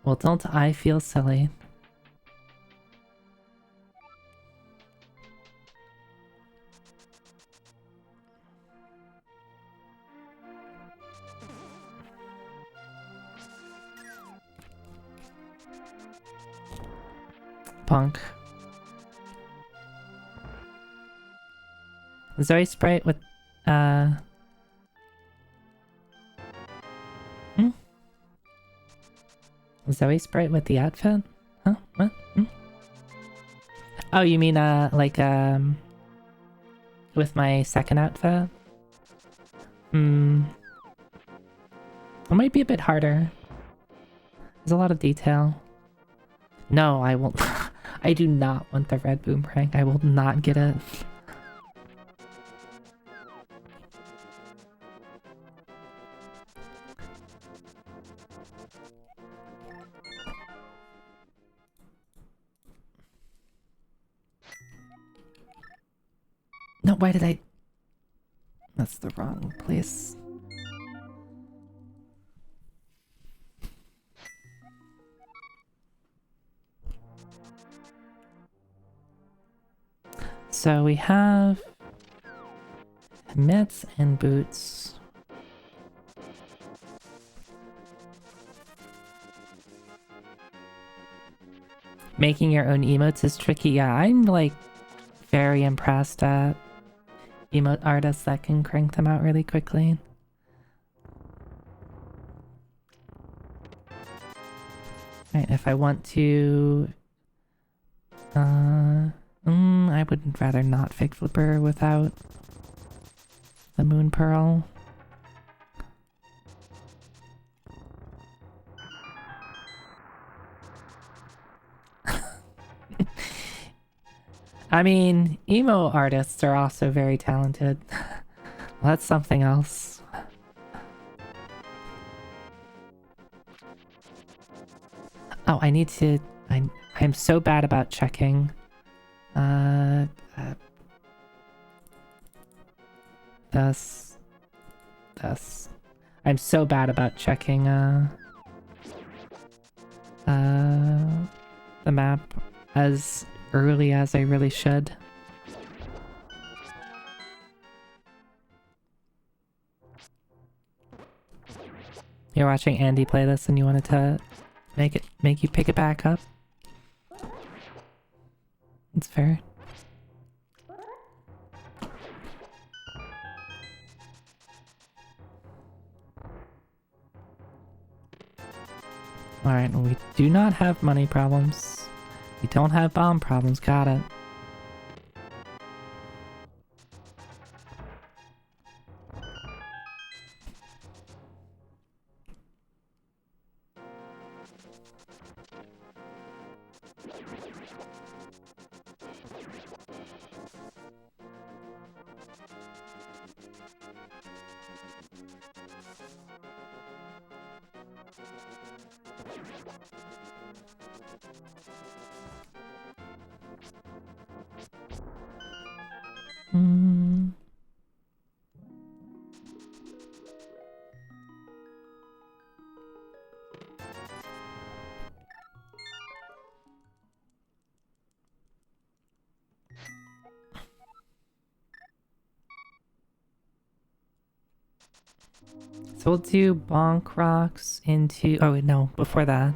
Well, don't I feel silly? Punk. Zoe Sprite with, Zoe Sprite with the outfit? Huh? What? Oh, you mean, like, with my second outfit? It might be a bit harder. There's a lot of detail. No, I won't. I do not want the red boomerang. I will not get it. No, why did I... That's the wrong place. So we have mitts and boots. Making your own emotes is tricky. Yeah, I'm like very impressed at emote artists that can crank them out really quickly. Right, if I want to... I would rather not fake flipper without the moon pearl. I mean, emo artists are also very talented. Well, that's something else. Oh, I need to... I'm so bad about checking. This. I'm so bad about checking, the map as early as I really should. You're watching Andy play this and you wanted to make you pick it back up? It's fair. Alright, well, we do not have money problems. We don't have bomb problems, got it. So we'll do bonk rocks into... Oh, wait, no. Before that,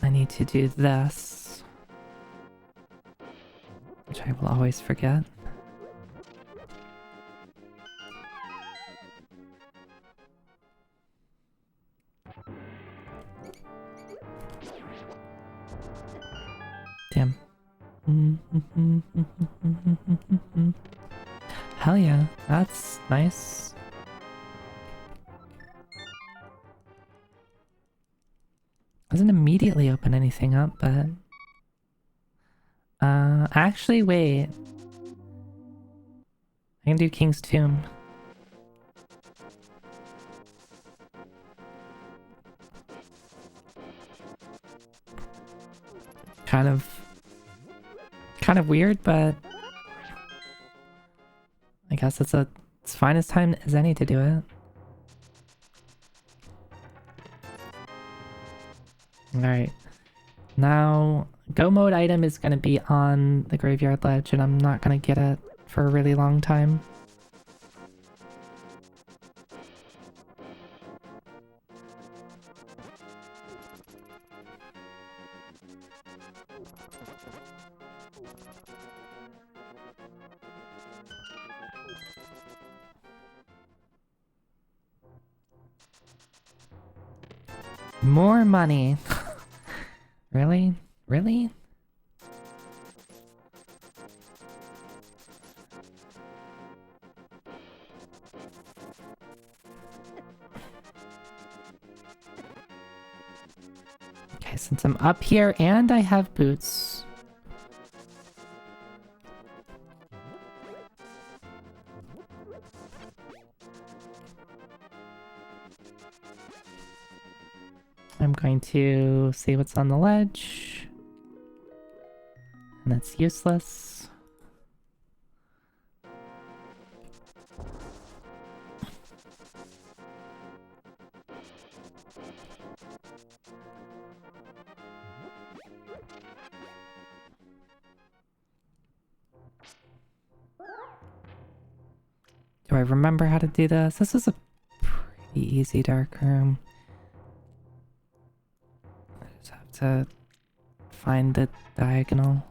I need to do this, which I will always forget. Damn. Hell yeah, that's nice. Doesn't immediately open anything up, but... actually, wait. I can do King's Tomb. Kind of weird, but I guess it's fine as time as any to do it. Alright. Now, go mode item is gonna be on the graveyard ledge, and I'm not gonna get it for a really long time. More money. Really? Really? Okay, since I'm up here and I have boots. I'm going to see what's on the ledge. And that's useless. Do I remember how to do this? This is a pretty easy dark room. I just have to find the diagonal.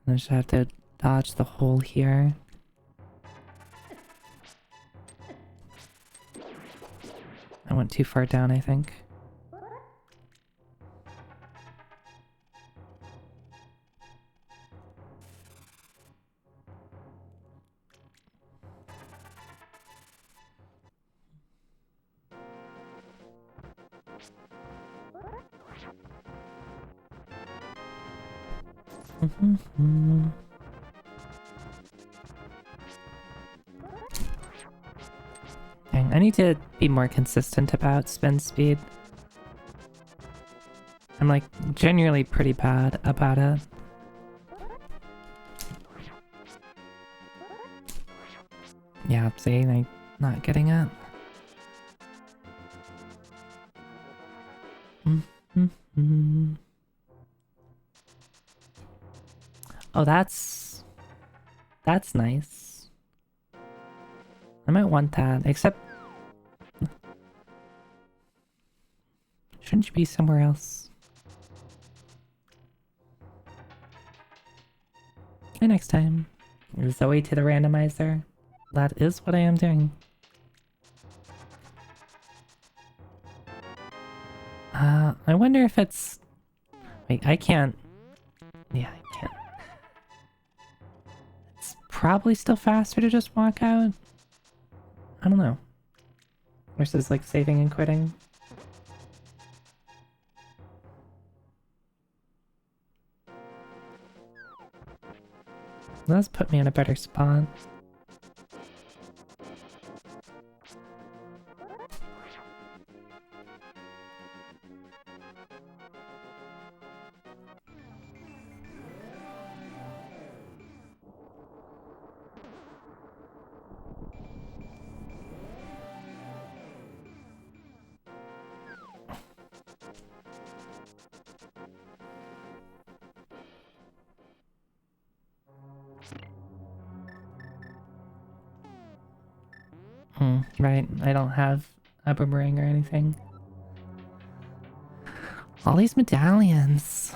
And I just have to dodge the hole here. I went too far down, I think. Dang, I need to be more consistent about spin speed. I'm like genuinely pretty bad about it. Yeah, see, I'm not getting it. Oh, that's nice. I might want that, except shouldn't you be somewhere else? Okay, next time. Zoe to the randomizer. That is what I am doing. I wonder if it's... Wait, I can't... Yeah, I can't. It's probably still faster to just walk out. I don't know. Versus like saving and quitting. Let's put me in a better spot. Right, I don't have a boomerang or anything. All these medallions.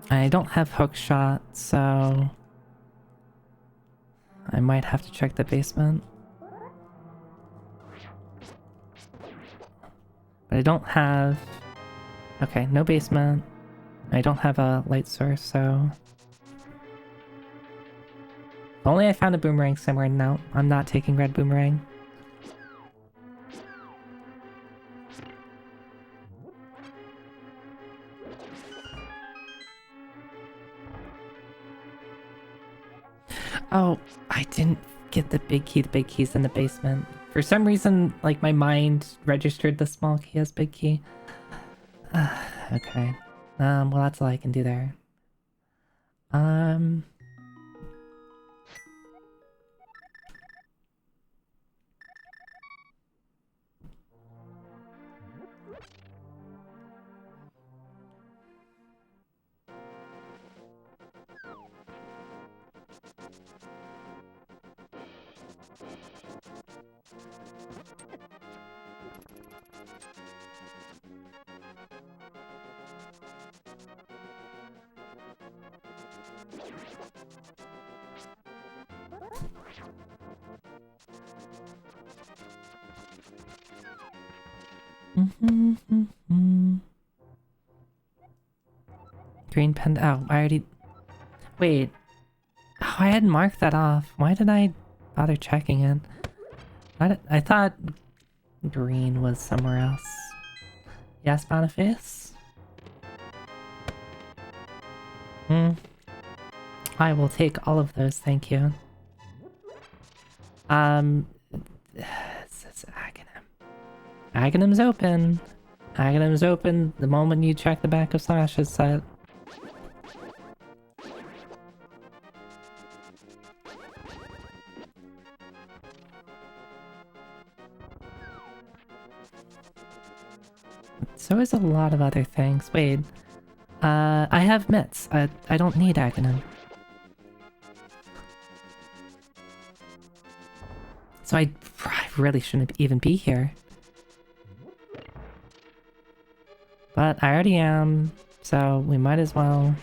I don't have hook shot, so I might have to check the basement. But I don't have... Okay, no basement. I don't have a light source, so... If only I found a boomerang somewhere. No, I'm not taking red boomerang. Oh, I didn't get the big key. The big key's in the basement. For some reason, like, my mind registered the small key as big key. Okay. Well, that's all I can do there. Green pen. Oh, I already... Wait. Oh, I had marked that off. Why did I bother checking it? I thought green was somewhere else. Yes, Boniface? I will take all of those, thank you. It's Aghanim. Aghanim's open. Aghanim's open the moment you check the back of Slash's set. So is a lot of other things. Wait. I have mitts. I don't need Aghanim. So I really shouldn't even be here. But I already am, so we might as well.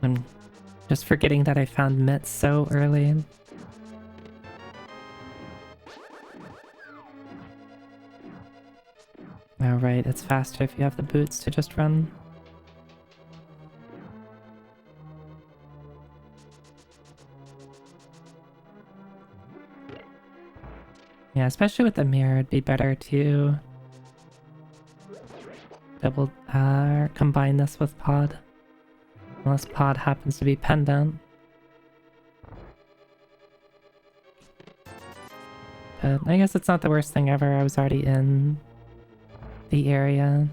I'm just forgetting that I found mitts so early. Oh right, it's faster if you have the boots to just run. Yeah, especially with the mirror, it'd be better to combine this with pod. Unless pod happens to be pendant. But I guess it's not the worst thing ever. I was already in the area.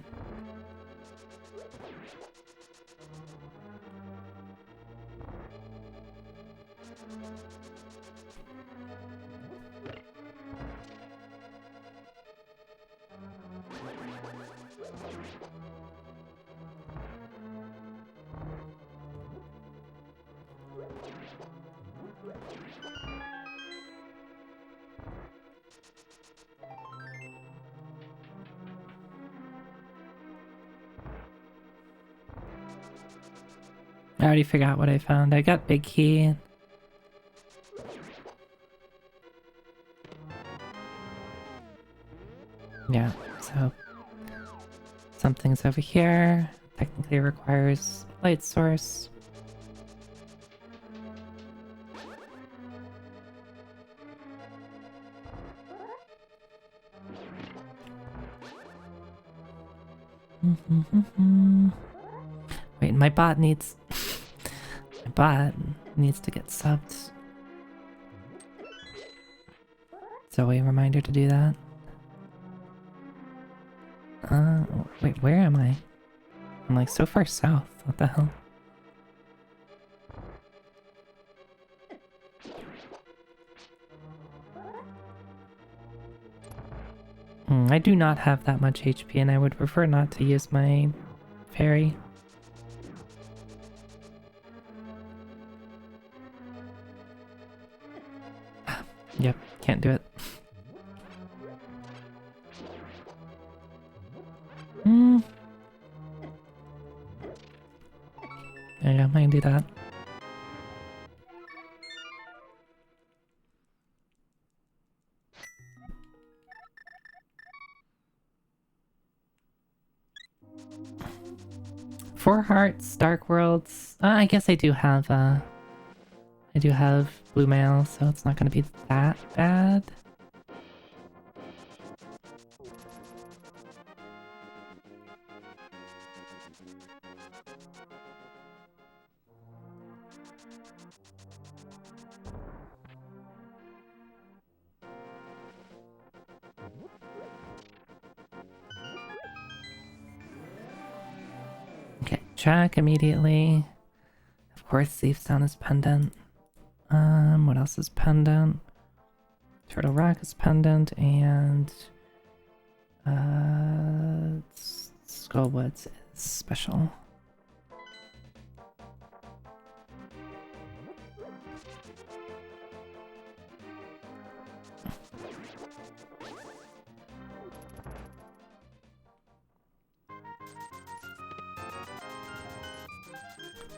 I already forgot what I found. I got big key. Yeah, so something's over here. Technically requires light source. Wait, my bot needs... my bot needs to get subbed. So a reminder to do that. Wait, where am I? I'm like so far south. What the hell? I do not have that much HP, and I would prefer not to use my fairy. Yep, can't do it. There you go, I can do that. Four Hearts, Dark Worlds. I guess I do have blue mail, so it's not gonna be that bad. Okay, check immediately. Of course, Thief's Town is pendant. What else is pendant? Turtle Rock is pendant, and Skullwoods is special.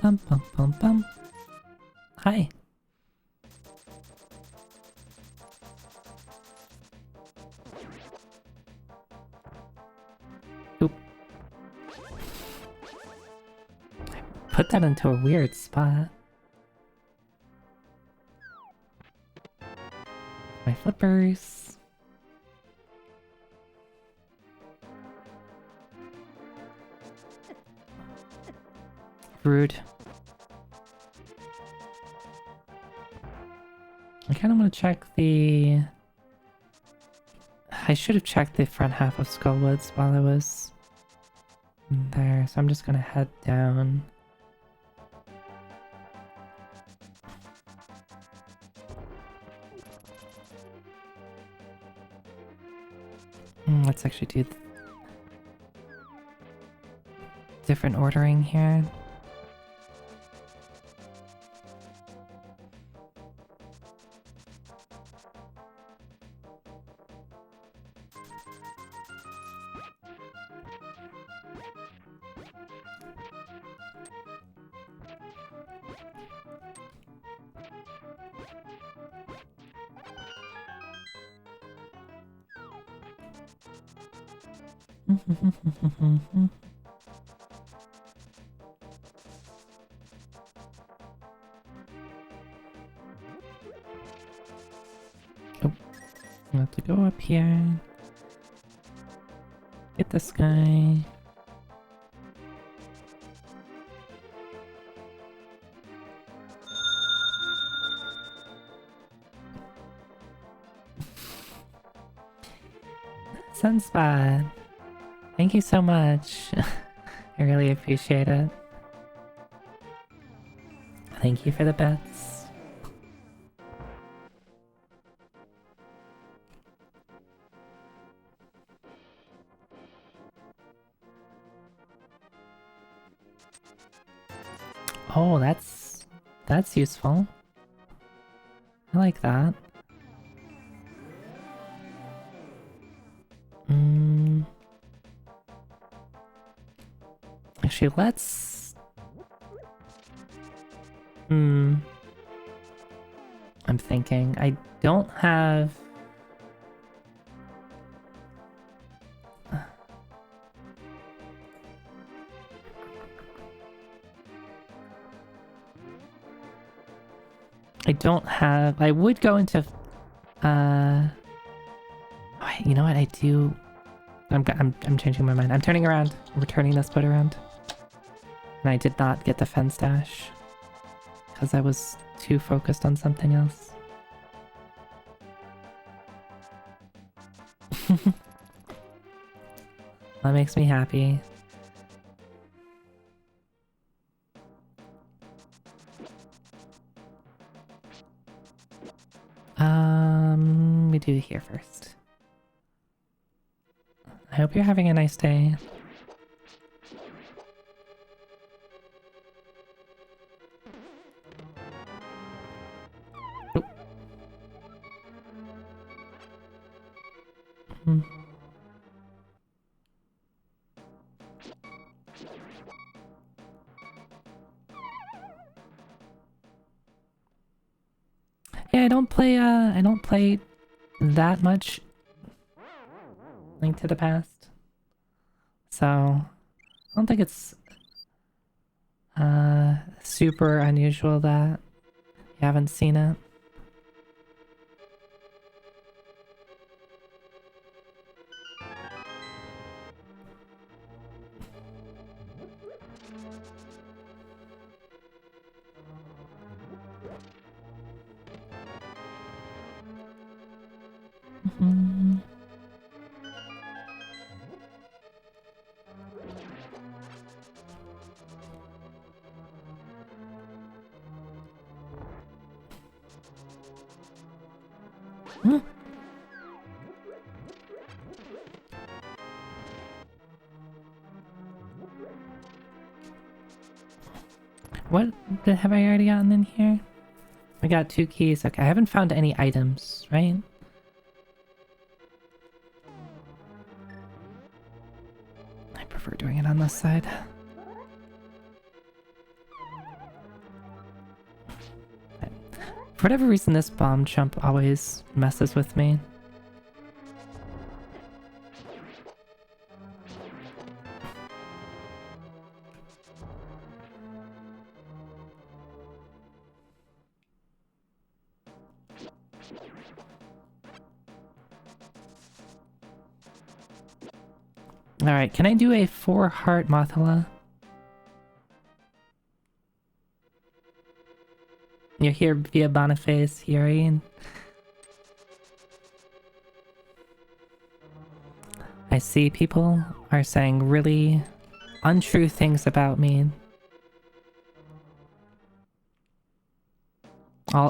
Bum bum bum bum. Hi. Oop. I put that into a weird spot. My flippers. Rude. I kind of want to check the... I should have checked the front half of Skullwoods while I was there, so I'm just gonna head down. Let's actually do different ordering here. Oh, I have to go up here. Get this guy. Sunspot. Thank you so much. I really appreciate it. Thank you for the bets. Oh, that's useful. I like that. Actually, let's... I'm thinking. I don't have... I don't have... I would go into... Wait, you know what? I do... I'm changing my mind. I'm turning around. We're turning this boat around. And I did not get the fence dash. Because I was too focused on something else. That makes me happy. We do here first. I hope you're having a nice day. Oh. Hmm. Yeah, I don't play that much Link to the Past. So, I don't think it's super unusual that you haven't seen it. Mhm. Hmm. What have I already gotten in here? We got 2 keys. Okay, I haven't found any items, right? I prefer doing it on this side. For whatever reason, this bomb jump always messes with me. Alright, can I do a 4-heart Mothula? You're here via Boniface, Yuri. I see people are saying really untrue things about me.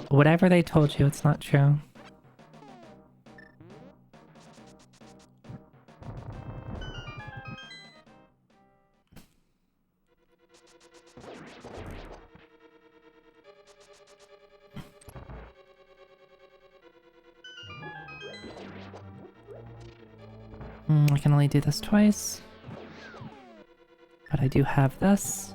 Whatever they told you, it's not true. I can only do this twice. But I do have this.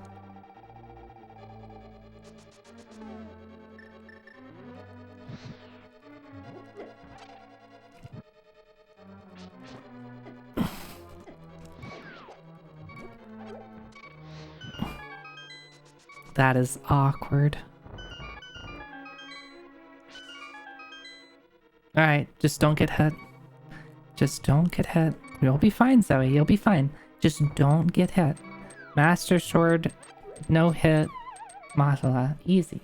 That is awkward. Alright, just don't get hit. Just don't get hit. You'll be fine, Zoe. You'll be fine. Just don't get hit. Master Sword, no hit. Mothula, easy.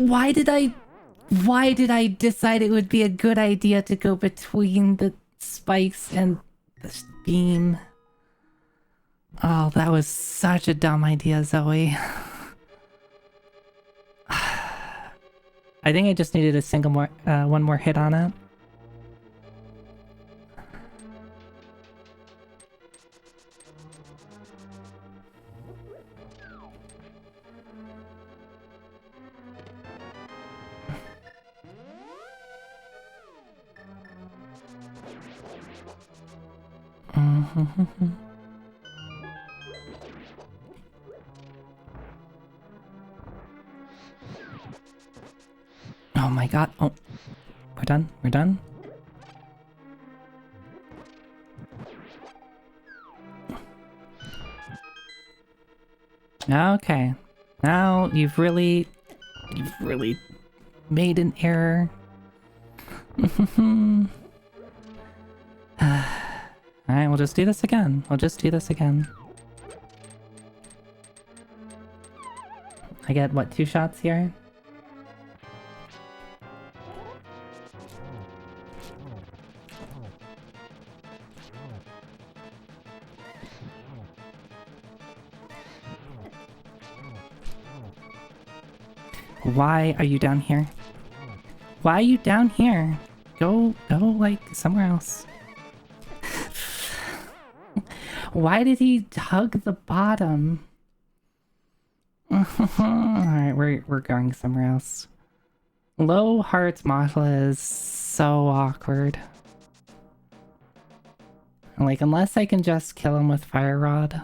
Why did I decide it would be a good idea to go between the spikes and the beam? Oh, that was such a dumb idea, Zoe. I think I just needed a single more, one more hit on it. Oh my god. Oh, we're done. We're done. Okay. Now you've really made an error. Alright, we'll just do this again. We'll just do this again. I get, what, 2 shots here? Why are you down here? Why are you down here? Go, like, somewhere else. Why did he hug the bottom? Alright, we're going somewhere else. Low hearts model is so awkward. Like, unless I can just kill him with fire rod.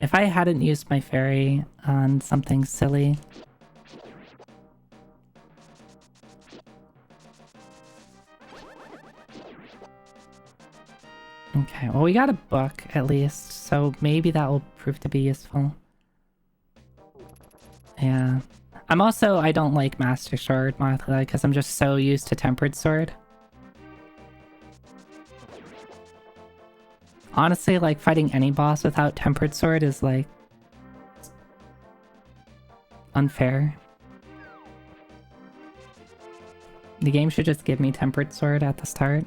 If I hadn't used my fairy on something silly... Okay, well we got a book at least, so maybe that will prove to be useful. Yeah. I don't like Master Sword Mothla because I'm just so used to Tempered Sword. Honestly, like, fighting any boss without Tempered Sword is, like, unfair. The game should just give me Tempered Sword at the start.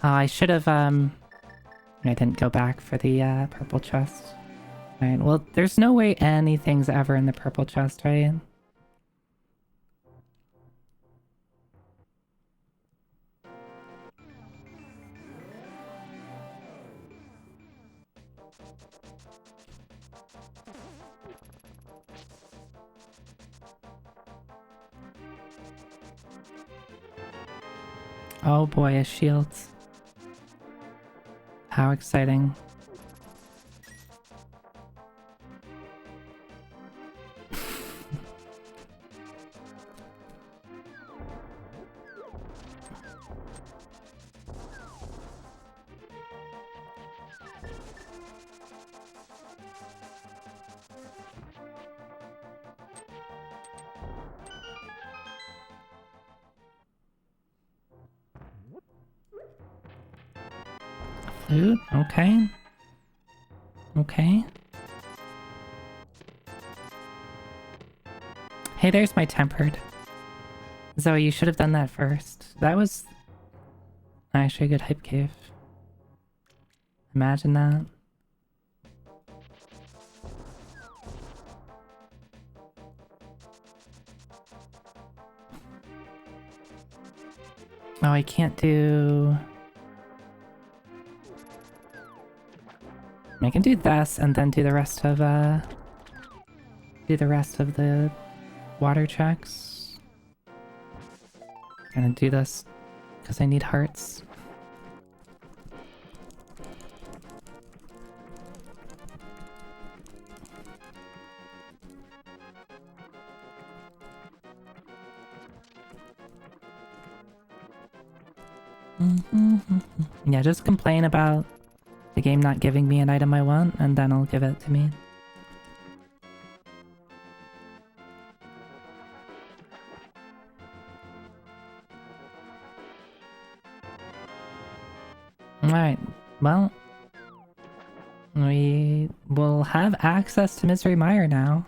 Oh, I should have, I didn't go back for the, purple chest. Alright, well, there's no way anything's ever in the purple chest, right? Oh boy, a shield. How exciting. Flute? Okay. Okay. Hey, there's my tempered. Zoe, you should have done that first. That was actually a good hype cave. Imagine that. Oh, I can't do... I can do this and then do the rest of the water checks. Gonna do this because I need hearts. Yeah, just complain about the game not giving me an item I want, and then I'll give it to me. Alright, well... we will have access to Misery Mire now.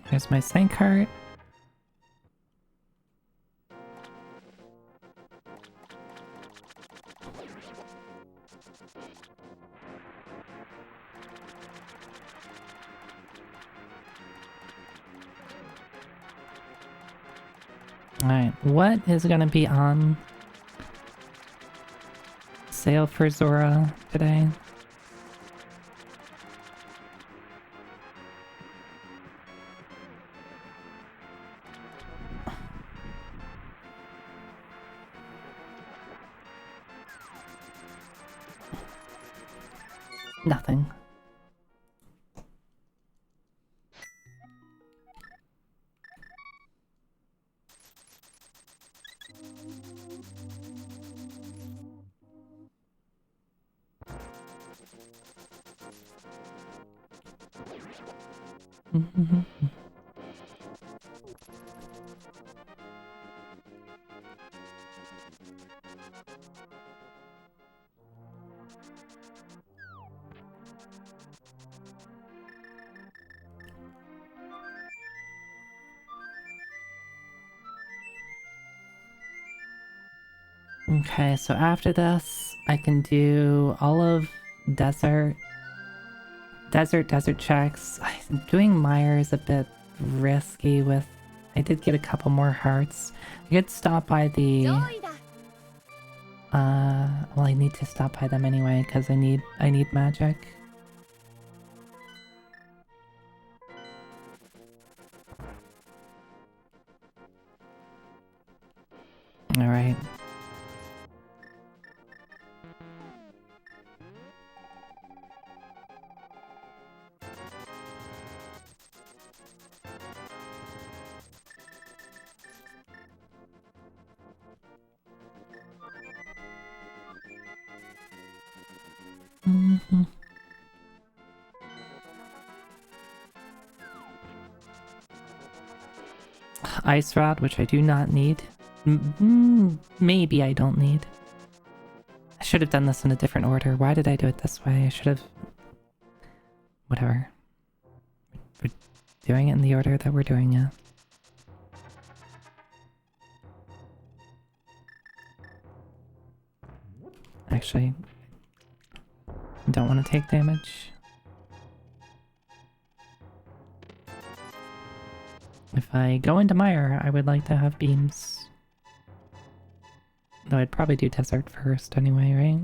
Here's my sign cart. Alright, what is gonna be on sale for Zora today? Nothing. Okay, so after this, I can do all of desert checks. Doing Mire is a bit risky with... I did get a couple more hearts. I could stop by the... 上位だ well, I need to stop by them anyway, because I need magic. Alright. Ice Rod, which I do not need. Maybe I don't need. I should have done this in a different order. Why did I do it this way? I should have... Whatever. We're doing it in the order that we're doing it. Actually, I don't want to take damage. If I go into Mire, I would like to have beams. Though I'd probably do desert first anyway, right?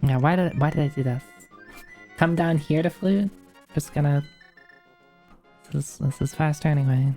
Yeah, why did I do this? Come down here to flute? Just gonna... This is faster anyway.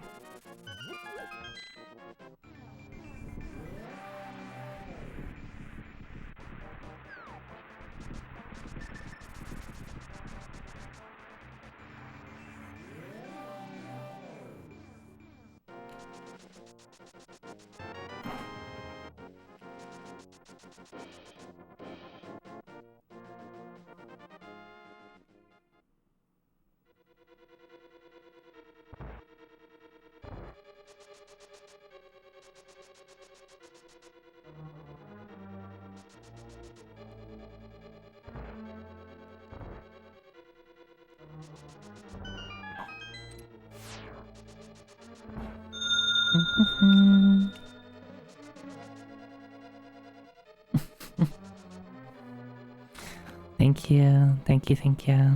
Thank you, thank you, thank you.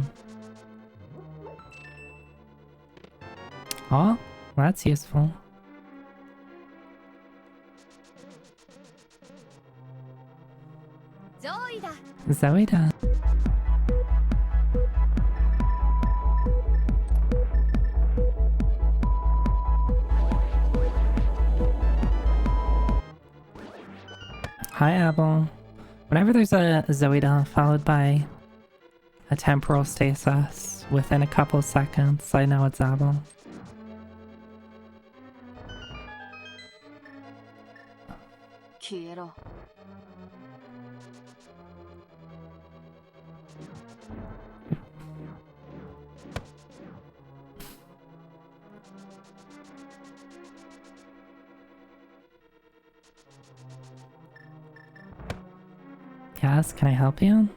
Oh, that's useful. Zoida. Hi, Abel. Whenever there's a Zoida followed by a temporal stasis within a couple seconds, I know it's Abel. Quiero. Yes, can I help you?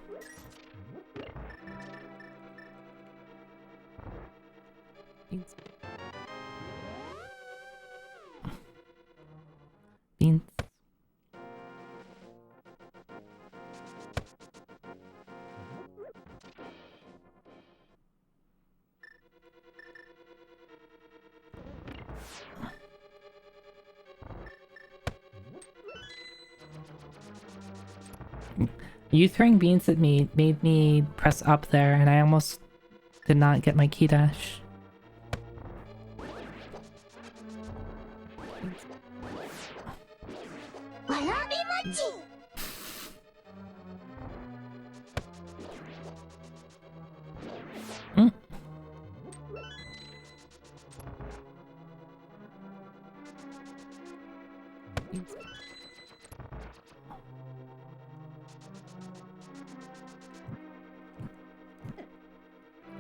Beans. Beans. You throwing beans at me made me press up there, and I almost did not get my key dash.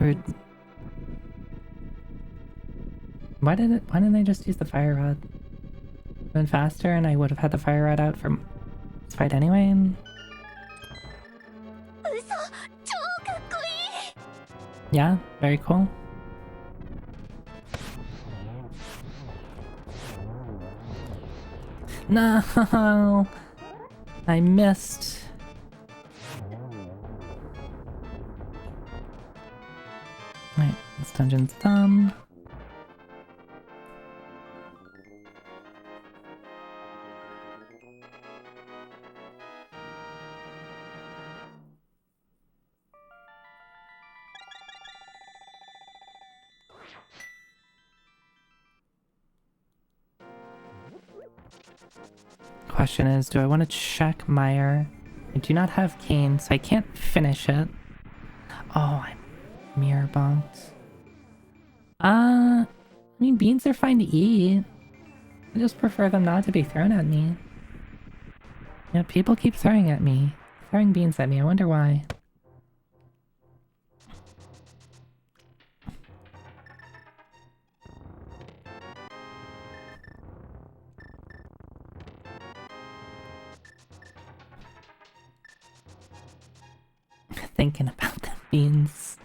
Or why didn't I just use the fire rod? Been faster and I would have had the fire rod out for this fight anyway. Yeah, very cool. No, I missed. Right, this dungeon's done. Question is, do I want to check Meyer? I do not have Cane, so I can't finish it. Oh, I'm mirror bonked. I mean, beans are fine to eat. I just prefer them not to be thrown at me. Yeah, people keep throwing at me. Throwing beans at me, I wonder why. Thinking about the beans.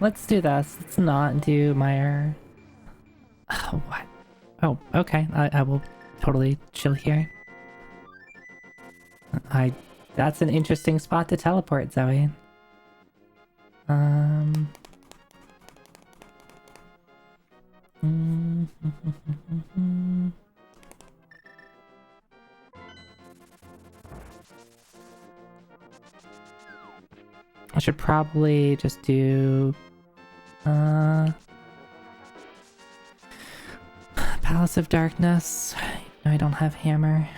Let's do this. Let's not do Meyer. Oh, what? Oh, okay. I will totally chill here. That's an interesting spot to teleport, Zoe. I should probably just do Palace of Darkness. I don't have hammer.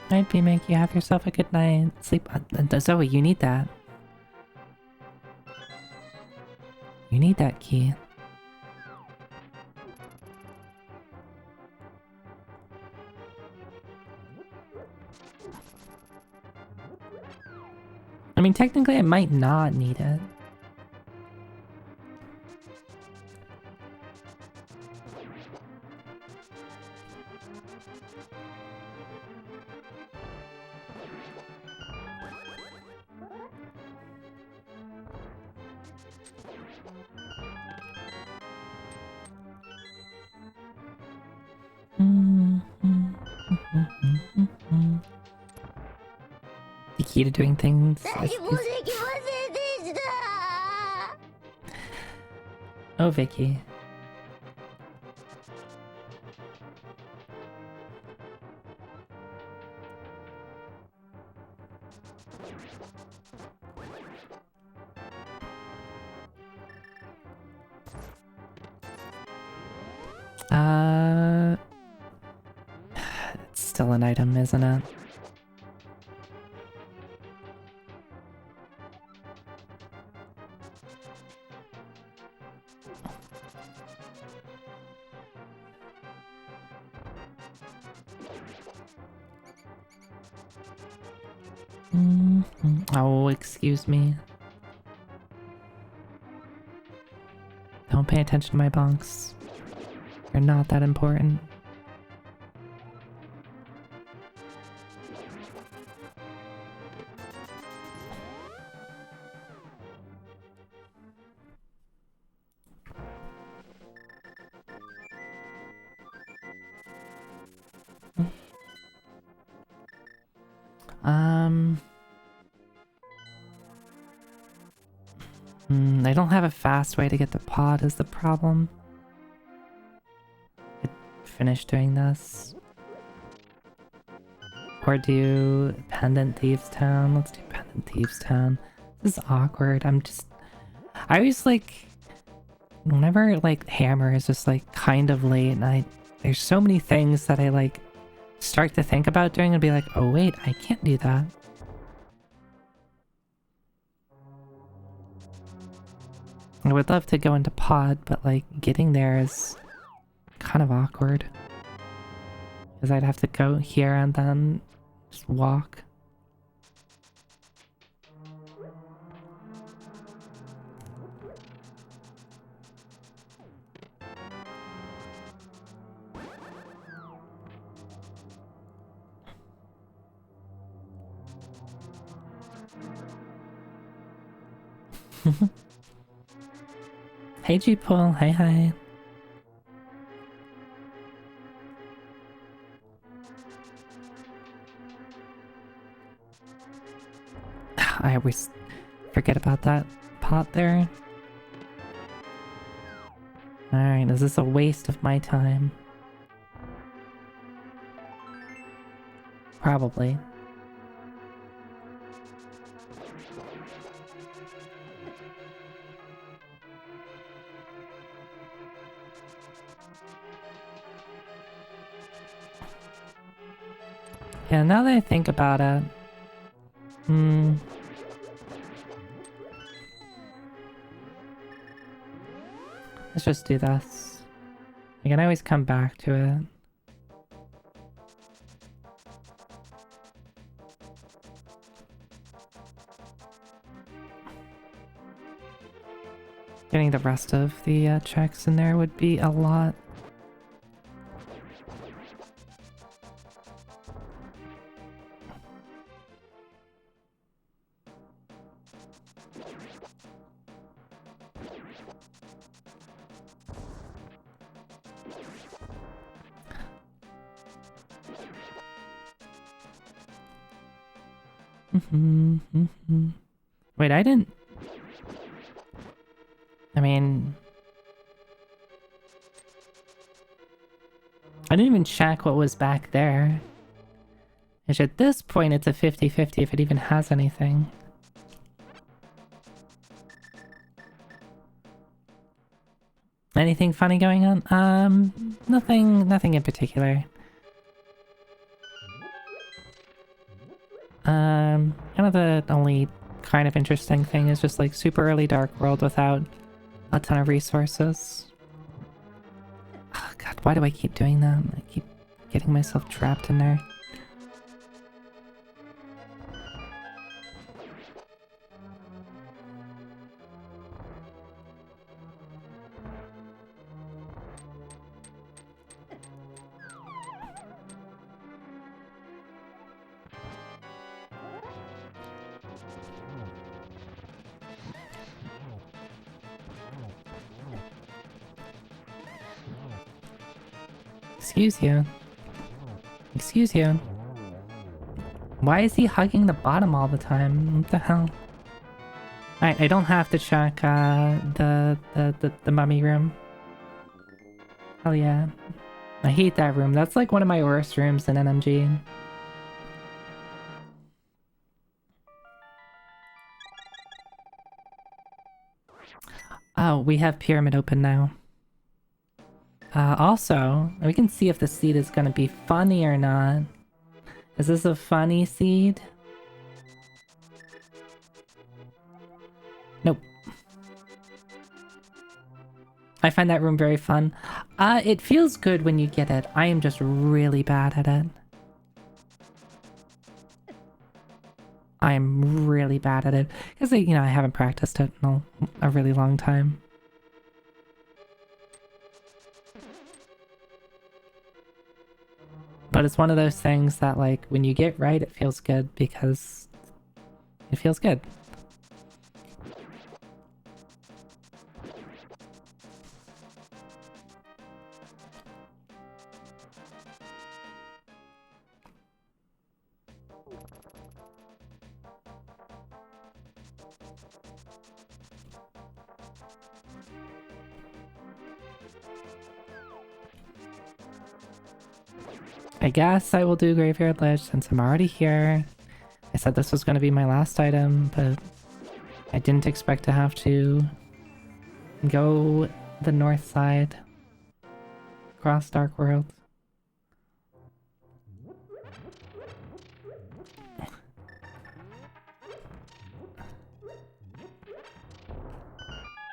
I'd be make you have yourself a good night. Sleep. Zoe, you need that. You need that key. I mean, technically I might not need it. The key to doing things is... Oh, Vicky. It's still an item, isn't it? Oh, excuse me. Don't pay attention to my bonks. You're not that important. I don't have a fast way to get the pod is the problem. Could finish doing this. Or do Pendant Thieves Town. Let's do Pendant Thieves Town. This is awkward. I always like... Whenever like Hammer is just like kind of late and there's so many things that I like start to think about doing and be like, oh wait, I can't do that. I would love to go into pod, but like getting there is kind of awkward. Because I'd have to go here and then just walk. Hey G-Pool, hi. I always forget about that pot there. Alright, is this a waste of my time? Probably. Yeah, now that I think about it... Let's just do this. I can always come back to it. Getting the rest of the checks in there would be a lot. Wait, I didn't... I mean... I didn't even check what was back there. Which at this point it's a 50-50 if it even has anything. Anything funny going on? Nothing in particular. Kind of the only kind of interesting thing is just like super early Dark World without a ton of resources. Oh god, why do I keep doing that? I keep getting myself trapped in there. Excuse you. Excuse you. Why is he hugging the bottom all the time? What the hell? Alright, I don't have to check the mummy room. Hell yeah. I hate that room. That's like one of my worst rooms in NMG. Oh, we have Pyramid open now. Also, we can see if the seed is gonna be funny or not. Is this a funny seed? Nope. I find that room very fun. It feels good when you get it. I am just really bad at it. I am really bad at it. Because, you know, I haven't practiced it in a really long time. But it's one of those things that, like, when you get right, it feels good because it feels good. I guess I will do Graveyard Lich since I'm already here. I said this was going to be my last item, but I didn't expect to have to go the north side across Dark World.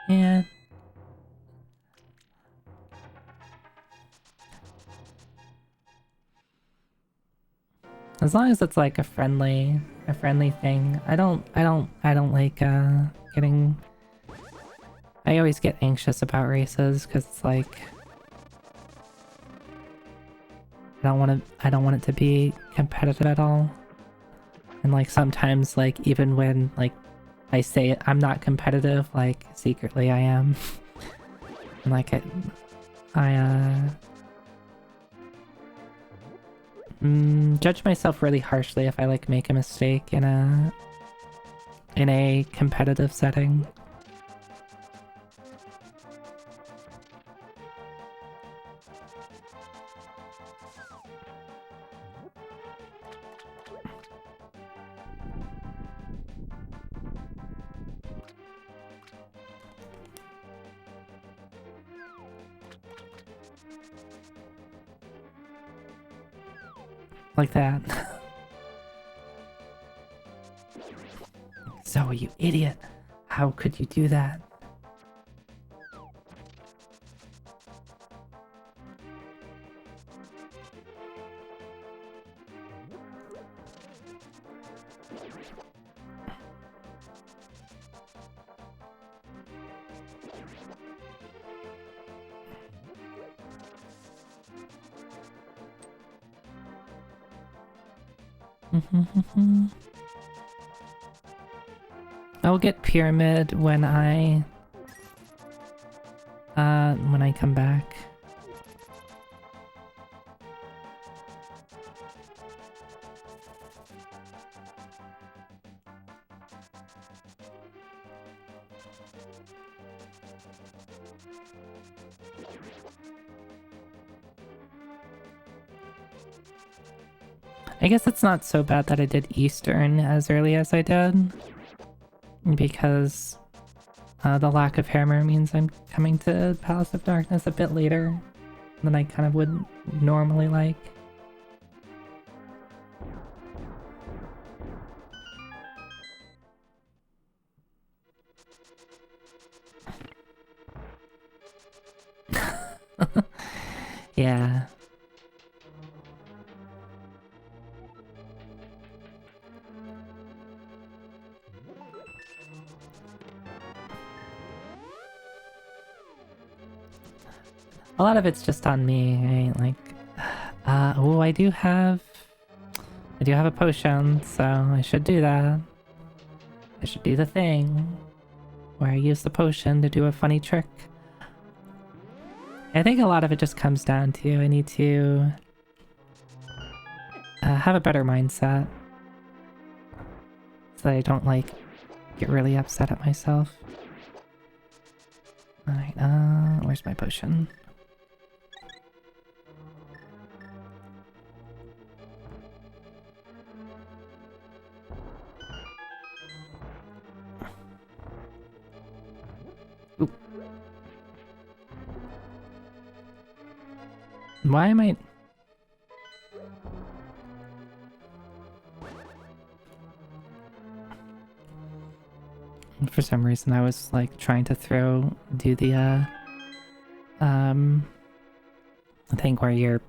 Yeah. As long as it's like a friendly thing. I don't like getting. I always get anxious about races because it's like I don't want it to be competitive at all. And like sometimes like even when like I say I'm not competitive, like secretly I am. And like I judge myself really harshly if I like make a mistake in a competitive setting. Like that. Zoe, you idiot! How could you do that? I'll get Pyramid when I come back. I guess it's not so bad that I did Eastern as early as I did, because the lack of hammer means I'm coming to Palace of Darkness a bit later than I kind of would normally like. Yeah. A lot of it's just on me, right? Like, oh, I do have a potion, so I should do that. I should do the thing where I use the potion to do a funny trick. I think a lot of it just comes down to I need to have a better mindset so that I don't like get really upset at myself. Alright, where's my potion? Oop. Why am I... For some reason I was like trying to do the thing where you're,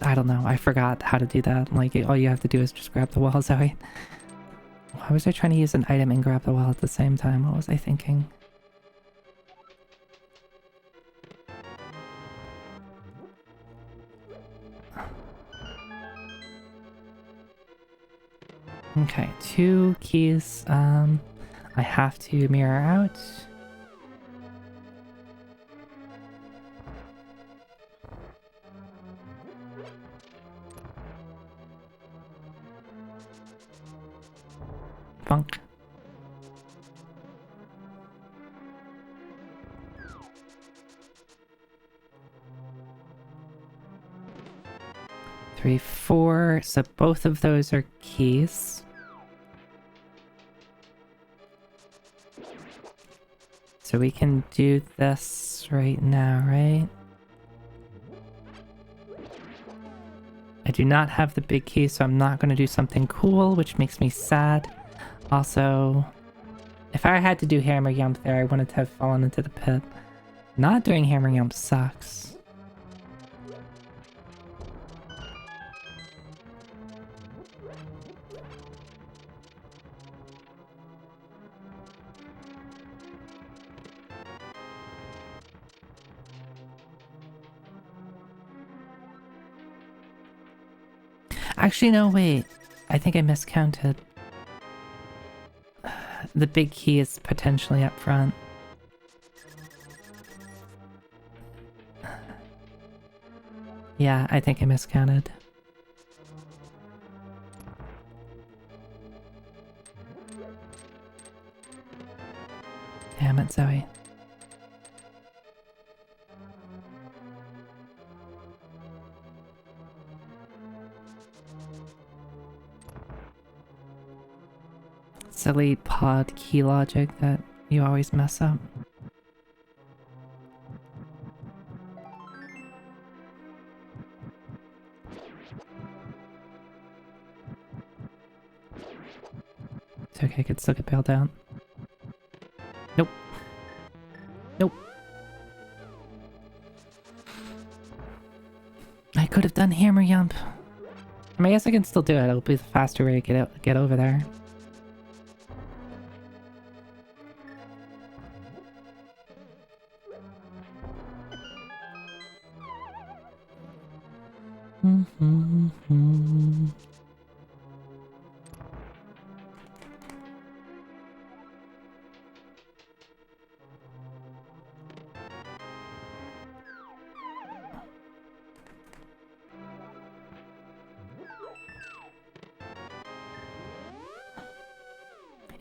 I don't know, I forgot how to do that. Like all you have to do is just grab the wall. Sorry. Why was I trying to use an item and grab the wall at the same time? What was I thinking? Okay, 2 keys. I have to mirror out. Funk. 3, 4. So both of those are keys. So we can do this right now, right? I do not have the big key, so I'm not going to do something cool, which makes me sad. Also, if I had to do Hammer Yump there, I wouldn't have fallen into the pit. Not doing Hammer Yump sucks. Actually, no, wait. I think I miscounted. The big key is potentially up front. Yeah, I think I miscounted. Damn it, Zoe. Silly pod key logic that you always mess up. It's okay, I could still get bailed out. Nope. Nope. I could have done Hammer Yump. I mean, I guess I can still do it. It'll be the faster way to get over there.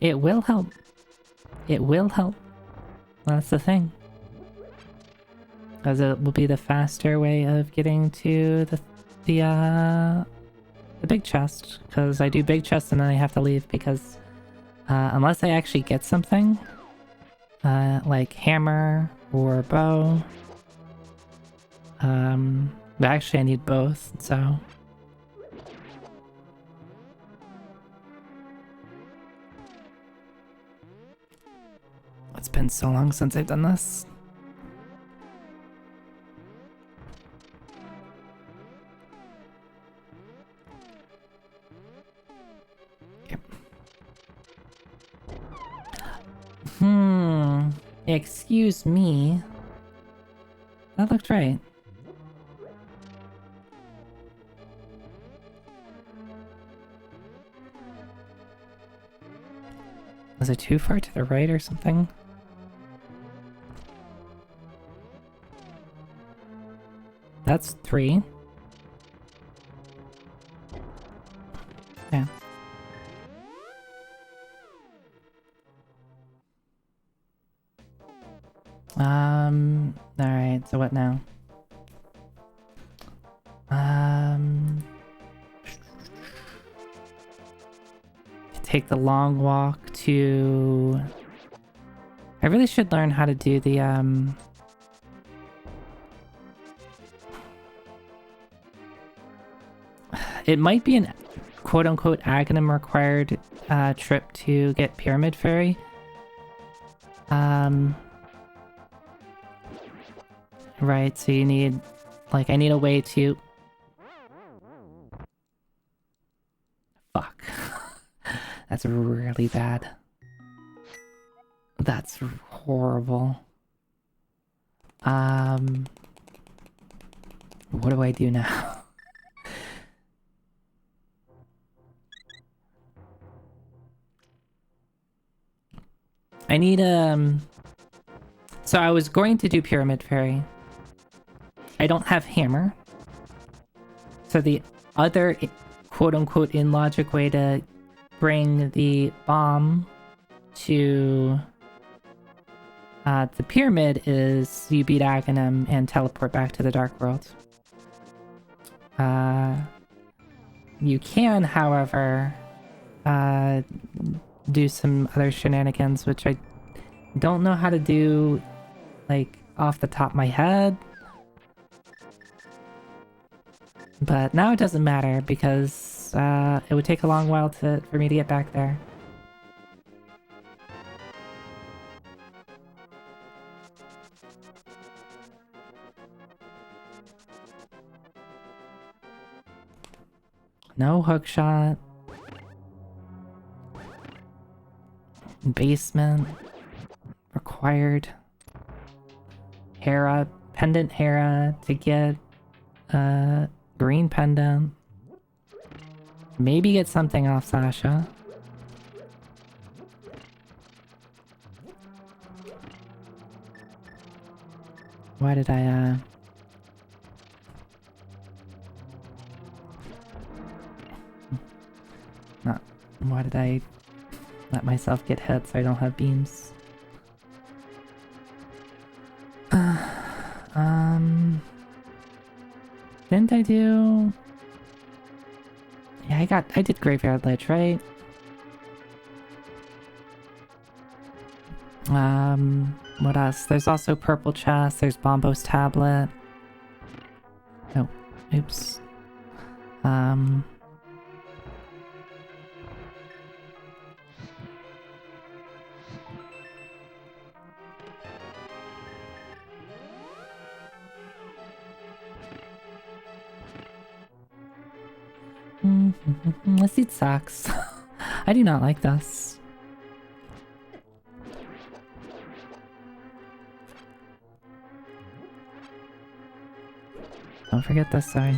It will help. It will help. That's the thing. Because it will be the faster way of getting to the big chest. Because I do big chest and then I have to leave because unless I actually get something like hammer or bow, but actually I need both, so. It's been so long since I've done this. Yep. Excuse me. That looked right. Was it too far to the right or something? That's 3. Yeah. Alright, so what now? Take the long walk to... I really should learn how to do the, It might be an quote-unquote Aghanim required trip to get Pyramid Fairy. Right, so you need... Like, I need a way to... Fuck. That's really bad. That's horrible. What do I do now? I need, so I was going to do Pyramid Fairy. I don't have hammer. So the other quote-unquote in-logic way to bring the bomb to the pyramid is you beat Aghanim and teleport back to the Dark World. You can, however, do some other shenanigans, which I don't know how to do, like, off the top of my head. But now it doesn't matter, because it would take a long while for me to get back there. No hookshot. Basement. Required. Hera. Pendant Hera to get green pendant. Maybe get something off Sasha. Why did I why did I let myself get hit so I don't have beams? Didn't I do... Yeah, I did Graveyard Lich, right? What else? There's also Purple Chest, there's Bombos Tablet. Oh, oops. This seat sucks. I do not like this. Don't forget this side.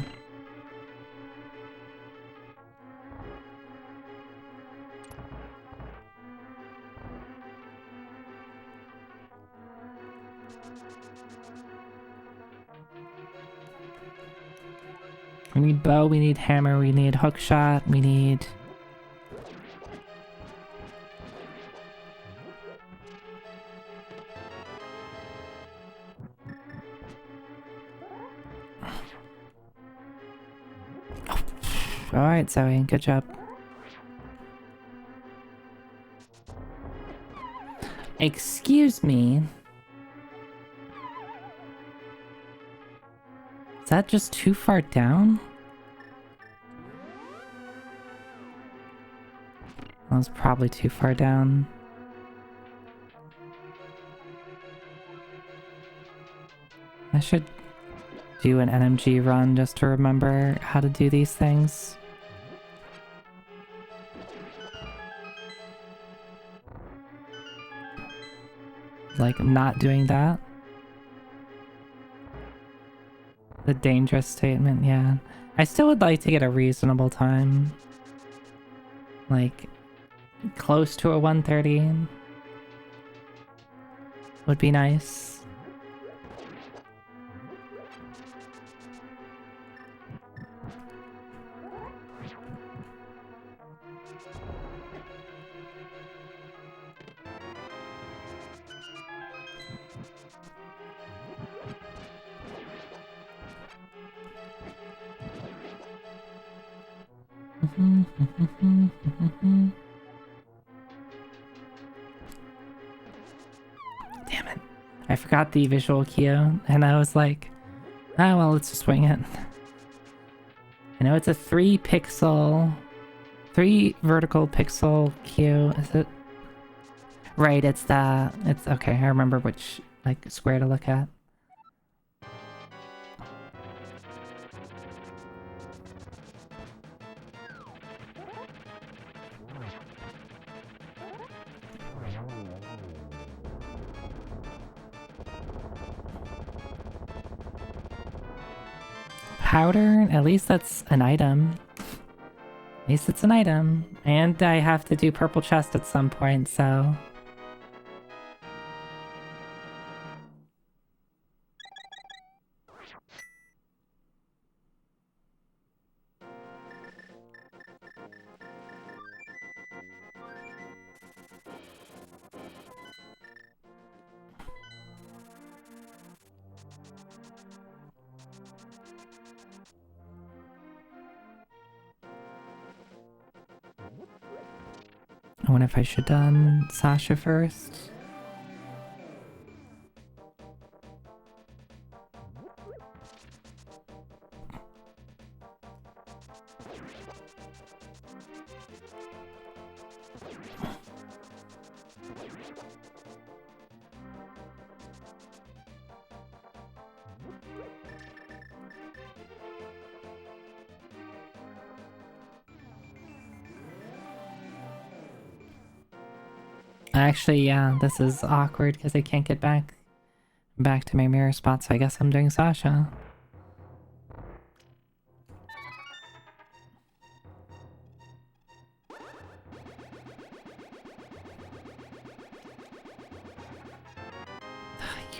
We need bow, we need hammer, we need hookshot, we need... Alright, Zoe, good job. Excuse me. Is that just too far down? That was probably too far down. I should do an NMG run just to remember how to do these things. Like, not doing that. The dangerous statement, yeah. I still would like to get a reasonable time. Like, close to a 1:30 would be nice. Damn it. I forgot the visual cue, and I was like, ah, well, let's just wing it. I know it's a 3 vertical pixel cue, is it? Right, it's okay, I remember which, like, square to look at. Powder? At least that's an item. At least it's an item. And I have to do purple chest at some point, so... wonder if I should done Sasha first. Actually, yeah, this is awkward because I can't get back to my mirror spot, so I guess I'm doing Sasha.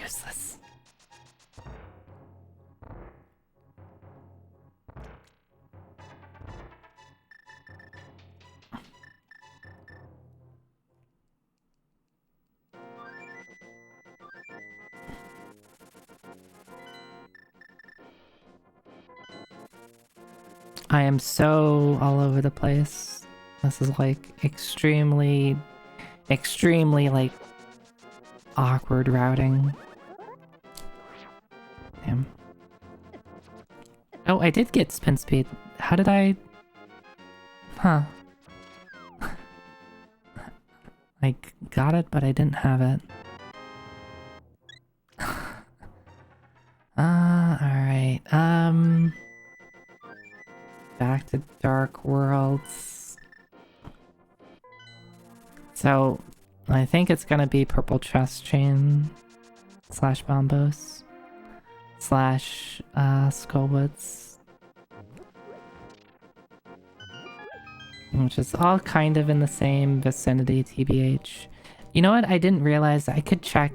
Useless. I am so all over the place. This is like extremely like awkward routing. Damn. Oh, I did get spin speed. How did I... Huh. I got it, but I didn't have it. Alright. Back to Dark Worlds. So, I think it's gonna be Purple Chest Chain / Bombos / Skullwoods. Which is all kind of in the same vicinity, TBH. You know what? I didn't realize I could check,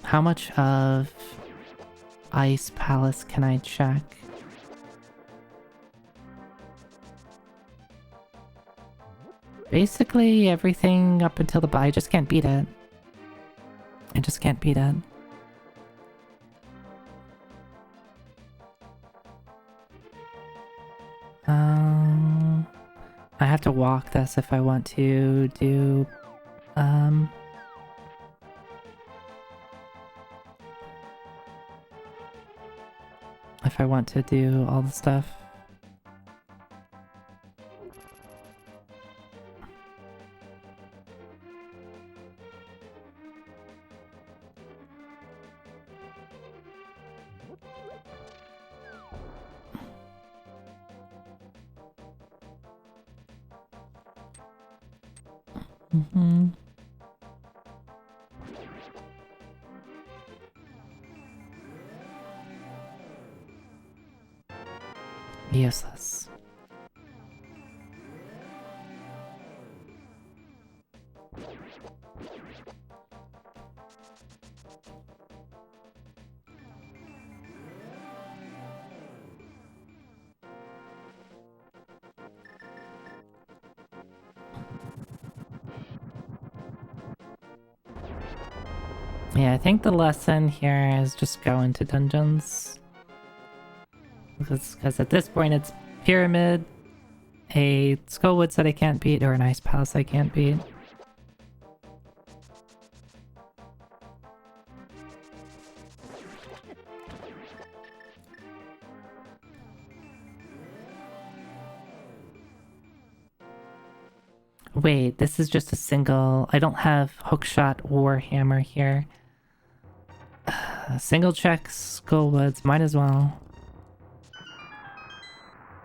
how much of Ice Palace can I check? Basically everything up until the... I just can't beat it. I just can't beat it. I have to walk this if I want to do... if I want to do all the stuff. Useless. Yeah, I think the lesson here is just go into dungeons. Because at this point it's Pyramid, a Skullwoods that I can't beat, or an Ice Palace I can't beat. Wait, this is just a single... I don't have Hookshot or Hammer here. Single check Skullwoods, might as well.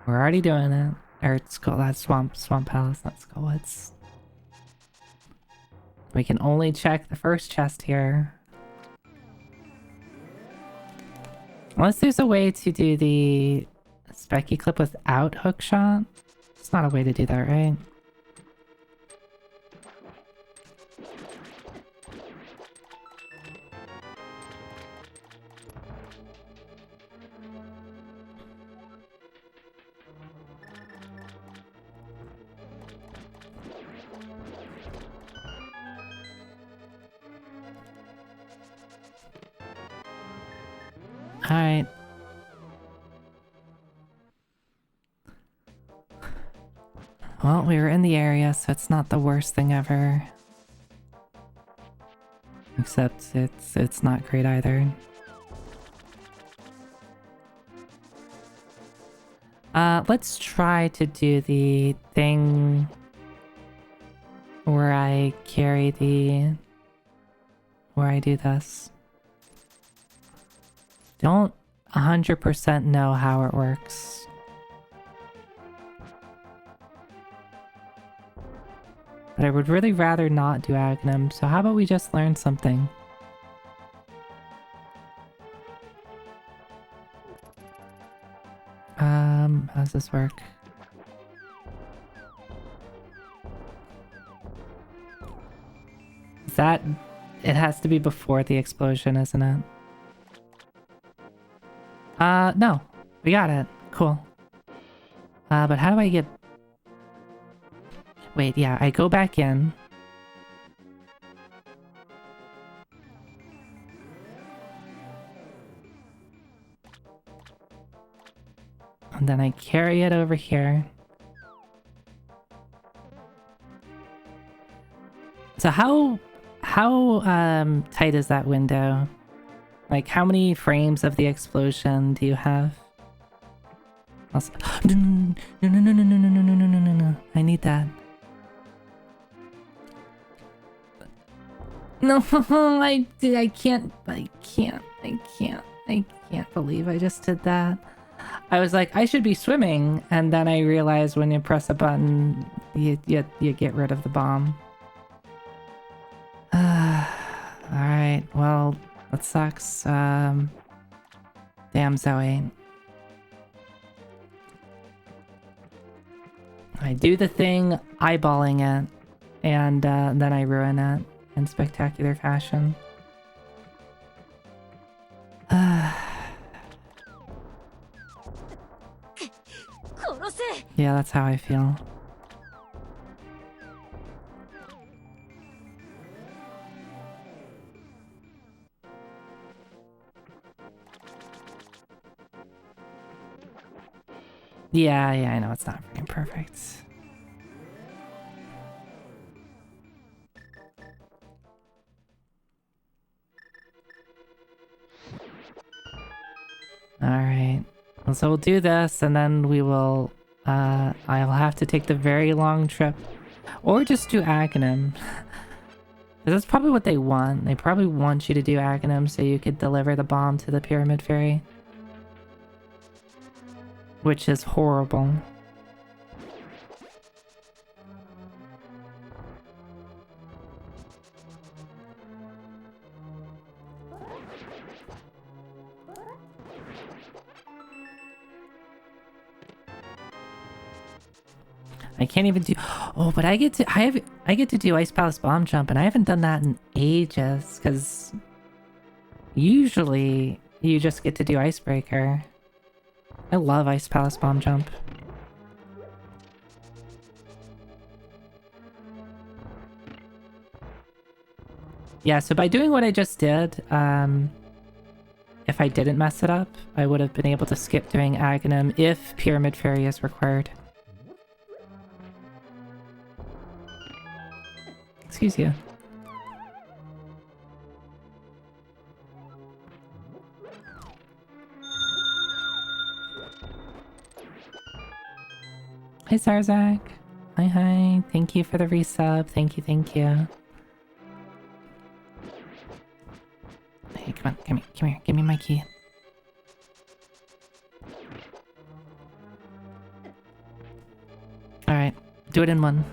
We're already doing it. Or that's Swamp Palace, not Skullwoods. We can only check the first chest here. Unless there's a way to do the Specky clip without Hookshot. It's not a way to do that, right? Alright. Well, we were in the area, so it's not the worst thing ever. Except it's not great either. Let's try to do the thing where I carry where I do this. Don't 100% know how it works. But I would really rather not do Aghanim, so how about we just learn something? How does this work? Is that... It has to be before the explosion, isn't it? No. We got it. Cool. But how do I get... Wait, yeah, I go back in. And then I carry it over here. So how tight is that window? Like, how many frames of the explosion do you have? Also, no, no. I need that. No, I can't believe I just did that. I was like, I should be swimming, and then I realized when you press a button, you get rid of the bomb. Alright, well, that sucks. Damn, Zoe. I do the thing, eyeballing it, and then I ruin it in spectacular fashion. Yeah, that's how I feel. Yeah, I know it's not freaking perfect. Alright. So we'll do this, and then we will... I'll have to take the very long trip. Or just do Aghanim. That's probably what they want. They probably want you to do Aghanim so you could deliver the bomb to the Pyramid Fairy. Which is horrible. I can't even do... Oh, but I get to do Ice Palace Bomb Jump, and I haven't done that in ages, because usually you just get to do Icebreaker. I love Ice Palace Bomb Jump. Yeah, so by doing what I just did, if I didn't mess it up, I would have been able to skip doing Aghanim if Pyramid Fairy is required. Excuse you. Hi, Zarzak. Hi. Thank you for the resub. Thank you. Hey, come on. Come here. Give me my key. Alright. Do it in one.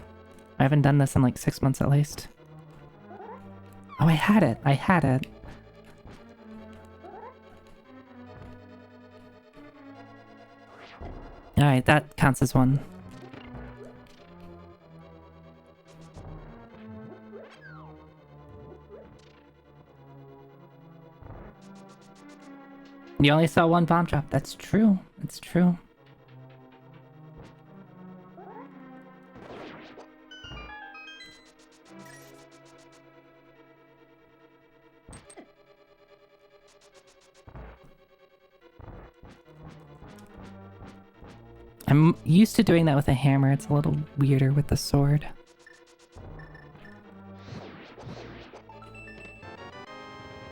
I haven't done this in like 6 months at least. Oh, I had it. Alright, that counts as one. You only saw one bomb drop. That's true. It's true. I'm used to doing that with a hammer. It's a little weirder with the sword.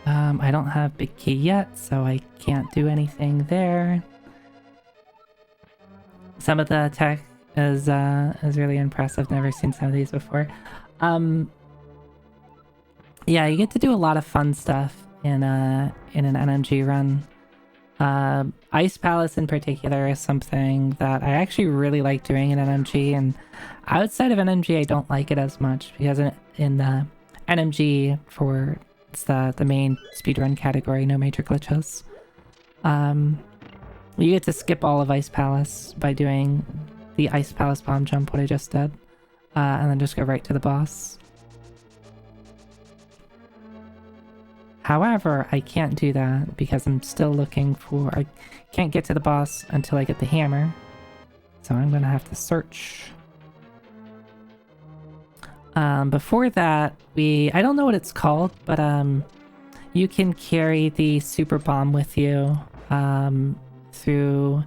I don't have big key yet, so I can't do anything there. Some of the tech is really impressive. Never seen some of these before. Yeah, you get to do a lot of fun stuff in an NMG run. Ice Palace in particular is something that I actually really like doing in NMG, and outside of NMG I don't like it as much because in NMG for it's the main speedrun category, no major glitches. You get to skip all of Ice Palace by doing the Ice Palace bomb jump, what I just did, and then just go right to the boss. However, I can't do that because I'm still looking for... I can't get to the boss until I get the hammer. So I'm going to have to search. Before that, I don't know what it's called, but you can carry the super bomb with you through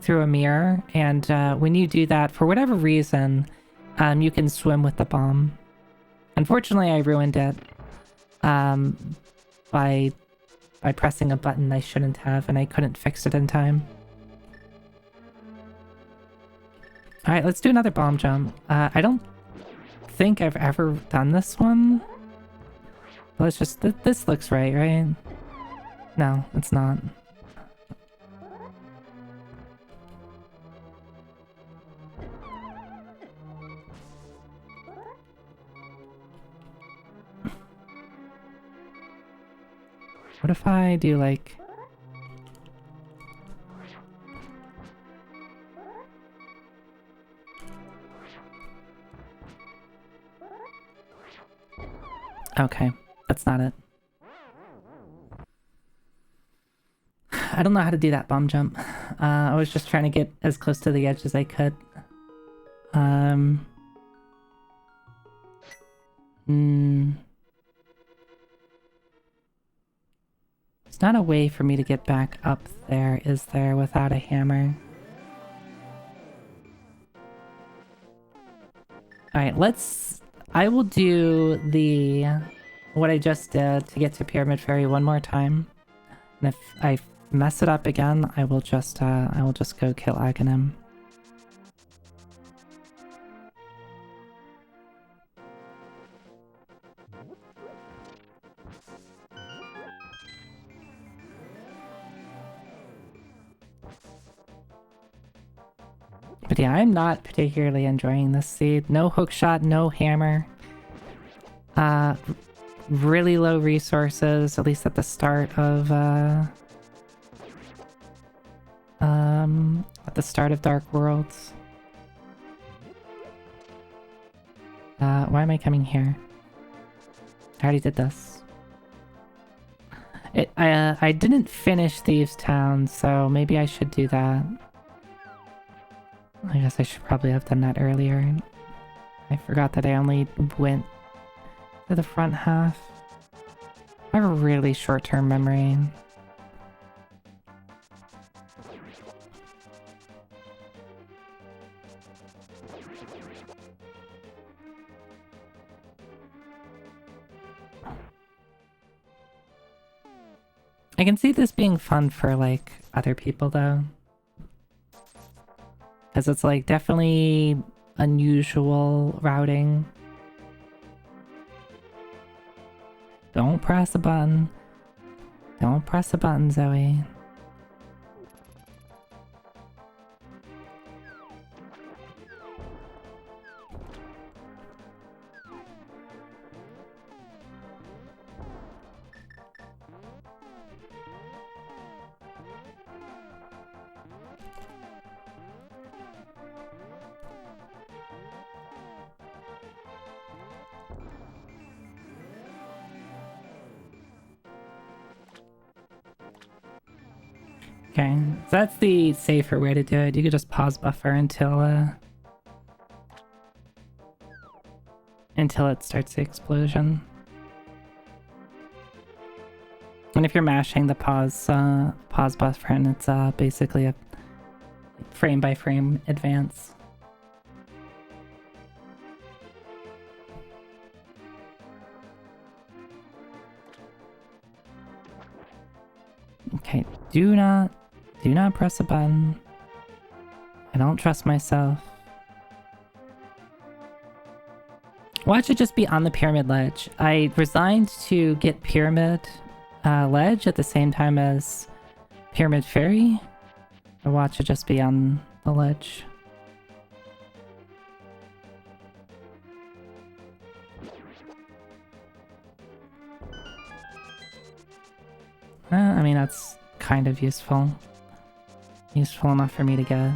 a mirror. And when you do that, for whatever reason, you can swim with the bomb. Unfortunately, I ruined it. By pressing a button I shouldn't have, and I couldn't fix it in time. Alright, let's do another bomb jump. I don't think I've ever done this one. Let's just... this looks right? No, it's not. What if I do like... Okay, that's not it. I don't know how to do that bomb jump. I was just trying to get as close to the edge as I could. There's not a way for me to get back up there, is there, without a hammer? Alright, I will do what I just did to get to Pyramid Fairy one more time. And if I mess it up again, I will just go kill Aghanim. But yeah, I'm not particularly enjoying this seed. No hookshot, no hammer. Really low resources, at least at the start of Dark Worlds. Why am I coming here? I already did this. I didn't finish Thieves Town, so maybe I should do that. I guess I should probably have done that earlier. I forgot that I only went to the front half. I have a really short-term memory. I can see this being fun for, like, other people, though. Because it's, like, definitely unusual routing. Don't press a button. Don't press a button, Zoe. Okay, so that's the safer way to do it. You could just pause buffer until it starts the explosion. And if you're mashing the pause button, it's basically frame by frame advance. Okay, do not press a button. I don't trust myself. Watch it just be on the pyramid ledge. I resigned to get pyramid ledge at the same time as pyramid fairy. Or watch it just be on the ledge. I mean, that's kind of useful. Useful enough for me to get.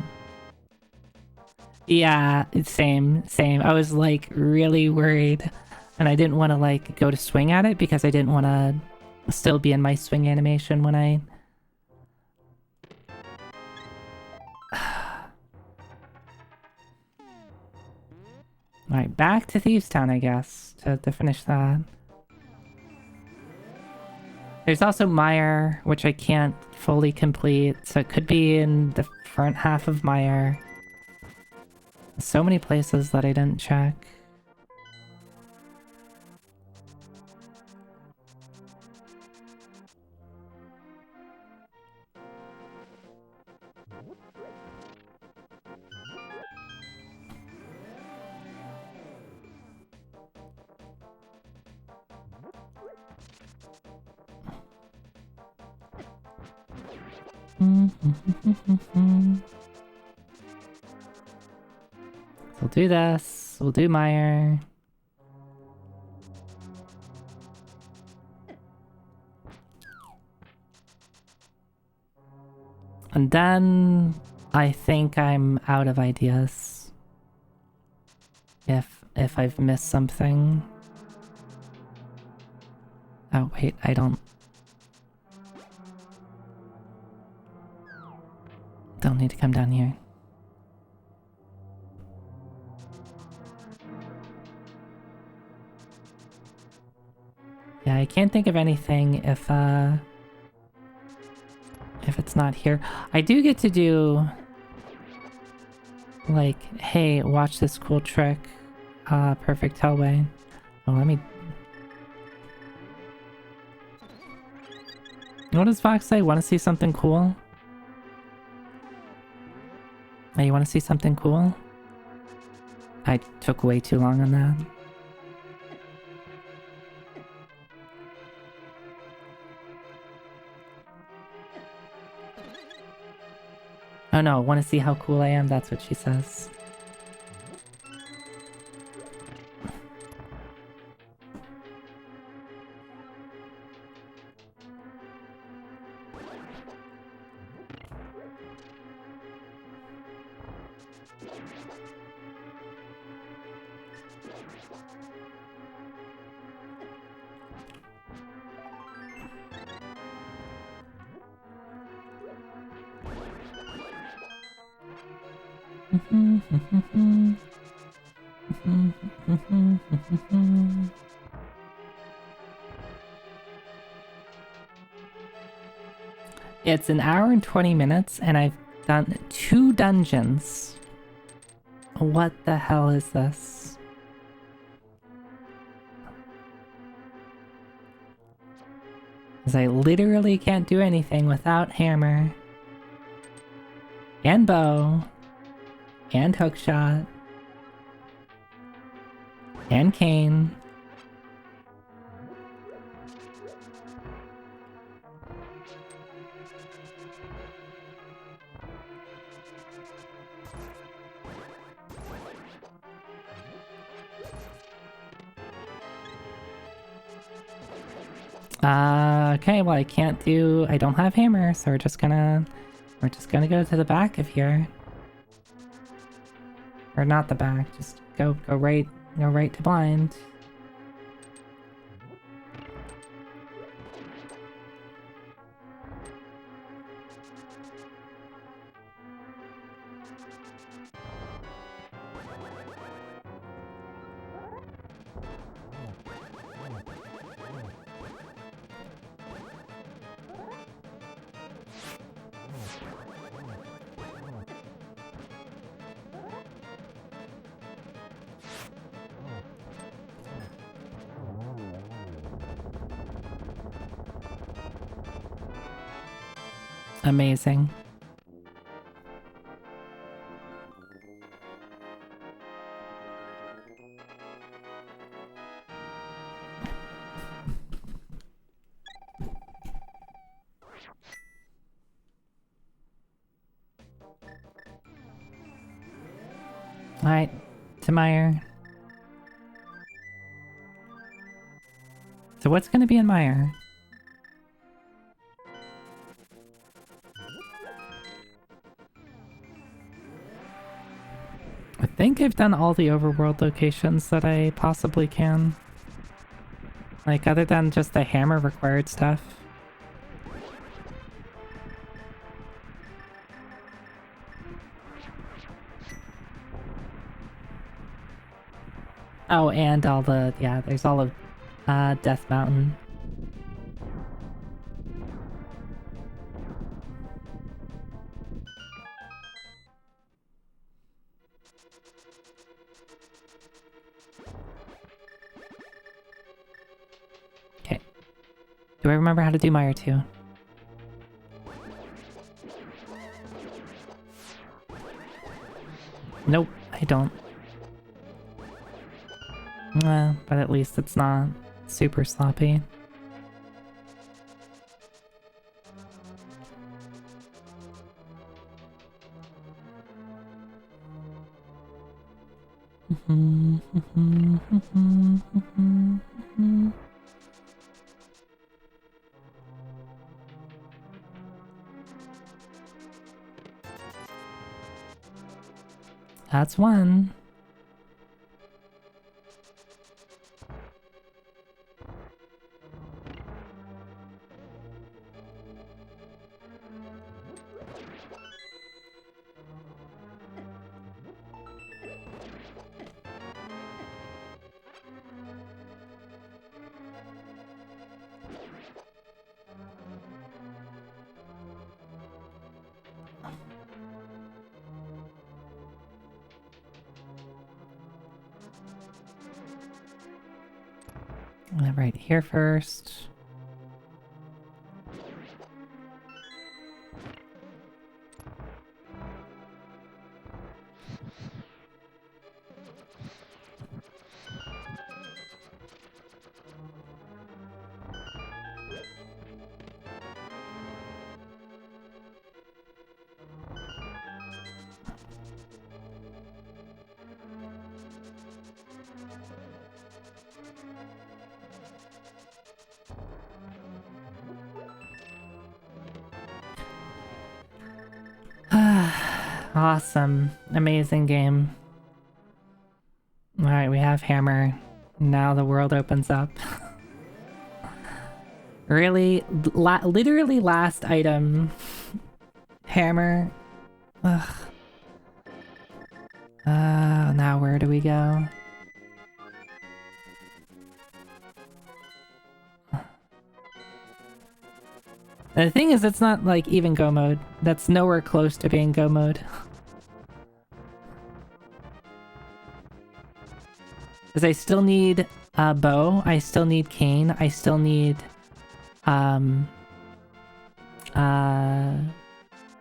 Yeah, it's same. I was like really worried and I didn't want to like go to swing at it because I didn't want to still be in my swing animation when I... Alright, back to Thieves Town, I guess, to finish that. There's also Mire, which I can't fully complete, so it could be in the front half of Mire. So many places that I didn't check. We'll do this. We'll do Mire. And then I think I'm out of ideas. If I've missed something. Oh wait, I don't need to come down here. Yeah, I can't think of anything if it's not here. I do get to do like, hey, watch this cool trick. Perfect hellway. Oh, let me... What does Fox say? Want to see something cool? Hey, you want to see something cool? I took way too long on that. Oh no, want to see how cool I am? That's what she says. It's an hour and 20 minutes and I've done 2 dungeons. What the hell is this? Because I literally can't do anything without hammer. And bow. And hookshot. And cane. Okay, well I don't have hammer, so we're just gonna go to the back of here. Or not the back, just go right to blind. Amazing. Alright, to Meyer. So what's gonna be in Meyer? I think I've done all the overworld locations that I possibly can. Like, other than just the hammer required stuff. Oh, and all the, yeah, there's all of Death Mountain. Okay. Do I remember how to do Meyer 2? Nope, I don't. But at least it's not super sloppy. That's one. Right here first. Awesome. Amazing game. Alright, we have hammer. Now the world opens up. Really? Literally last item. Hammer. Ugh. Now where do we go? And the thing is, it's not like even go mode. That's nowhere close to being go mode. Because I still need a bow, I still need cane, I still need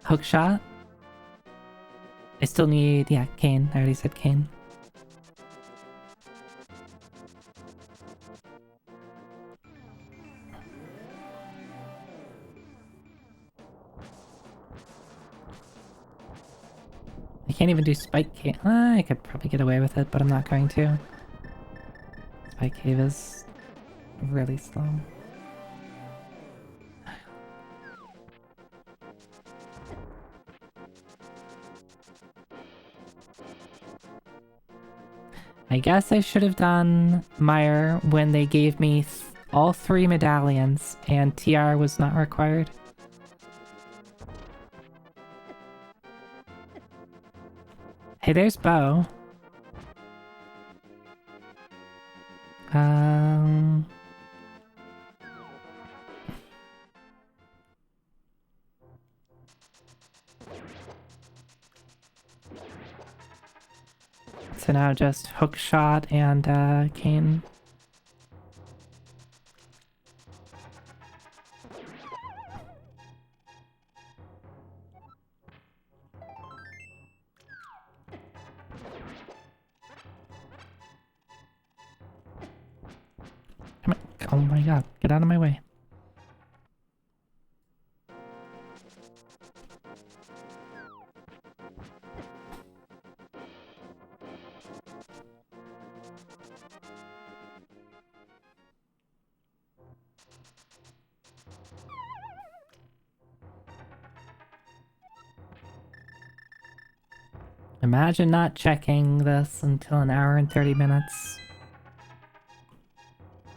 hook shot. I still need, yeah, cane. I already said cane. I can't even do spike cave. I could probably get away with it, but I'm not going to. Spike cave is really slow. I guess I should have done Meyer when they gave me all 3 medallions and TR was not required. Hey, there's Bo. So now just hook shot and cane. Oh my god, get out of my way. Imagine not checking this until an hour and 30 minutes.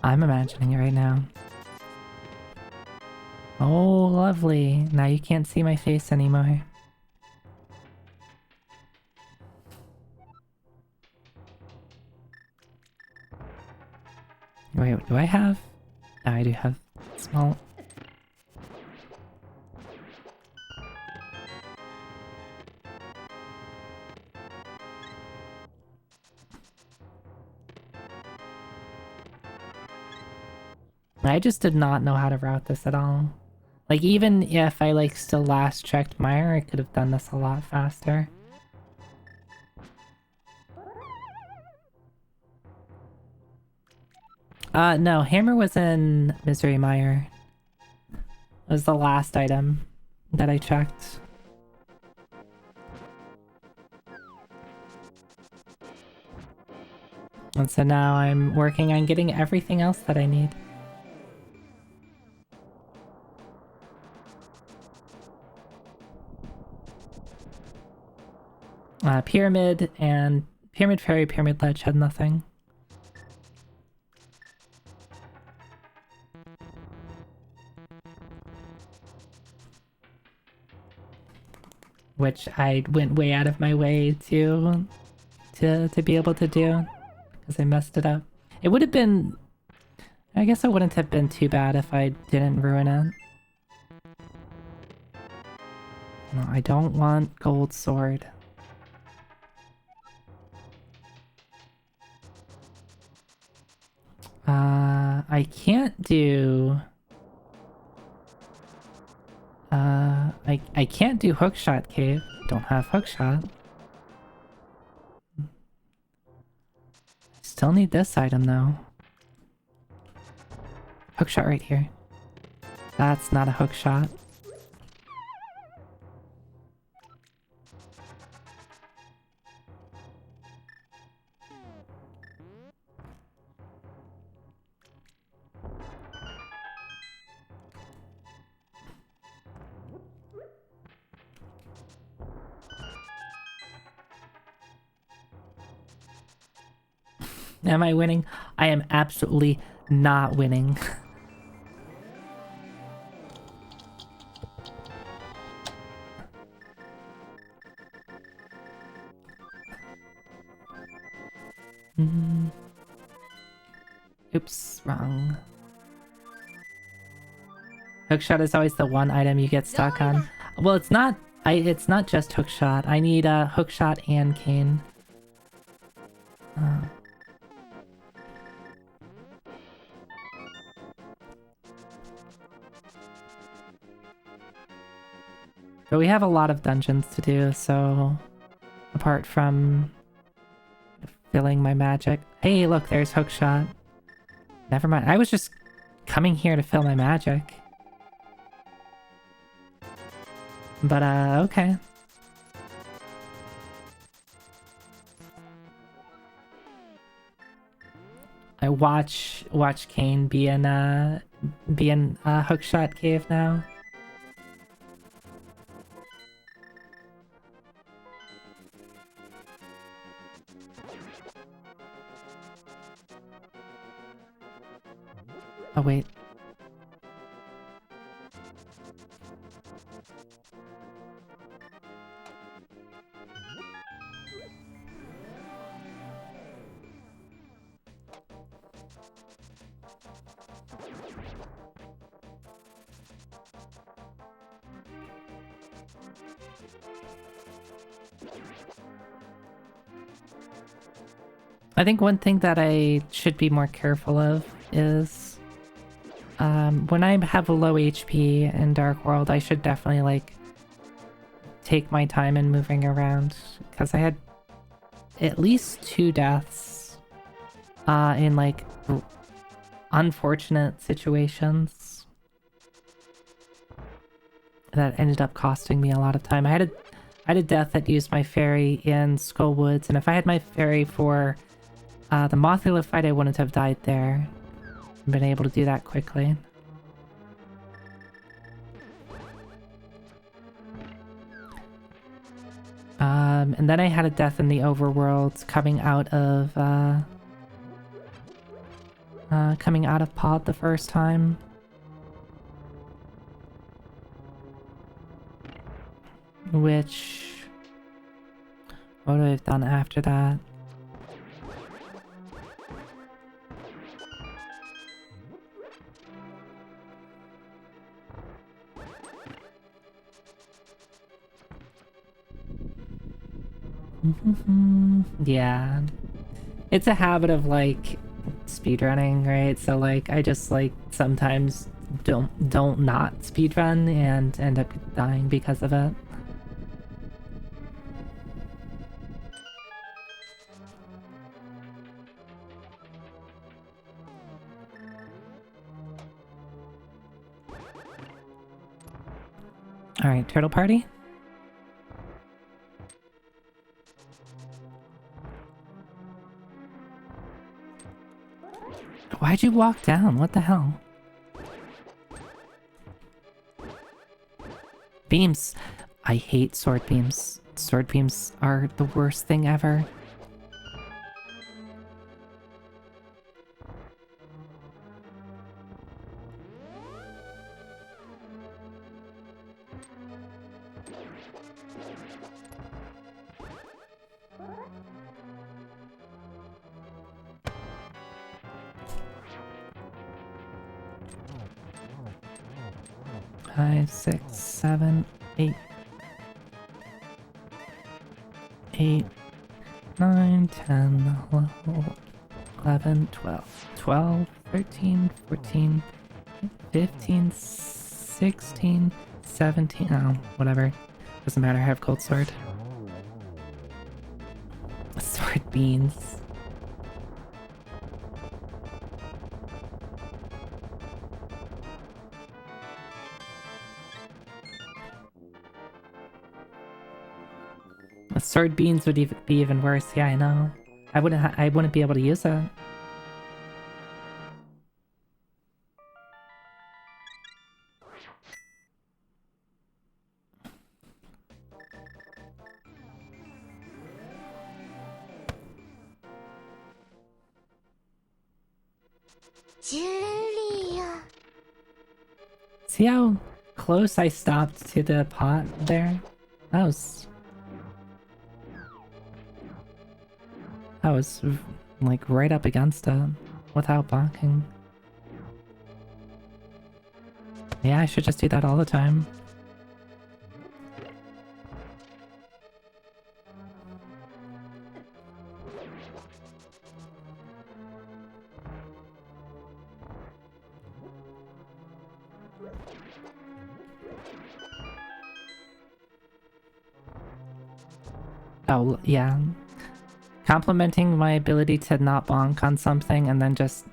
I'm imagining it right now. Oh, lovely. Now you can't see my face anymore. Wait, do I have? Oh, I do have small. I just did not know how to route this at all. Like, even if I, like, still last checked Meyer, I could have done this a lot faster. No, Hammer was in Misery Mire. It was the last item that I checked. And so now I'm working on getting everything else that I need. Pyramid and Pyramid Fairy, Pyramid Ledge had nothing. Which I went way out of my way to be able to do, because I messed it up. It would have been... I guess it wouldn't have been too bad if I didn't ruin it. No, I don't want gold sword. I can't do... I can't do Hookshot Cave. Don't have Hookshot. Still need this item though. Hookshot right here. That's not a hookshot. Am I winning? I am absolutely not winning. Oops, wrong. Hookshot is always the one item you get stuck on. Well, it's not. It's not just hookshot. I need a hookshot and cane. But we have a lot of dungeons to do, so apart from filling my magic. Hey, look, there's hookshot. Never mind. I was just coming here to fill my magic. But okay. I watch Kane be in Hookshot Cave now. Oh wait. I think one thing that I should be more careful of is when I have a low HP in Dark World, I should definitely like take my time in moving around, because I had at least 2 deaths in like unfortunate situations that ended up costing me a lot of time. I had a death that used my fairy in Skull Woods, and if I had my fairy for the Mothula fight, I wouldn't have died there. I've been able to do that quickly. And then I had a death in the overworld coming out of pod the first time. Which... what would I have done after that? Yeah. It's a habit of, like, speedrunning, right? So, like, I just, like, sometimes don't not speedrun and end up dying because of it. Alright, turtle party? Why'd you walk down? What the hell? Beams! I hate sword beams. Sword beams are the worst thing ever. Five, 6, 7, 8, 8, 9, 10, 11, 12, 12, 13, 14, 15, 16, 17, oh, whatever. Doesn't matter, I have cold sword. Sword beans. Sword beans would be even worse. Yeah, I know. I wouldn't be able to use it. Julia. See how close I stopped to the pot there? That was like right up against it without bonking. Yeah, I should just do that all the time. Oh, yeah. Complimenting my ability to not bonk on something and then just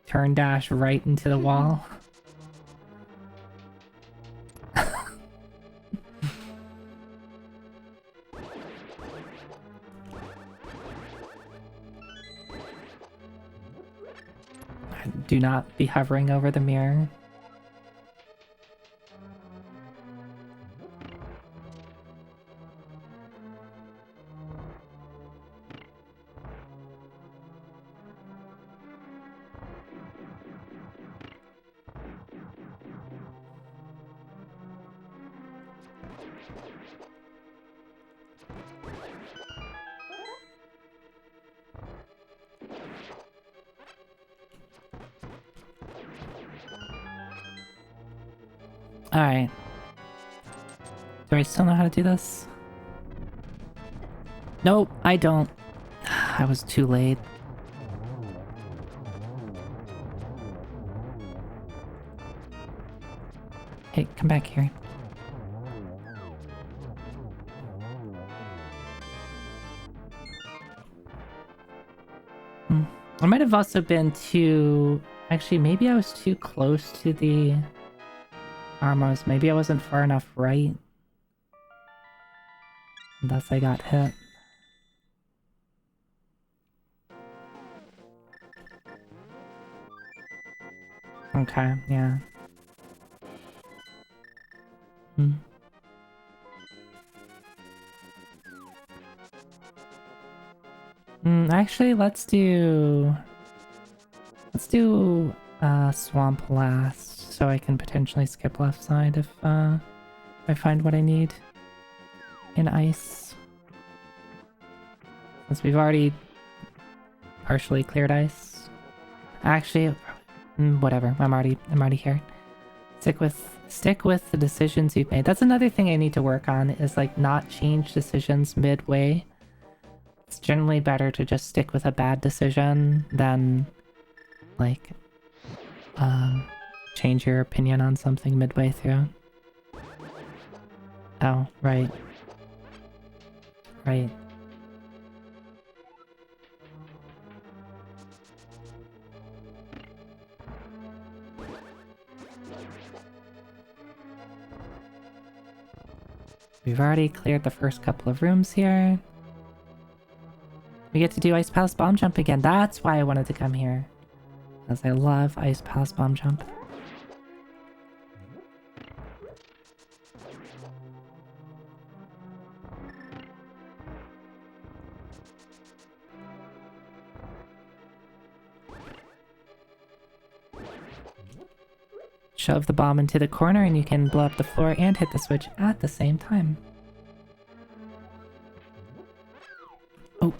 turn dash right into the wall. Do not be hovering over the mirror. Alright. Do I still know how to do this? Nope, I don't. I was too late. Hey, come back here. I might have also been too... Actually, maybe I was too close to the armors. Maybe I wasn't far enough right. And thus I got hit. Okay, yeah. Actually, let's do swamp last, so I can potentially skip left side if I find what I need in ice. Since we've already partially cleared ice. Actually, whatever. I'm already here. Stick with the decisions you've made. That's another thing I need to work on, is like not change decisions midway. It's generally better to just stick with a bad decision than like change your opinion on something midway through. Oh, right. Right. We've already cleared the first couple of rooms here. We get to do Ice Palace Bomb Jump again. That's why I wanted to come here. Because I love Ice Palace Bomb Jump. Shove the bomb into the corner and you can blow up the floor and hit the switch at the same time. Oh.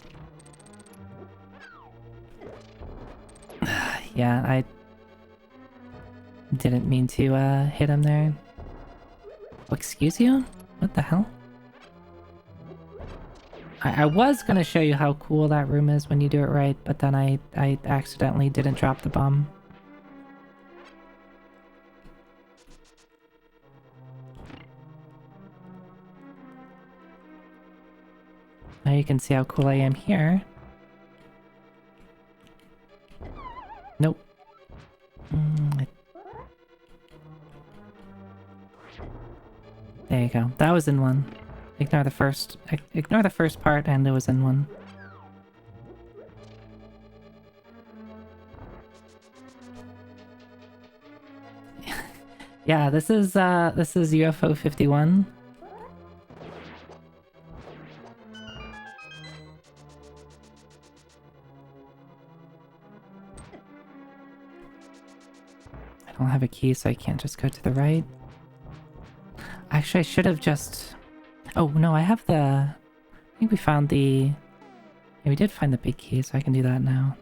Yeah, I didn't mean to hit him there. Oh, excuse you? What the hell? I was gonna show you how cool that room is when you do it right, but then I accidentally didn't drop the bomb. Now you can see how cool I am here. Nope. There you go. That was in one. Ignore the first part, and it was in one. Yeah, this is UFO 51. I don't have a key, so I can't just go to the right. Actually, I should have just... Oh, no, I have the... I think we found the... Yeah, we did find the big key, so I can do that now.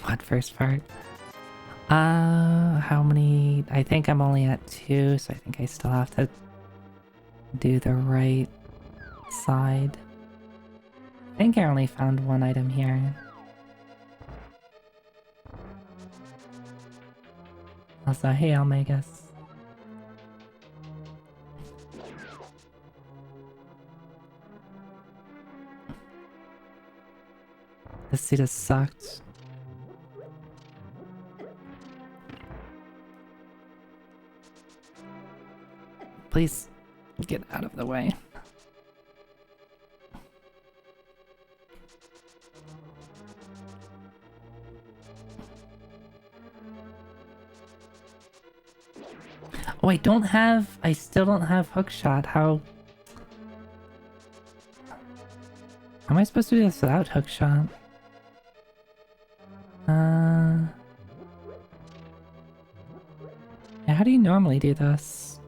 What first part? How many... I think I'm only at 2, so I think I still have to do the right side. I think I only found one item here. Also, hey, Almegas. This seat has sucked. Please get out of the way. Oh, I still don't have hookshot. How am I supposed to do this without hookshot? Yeah, how do you normally do this?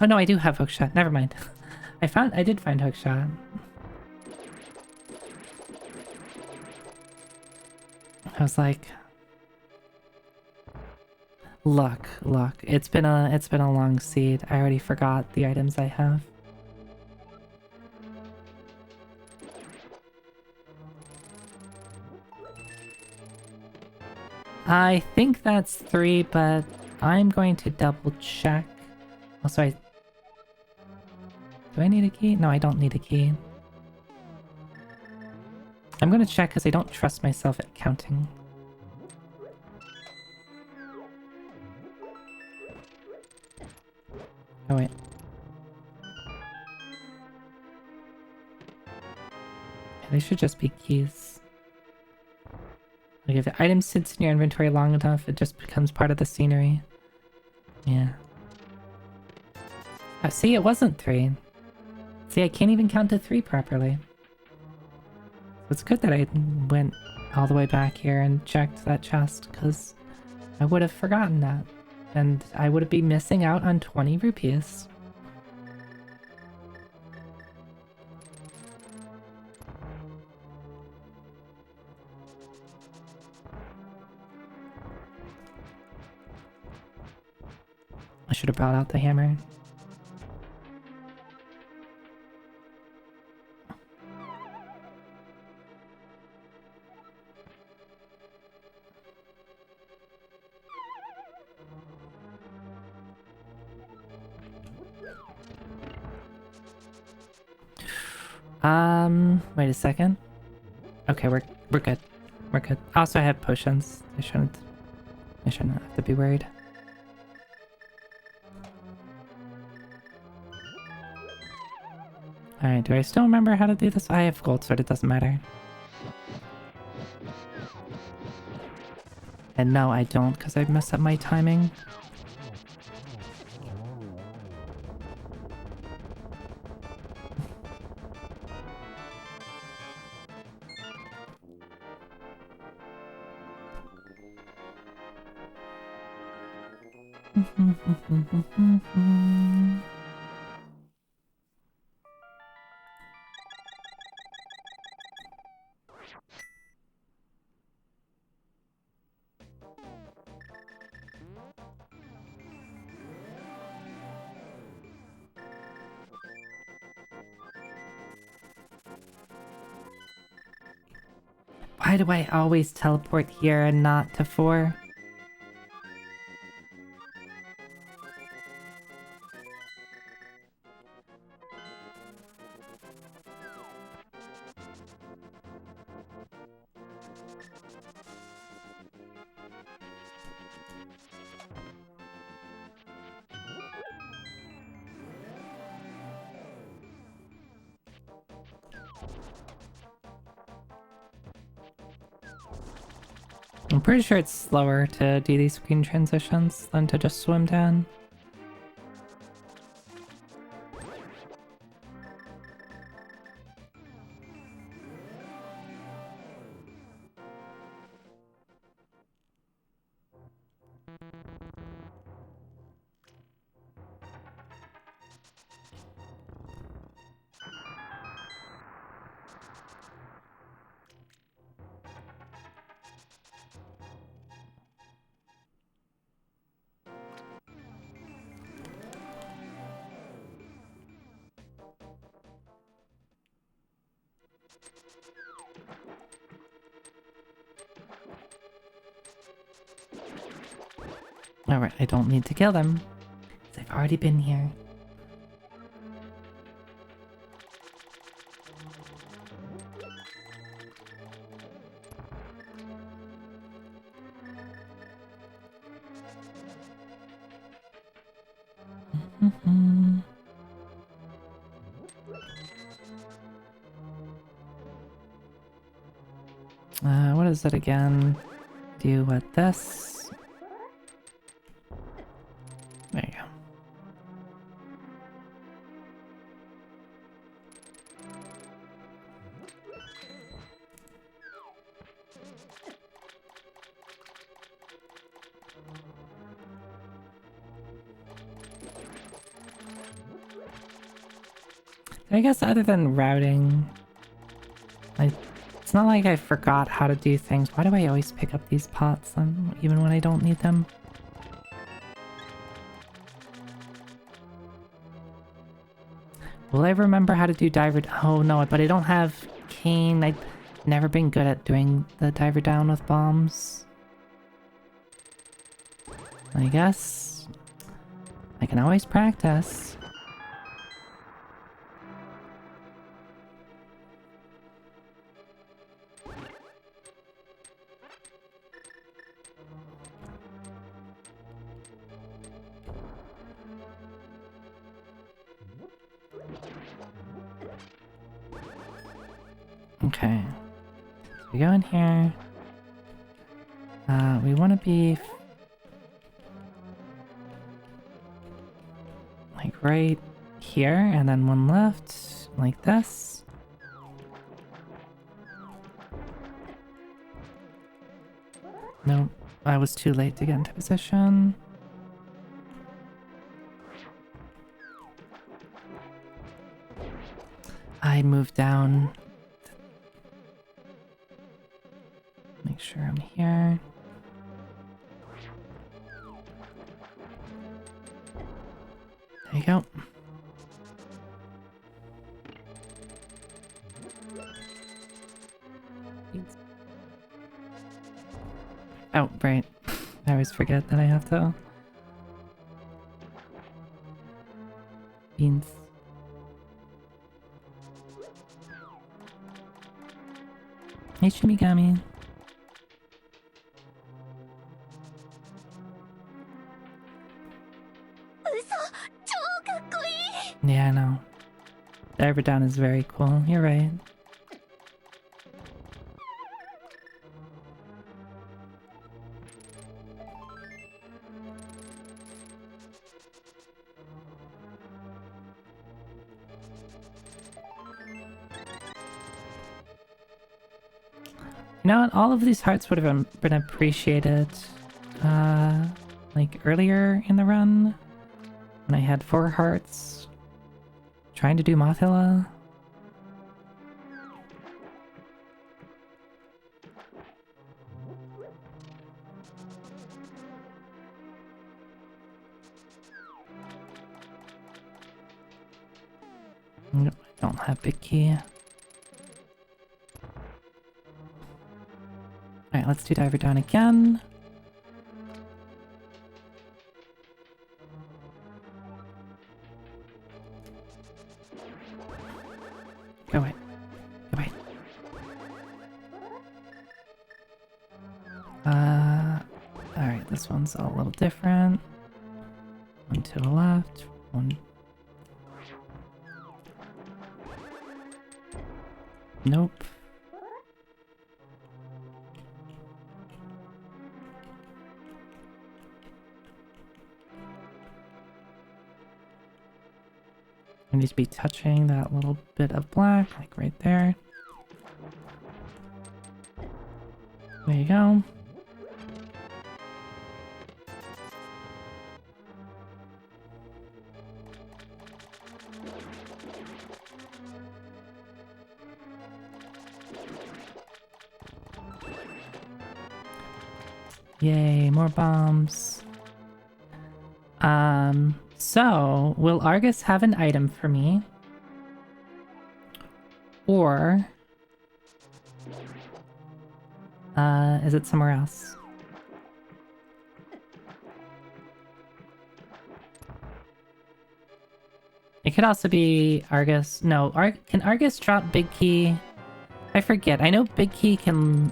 Oh no, I do have hookshot. Never mind. I did find hookshot. I was like, look, it's been a long seed. I already forgot the items I have. I think that's 3, but I'm going to double check. Also, do I need a key? No, I don't need a key. I'm gonna check because I don't trust myself at counting. Oh wait. Yeah, they should just be keys. Like if the item sits in your inventory long enough, it just becomes part of the scenery. Yeah. Oh, see, it wasn't 3. See, I can't even count to 3 properly. So it's good that I went all the way back here and checked that chest, because I would have forgotten that. And I would be missing out on 20 rupees. I should have brought out the hammer. Wait a second. Okay, we're good. We're good. Also, I have potions. I shouldn't have to be worried. Alright, do I still remember how to do this? I have gold sword, it doesn't matter. And no, I don't, because I've messed up my timing. Why do I always teleport here and not to 4? I'm pretty sure it's slower to do these screen transitions than to just swim down. Alright, I don't need to kill them. They've already been here. What is it again? Do with this. There you go. I guess other than routing, it's not like I forgot how to do things. Why do I always pick up these pots even when I don't need them? Will I remember how to do diver? Oh no, but I don't have cane. I've never been good at doing the diver down with bombs. I guess I can always practice. Okay. So we go in here. We want to be like right here, and then one left, like this. Nope, I was too late to get into position. I moved down. Make sure I'm here. There you go. Oh, right. I always forget that I have to... Beans. Hey, Shimigami. Yeah, I know. Diver down is very cool. You're right. You know what? All of these hearts would have been appreciated, like earlier in the run, when I had 4 hearts, trying to do Mothilla. Nope, I don't have big key. Alright, let's do Diver Down again. Go away. Go away. Alright, this one's a little different. One to the left, one... Nope. I need to be touching that little bit of black, like right there. There you go. Yay, more bombs. So, will Argus have an item for me? Or... is it somewhere else? It could also be Argus. No, can Argus drop Big Key? I forget. I know Big Key can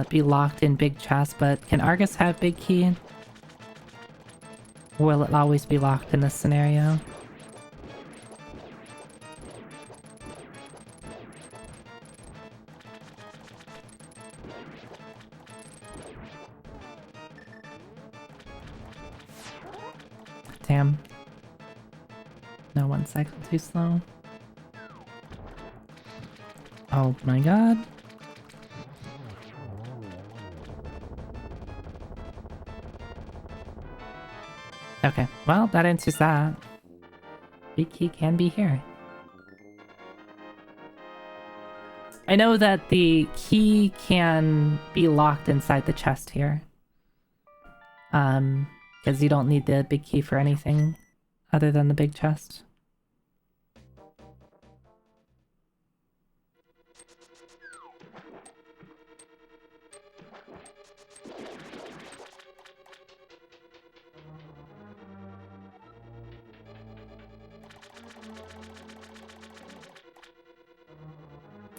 be locked in Big Chest, but can Argus have Big Key? Or will it always be locked in this scenario? Damn. No, 1 cycle too slow. Oh my god. Okay, well, that answers that. Big Key can be here. I know that the key can be locked inside the chest here. Because you don't need the big key for anything other than the big chest.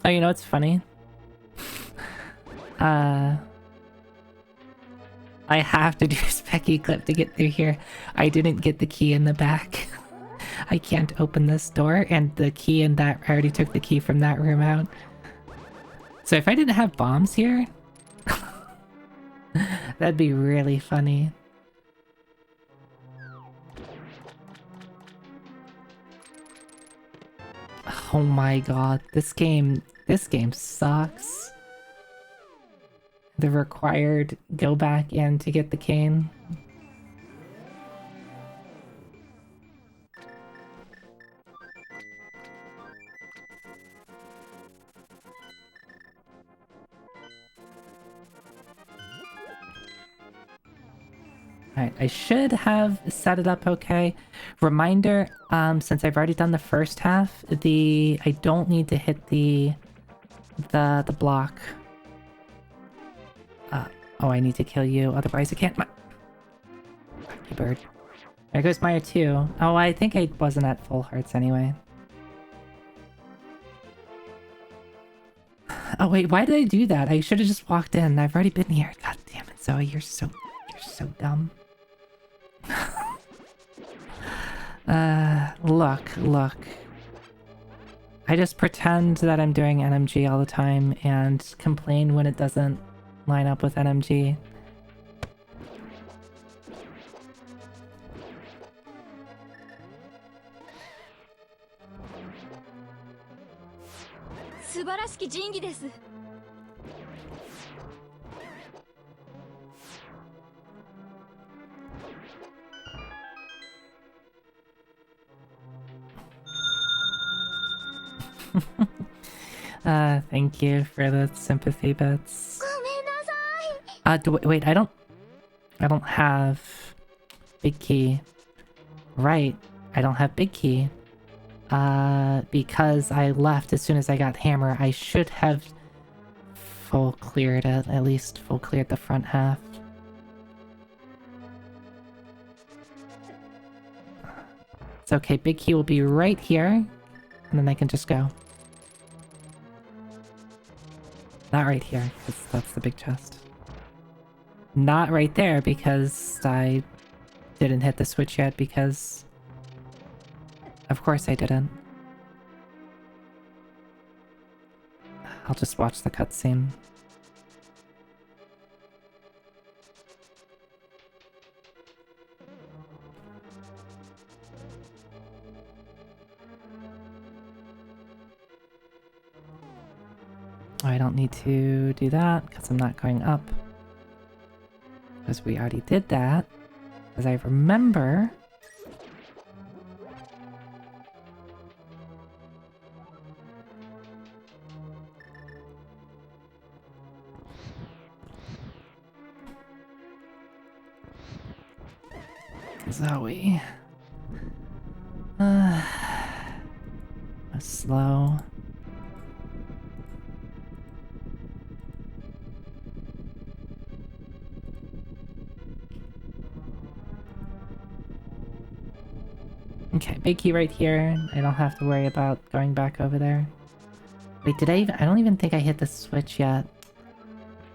Oh, you know what's funny? I have to do a specky clip to get through here. I didn't get the key in the back. I can't open this door, and the key in that... I already took the key from that room out. So if I didn't have bombs here... that'd be really funny. Oh my god, this game sucks. The required go back in to get the cane. Alright, I should have set it up okay. Reminder, since I've already done the first half, I don't need to hit the block. Oh, I need to kill you, otherwise I can't... Lucky bird. There goes Maya too. Oh, I think I wasn't at full hearts anyway. Oh wait, why did I do that? I should have just walked in. I've already been here. God damn it, Zoe, you're so dumb. Look. I just pretend that I'm doing NMG all the time and complain when it doesn't line up with NMG. Thank you for the sympathy bits. Wait, I don't have big key. Right, I don't have big key. Because I left as soon as I got hammer, I should have full cleared it, at least full cleared the front half. It's okay, big key will be right here, and then I can just go. Not right here, because that's the big chest. Not right there, because I didn't hit the switch yet, because... Of course I didn't. I'll just watch the cutscene. I don't need to do that because I'm not going up. Because we already did that. As I remember... Zoe. Slow. Okay, big key right here. I don't have to worry about going back over there. Wait, did I don't even think I hit the switch yet.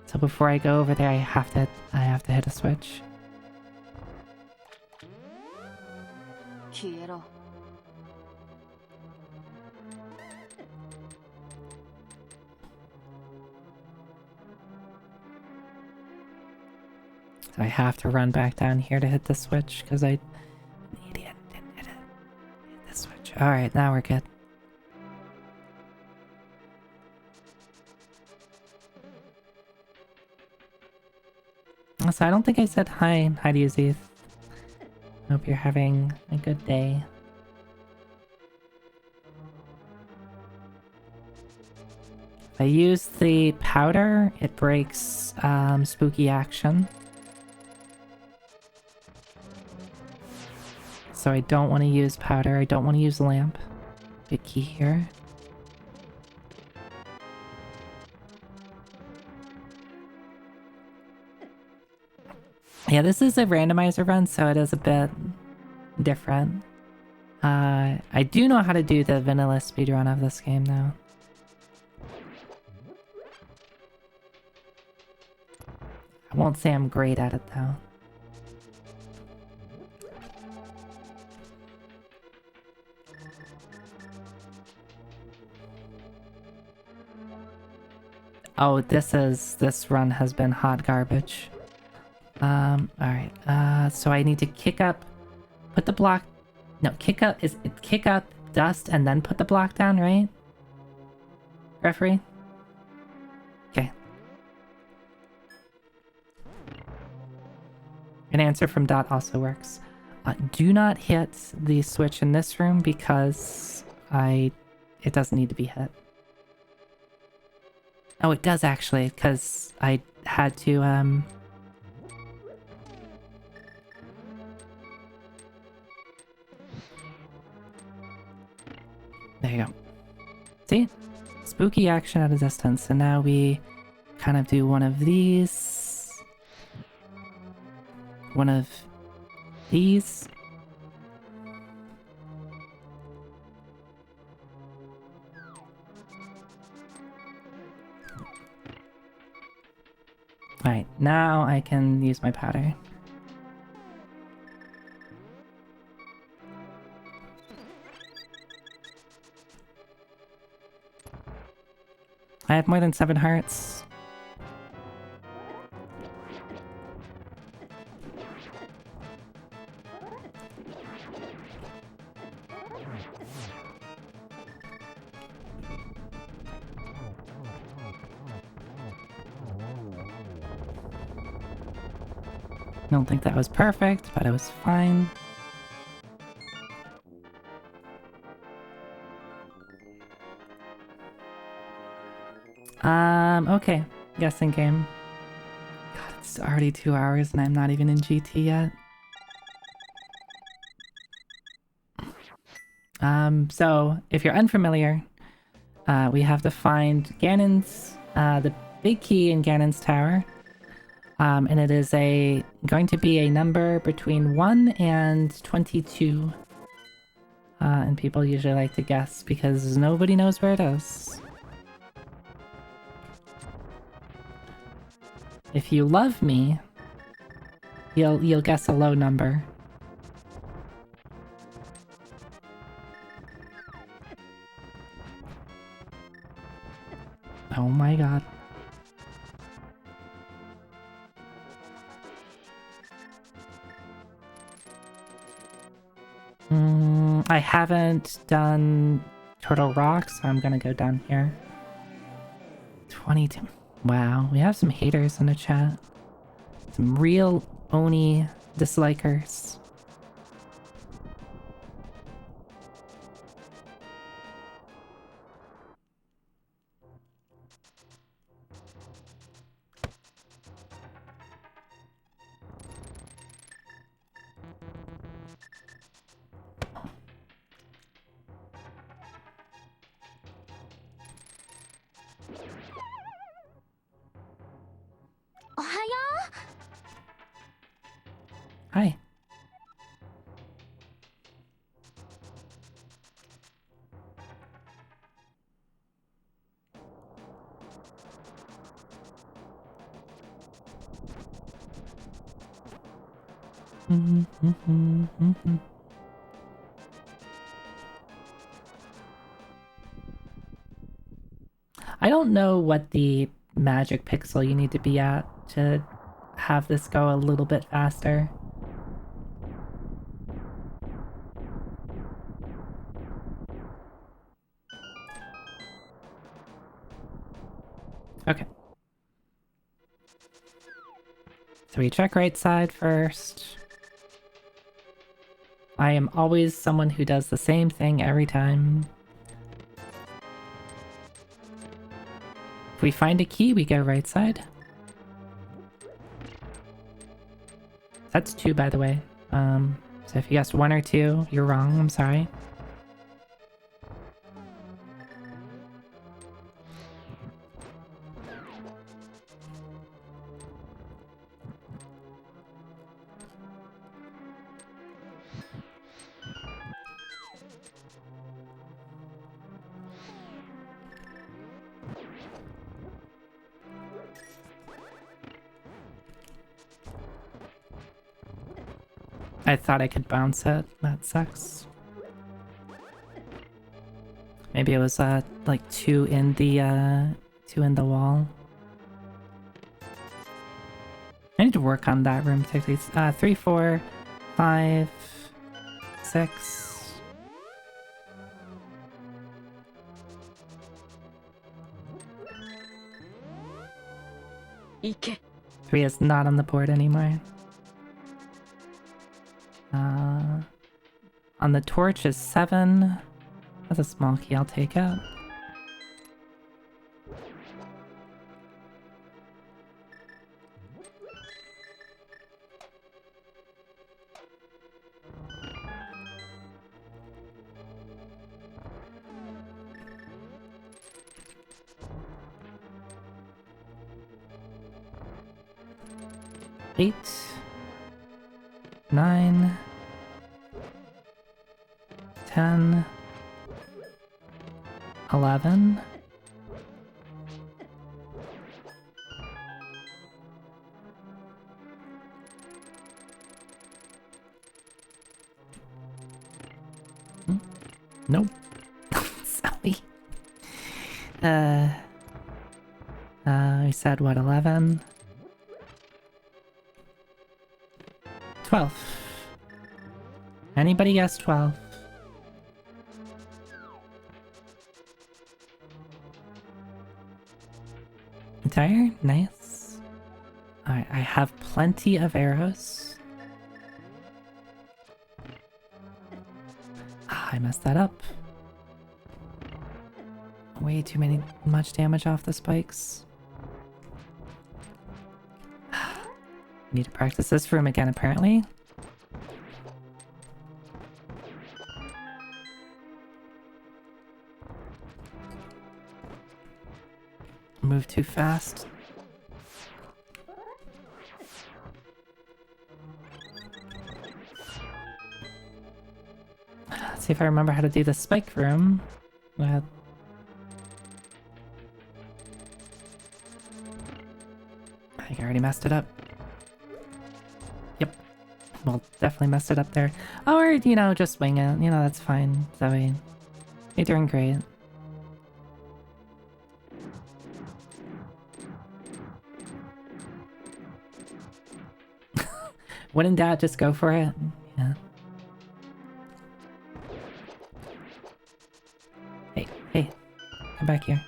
So before I go over there, I have to hit a switch. So I have to run back down here to hit the switch because I... Idiot, didn't hit the switch. Alright, now we're good. So I don't think I said hi to you, Zeeth. Hope you're having a good day. If I use the powder, it breaks spooky action. So I don't want to use powder, I don't want to use lamp. Big key here. Yeah, this is a randomizer run, so it is a bit different. I do know how to do the vanilla speedrun of this game, though. Won't say I'm great at it though. Oh, this run has been hot garbage. Alright. So I need to kick up, put the block. No, kick up kick up dust and then put the block down, right? Referee? Okay. An answer from Dot also works. Do not hit the switch in this room because it doesn't need to be hit. Oh, it does actually, because I had to, there you go. See? Spooky action at a distance, and now we kind of do one of these. One of these. Alright, now I can use my powder. I have more than 7 hearts. I don't think that was perfect, but it was fine. Okay. Guessing game. God, it's already 2 hours and I'm not even in GT yet. So, if you're unfamiliar, we have to find Ganon's, the big key in Ganon's tower. And it is going to be a number between 1 and 22. And people usually like to guess because nobody knows where it is. If you love me, you'll guess a low number. Oh my god. I haven't done Turtle Rock, so I'm gonna go down here. 22. Wow, we have some haters in the chat. Some real Oni dislikers. Hi. I don't know what the magic pixel you need to be at to have this go a little bit faster. Okay. So we check right side first. I am always someone who does the same thing every time. If we find a key, we go right side. That's 2, by the way. So if you guessed 1 or 2, you're wrong. I'm sorry. I thought I could bounce it. That sucks. Maybe it was like two in the wall. I need to work on that room particularly. 3, 4, 5, 6. Ike. 3 is not on the board anymore. On the torch is 7. That's a small key, I'll take it. Eight, 9, 10, 11. Nope. Sorry. I said what, 11? 12. Anybody guess 12? Entire? Nice. Alright, I have plenty of arrows. Ah, I messed that up. Way too much damage off the spikes. Need to practice this room again, apparently. Move too fast. Let's see if I remember how to do the spike room. I think I already messed it up. Yep. Well, definitely messed it up there. Or, you know, just wing it. You know, that's fine. Zoe. You're doing great. When in doubt, just go for it. Yeah. Hey, come back here.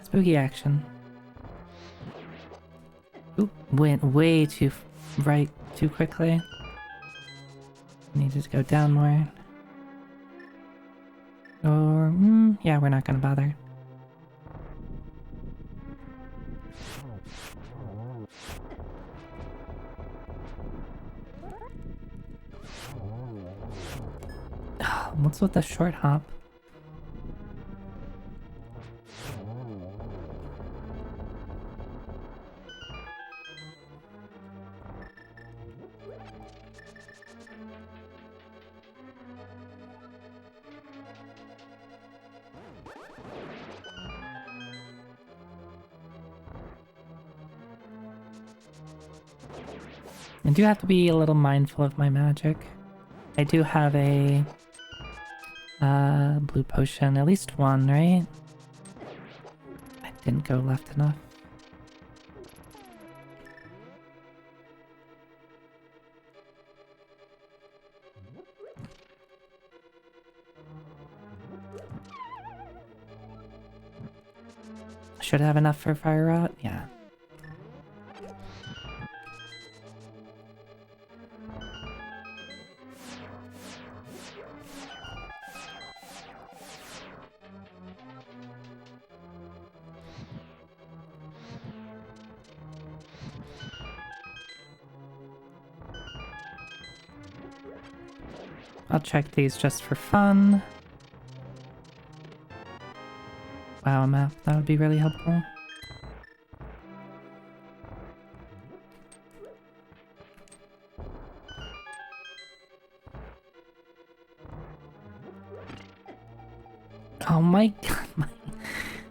Spooky action. Oop, went way too right too quickly. Needed to go down more. Or, yeah, we're not gonna bother. What's with the short hop? I do have to be a little mindful of my magic. I do have a blue potion, at least one, right? I didn't go left enough. Should have enough for fire rot? Yeah. I'll check these just for fun. Wow, a map, that would be really helpful. Oh my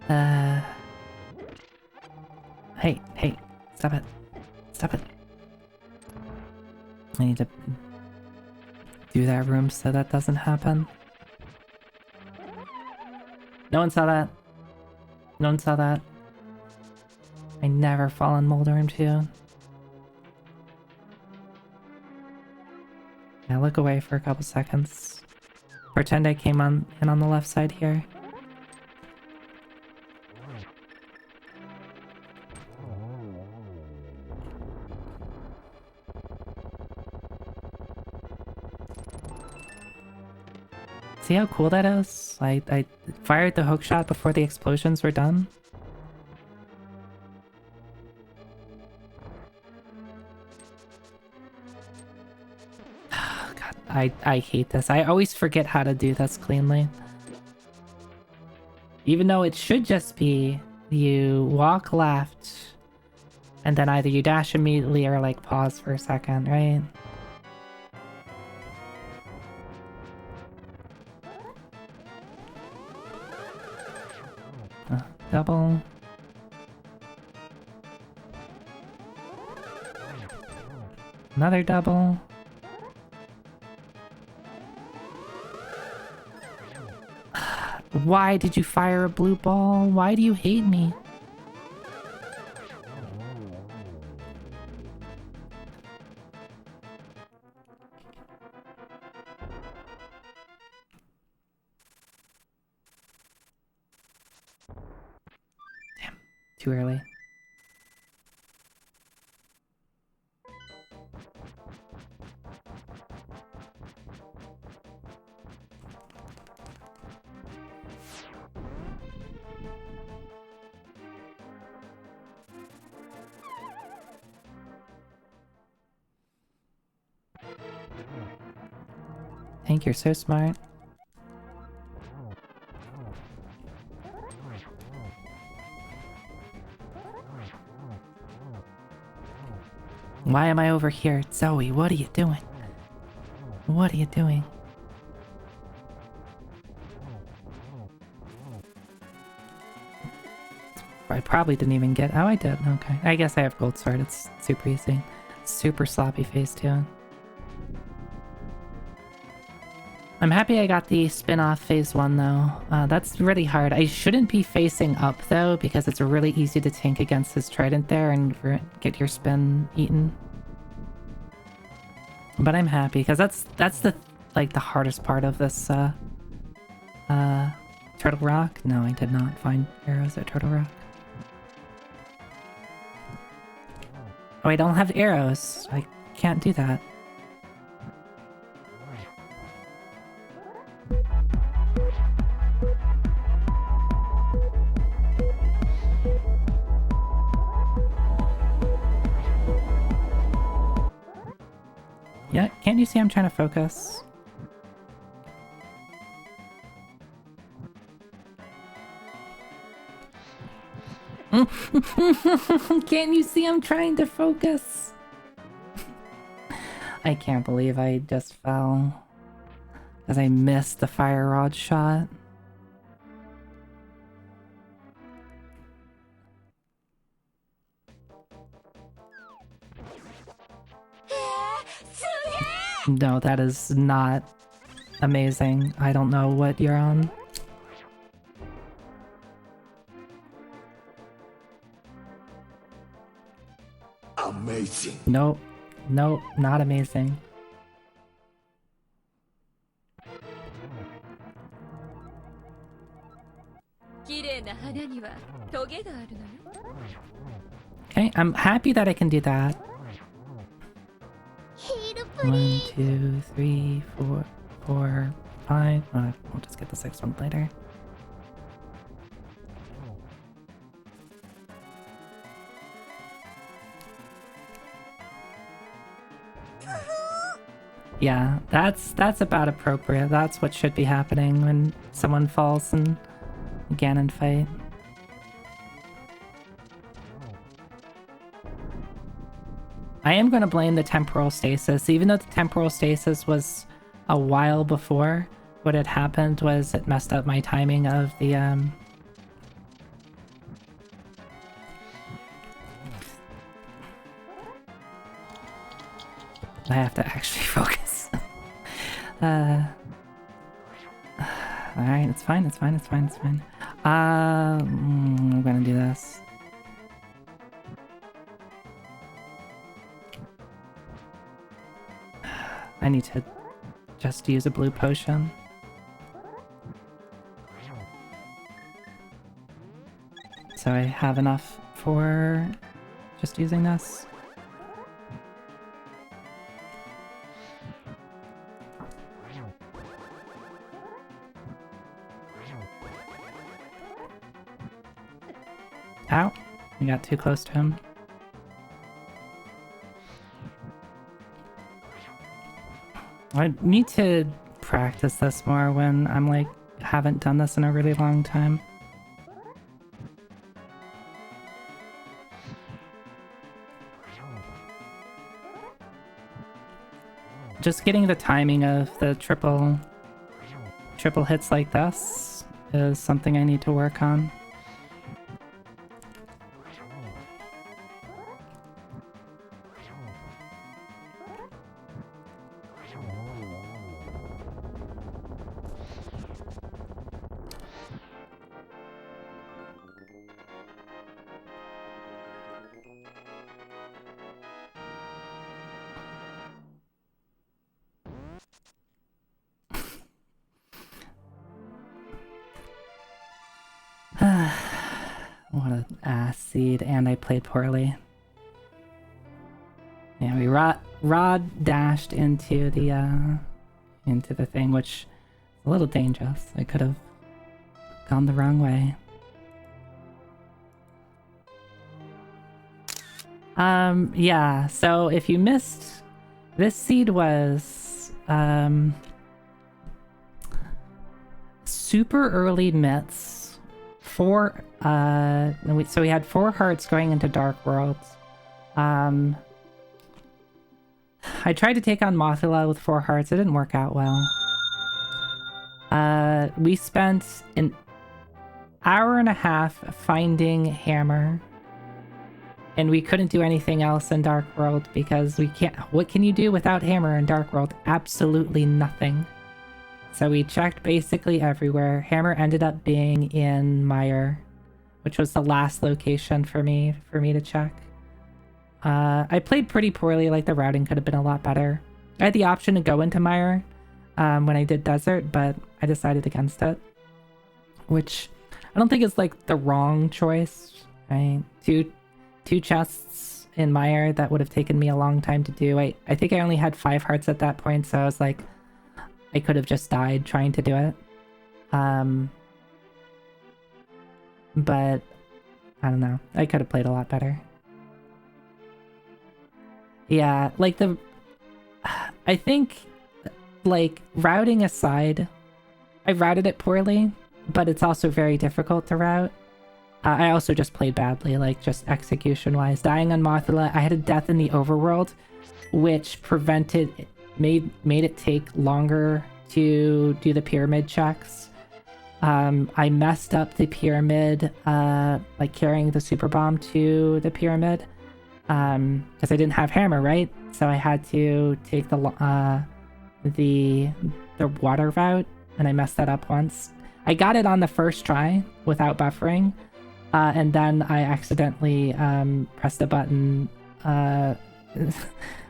god, Hey, stop it. Stop it. I need to do that room so that doesn't happen. No one saw that. No one saw that. I never fall in Mold Room 2. Yeah, look away for a couple seconds. Pretend I came in on the left side here. See how cool that is? I fired the hook shot before the explosions were done. God, I hate this. I always forget how to do this cleanly. Even though it should just be you walk left and then either you dash immediately or like pause for a second, right? Double. Another double. Why did you fire a blue ball? Why do you hate me? Damn, too early. Hank, you're so smart. Why am I over here? Zoe, what are you doing? What are you doing? I probably didn't even get... Oh, I did. Okay. I guess I have gold sword. It's super easy. Super sloppy phase 2. I'm happy I got the spin-off phase 1 though. That's really hard. I shouldn't be facing up though, because it's really easy to tank against his trident there and get your spin eaten. But I'm happy, because that's the the hardest part of this Turtle Rock. No, I did not find arrows at Turtle Rock. Oh, I don't have arrows. I can't do that. Yeah, can't you see I'm trying to focus? Can't you see I'm trying to focus? I can't believe I just fell. Because I missed the fire rod shot. No, that is not amazing. I don't know what you're on. Amazing. Nope. Nope, not amazing. Okay, I'm happy that I can do that. 1, 2, 3, 4, 4, 5. We'll just get the 6th one later. Yeah, that's about appropriate. That's what should be happening when someone falls in a Ganon fight. I am going to blame the temporal stasis, even though the temporal stasis was a while before. what had happened was it messed up my timing of the I have to actually focus. Alright, it's fine, it's fine, it's fine, it's fine. I'm gonna do this. I need to just use a blue potion. So I have enough for just using this. Ow! We got too close to him. I need to practice this more when I'm like, haven't done this in a really long time. Just getting the timing of the triple hits like this is something I need to work on. What an ass seed, and I played poorly. Yeah, we rod dashed into the thing, which is a little dangerous. I could have gone the wrong way. Yeah, so if you missed, this seed was super early myths. So we had 4 hearts going into Dark Worlds. I tried to take on Mothula with 4 hearts. It didn't work out well. We spent an hour and a half finding Hammer. And we couldn't do anything else in Dark World because we can't... What can you do without Hammer in Dark World? Absolutely nothing. So we checked basically everywhere. Hammer ended up being in Mire, which was the last location for me to check. I played pretty poorly, like the routing could have been a lot better. I had the option to go into Mire when I did Desert, but I decided against it. Which I don't think is like the wrong choice, right? Two chests in Mire that would have taken me a long time to do. I think I only had 5 hearts at that point, so I was like, I could have just died trying to do it. But I don't know. I could have played a lot better. Yeah, like I think, like, routing aside, I routed it poorly, but it's also very difficult to route. I also just played badly, like, just execution-wise. Dying on Mothula, I had a death in the overworld, which made it take longer to do the pyramid checks. I messed up the pyramid, like carrying the super bomb to the pyramid, because I didn't have Hammer, right? So I had to take the water route, and I messed that up once. I got it on the first try without buffering, and then I accidentally pressed a button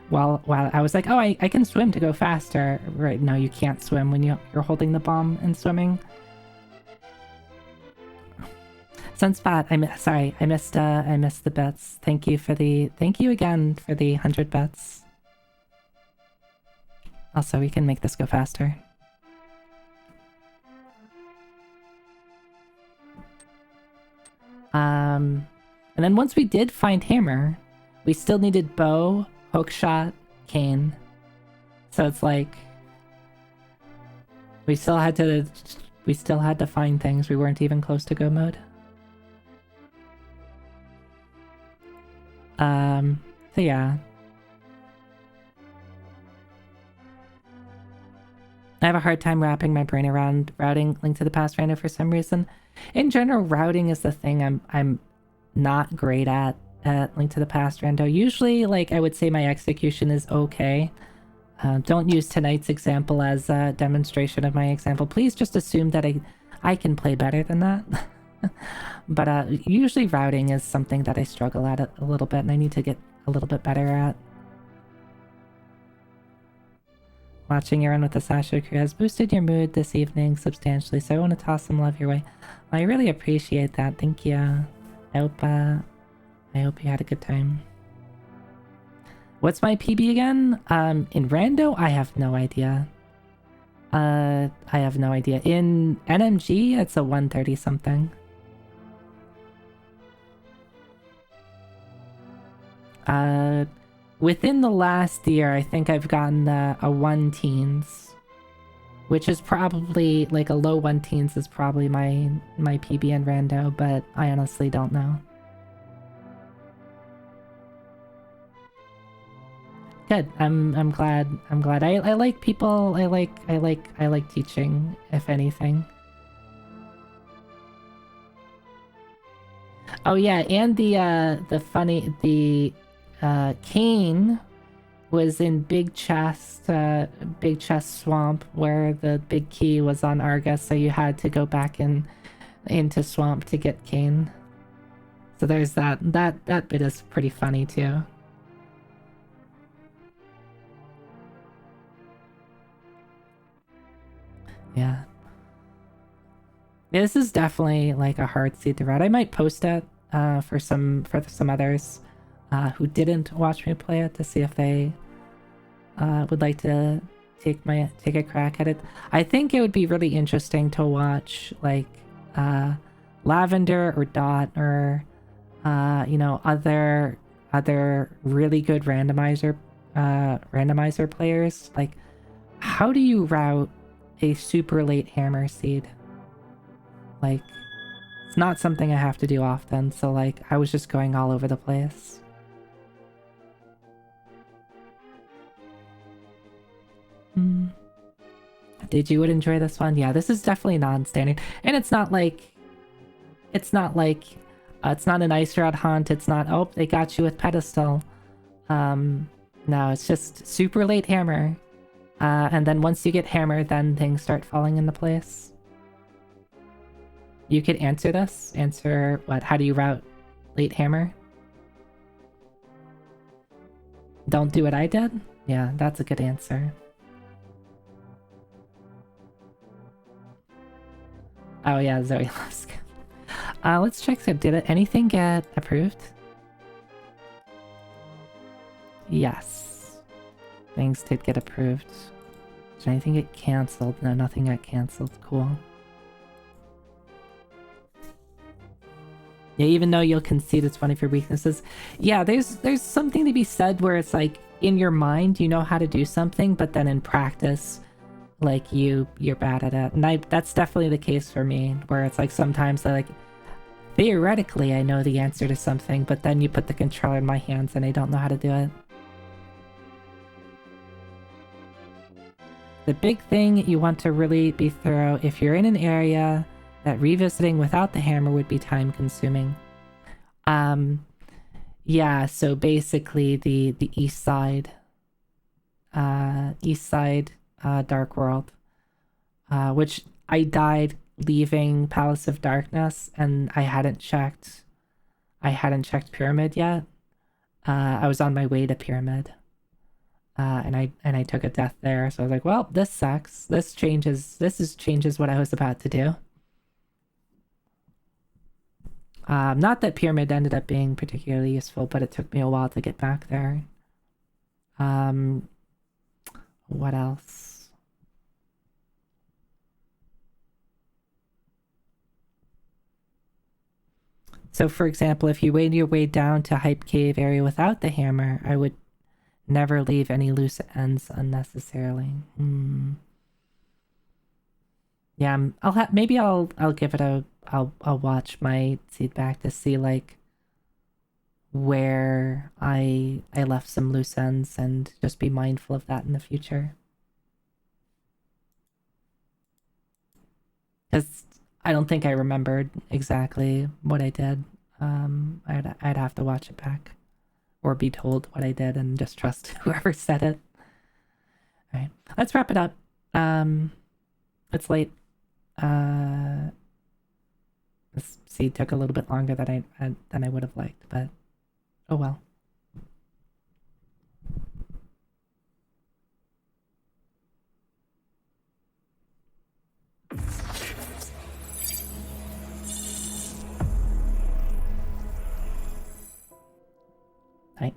while I was like, oh, I can swim to go faster. Right, no, you can't swim when you're holding the bomb and swimming. Sunspot, I missed the bets. Thank you again for the 100 bets. Also, we can make this go faster. And then once we did find Hammer, we still needed bow, hookshot, cane. So it's like we still had to find things. We weren't even close to go mode. So yeah. I have a hard time wrapping my brain around routing Link to the Past random for some reason. In general, routing is the thing I'm not great at Link to the Past rando. Usually, like, I would say my execution is okay. Don't use tonight's example as a demonstration of my example. Please just assume that I can play better than that. But usually routing is something that I struggle at a little bit, and I need to get a little bit better at. Watching your run with the Sasha crew has boosted your mood this evening substantially, so I want to toss some love your way. I really appreciate that. Thank you. I hope you had a good time. What's my PB again? In rando, I have no idea. I have no idea. In NMG, it's a 130 something. Within the last year, I think I've gotten a 1 teens, which is probably like a low 1 teens is probably my PB in rando, but I honestly don't know. Good. I'm glad. I like people. I like teaching, if anything. Oh yeah, and the Kane was in Big Chest Swamp, where the big key was on Argus, so you had to go back into Swamp to get Kane. So there's that bit is pretty funny too. Yeah. This is definitely like a hard seed to route. I might post it for some others who didn't watch me play it to see if they would like to take a crack at it. I think it would be really interesting to watch like Lavender or Dot or you know, other really good randomizer players. Like, how do you route a super late hammer seed? Like, it's not something I have to do often, so like I was just going all over the place. Did you would enjoy this one? Yeah, this is definitely non-standard, and it's not it's not an ice route hunt. It's not, oh, they got you with pedestal. No, it's just super late hammer. And then once you get hammered, then things start falling into place. You could answer this. Answer what? How do you route late hammer? Don't do what I did? Yeah, that's a good answer. Oh yeah, Zoe loves it. Let's check. So did anything get approved? Yes. Things did get approved. Did anything get cancelled? No, nothing got cancelled. Cool. Yeah, even though you'll concede it's one of your weaknesses. Yeah, there's something to be said where it's like, in your mind, you know how to do something, but then in practice, like, you're bad at it. And that's definitely the case for me, where it's like sometimes I like, theoretically I know the answer to something, but then you put the controller in my hands and I don't know how to do it. The big thing you want to really be thorough if you're in an area that revisiting without the hammer would be time consuming. Yeah, so basically the east side Dark World, which I died leaving Palace of Darkness, and I hadn't checked Pyramid yet. I was on my way to Pyramid, and I took a death there, so I was like, well, this sucks. This changes what I was about to do. Not that Pyramid ended up being particularly useful, but it took me a while to get back there. What else? So for example, if you made your way down to Hype Cave area without the hammer, I would never leave any loose ends unnecessarily. Yeah, I'll give it I'll watch my feedback to see like where I left some loose ends and just be mindful of that in the future. Because I don't think I remembered exactly what I did. I'd have to watch it back. Or be told what I did and just trust whoever said it. Alright, let's wrap it up. It's late. This seed took a little bit longer than I would have liked, but oh well. Right.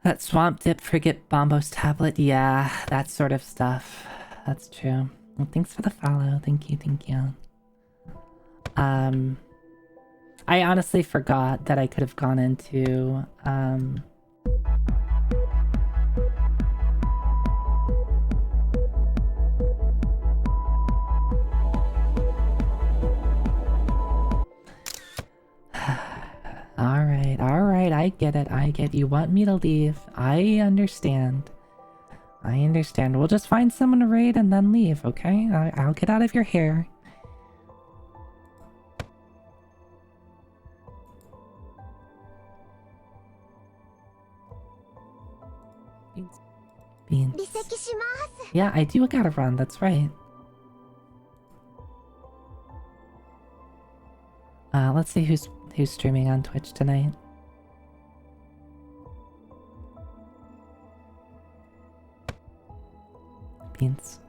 That swamp dip forget Bombo's tablet. Yeah, that sort of stuff. That's true. Well, thanks for the follow. Thank you, thank you. I honestly forgot that I could have gone into Alright, I get it, you want me to leave. I understand. We'll just find someone to raid and then leave, okay? I'll get out of your hair. Beans. Yeah, I do gotta run, that's right. Let's see who's streaming on Twitch tonight. Beans.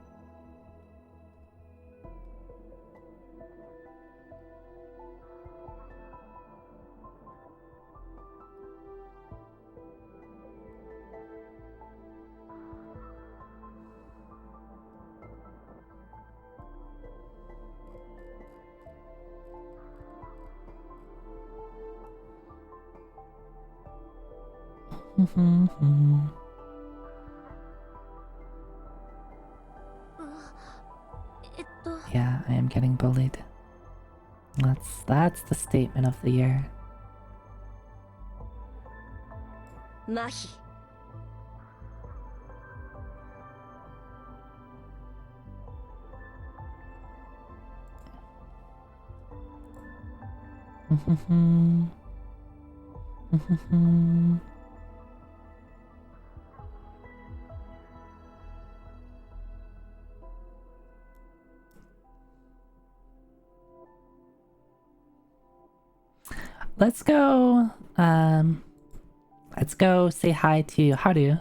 Yeah, I am getting bullied. That's the statement of the year. Mahi. Let's go say hi to Haru.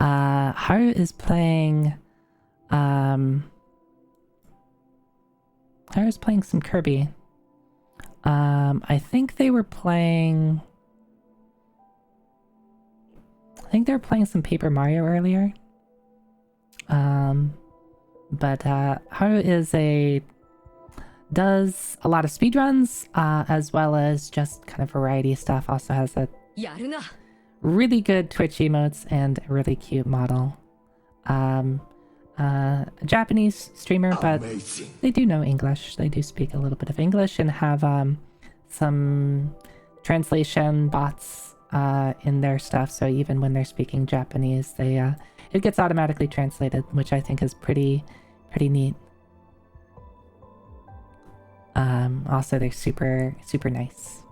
Haru is playing Haru's playing some Kirby. I think they were playing some Paper Mario earlier. But Haru does a lot of speedruns, as well as just kind of variety stuff. Also has a really good Twitch emotes and a really cute model. A Japanese streamer, but they do know English. They do speak a little bit of English and have some translation bots in their stuff. So even when they're speaking Japanese, it gets automatically translated, which I think is pretty neat. Also, they're super nice.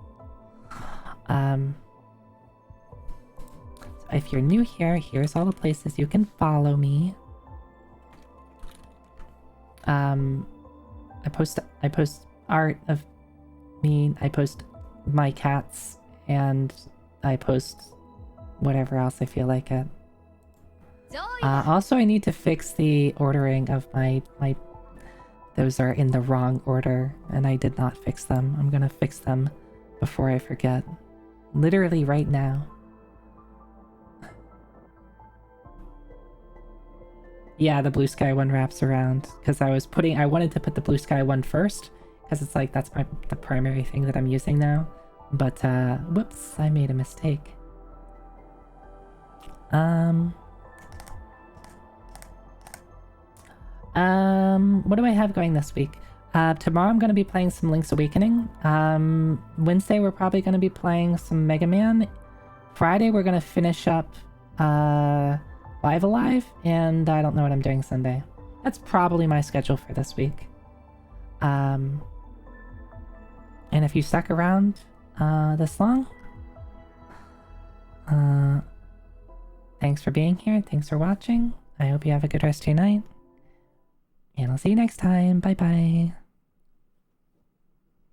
If you're new here, here's all the places you can follow me. I post art of me, I post my cats, and I post whatever else I feel like it. Also, I need to fix the ordering of my those are in the wrong order, and I did not fix them. I'm gonna fix them before I forget. Literally right now. Yeah, the blue sky one wraps around, because I wanted to put the blue sky one first, because it's like, that's the primary thing that I'm using now. But, whoops, I made a mistake. What do I have going this week? Tomorrow I'm going to be playing some Link's Awakening. Wednesday we're probably going to be playing some Mega Man. Friday we're going to finish up, alive, and I don't know what I'm doing Sunday. That's probably my schedule for this week. And if you stuck around this long, thanks for being here, thanks for watching. I hope you have a good rest of your night, and I'll see you next time. Bye bye.